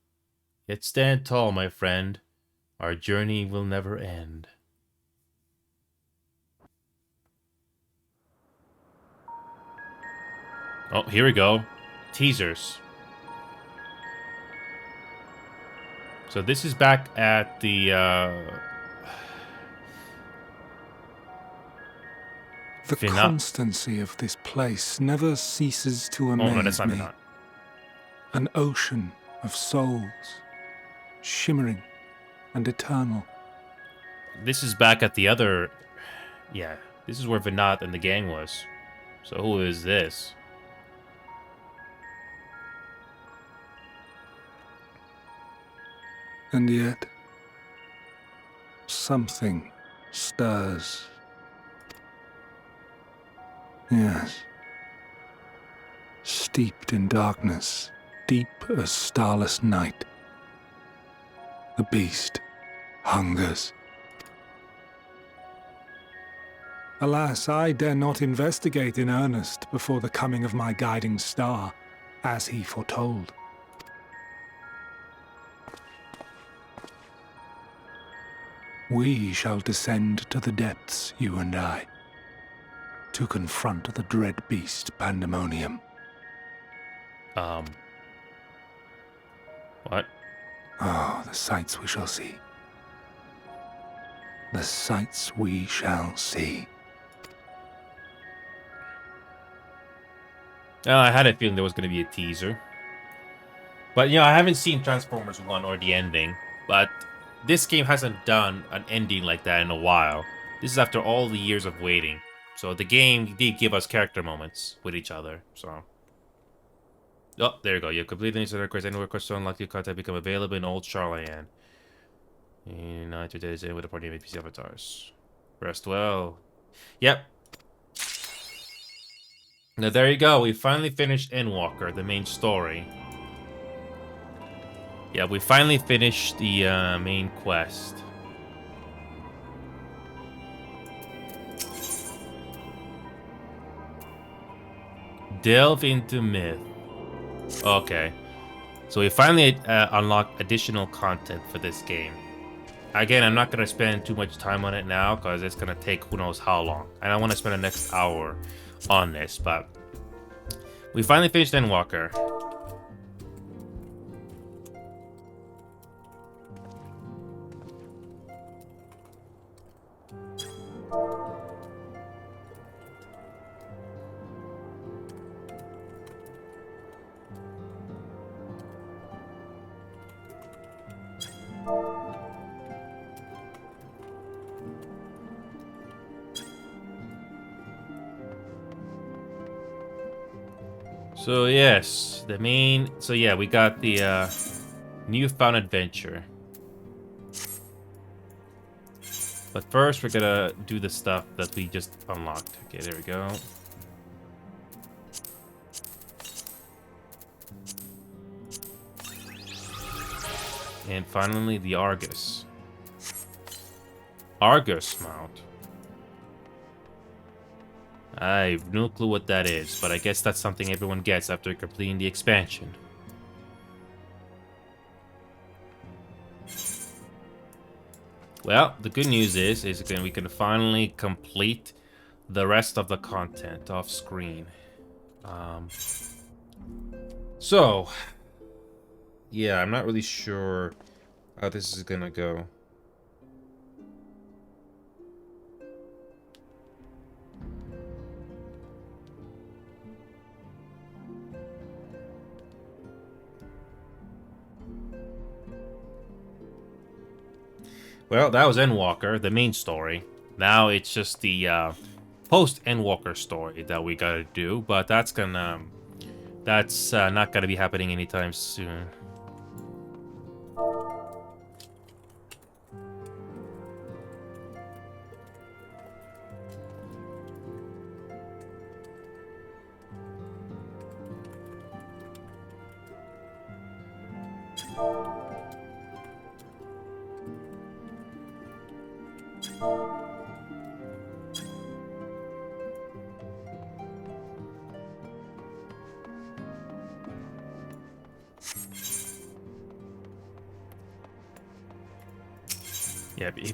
Yet stand tall, my friend. Our journey will never end. Oh, here we go. Teasers. So this is back at the, The constancy of this place never ceases to amaze no, that's not me. An ocean of souls, shimmering and eternal. This is back at the other... Yeah, this is where Vinat and the gang was. So who is this? And yet, something stirs. Yes. Steeped in darkness, deep as starless night. The beast hungers. Alas, I dare not investigate in earnest before the coming of my guiding star, as he foretold. We shall descend to the depths, you and I, to confront the dread beast Pandemonium. What? Oh, the sights we shall see. The sights we shall see. I had a feeling there was going to be a teaser. But, you know, I haven't seen Transformers 1 or the ending. But this game hasn't done an ending like that in a while. This is after all the years of waiting. So the game did give us character moments with each other, so... Oh, there you go. You have completed the incident request. Any requests to unlock your content become available in Old Charlayan. In 90 days in with a party of NPC avatars. Rest well. Yep. Now there you go. We finally finished Endwalker, the main story. Yeah, we finally finished the main quest. Delve into myth. Okay. So we finally unlocked additional content for this game. Again, I'm not going to spend too much time on it now because it's going to take who knows how long. And I want to spend the next hour on this, but we finally finished Endwalker. So yes, the main. So yeah, we got the newfound adventure. But first, we're gonna do the stuff that we just unlocked. Okay, there we go. And finally, the Argus. Argus mount. I have no clue what that is, but I guess that's something everyone gets after completing the expansion. Well, the good news is we can finally complete the rest of the content off screen. So, yeah, I'm not really sure how this is gonna go. Well, that was Endwalker, the main story. Now it's just the post-Endwalker story that we gotta do, but that's not gonna be happening anytime soon.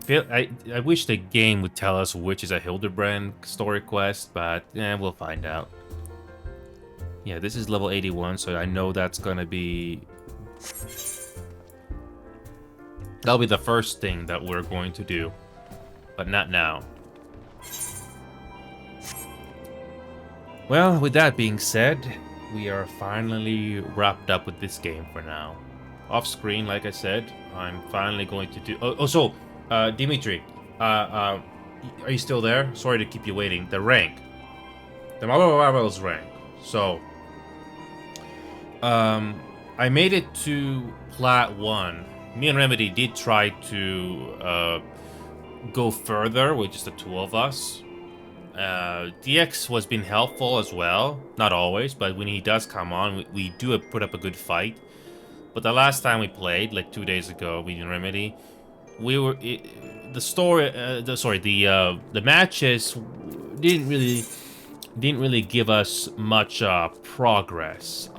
Yeah, I wish the game would tell us which is a Hildebrand story quest, but we'll find out. Yeah, this is level 81, so I know that's gonna be... That'll be the first thing that we're going to do, but not now. Well, with that being said, we are finally wrapped up with this game for now. Off screen, like I said, I'm finally going to do... Dimitri, are you still there? Sorry to keep you waiting. The rank. The Marvel's rank. So, I made it to Plat 1. Me and Remedy did try to go further with just the two of us. DX was being helpful as well. Not always, but when he does come on, we do put up a good fight. But the last time we played, like 2 days ago, we and Remedy, we were the matches didn't really give us much progress.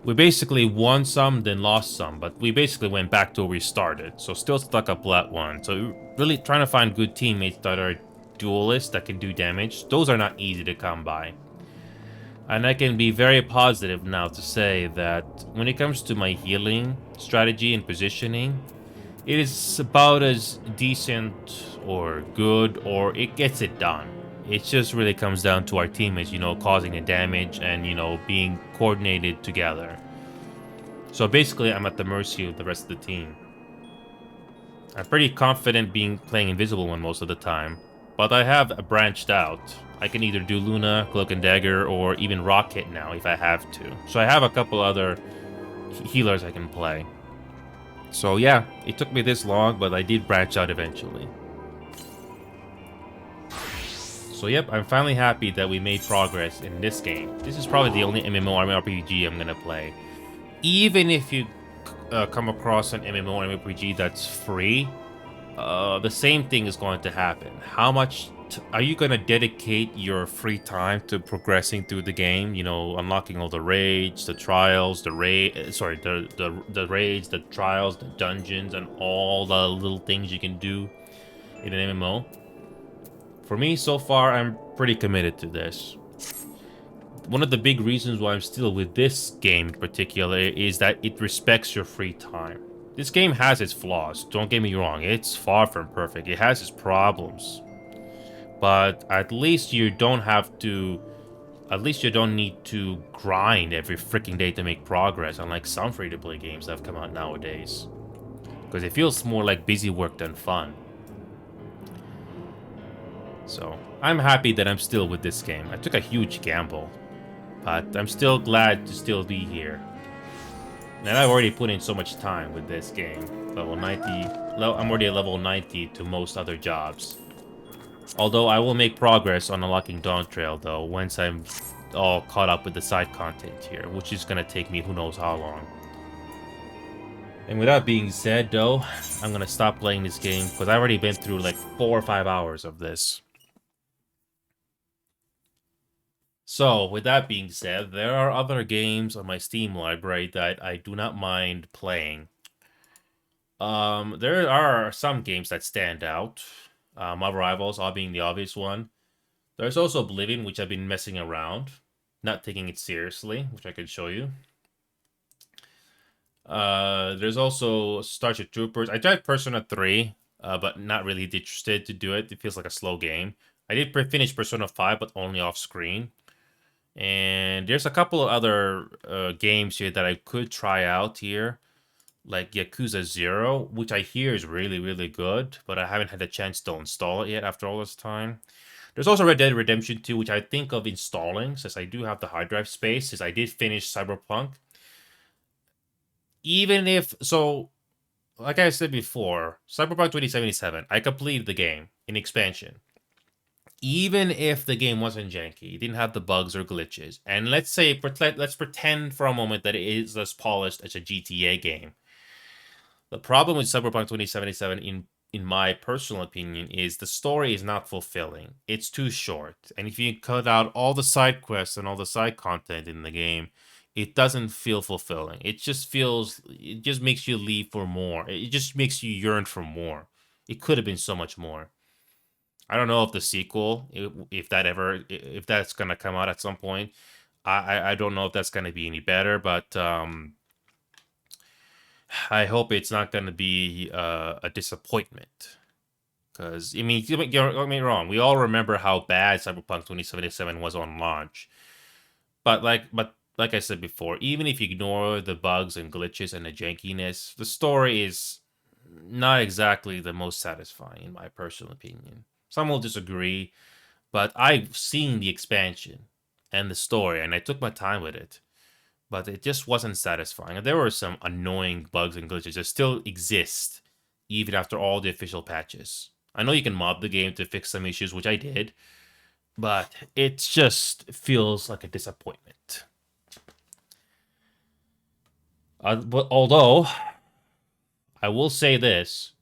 We basically won some, then lost some, but we basically went back to where we started. So still stuck up Plat 1. So really trying to find good teammates that are duelists that can do damage. Those are not easy to come by. And I can be very positive now to say that when it comes to my healing strategy and positioning, it is about as decent or good, or it gets it done. It just really comes down to our teammates, causing the damage and, being coordinated together. So basically, I'm at the mercy of the rest of the team. I'm pretty confident playing Invisible One most of the time, but I have branched out. I can either do Luna, Cloak and Dagger, or even Rocket now if I have to. So I have a couple other healers I can play. So yeah, it took me this long, but I did branch out eventually. So yep, I'm finally happy that we made progress in this game. This is probably the only MMORPG I'm gonna play. Even if you come across an MMORPG that's free, the same thing is going to happen. How much are you going to dedicate your free time to progressing through the game? You know, unlocking all the raids, the trials, the raids, the trials, the dungeons, and all the little things you can do in an MMO. For me, so far, I'm pretty committed to this. One of the big reasons why I'm still with this game in particular is that it respects your free time. This game has its flaws, don't get me wrong, it's far from perfect, it has its problems. But at least you don't need to grind every freaking day to make progress, unlike some free-to-play games that have come out nowadays. Because it feels more like busy work than fun. So, I'm happy that I'm still with this game. I took a huge gamble, but I'm still glad to still be here. And I've already put in so much time with this game. Level 90. I'm already at level 90 to most other jobs. Although I will make progress on unlocking Dawn Trail, though, once I'm all caught up with the side content here, which is gonna take me who knows how long. And with that being said, though, I'm gonna stop playing this game, because I've already been through like 4 or 5 hours of this. So, with that being said, there are other games on my Steam library that I do not mind playing. There are some games that stand out. Marvel Rivals all being the obvious one. There's also Oblivion, which I've been messing around, not taking it seriously, which I can show you. There's also Starship Troopers. I tried Persona 3, but not really interested to do it. It feels like a slow game. I did finish Persona 5, but only off screen. And there's a couple of other games here that I could try out here, like Yakuza 0, which I hear is really, really good, but I haven't had a chance to install it yet after all this time. There's also Red Dead Redemption 2, which I think of installing, since I do have the hard drive space, since I did finish Cyberpunk. Even if, so, like I said before, Cyberpunk 2077, I completed the game in expansion. Even if the game wasn't janky, it didn't have the bugs or glitches, and let's pretend for a moment that it is as polished as a GTA game. The problem with Cyberpunk 2077, in my personal opinion, is the story is not fulfilling. It's too short, and if you cut out all the side quests and all the side content in the game, it doesn't feel fulfilling. It just makes you leave for more. It just makes you yearn for more. It could have been so much more. I don't know if the sequel, if that's gonna come out at some point. I don't know if that's gonna be any better, but I hope it's not gonna be a disappointment. Because I mean, don't get me wrong, we all remember how bad Cyberpunk 2077 was on launch. But like I said before, even if you ignore the bugs and glitches and the jankiness, the story is not exactly the most satisfying, in my personal opinion. Some will disagree, but I've seen the expansion and the story, and I took my time with it. But it just wasn't satisfying. And there were some annoying bugs and glitches that still exist, even after all the official patches. I know you can mod the game to fix some issues, which I did, but it just feels like a disappointment. But although, I will say this,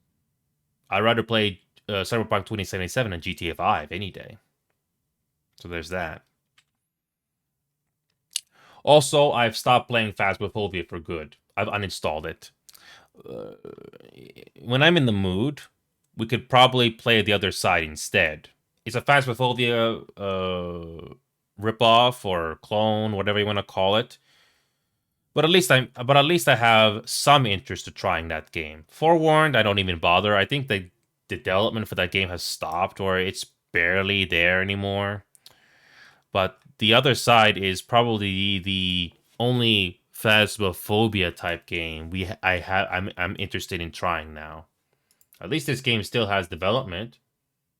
I'd rather play Cyberpunk 2077 and GTA 5 any day. So there's that. Also, I've stopped playing Phasmophobia for good. I've uninstalled it. When I'm in the mood, we could probably play the other side instead. It's a Phasmophobia ripoff or clone, whatever you want to call it. But at least I have some interest to trying that game. Forewarned, I don't even bother. I think the development for that game has stopped, or it's barely there anymore. But the other side is probably the only Phasmophobia type game I'm interested in trying now. At least this game still has development.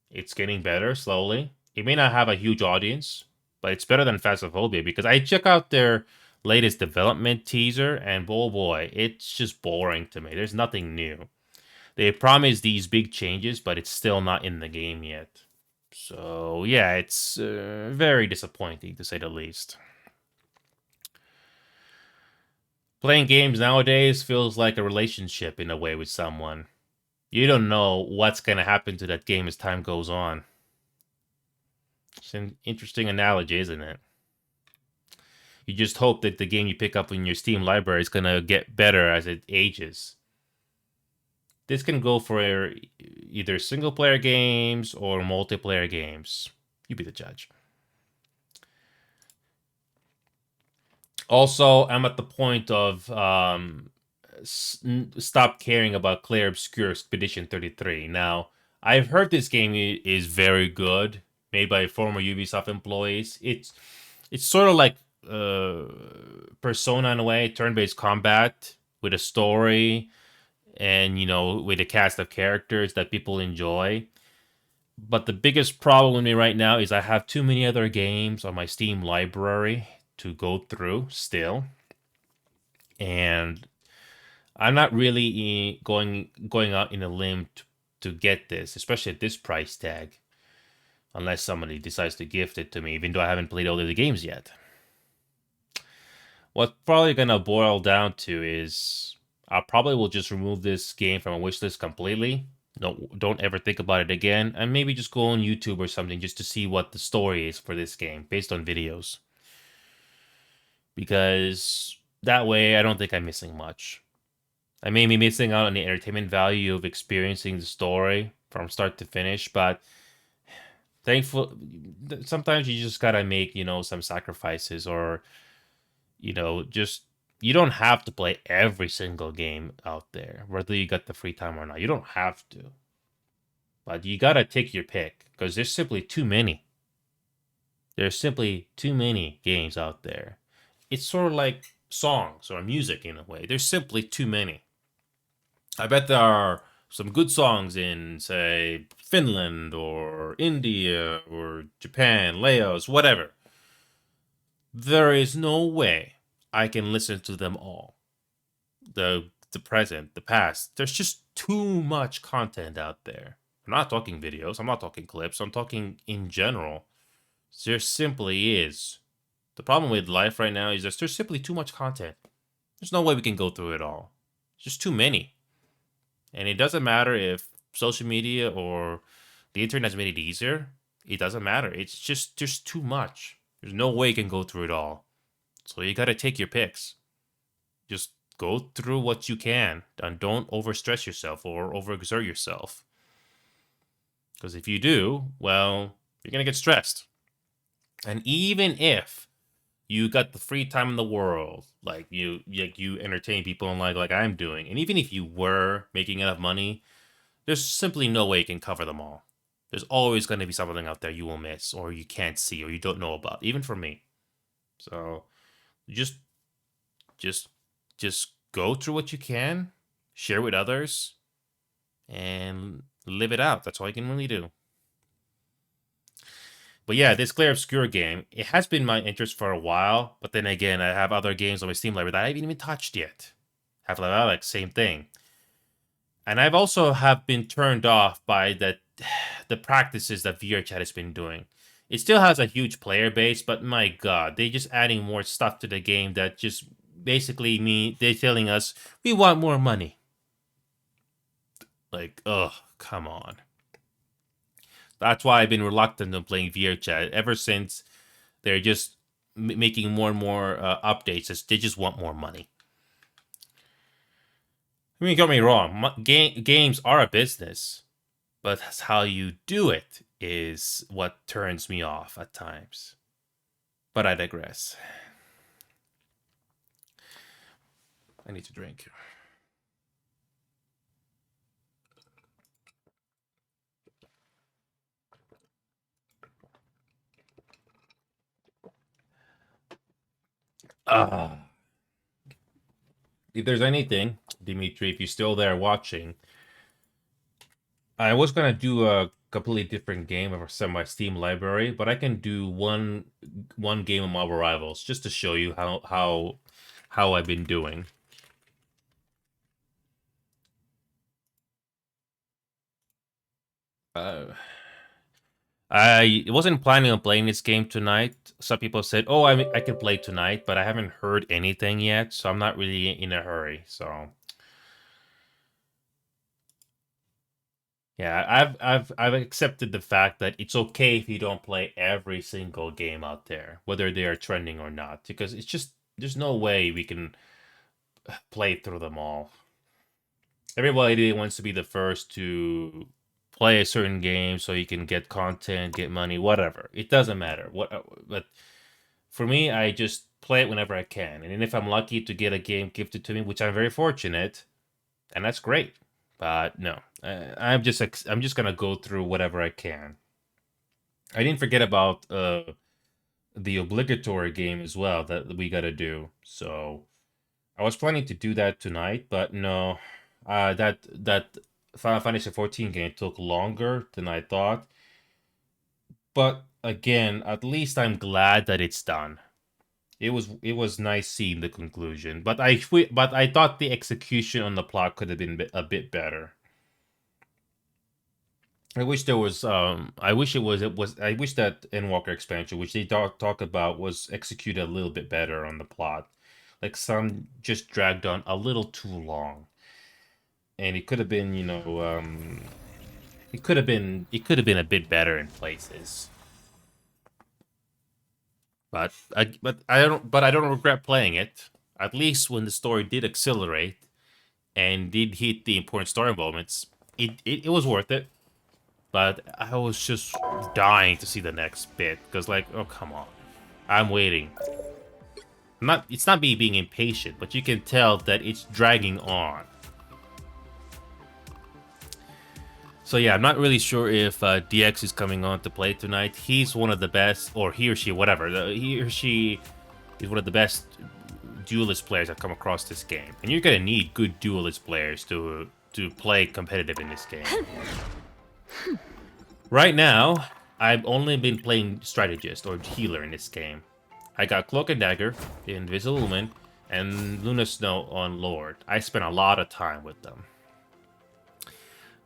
It's getting better slowly. It may not have a huge audience, but it's better than Phasmophobia because I check out their latest development teaser, and oh boy, it's just boring to me. There's nothing new. They promise these big changes, but it's still not in the game yet. So yeah, it's very disappointing to say the least. Playing games nowadays feels like a relationship in a way with someone. You don't know what's going to happen to that game as time goes on. It's an interesting analogy, isn't it? You just hope that the game you pick up in your Steam library is going to get better as it ages. This can go for either single-player games or multiplayer games. You be the judge. Also, I'm at the point of stop caring about Clair Obscur Expedition 33. Now, I've heard this game is very good, made by former Ubisoft employees. It's sort of like Persona in a way, turn-based combat with a story and, you know, with a cast of characters that people enjoy. But the biggest problem with me right now is I have too many other games on my Steam library to go through still. And I'm not really going out in a limb to get this, especially at this price tag, unless somebody decides to gift it to me, even though I haven't played all of the games yet. What's probably going to boil down to is I probably will just remove this game from a wishlist completely. No, don't ever think about it again, and maybe just go on YouTube or something just to see what the story is for this game based on videos. Because that way I don't think I'm missing much. I may be missing out on the entertainment value of experiencing the story from start to finish, but thankful sometimes you just gotta make, you know, some sacrifices, or, you know, just you don't have to play every single game out there, whether you got the free time or not. You don't have to. But you gotta take your pick, because there's simply too many. There's simply too many games out there. It's sort of like songs or music in a way. There's simply too many. I bet there are some good songs in, say, Finland or India or Japan, Laos, whatever. There is no way I can listen to them all. The present, the past. There's just too much content out there. I'm not talking videos. I'm not talking clips. I'm talking in general. There simply is. The problem with life right now is there's simply too much content. There's no way we can go through it all. It's just too many. And it doesn't matter if social media or the internet has made it easier. It doesn't matter. It's just there's too much. There's no way you can go through it all. So you got to take your picks. Just go through what you can, and don't overstress yourself or overexert yourself. Because if you do, well, you're going to get stressed. And even if you got the free time in the world, like you entertain people online like I'm doing, and even if you were making enough money, there's simply no way you can cover them all. There's always going to be something out there you will miss, or you can't see, or you don't know about, even for me. So just go through what you can, share with others, and live it out. That's all you can really do. But yeah, this Clair Obscur game, it has been my interest for a while, but then again, I have other games on my Steam library that I haven't even touched yet. Half-Life Alyx, same thing. And I've also have been turned off by the practices that VRChat has been doing. It still has a huge player base, but my god, they're just adding more stuff to the game that just basically they're telling us, we want more money. Like, ugh, come on. That's why I've been reluctant on playing VRChat ever since they're just making more and more updates. As they just want more money. I mean, don't get me wrong. Games are a business, but how you do it is what turns me off at times. But I digress. I need to drink. If there's anything, Dimitri, if you're still there watching, I was gonna do a completely different game of some of my Steam library, but I can do one game of Marvel Rivals just to show you how I've been doing. I wasn't planning on playing this game tonight. Some people said, "Oh, I can play tonight," but I haven't heard anything yet, so I'm not really in a hurry. So yeah, I've accepted the fact that it's okay if you don't play every single game out there, whether they are trending or not, because it's just there's no way we can play through them all. Everybody wants to be the first to play a certain game so you can get content, get money, whatever. It doesn't matter. But for me, I just play it whenever I can. And if I'm lucky to get a game gifted to me, which I'm very fortunate, and that's great. But no, I'm just gonna go through whatever I can. I didn't forget about the obligatory game as well that we gotta do. So I was planning to do that tonight, but no, that Final Fantasy 14 game took longer than I thought. But again, at least I'm glad that it's done. It was nice seeing the conclusion, but I thought the execution on the plot could have been a bit better. I wish there was I wish that Endwalker expansion, which they talk about, was executed a little bit better on the plot. Like some just dragged on a little too long. And it could have been, it could have been a bit better in places. But I don't regret playing it. At least when the story did accelerate and did hit the important story moments, it was worth it. But I was just dying to see the next bit because, like, oh come on, I'm waiting. It's not me being impatient, but you can tell that it's dragging on. So yeah, I'm not really sure if DX is coming on to play tonight. He's one of the best, or he or she, whatever. He or she is one of the best duelist players I've come across this game. And you're gonna need good duelist players to play competitive in this game. Right now, I've only been playing strategist or healer in this game. I got Cloak and Dagger, Invisible Lumen, and Luna Snow on Lord. I spent a lot of time with them.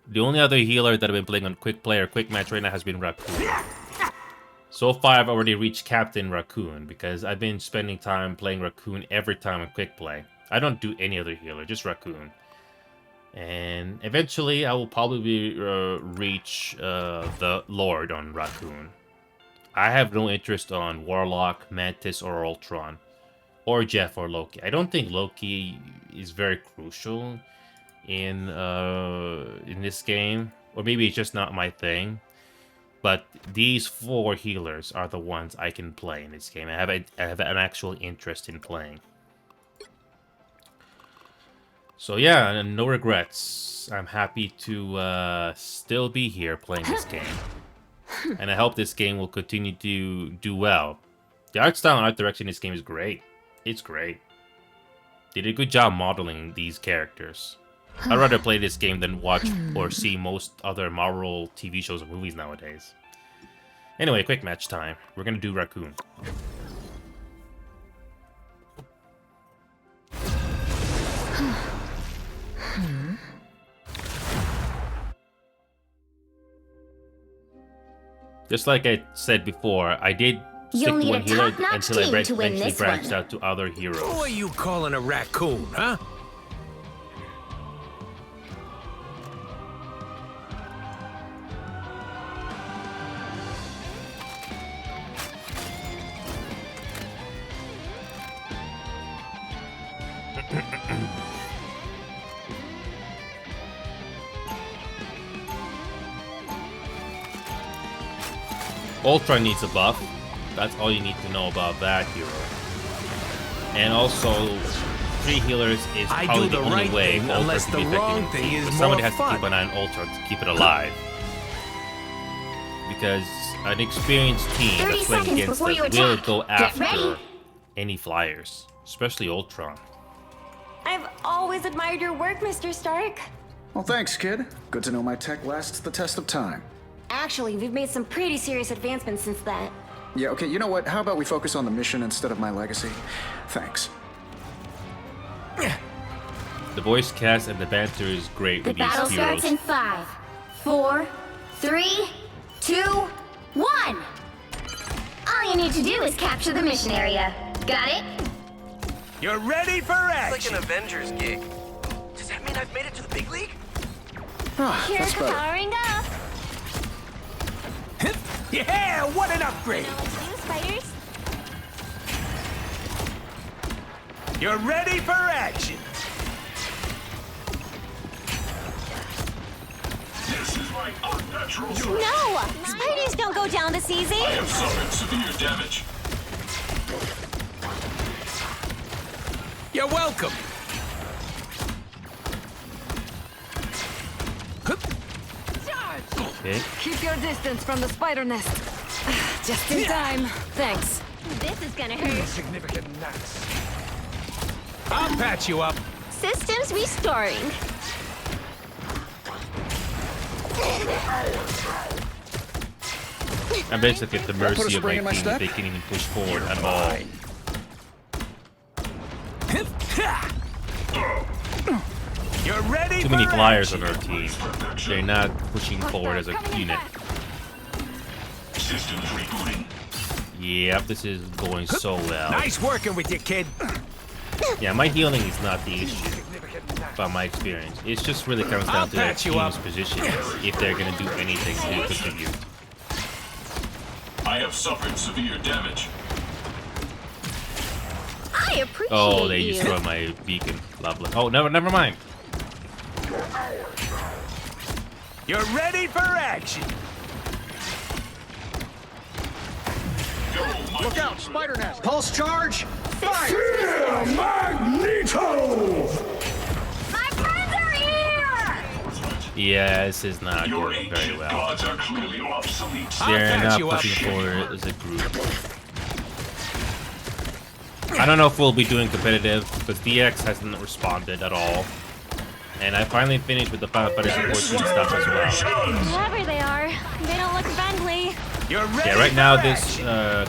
The only other healer that I've been playing on quick play or quick match right now has been Raccoon. So far, I've already reached Captain Raccoon because I've been spending time playing Raccoon every time on quick play. I don't do any other healer, just Raccoon. And eventually, I will probably reach the Lord on Raccoon. I have no interest on Warlock, Mantis, or Ultron. Or Jeff or Loki. I don't think Loki is very crucial in this game, or maybe it's just not my thing. But these 4 healers are the ones I can play in this game. I have an actual interest in playing. So yeah, and no regrets. I'm happy to still be here playing this game, and I hope this game will continue to do well. The art style and art direction in this game is great. It's great. They did a good job modeling these characters. I'd rather play this game than watch or see most other Marvel TV shows or movies nowadays. Anyway, quick match time. We're gonna do Raccoon. Just like I said before, I did stick to one healer until I eventually branched out to other heroes. Who are you calling a raccoon, huh? Ultron needs a buff. That's all you need to know about that hero. And also, 3 healers is probably the only way Ultron can be effective in the team. Somebody has to keep an eye on Ultron to keep it alive. Because an experienced team that's playing against it will go after any flyers, especially Ultron. I've always admired your work, Mr. Stark. Well, thanks, kid. Good to know my tech lasts the test of time. Actually, we've made some pretty serious advancements since then. Yeah, okay, you know what? How about we focus on the mission instead of my legacy? Thanks. The voice cast and the banter is great The with these battle heroes. starts in 5, 4, 3, 2, 1! All you need to do is capture the mission area. Got it? You're ready for action! It's like an Avengers gig. Does that mean I've made it to the big league? Here, That's better. powering up! Yeah, what an upgrade! Know what to do, spiders? You're ready for action! This is my unnatural No! Spiders don't go down this easy! I have suffered severe damage. You're welcome! Okay. Keep your distance from the spider nest. Just in time. Thanks. This is gonna hurt. Significant nuts. I'll patch you up. Systems restoring. I'm basically at the Put a mercy of spring my in my team. step? They can't even push forward at all. You're ready Too for many flyers action. on our team. They're not pushing forward as a unit. Systems rebooting. Yep, this is going so well. Nice working with you, kid. Yeah, my healing is not the issue, by my experience. It just really comes down to their patch you team's up. position, if they're gonna do anything to contribute. I have suffered severe damage. I appreciate Oh, they you. destroyed my beacon. Lovely. Oh, never mind. You're ready for action. Look out, spider nest! Pulse charge! Magneto! My friends are here! Yeah, this is not Your going very ancient well. gods are clearly obsolete. They're not pushing forward as a group. I don't know if we'll be doing competitive, because DX hasn't responded at all. And I finally finished with the Final Fantasy 14 stuff as well. Whoever they are, they don't look friendly. You're ready Yeah, right now for this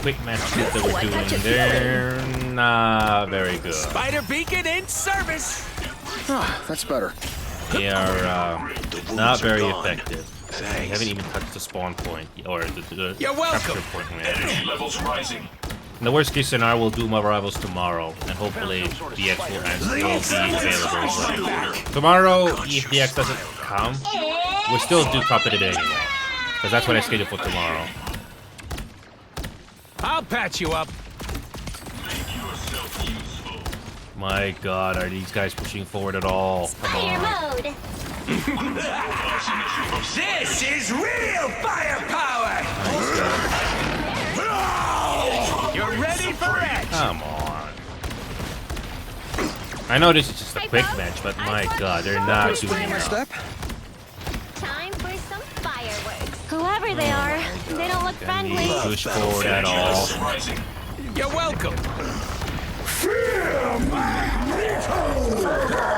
quick match that we're doing, they're not very good. Spider beacon in service. Ah, that's better. They are not very effective. They haven't even touched the spawn point, or the You're welcome. capture point yet. Energy levels rising. In the worst case scenario, we'll do my rivals tomorrow, and hopefully DX will be available as well. Tomorrow, if DX doesn't come, we'll still do competitive anyway, because that's what I scheduled for tomorrow. I'll patch you up. My God, are these guys pushing forward at all? Come Fire on. mode! This is real firepower. You're ready for action. Come on. I know this is just a quick match, but my God, they're not doing enough. Time for some fireworks. Whoever they are, they don't look friendly. Push forward at all. You're welcome.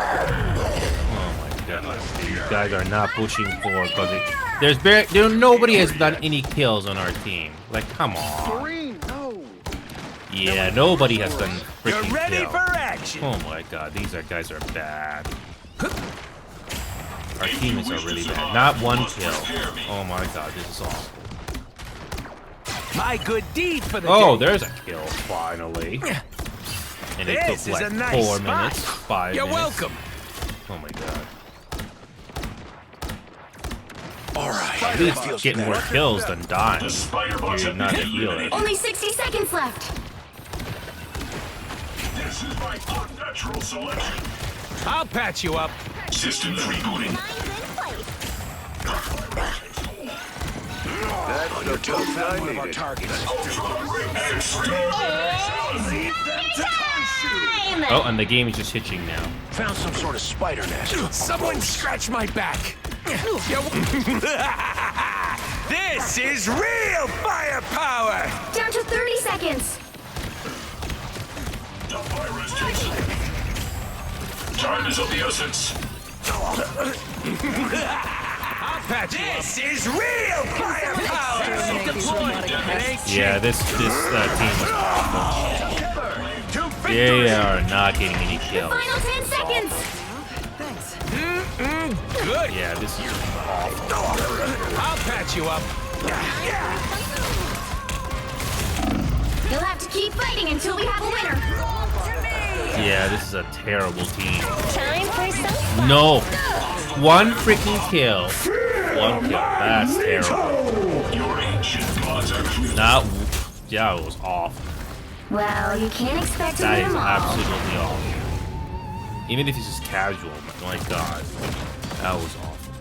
Oh my God, these guys are not pushing forward because nobody has done any kills on our team. Like, come on. Yeah, nobody has done freaking You're ready kill. for action. Oh my God, these guys are bad. Our teammates are really bad. Not one kill. Oh my God, this is awful. My good deed for the Oh, day. there's a kill, finally. And it This took is like a nice 4 spot. minutes, 5 You're minutes. welcome. Oh my God. All right. At least get more kills than dying. You're not a healer. Only 60 seconds left. This is my unnatural selection. I'll patch you up. Systems rebooting. That's the token I One of our needed. targets. Oh, and the game is just hitching now. Found some sort of spider nest. Someone scratch my back. This is real firepower. Down to 30 seconds. The virus takes. Time is of the essence. I'll patch you up. This is real firepower. Yeah, this team is awful. They are not getting any kills. Final 10 seconds. Good. Yeah, this is awful. I'll patch you up. You'll have to keep fighting until we have a winner. Yeah, this is a terrible team. Time for some. No, one freaking kill. One kill. That's terrible. That, yeah, it was awful. Well, you can't expect to That win is them all. absolutely awful. Even if it's just casual, my god, that was awful.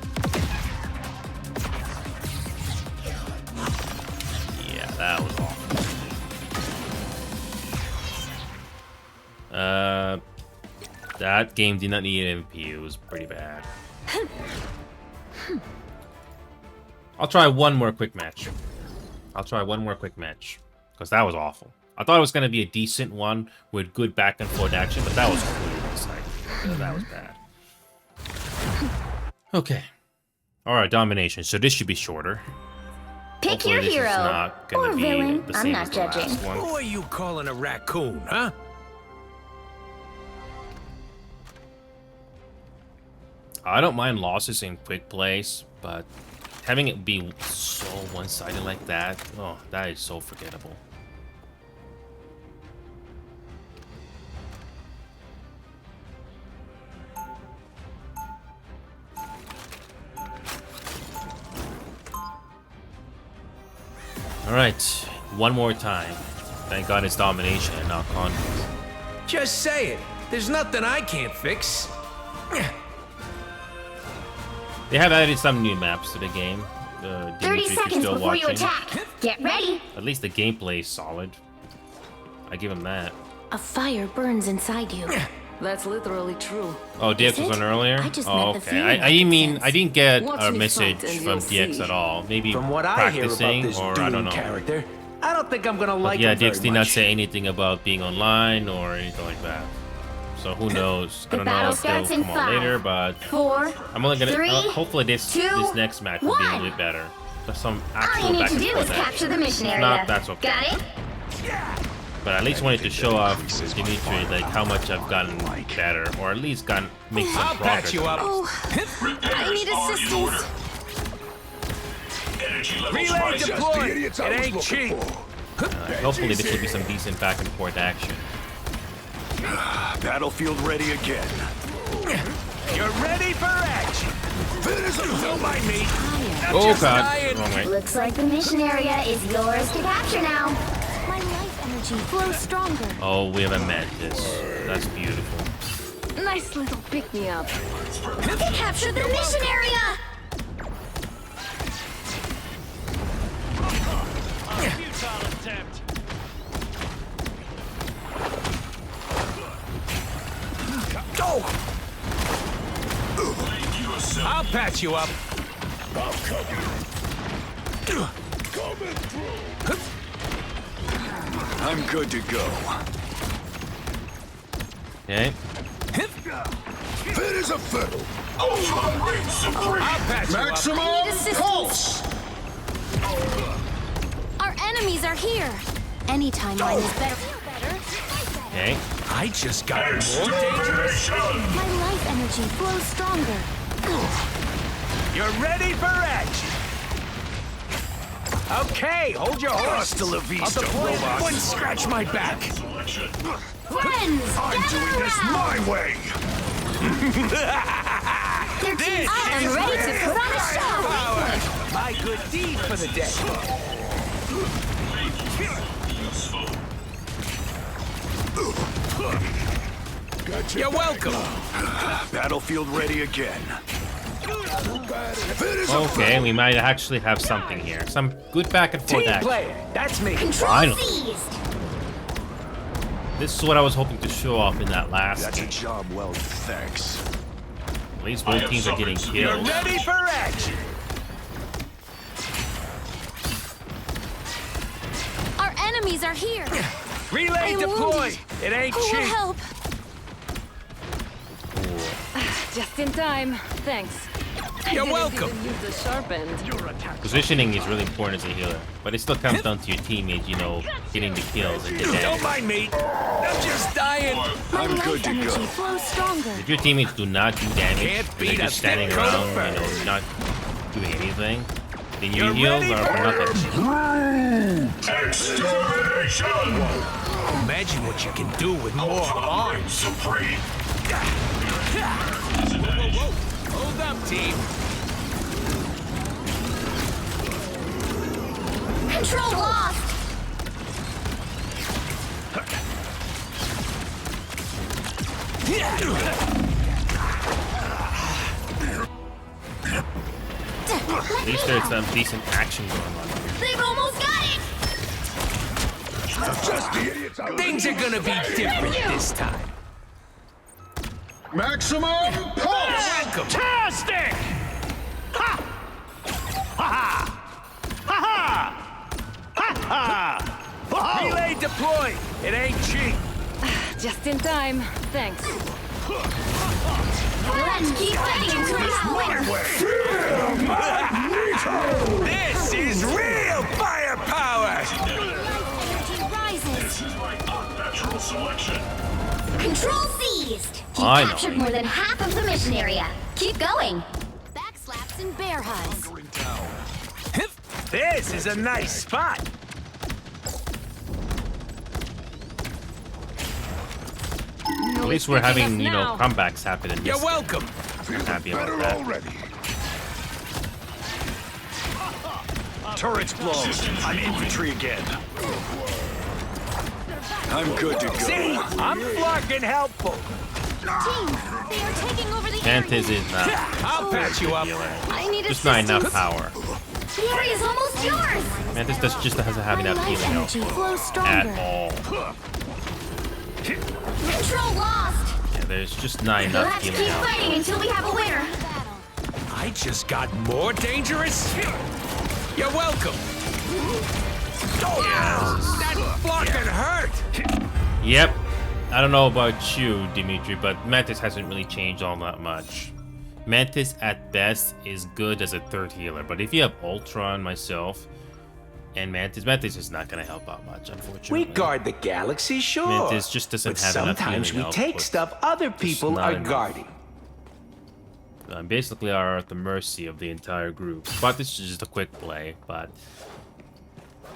Yeah, that was awful. That game did not need an MVP. It was pretty bad. I'll try one more quick match. Because that was awful. I thought it was going to be a decent one with good back and forth action, but that was completely one-sided. That was bad. Okay. Alright, domination. So this should be shorter. Pick Hopefully your this hero is not gonna or be villain. the I'm same not as the judging. last one. Who are you calling a raccoon, huh? I don't mind losses in quick plays, but having it be so one-sided like that, oh, that is so forgettable. Alright, one more time. Thank God it's domination and not conquest. Just say it. There's nothing I can't fix. They have added some new maps to the game. 30 Dimitri, if you're seconds still before you watching. attack. Get ready. At least the gameplay is solid. I give him that. A fire burns inside you. That's literally true. Oh, DX Is was it? on earlier? I just Oh, meant the okay. feeling I mean, I didn't get Watch a me message fight and from you'll DX see. at all. Maybe From what I hear about practicing, this or I Dune don't know. character, I don't think I'm gonna But like yeah, him very DX did not much. say anything about being online or anything like that. So who knows? I The don't know battle if they'll starts in come on 5, later, but 4, I'm only gonna. 3, hopefully this 2, next match will be a 1. little bit better. There's some All actual you need back to and do forth is capture action. the mission If area. not, that's okay. Got it? But I at least wanted to show off Dimitri like how much I've gotten better, or at least gotten make some I'll progress. patch you up. I need assistance. Relay deployed. It ain't cheap. Hopefully this will be some decent back and forth action. Battlefield ready again. You're ready for action. Don't mind me. I'm Oh just god, dying. wrong way. Looks like the mission area is yours to capture now. My life energy flows stronger. Oh, we have a mantis. That's beautiful. Nice little pick-me-up. Capture the mission area! I'll patch you up. I'm good to go. Okay. Fit as a fiddle. I'll patch you up. Maximum pulse! Our enemies are here. Any timeline is better. Okay. I just got more dangerous. My life energy flows stronger. You're ready for action. Okay, hold your horse. Hasta la vista, I'll deploy it. robots. Wouldn't scratch my back. Friends, I'm gather doing this around. my way. Their teams This and is ready to real put on a show. firepower. My good deed for the day. Gotcha. You're welcome. Battlefield ready again. Okay, we might actually have something here. Some good back and forth Team action. player, that's me. Control Finally. seized. This is what I was hoping to show off in that last That's a game. job well, thanks. At least both teams are getting You're kills. ready for action. Our enemies are here. Relay I'm deployed. wounded. It ain't Who will cheap. help? Just in time. Thanks. You're welcome. Use the sharp end. Positioning is really important as a healer, but it still comes down to your teammates, you know, getting the kills and the Don't damage. mind me. I'm just dying. My life energy flows stronger. If your teammates do not do damage, Can't they're beat a just standing thick coat of around, you know, fur. not doing anything, then your You're heals ready are for nothing. Extermination! Imagine what you can do with more arms. Supreme. Whoa. Hold up, team. Control lost. At least there's some decent action going on here. They've almost got it. Just the idiots. Things are gonna be different this time. Maximum pulse! Fantastic! Ha! Ha ha! Ha ha! Ha ha! Relay deployed. It ain't cheap. Just in time. Thanks. Let's keep fighting until we have a winner. This is real firepower! Energy rises. Natural selection. Control seized. You I know. captured more than half of the mission area. Keep going. Backslaps and bear hugs. This is a nice spot. At least we're having, you know, comebacks happen in this. You're welcome. Happy about that. Turrets blown. I'm infantry again. I'm good to go. See, I'm fucking helpful. Team, they are taking over the Mantis area. is I'll patch you up. I need just not enough assistance. power. The area's almost yours. Mantis just doesn't have enough My life healing energy flows at stronger. all. Control lost. Yeah, there's just not enough Let's healing keep out. fighting until we have a winner. I just got more dangerous. You're welcome. Oh, that fucking hurt. Yep. I don't know about you, Dimitri, but Mantis hasn't really changed all that much. Mantis at best is good as a third healer, but if you have Ultron, myself, and Mantis is not going to help out much, unfortunately. We guard the galaxy, sure. Mantis just doesn't but have enough sometimes we healing take output. stuff other people not are enough. guarding. Basically are at the mercy of the entire group. But this is just a quick play, but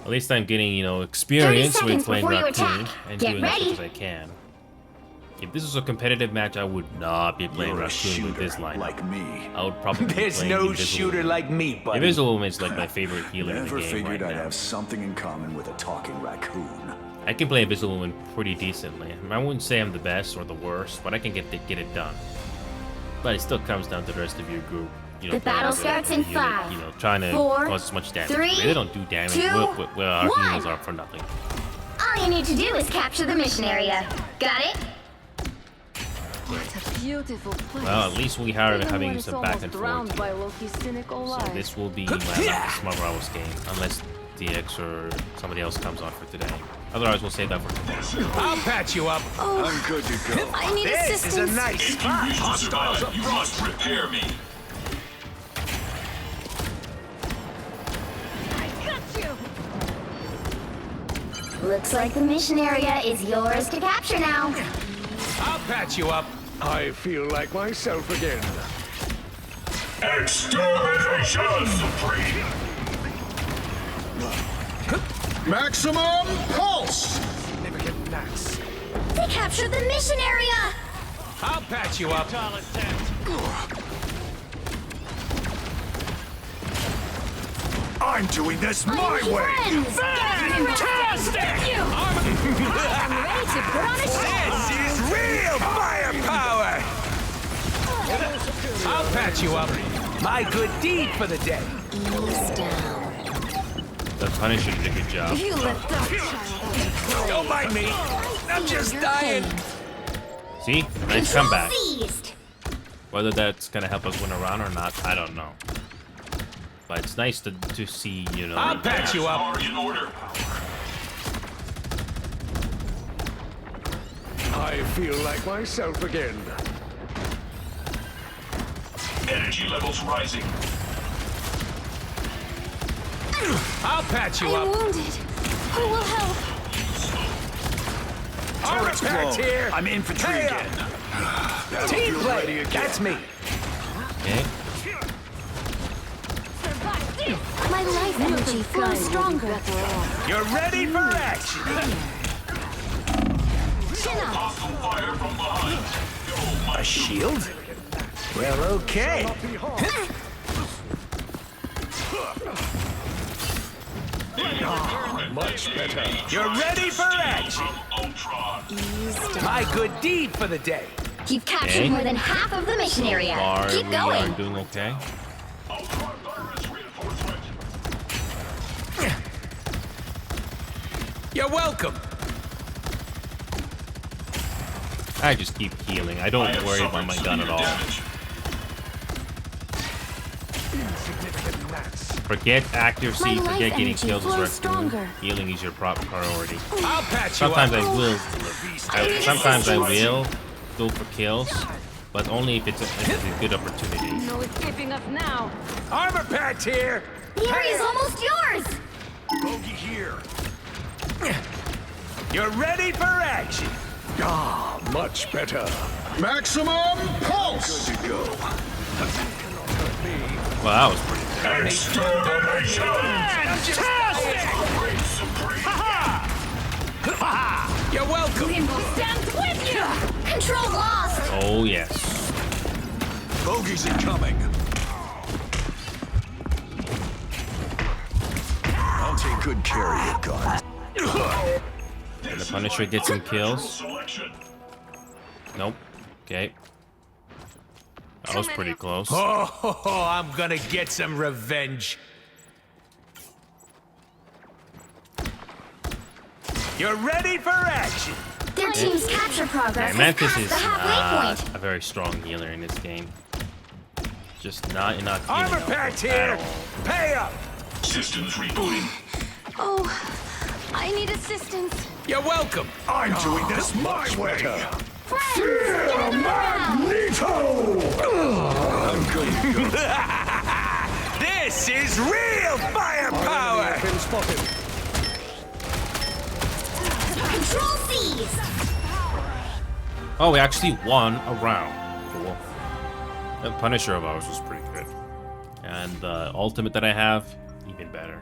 at least I'm getting, you know, experience 30 with seconds playing before you Raccoon attack. and Get doing as ready. much as I can. If this was a competitive match, I would not be playing You're a Raccoon with this shooter lineup. like me. I would probably be There's playing no Invisible shooter Woman. like me, buddy. Invisible Woman is like my favorite healer in the Never game figured right I'd now. have something in common with a talking raccoon. I can play Invisible Woman pretty decently. I wouldn't say I'm the best or the worst, but I can get it done. But it still comes down to the rest of your group. You know, The battle playing starts in unit, 5, You know, trying to 4, cause as much damage. 3, They don't do damage. 2, Well, our 1. healers are for nothing. All you need to do is capture the mission area. Got it? What a beautiful place. Well, at least we are Even when having it's some back almost and drowned forth. by Loki's cynical So lies. this will be my last Marvel's game, unless DX or somebody else comes on for today. Otherwise, we'll save that for tomorrow. I'll patch you up. Oh. I'm good to go. I need this assistance. is a nice spot. Hostiles up front. Prepare me. Looks like the mission area is yours to capture now. I'll patch you up. I feel like myself again. Extermination supreme. Maximum pulse. Significant max. They captured the mission area. I'll patch you up. I'm doing this my Enemy way. friends. Fantastic! I'm ready to put on a show. This is real firepower! I'll patch you up. My good deed for the day. Ease down. The Punisher did a good job. You let that child. Don't mind me. I'm just dying. See? Nice Control comeback. seized. Whether that's gonna help us win a round or not, I don't know. But it's nice to see, you know. I'll patch you up. Are in order. I feel like myself again. Energy levels rising. I'll patch you I'm up. wounded. Who will help? Armor Turret's pack's low. here. I'm infantry Hey again. Team Battlefield ready play. again. That's me. Okay. My life energy flows stronger. You're ready for action. Chin up. Hostile fire from behind. A shield? Well, okay. Much better. You're ready for action. My good deed for the day. You've captured Okay. more than half of the mission area. Far, Keep we are going. doing okay. You're welcome. I just keep healing. I don't worry about my gun at all. Forget accuracy, My life forget getting energy kills as flows raccoon. stronger. Healing is your priority. I'll patch you Sometimes up. I will. Sometimes I will go for kills, but only if it's a good opportunity. No escaping us now. Armor pack's here. The area's almost yours. Bogey here. You're ready for action. Ah, much better. Maximum pulse. Good to go. Well, that was pretty good. Extermination. You're welcome. Limbo stands with you. Control lost. Oh yes. Bogeys incoming. I'll take good care of your gun. And the Punisher gets some kills. Nope. Okay. That was pretty close. Oh, I'm gonna get some revenge. You're ready for action. Their team's capture progress Yeah, has Mantis passed is the halfway point. a very strong healer in this game. Just not enough healing Armor output pack's at here. all. Pay up. Systems rebooting. Oh, I need assistance. You're welcome. I'm doing this my way. Friends, get in the round. I'm good to go. This is real firepower. Control C's. Oh, we actually won a round. Cool. The Punisher of ours was pretty good. And the ultimate that I have, even better.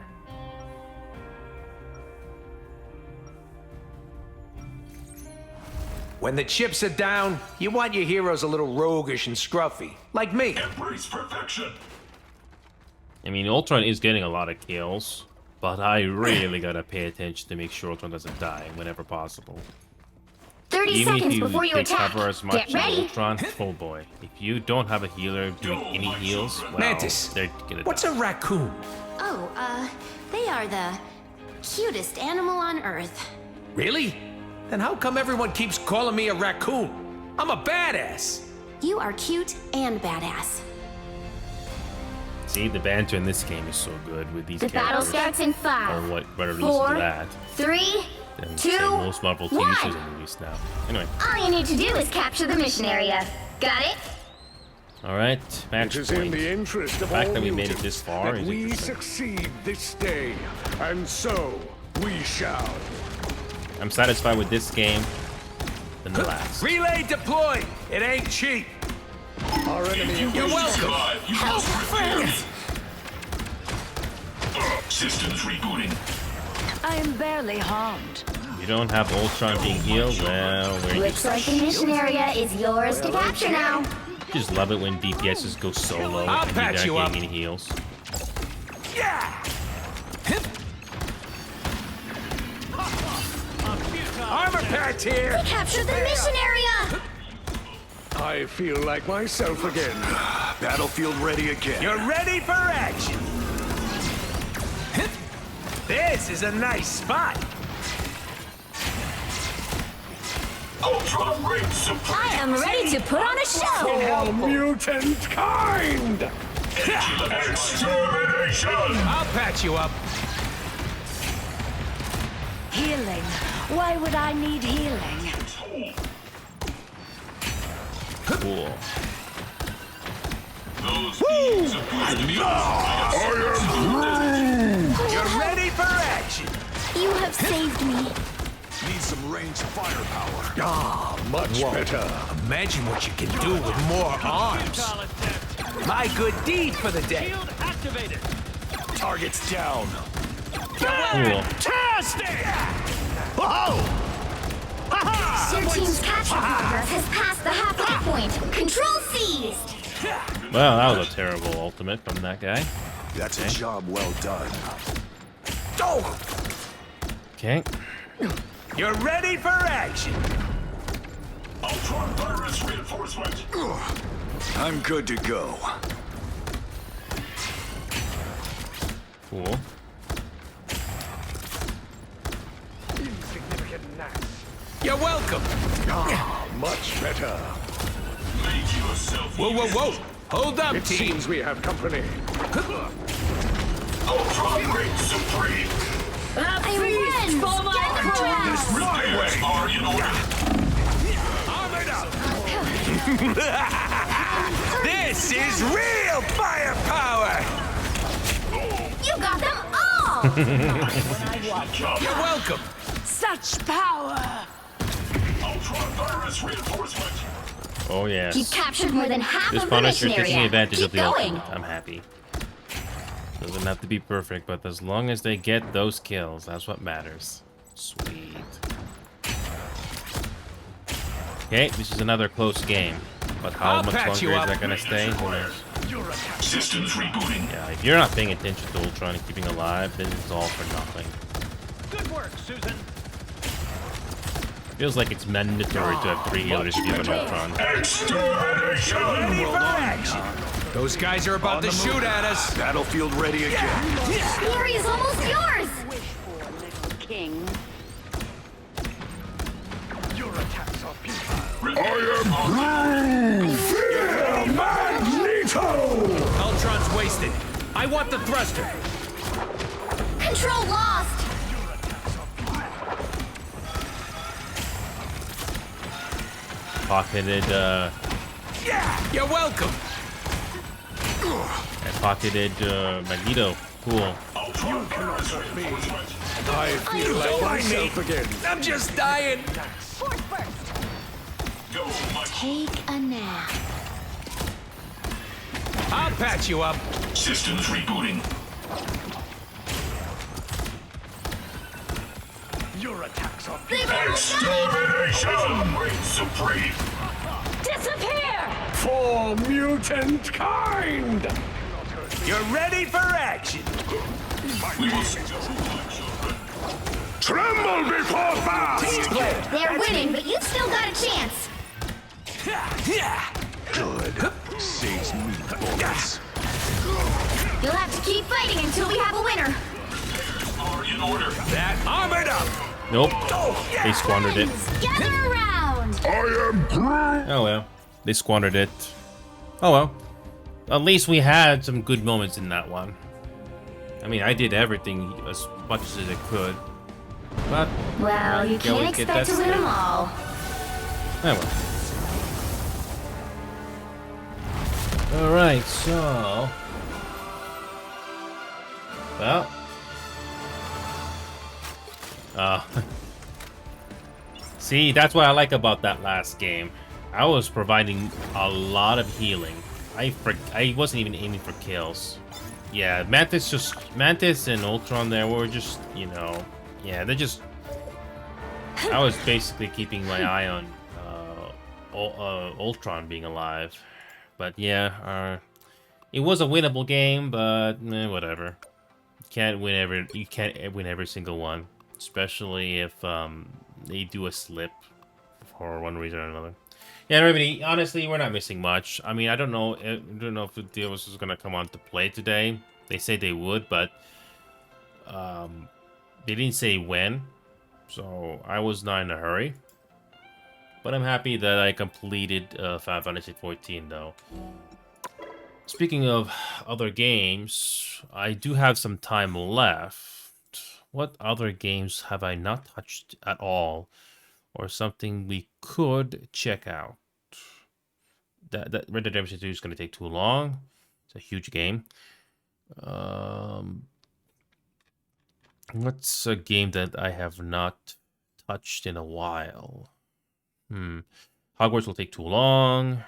When the chips are down, you want your heroes a little roguish and scruffy, like me. Embrace perfection. I mean, Ultron is getting a lot of kills, but I really gotta pay attention to make sure Ultron doesn't die whenever possible. 30 Even if seconds you before you take attack. cover as much Get as ready. Ultron, oh boy. If you don't have a healer doing any heals, well, Mantis, they're gonna what's die. a raccoon? Oh, they are the cutest animal on Earth. Really? Then how come everyone keeps calling me a raccoon? I'm a badass. You are cute and badass. See, the banter in this game is so good with these The battle characters. starts in 5, Or whatever reason 4, for that. 3, Than 2, say most Marvel TV 1. shows and movies now. Anyway, All you need to do is capture the mission area. Got it? alright, match It is point. in the interest The of fact all that we made it mutants this far that is we interesting. succeed this day, and so we shall. I'm satisfied with this game than the last. Relay deployed. It ain't cheap. Our enemy. You're welcome. Help, friends! Systems rebooting. I am barely harmed. You don't have Ultron being healed, well, we're Looks like the mission area is yours to capture now. just love it when DPSs go solo I'll and you're patch not you up. getting any heals. Yeah. Armor patch here. We captured the mission area! I feel like myself again. Battlefield ready again. You're ready for action. This is a nice spot. Ultron reigns supreme. I am ready to put on a show! All mutant kind. Extermination. I'll patch you up. Healing. Why would I need healing? Cool. You're ready for action! You have saved me. Need some ranged firepower. Ah, much better. Imagine what you can do with more arms. My good deed for the day. Shield activated. Target's down. Cool. Fantastic! Whoa! Your team's capture progress has passed the halfway point. Control seized. Well, that was a terrible ultimate from that guy. That's a job well done. Oh! Okay. You're ready for action. Ultron virus reinforcement. I'm good to go. Cool. Insignificant gnats. You're welcome. Ah, much better. Whoa, whoa, whoa! Hold up, It team. seems we have company. Ultron reign supreme. I win! This repairs are in order. Armored up. This is real firepower. You got them all! You're welcome. Such power! Ultron virus reinforcement. Oh yes. You captured more than half This of the Punisher mission taking area. advantage Keep of the going. ultimate. I'm happy. Doesn't have to be perfect, but as long as they get those kills, that's what matters. Sweet. Okay, this is another close game. But how I'll much patch longer you is up. that gonna stay? Who knows? Systems rebooting. Yeah, if you're not paying attention to Ultron and keeping alive, then it's all for nothing. Good work, Susan. Feels like it's mandatory to have 3 healers if you have an Ultron. Ready for action. Those guys are about to shoot at us. Battlefield ready again. Glory is almost yours! King. Your attacks are futile. I am Magneto! Ultron's wasted. I want the thruster. Control lost! Pocketed, Yeah, you're welcome. I pocketed, Magneto. Cool. Ultron virus reinforcement. I feel like myself again. I'm just dying. Go, my Take a nap. I'll patch you up. systems rebooting. Your attacks are They've almost got Extermination reigns supreme. Disappear! For mutant kind. You're ready for action. We will tremble before fast. They're winning, but you've still got a chance. Good. Saves me bullets. You'll have to keep fighting until we have a winner. Are in order. That armored up. Nope. They squandered it. Gather around! I am Groot. Oh well. They squandered it. Oh well. At least we had some good moments in that one. I mean, I did everything as much as I could. But Well, you yeah, can't we get expect to that win them still. all. Oh well. Alright, so... Well... See, that's what I like about that last game. I was providing a lot of healing. I wasn't even aiming for kills. Yeah, Mantis and Ultron there were just, you know... Yeah, they're just... I was basically keeping my eye on Ultron being alive. But yeah, it was a winnable game, but whatever. You can't win every single one, especially if they do a slip for one reason or another. Yeah, everybody. Honestly, we're not missing much. I mean, I don't know if the deals is gonna come on to play today. They say they would, but they didn't say when. So I was not in a hurry. But I'm happy that I completed Final Fantasy XIV, though. Speaking of other games, I do have some time left. What other games have I not touched at all? Or something we could check out? That Red Dead Redemption 2 is going to take too long. It's a huge game. What's a game that I have not touched in a while? Hogwarts will take too long.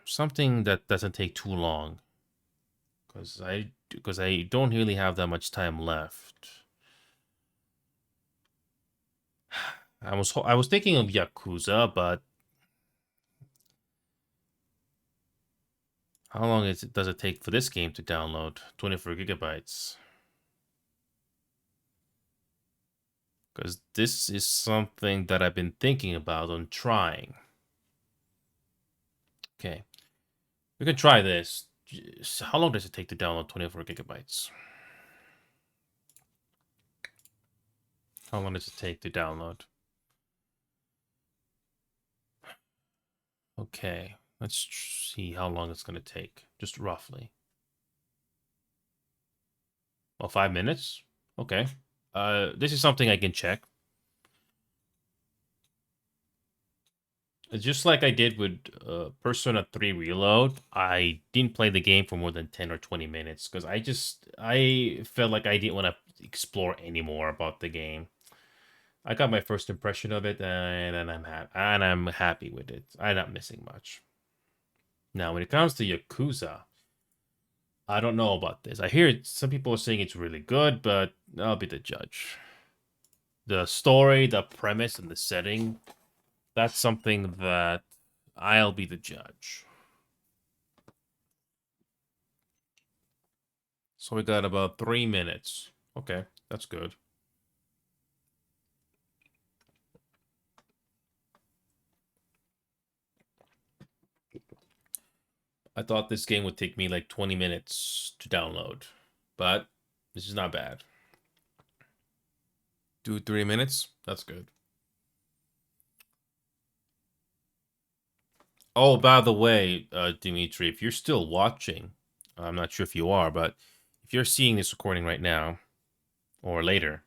Something that doesn't take too long. Because I don't really have that much time left. I was thinking of Yakuza, but how long does it take for this game to download? 24 gigabytes. Because this is something that I've been thinking about on trying. Okay. We can try this. How long does it take to download 24 gigabytes? How long does it take to download? Okay. Let's see how long it's going to take. Just roughly. Well, 5 minutes? Okay. This is something I can check. Just like I did with Persona 3 Reload, I didn't play the game for more than 10 or 20 minutes because I felt like I didn't want to explore any more about the game. I got my first impression of it, and I'm happy with it. I'm not missing much. Now, when it comes to Yakuza, I don't know about this. I hear some people are saying it's really good, but I'll be the judge. The story, the premise, and the setting, that's something that I'll be the judge. So we got about 3 minutes. Okay, that's good. I thought this game would take me like 20 minutes to download, but this is not bad. 2-3 minutes? That's good. Oh, by the way, Dimitri, if you're still watching, I'm not sure if you are, but if you're seeing this recording right now or later,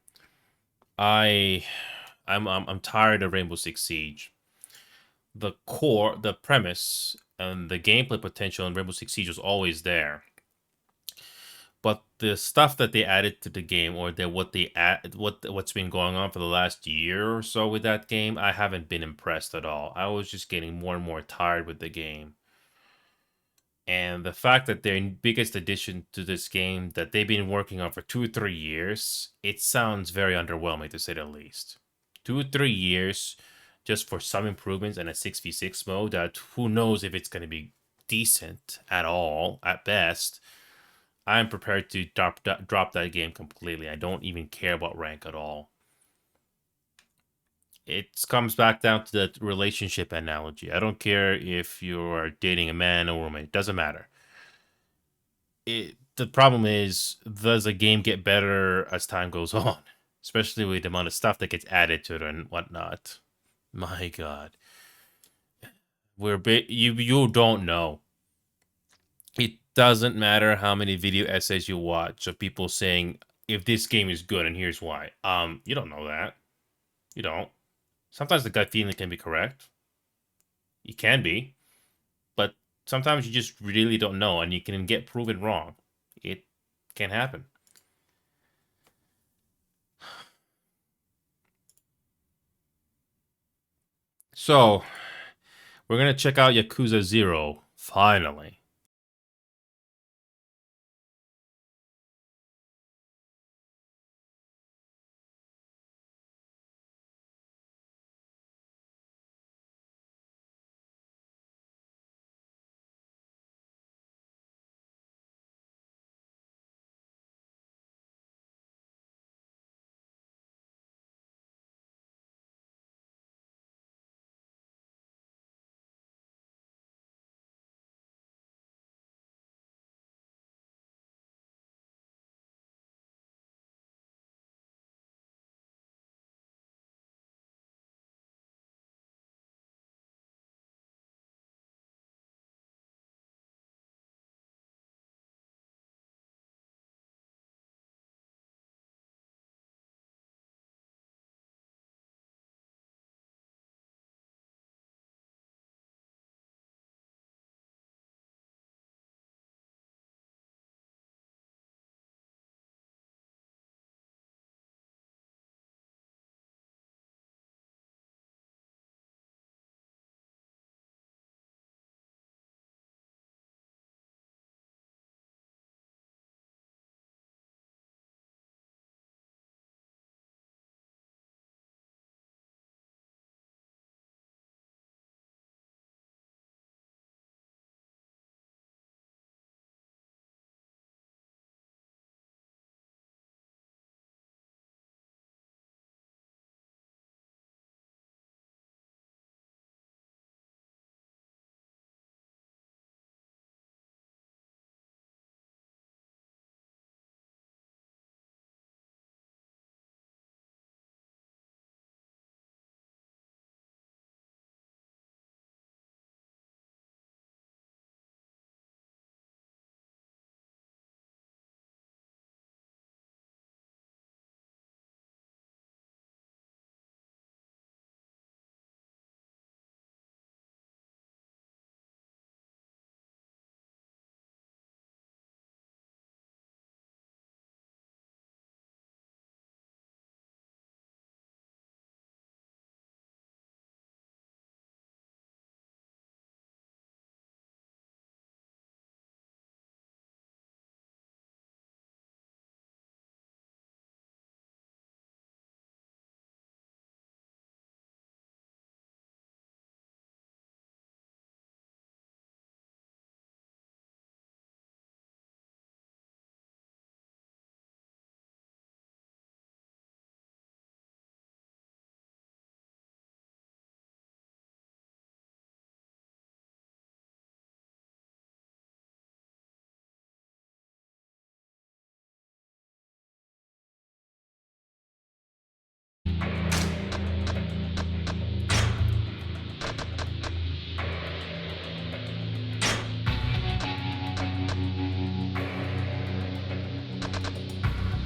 I'm tired of Rainbow Six Siege. The premise, and the gameplay potential in Rainbow Six Siege was always there. But the stuff that they added to the game, or what's been going on for the last year or so with that game, I haven't been impressed at all. I was just getting more and more tired with the game. And the fact that their biggest addition to this game that they've been working on for 2 or 3 years, it sounds very underwhelming to say the least. 2 or 3 years just for some improvements and a 6v6 mode that who knows if it's going to be decent at all, at best. I'm prepared to drop that game completely. I don't even care about rank at all. It comes back down to the relationship analogy. I don't care if you're dating a man or woman. It doesn't matter. The problem is, does a game get better as time goes on? Especially with the amount of stuff that gets added to it and whatnot. My God. You don't know. It doesn't matter how many video essays you watch of people saying if this game is good and here's why. You don't know that. You don't. Sometimes the gut feeling can be correct. It can be. But sometimes you just really don't know and you can get proven wrong. It can happen. So, we're going to check out Yakuza 0, finally.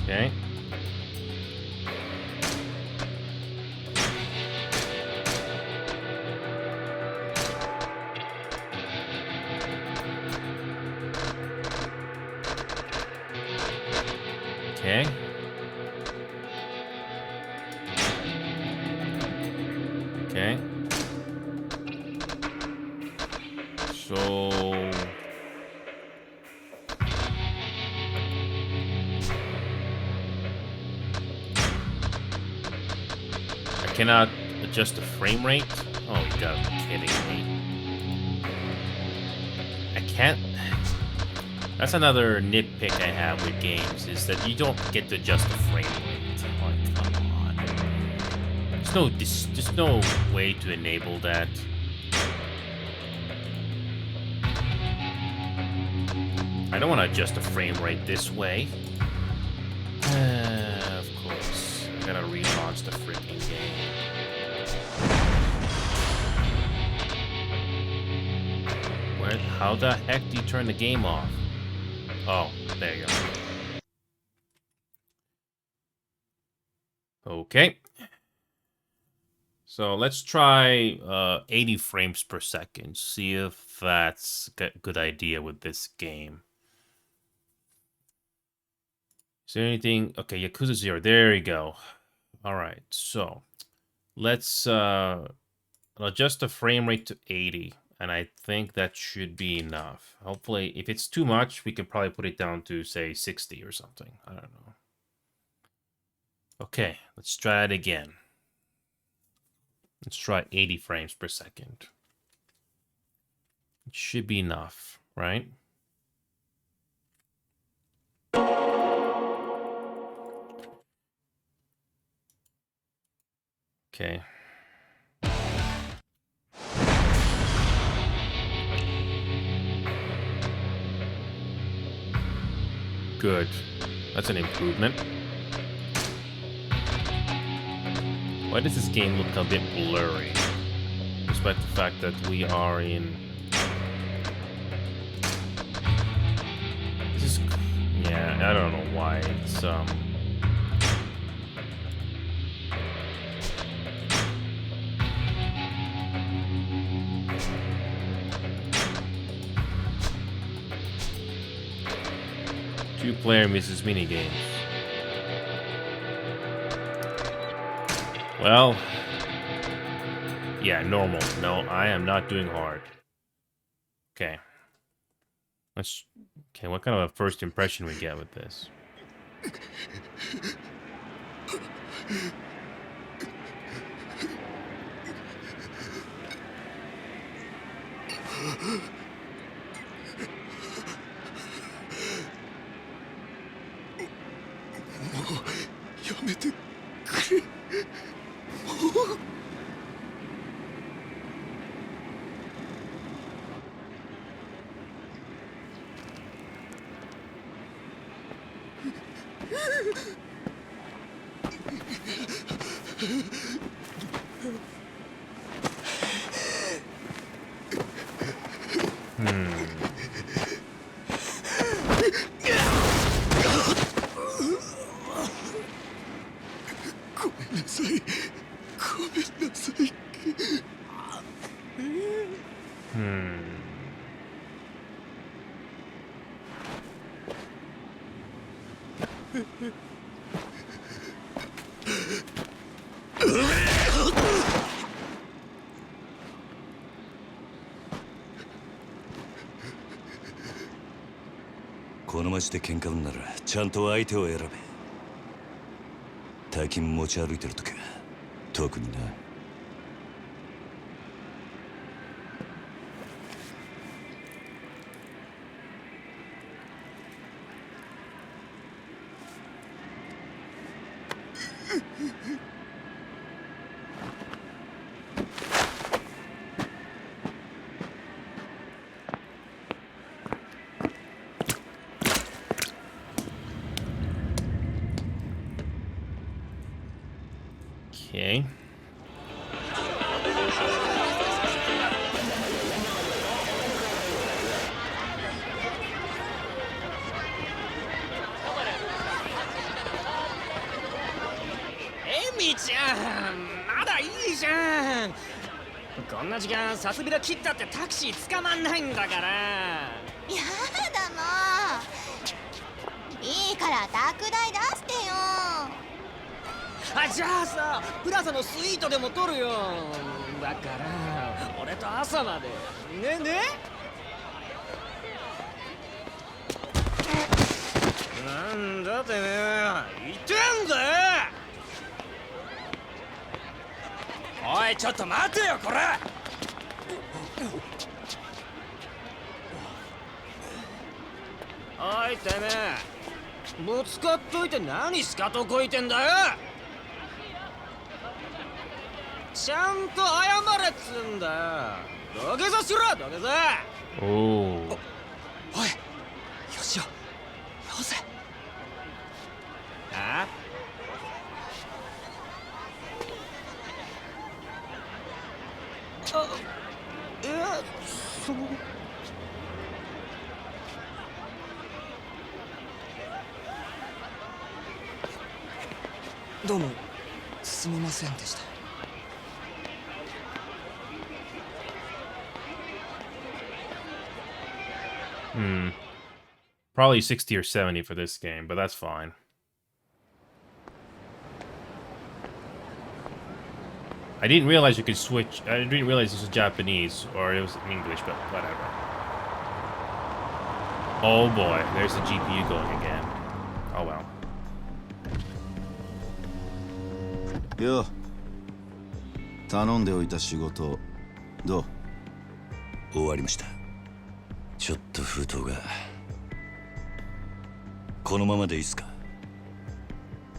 Okay. Okay. Okay. So... I cannot adjust the frame rate? Oh, you gotta be kidding me. I can't... That's another nitpick I have with games, is that you don't get to adjust the frame rate. Oh, come on. There's no way to enable that. I don't want to adjust the frame rate this way. Of course. I gotta relaunch the freaking game. How the heck do you turn the game off? Oh, there you go. Okay. So let's try 80 frames per second. See if that's a good idea with this game. Is there anything? Okay, Yakuza 0. There you go. All right. So let's adjust the frame rate to 80. And I think that should be enough. Hopefully, if it's too much, we could probably put it down to, say, 60 or something. I don't know. Okay, let's try it again. Let's try 80 frames per second. It should be enough, right? Okay. Good. That's an improvement. Why does this game look a bit blurry? Despite the fact that we are in... This is... Yeah, I don't know why. It's, Two-player Mrs. Minigames. Well, yeah, normal. No, I am not doing hard. Okay. Okay, what kind of a first impression we get with this?この街で喧嘩売んならちゃんと相手を選べ。大金持ち歩いてるときは特にな。Okay. ちゃん、まだいいじゃん。こんな時間サスビラ切ったってタクシー捕まんないんだから。やだもう。いいから宅代出してよ。あ、じゃあさ、プラザのスイートでも取るよ。だから俺と朝までね。なんだてめえ、いてんだよ。おい、ちょっと待てよこれ。おいてめえ、ぶつかっといて何スカとこいてんだよ。ちゃんと謝れっつんだよ。土下座しろ、土下座。おお。おい、よしよ、よせ。あ？いや、その。どうもすみませんでした。Probably 60 or 70 for this game, but that's fine. I didn't realize you could switch. I didn't realize this was Japanese or it was in English, but whatever. Oh boy, there's the GPU going again. Oh well. よ、頼んでおいた仕事どう？終わりました。ちょっと封筒がこのままでいいっすか？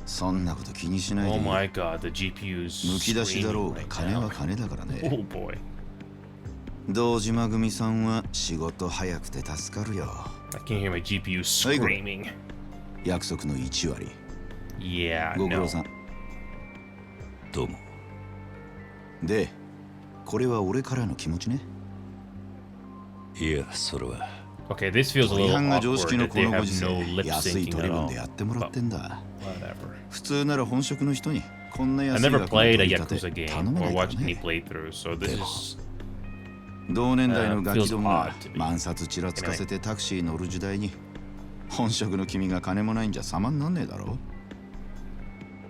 そんなこと気にしないでいい。 Oh my god, the GPU's むき出しだろうが screaming right 金は now. 金だからね。 Oh boy. 堂島組さんは仕事早くて助かるよ。 I can't hear my GPU screaming. 約束の1割。 Yeah, ご苦労 no. さん。どうも。で、これは俺からの気持ちね。いや、それは。Okay, this feels a 違 little 反が常 awkward 識の that こ they のご have 時世 no lip 安い syncing 取り at 分 all. でやってもらってんだ。 Whatever. 普通なら本職の人にこんな I 安い never 額の played 取 a り立 Yakuza て game 頼めな or いから watched any ね。 playthroughs, so this is 同年代のガキ feels どもが odd to me. 万札ちらつかせてタクシー乗る時代に本職の君が金もないんじゃ様になんねえだろ。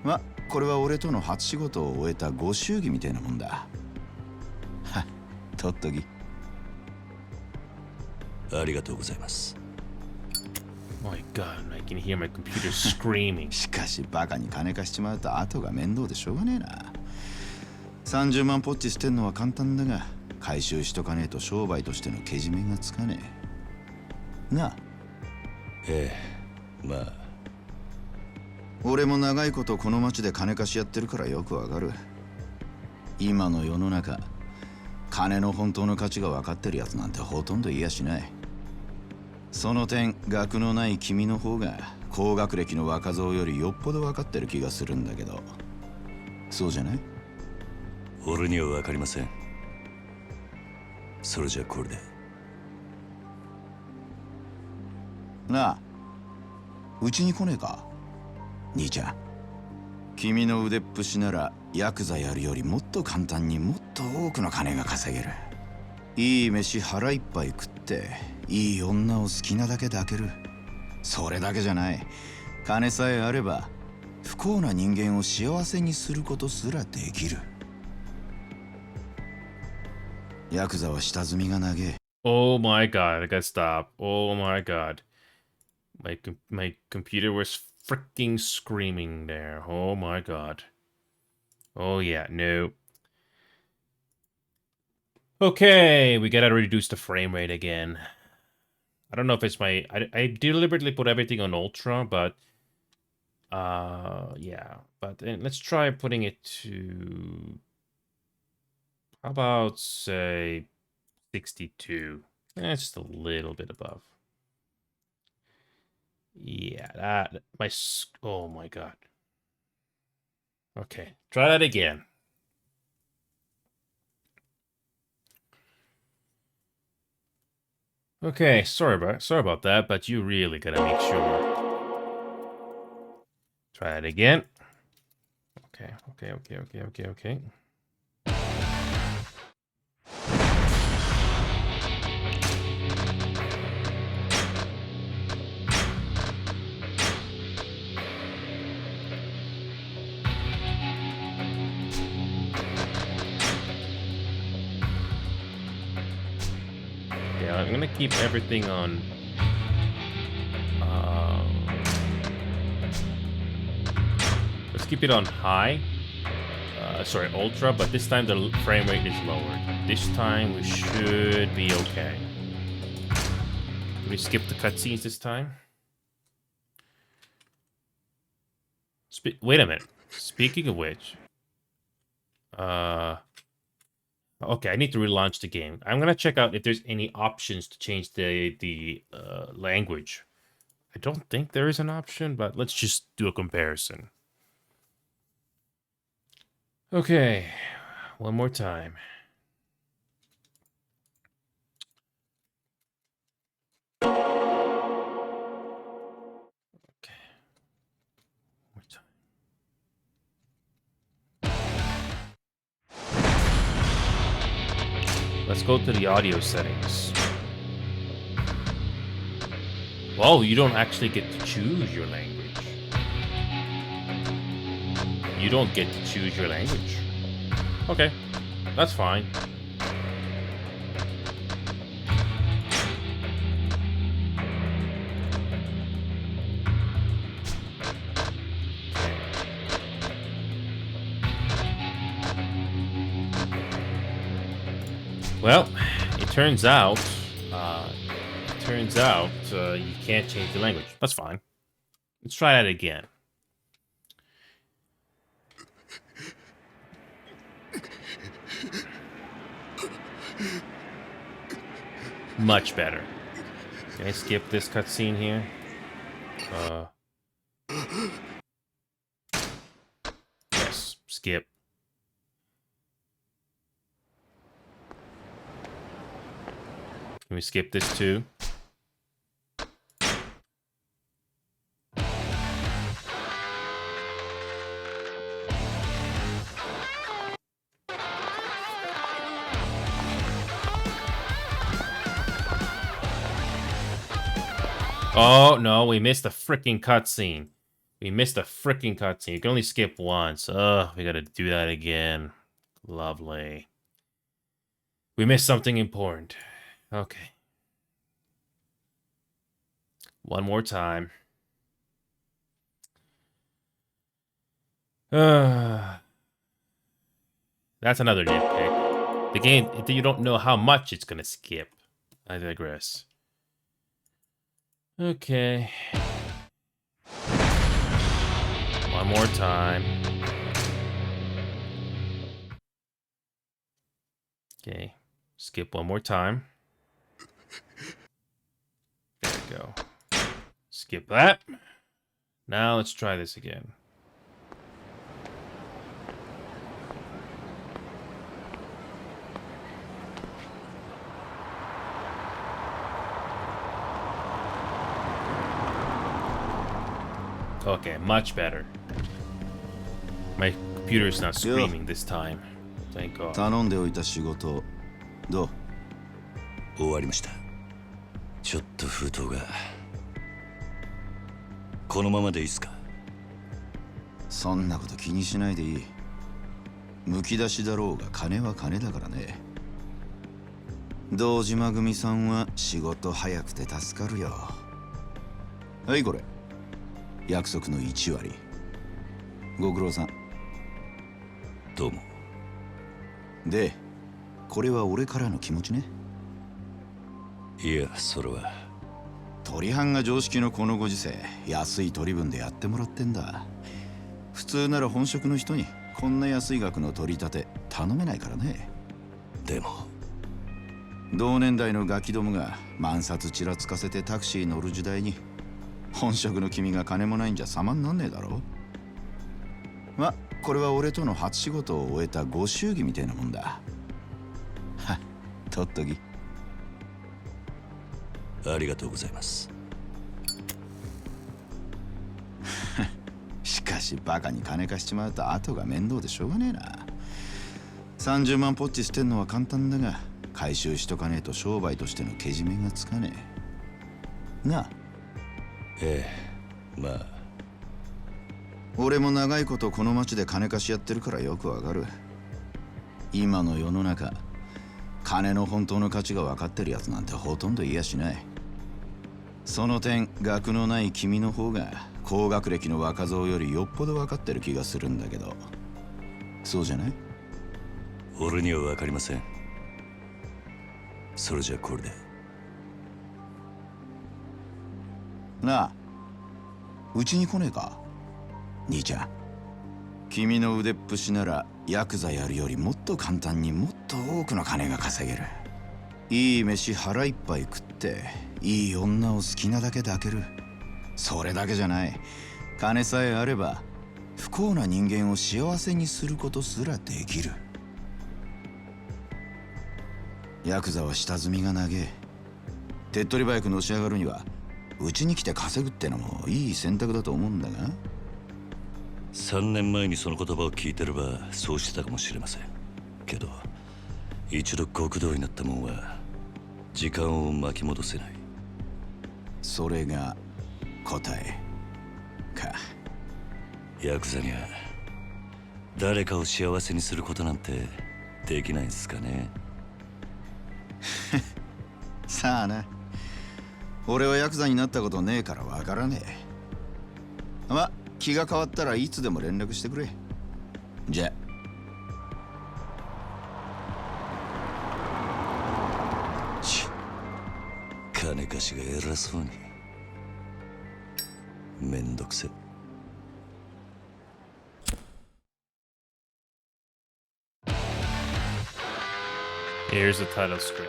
ま、これは俺との初仕事を終えたご祝儀みたいなもんだ。は、とっとき。ありがとうございます。 My god, I can hear my computer screaming. しかしバカに金貸しちまうと後が面倒でしょうがねえな。30万ポッチ捨てんのは簡単だが回収しとかねえと商売としてのけじめがつかねえ。なあ。ええ、まあ。俺も長いことこの町で金貸しやってるからよくわかる。今の世の中、金の本当の価値が分かってるやつなんてほとんどいやしない。その点、学のない君の方が高学歴の若造よりよっぽど分かってる気がするんだけど、そうじゃない？俺には分かりません。それじゃこれで。なあ、うちに来ねえか？兄ちゃん。君の腕っぷしならヤクザやるよりもっと簡単にもっと多くの金が稼げる。いい飯腹いっぱい食っていい女を好きなだけ抱ける。それだけじゃない。金さえあれば不幸な人間を幸せにすることすらできる。ヤクザは下積みが長え。 Oh my god, I gotta stop. Oh my god. My computer was freaking screaming there. Oh my god. Oh yeah, no. Okay, we gotta reduce the frame rate again. I don't know if it's my... I deliberately put everything on ultra, but... yeah. But let's try putting it to... How about, say, 62? That's just a little bit above. Yeah, that... Oh my god. Okay, try that again. Okay, sorry about that, but you really gotta make sure. Try it again. Okay. Yeah, I'm gonna keep everything on. Let's keep it on high. Sorry, ultra, but this time the frame rate is lowered. This time we should be okay. Can we skip the cutscenes this time? Wait a minute. Speaking of which, okay, I need to relaunch the game. I'm gonna check out if there's any options to change the language. I don't think there is an option, but let's just do a comparison. Okay, one more time. Let's go to the audio settings. Whoa, you don't actually get to choose your language. You don't get to choose your language. Okay, that's fine. Well, it turns out you can't change the language. That's fine. Let's try that again. Much better. Can I skip this cutscene here? Yes, skip. Can we skip this too? Oh, no, we missed a freaking cutscene. We missed a freaking cutscene. You can only skip once. Ugh, we gotta do that again. Lovely. We missed something important. Okay. One more time. That's another nitpick. The game, you don't know how much it's gonna skip. I digress. Okay. One more time. Okay. Skip one more time. There we go. Skip that. Now let's try this again. Okay, much better. My computer's not screaming this time. Thank God. 頼んでおいた仕事どう？終わりました。ちょっと封筒が。このままでいいっすか？そんなこと気にしないでいい。むき出しだろうが金は金だからね。堂島組さんは仕事早くて助かるよ。はいこれ。約束の1割。ご苦労さん。どうも。で、これは俺からの気持ちね。いや、それは。取り半が常識のこのご時世、安い取り分でやってもらってんだ。普通なら本職の人にこんな安い額の取り立て頼めないからね。でも。同年代のガキどもが万札ちらつかせてタクシー乗る時代に本職の君が金もないんじゃ様になんねえだろ。ま、これは俺との初仕事を終えたご祝儀みたいなもんだ。はっ、とっとき。ありがとうございます。しかしバカに金貸しちまうと後が面倒でしょうがねえな。30万ポッチ捨てんのは簡単だが、回収しとかねえと商売としてのけじめがつかねえ。なあ。ええ、まあ。俺も長いことこの町で金貸しやってるからよくわかる。今の世の中、金の本当の価値が分かってるやつなんてほとんどいやしない。その点、学のない君の方が高学歴の若造よりよっぽど分かってる気がするんだけど、そうじゃない？俺には分かりません。それじゃこれで。なあ、うちに来ねえか、兄ちゃん。君の腕っぷしならヤクザやるよりもっと簡単にもっと多くの金が稼げる。いい飯腹いっぱい食っていい女を好きなだけ抱ける。それだけじゃない、金さえあれば不幸な人間を幸せにすることすらできる。ヤクザは下積みが長え。手っ取り早くのし上がるにはうちに来て稼ぐってのもいい選択だと思うんだが。3年前にその言葉を聞いてればそうしてたかもしれませんけど、一度極道になったもんは時間を巻き戻せない。それが答えか。ヤクザには誰かを幸せにすることなんてできないんすかね。さあな。俺はヤクザになったことねえからわからねえ。ま、気が変わったらいつでも連絡してくれ。じゃ。金貸しが偉そうに。めんどくせ。Here's the title screen.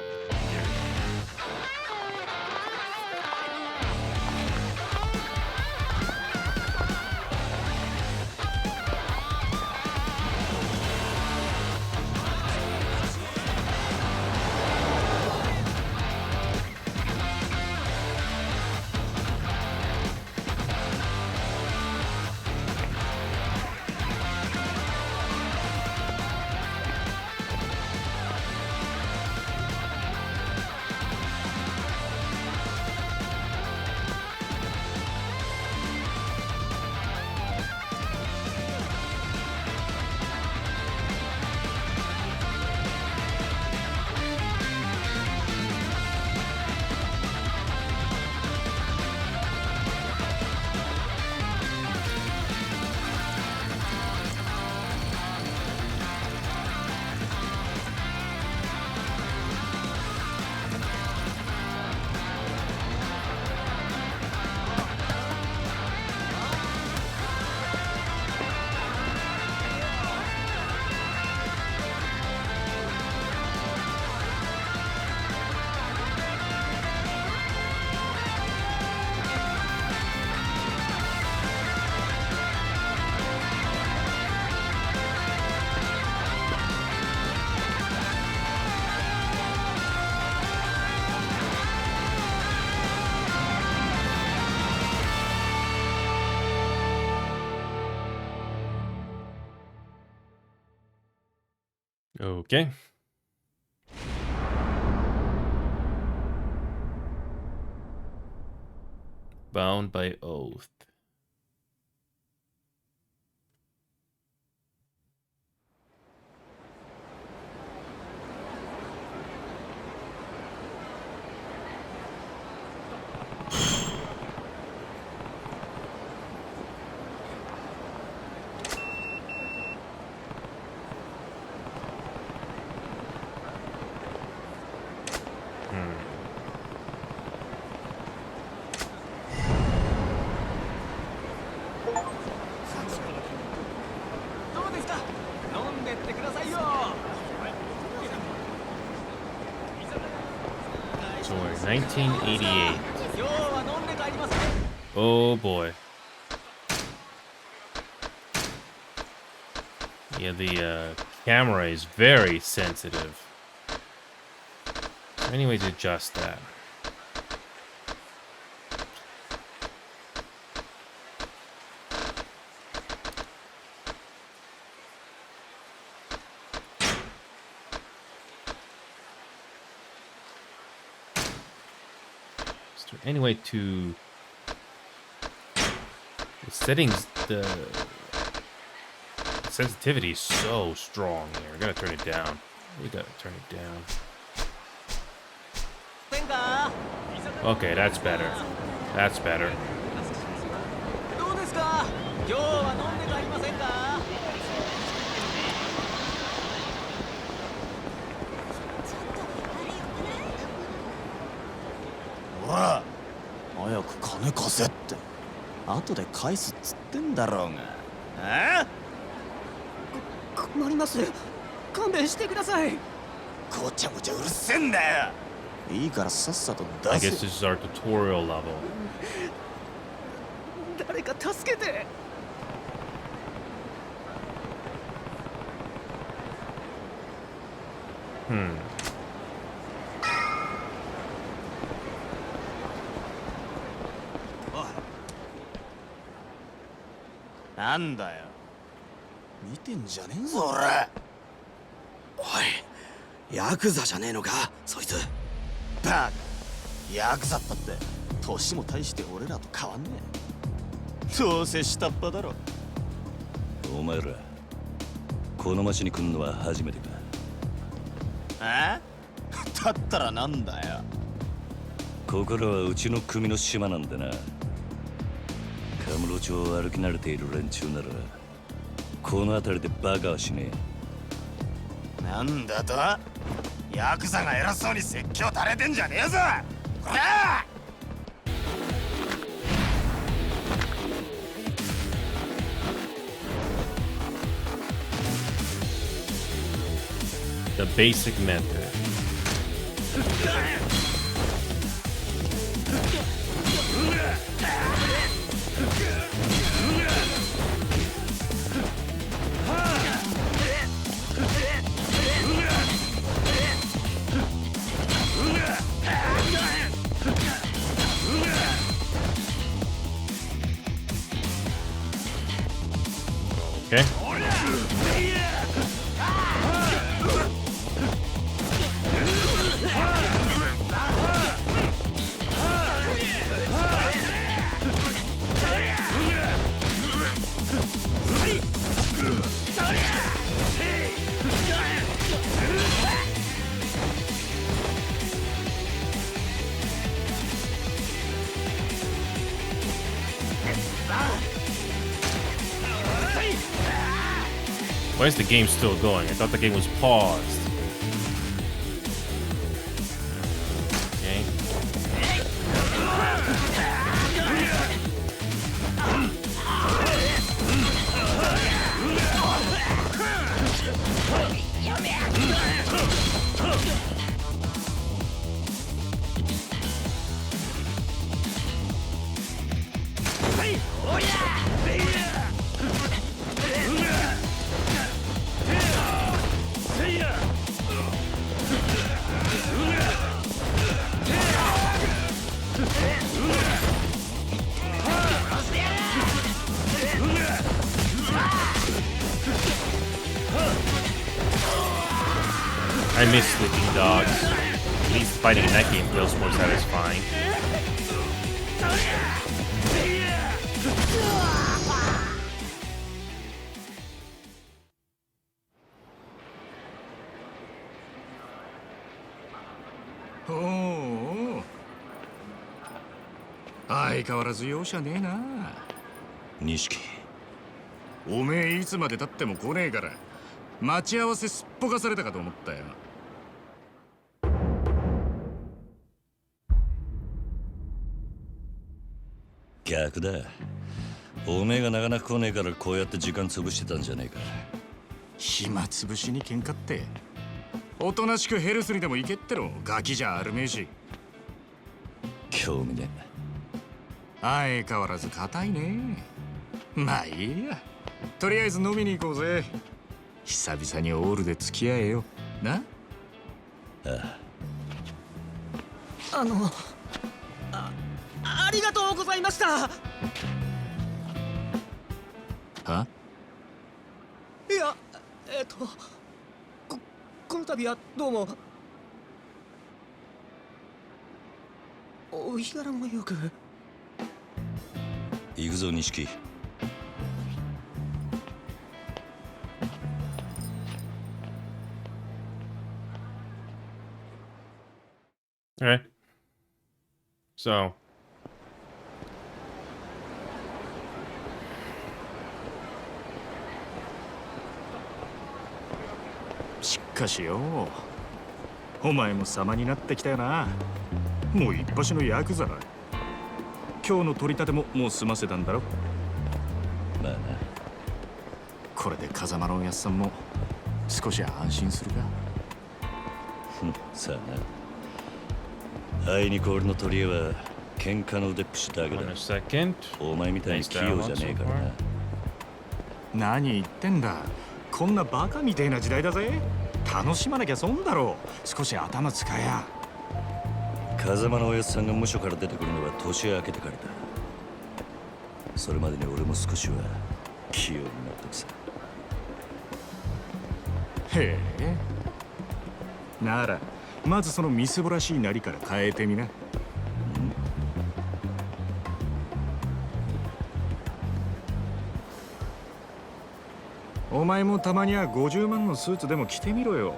Okay. Bound by oath. So we're 1988. Oh boy. Yeah, the camera is very sensitive. Anyways, adjust that. there any way to... The settings, the sensitivity is so strong here. We gotta turn it down. We gotta turn it down. Okay, that's better. That's better. Ora! 早く金貸せって。後で返すっつってんだろうが。え？困ります。勘弁してください。ごちゃごちゃうるせえんだよ。いいからさっさと出せ。I guess this is our tutorial level. 誰か助けて。なんだよ。見てんじゃねえぞ俺。おい、ヤクザじゃねえのかそいつ。バカ、ヤクザったって年も大して俺らと変わんねえ。どうせ下っ端だろ。お前らこの町に来んのは初めてか。え？だったらなんだよ。ここらはうちの組の島なんだな。カムロ町を歩き慣れている連中ならこの辺りでバカはしねえ。なんだと？ヤクザが偉そうに説教垂れてんじゃねえぞこら！The basic method. Okay. Why is the game still going? I thought the game was paused. Okay. I miss sleeping dogs. At least fighting in that game feels more satisfying. Oh. 相変わらず容赦ねえな。錦。おめえいつまで経っても来ねえから待ち合わせすっぽかされたかと思ったよ。逆だ。おめえがなかなか来ねえからこうやって時間潰してたんじゃねえか。暇つぶしに喧嘩っておとなしくヘルスにでも行けってろ。ガキじゃあるめえし。興味ねえ。相変わらず硬いね。まあいいや。とりあえず飲みに行こうぜ。久々にオールで付き合えよな。ああ。ありがとうございました。はいや、この度はどうも。日柄もよく。行くぞ、錦。Okay. So. しかしよ、お前も様になってきたよな。もう一発のヤクザだ。今日の取り立てももう済ませたんだろ。まあな。これで風間のおやっさんも少し安心するか。さあな。あいにく俺の取り柄は喧嘩の腕っぷしだけだ。お前みたいに器用じゃねえからな。何言ってんだ。こんなバカみてえな時代だぜ。楽しまなきゃ損だろう。少し頭使えや。風間のおやっさんが無所から出てくるのは年明けてからだ。それまでに俺も少しは器用になってくさ。へえ。ならまずそのみすぼらしいなりから変えてみな。お前もたまには50万のスーツでも着てみろよ。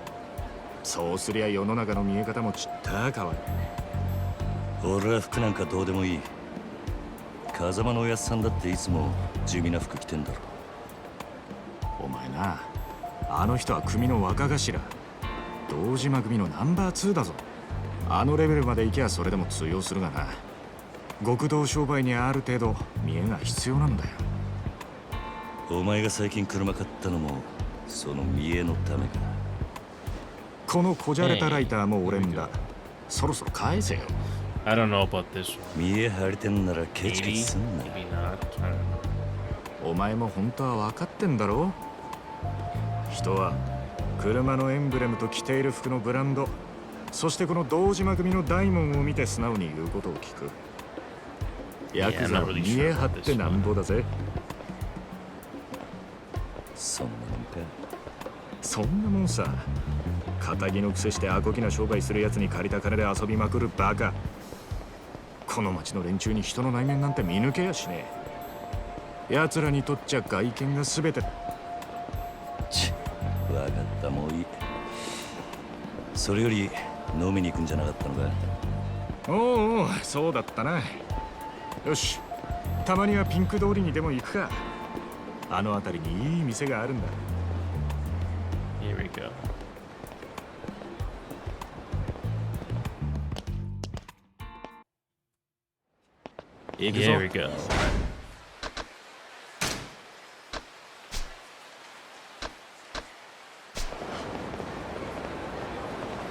そうすりゃ世の中の見え方もちった変わる。俺は服なんかどうでもいい。風間のおやっさんだっていつも地味な服着てんだろ。お前な、あの人は組の若頭。堂島組のナンバー2だぞ。あのレベルまで行きゃそれでも通用するがな。極道商売にある程度見栄が必要なんだよ。お前が最近車買ったのもその見栄のためか。このこじゃれたライターも俺んだ。そろそろ返せよ。I don't know about this one. 見栄張りてんならケチケチすんな。お前も本当は分かってんだろ。人は車のエンブレムと着ている服のブランド、そしてこの堂島組の大門を見て素直に言うことを聞く。ヤクザは見栄張ってなんぼだぜ。そんなもんか。そんなもんさ。仇の癖してアコギな商売するやつに借りた金で遊びまくるバカ。この町の連中に人の内面なんて見抜けやしねえ。奴らにとっちゃ外見が全てだ。分かった、もういい。それより飲みに行くんじゃなかったのか。おうおう、そうだったな。よし、たまにはピンク通りにでも行くか。あの辺りにいい店があるんだ。 Here we go. Here we go.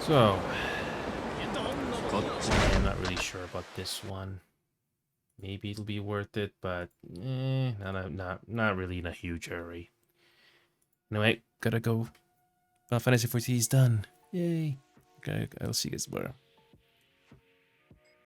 So, I'm not really sure about this one. Maybe it'll be worth it, but not really in a huge hurry. Anyway, gotta go. Final Fantasy 14 is done. Yay. Okay, I'll see you guys tomorrow.